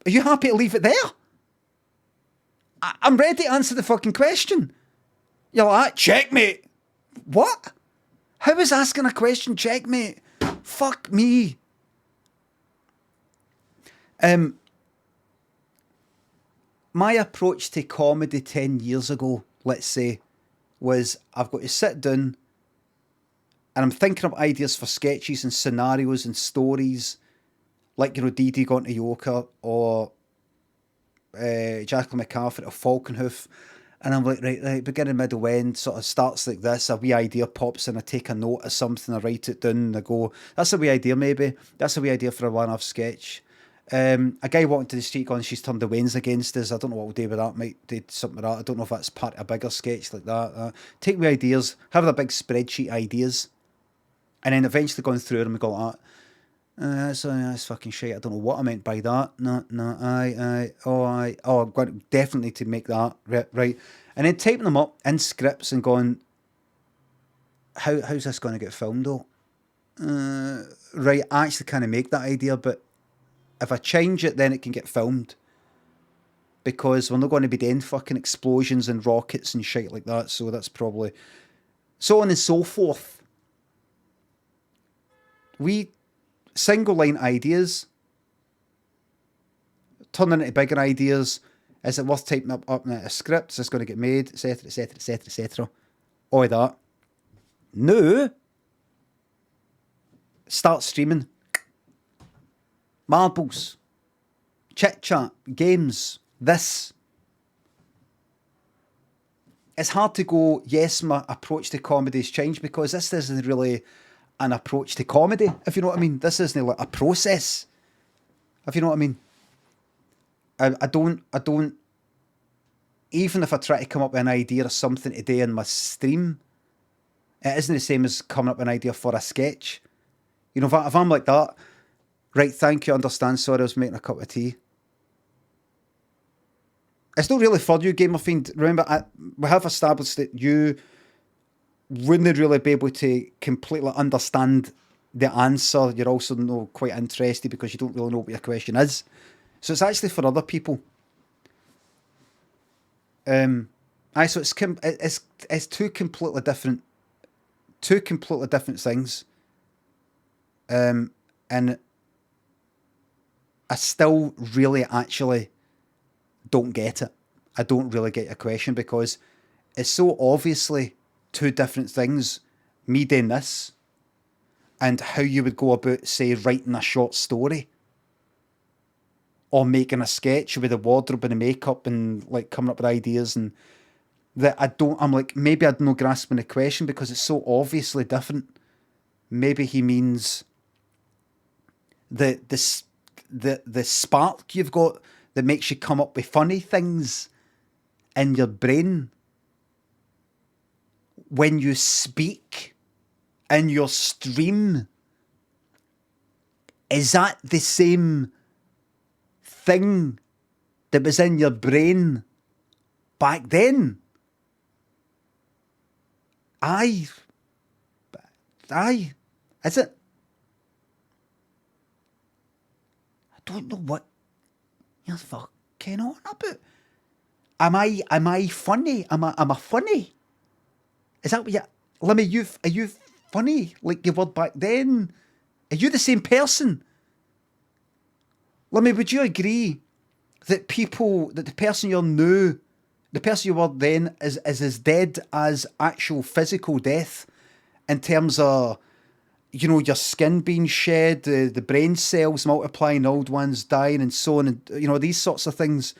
are you happy to leave it there? I'm ready to answer the fucking question. You're like, checkmate. What? How is asking a question checkmate? Fuck me. My approach to comedy 10 years ago, let's say, was I've got to sit down and I'm thinking of ideas for sketches and scenarios and stories, like, you know, Dee Dee going to Yoka or Jackal McCarthy or Falconhoof. And I'm like, right, beginning, middle, end, sort of starts like this. A wee idea pops in, I take a note of something, I write it down, and I go, that's a wee idea maybe. That's a wee idea for a one-off sketch. A guy walking to the street going, she's turned the winds against us. I don't know what we'll do with that. Might do something like that. I don't know if that's part of a bigger sketch like that. Take wee ideas, have a big spreadsheet ideas. And then eventually going through them and go like that. That's fucking shit. I don't know what I meant by that. No, I'm going definitely to make that, right. And then typing them up in scripts and going, how's this going to get filmed though? Right, I actually kind of make that idea, but if I change it, then it can get filmed. Because we're not going to be doing fucking explosions and rockets and shit like that, so that's probably... So on and so forth. We single line ideas, turning into bigger ideas. Is it worth typing up in a script? Is this going to get made? Etc, etc, etc, etc. All that. No. Start streaming. Marbles. Chit chat. Games. This. It's hard to go, yes, my approach to comedy has changed, because this isn't really an approach to comedy, if you know what I mean. This isn't like a process, if you know what I mean. I don't, even if I try to come up with an idea or something today in my stream, it isn't the same as coming up with an idea for a sketch. You know, if I'm like that, right, thank you, understand, sorry, I was making a cup of tea. It's not really for you, Gamer Fiend. Remember, we have established that you wouldn't really be able to completely understand the answer. You're also not quite interested because you don't really know what your question is. So it's actually for other people. So it's two completely different things. And I still really actually don't get it. I don't really get your question because it's so obviously two different things. Me doing this and how you would go about, say, writing a short story or making a sketch with the wardrobe and the makeup and like coming up with ideas, and that I'm like, maybe I'd no grasping the question because it's so obviously different. Maybe he means the spark you've got that makes you come up with funny things in your brain when you speak in your stream. Is that the same thing that was in your brain back then? Aye. Is it? I don't know what you're fucking on about. Am I funny? Am I funny? Is that what you... Limmy, are you funny like you were back then? Are you the same person? Limmy, would you agree that the person you're now, the person you were then is as dead as actual physical death in terms of, you know, your skin being shed, the brain cells multiplying, old ones dying and so on, and, you know, these sorts of things.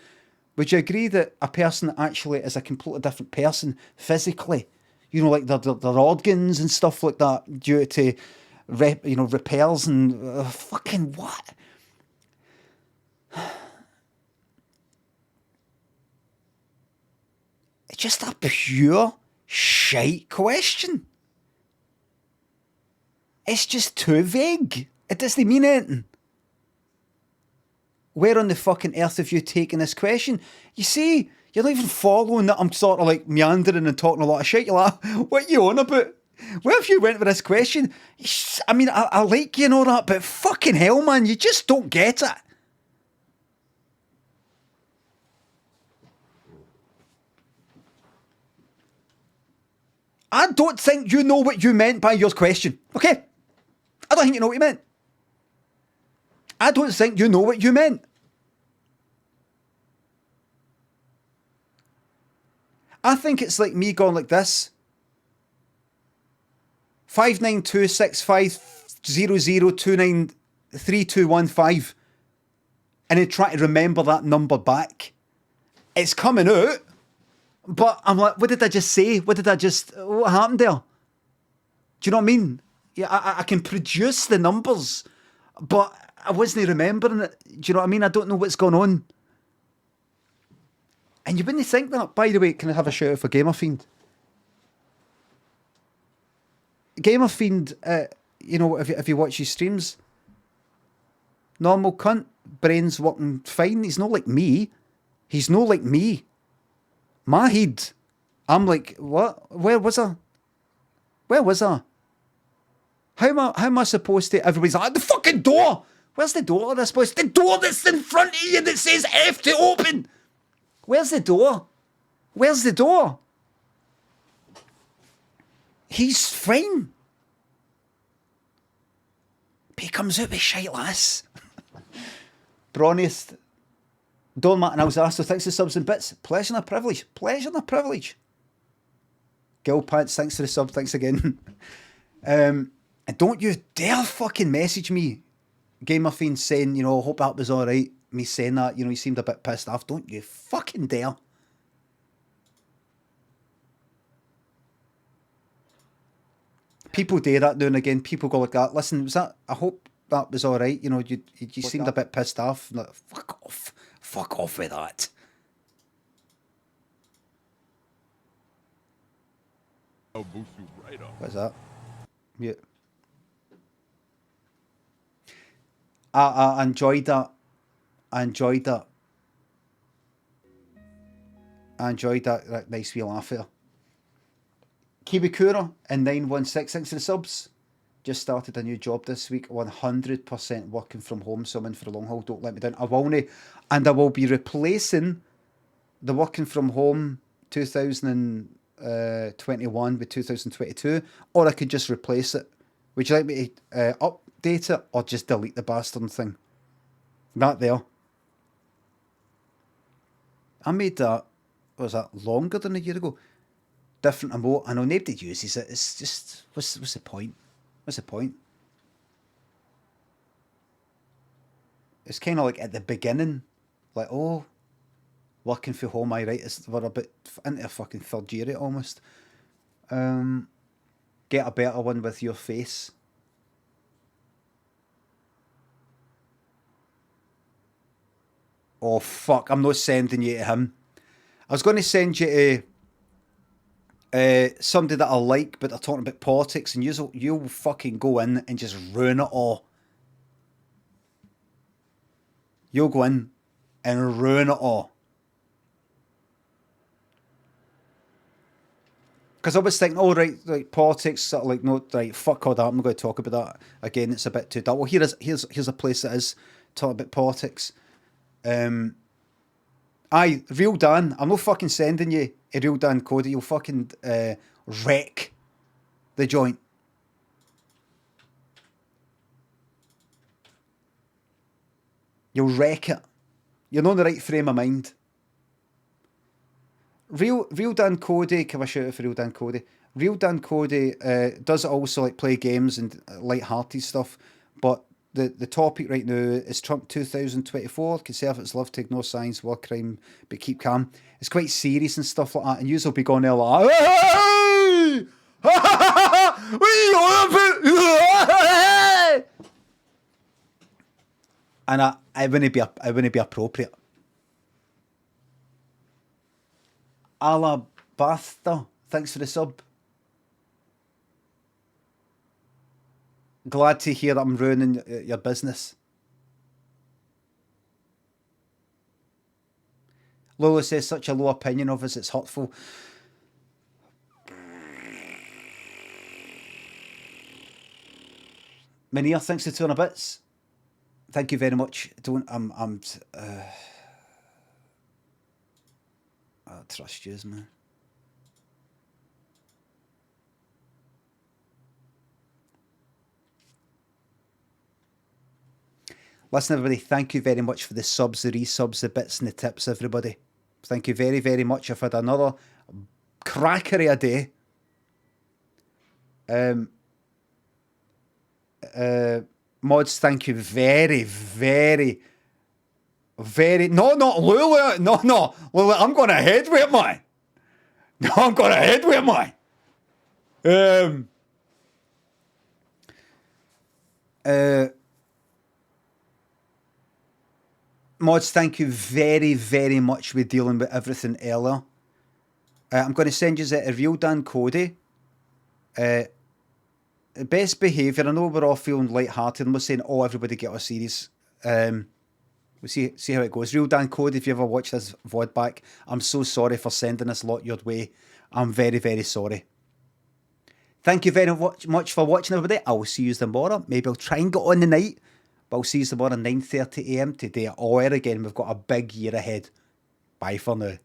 Would you agree that a person actually is a completely different person physically? You know, like their organs and stuff like that due to, repairs and fucking what? It's just a pure shite question. It's just too vague. It doesn't mean anything. Where on the fucking earth have you taken this question? You see, you're not even following that I'm sort of like meandering and talking a lot of shit. You're like, what are you on about? Where have you went with this question? I mean, I like you and all that, but fucking hell, man, you just don't get it. I don't think you know what you meant by your question, okay? I don't think you know what you meant. I don't think you know what you meant. I think it's like me going like this. 59265002932215, and then try to remember that number back. It's coming out, but I'm like, what did I just say? What happened there? Do you know what I mean? Yeah, I can produce the numbers, but I wasn't remembering it. Do you know what I mean? I don't know what's going on. And you wouldn't think that. By the way, can I have a shout out for Gamer Fiend? Gamer Fiend, if you watch his streams, normal cunt, brain's working fine. He's not like me. My head, I'm like, what? Where was I? How am I supposed to? Everybody's like, the fucking door! Where's the door of this place? The door that's in front of you that says F to open! Where's the door? He's fine. But he comes out with shite lass. Brawniest. Don Martin, I was asked to thanks for subs and bits. Pleasure and a privilege. Girl Pants, thanks for the sub, thanks again. And don't you dare fucking message me, Gamer Fiend, saying, hope that was alright. Me saying that, he seemed a bit pissed off. Don't you fucking dare. People do that now and again. People go like that. Listen, I hope that was alright. You seemed a bit pissed off. Like, fuck off. Fuck off with that. I'll boost you right up. What's that? Yeah. I enjoyed that. That nice wee laugh there. Kibikura in 916, thanks for the subs. Just started a new job this week, 100% working from home, so I'm in for the long haul, don't let me down. I will not, and I will be replacing the working from home 2021 with 2022, or I could just replace it. Would you like me to update it, or just delete the bastard thing? That there. I made that, was that longer than a year ago? Different emote. I know nobody uses it. It's just, what's the point? What's the point? It's kind of like at the beginning, like, oh, working from home, I right, we're a bit into a fucking third year it almost. Get a better one with your face. Oh fuck, I'm not sending you to him. I was going to send you to somebody that I like, but they're talking about politics, and you'll fucking go in and just ruin it all. You'll go in and ruin it all. Because I was thinking, oh right, like politics, sort of like, no, right, fuck all that, I'm not going to talk about that again, it's a bit too dull. Well, here's a place that is talking about politics. Aye, Real Dan, I'm not fucking sending you a Real Dan Cody, you'll fucking wreck the joint. You'll wreck it. You're not in the right frame of mind. Real Dan Cody, give a shout out for Real Dan Cody. Real Dan Cody does also like play games and light-hearted stuff, but the topic right now is Trump 2024. Conservatives love to ignore science, war crime, but keep calm. It's quite serious and stuff like that, and you'll be going there like, hey! And I wouldn't be appropriate. Alabasta, thanks for the sub. Glad to hear that I'm ruining your business. Lola says, such a low opinion of us, it's hurtful. Minia, thanks for 200 bits. Thank you very much. I trust you, man. Listen, everybody, thank you very much for the subs, the resubs, the bits and the tips, everybody. Thank you very, very much. I've had another crackery a day. Mods, thank you very, very, very... No, not Lula. No. Lula, I'm going ahead with it, man. No, I'm going ahead with it, man. Mods, thank you very, very much for dealing with everything earlier. I'm going to send you a Real Dan Cody. Best behaviour. I know we're all feeling light-hearted and we're saying, oh, everybody get a series. We'll see how it goes. Real Dan Cody, if you ever watch this VOD back, I'm so sorry for sending this lot your way. I'm very, very sorry. Thank you very much for watching, everybody. I will see you tomorrow. Maybe I'll try and get on the night. But I'll see you tomorrow 9:30 AM today at OR again. We've got a big year ahead. Bye for now.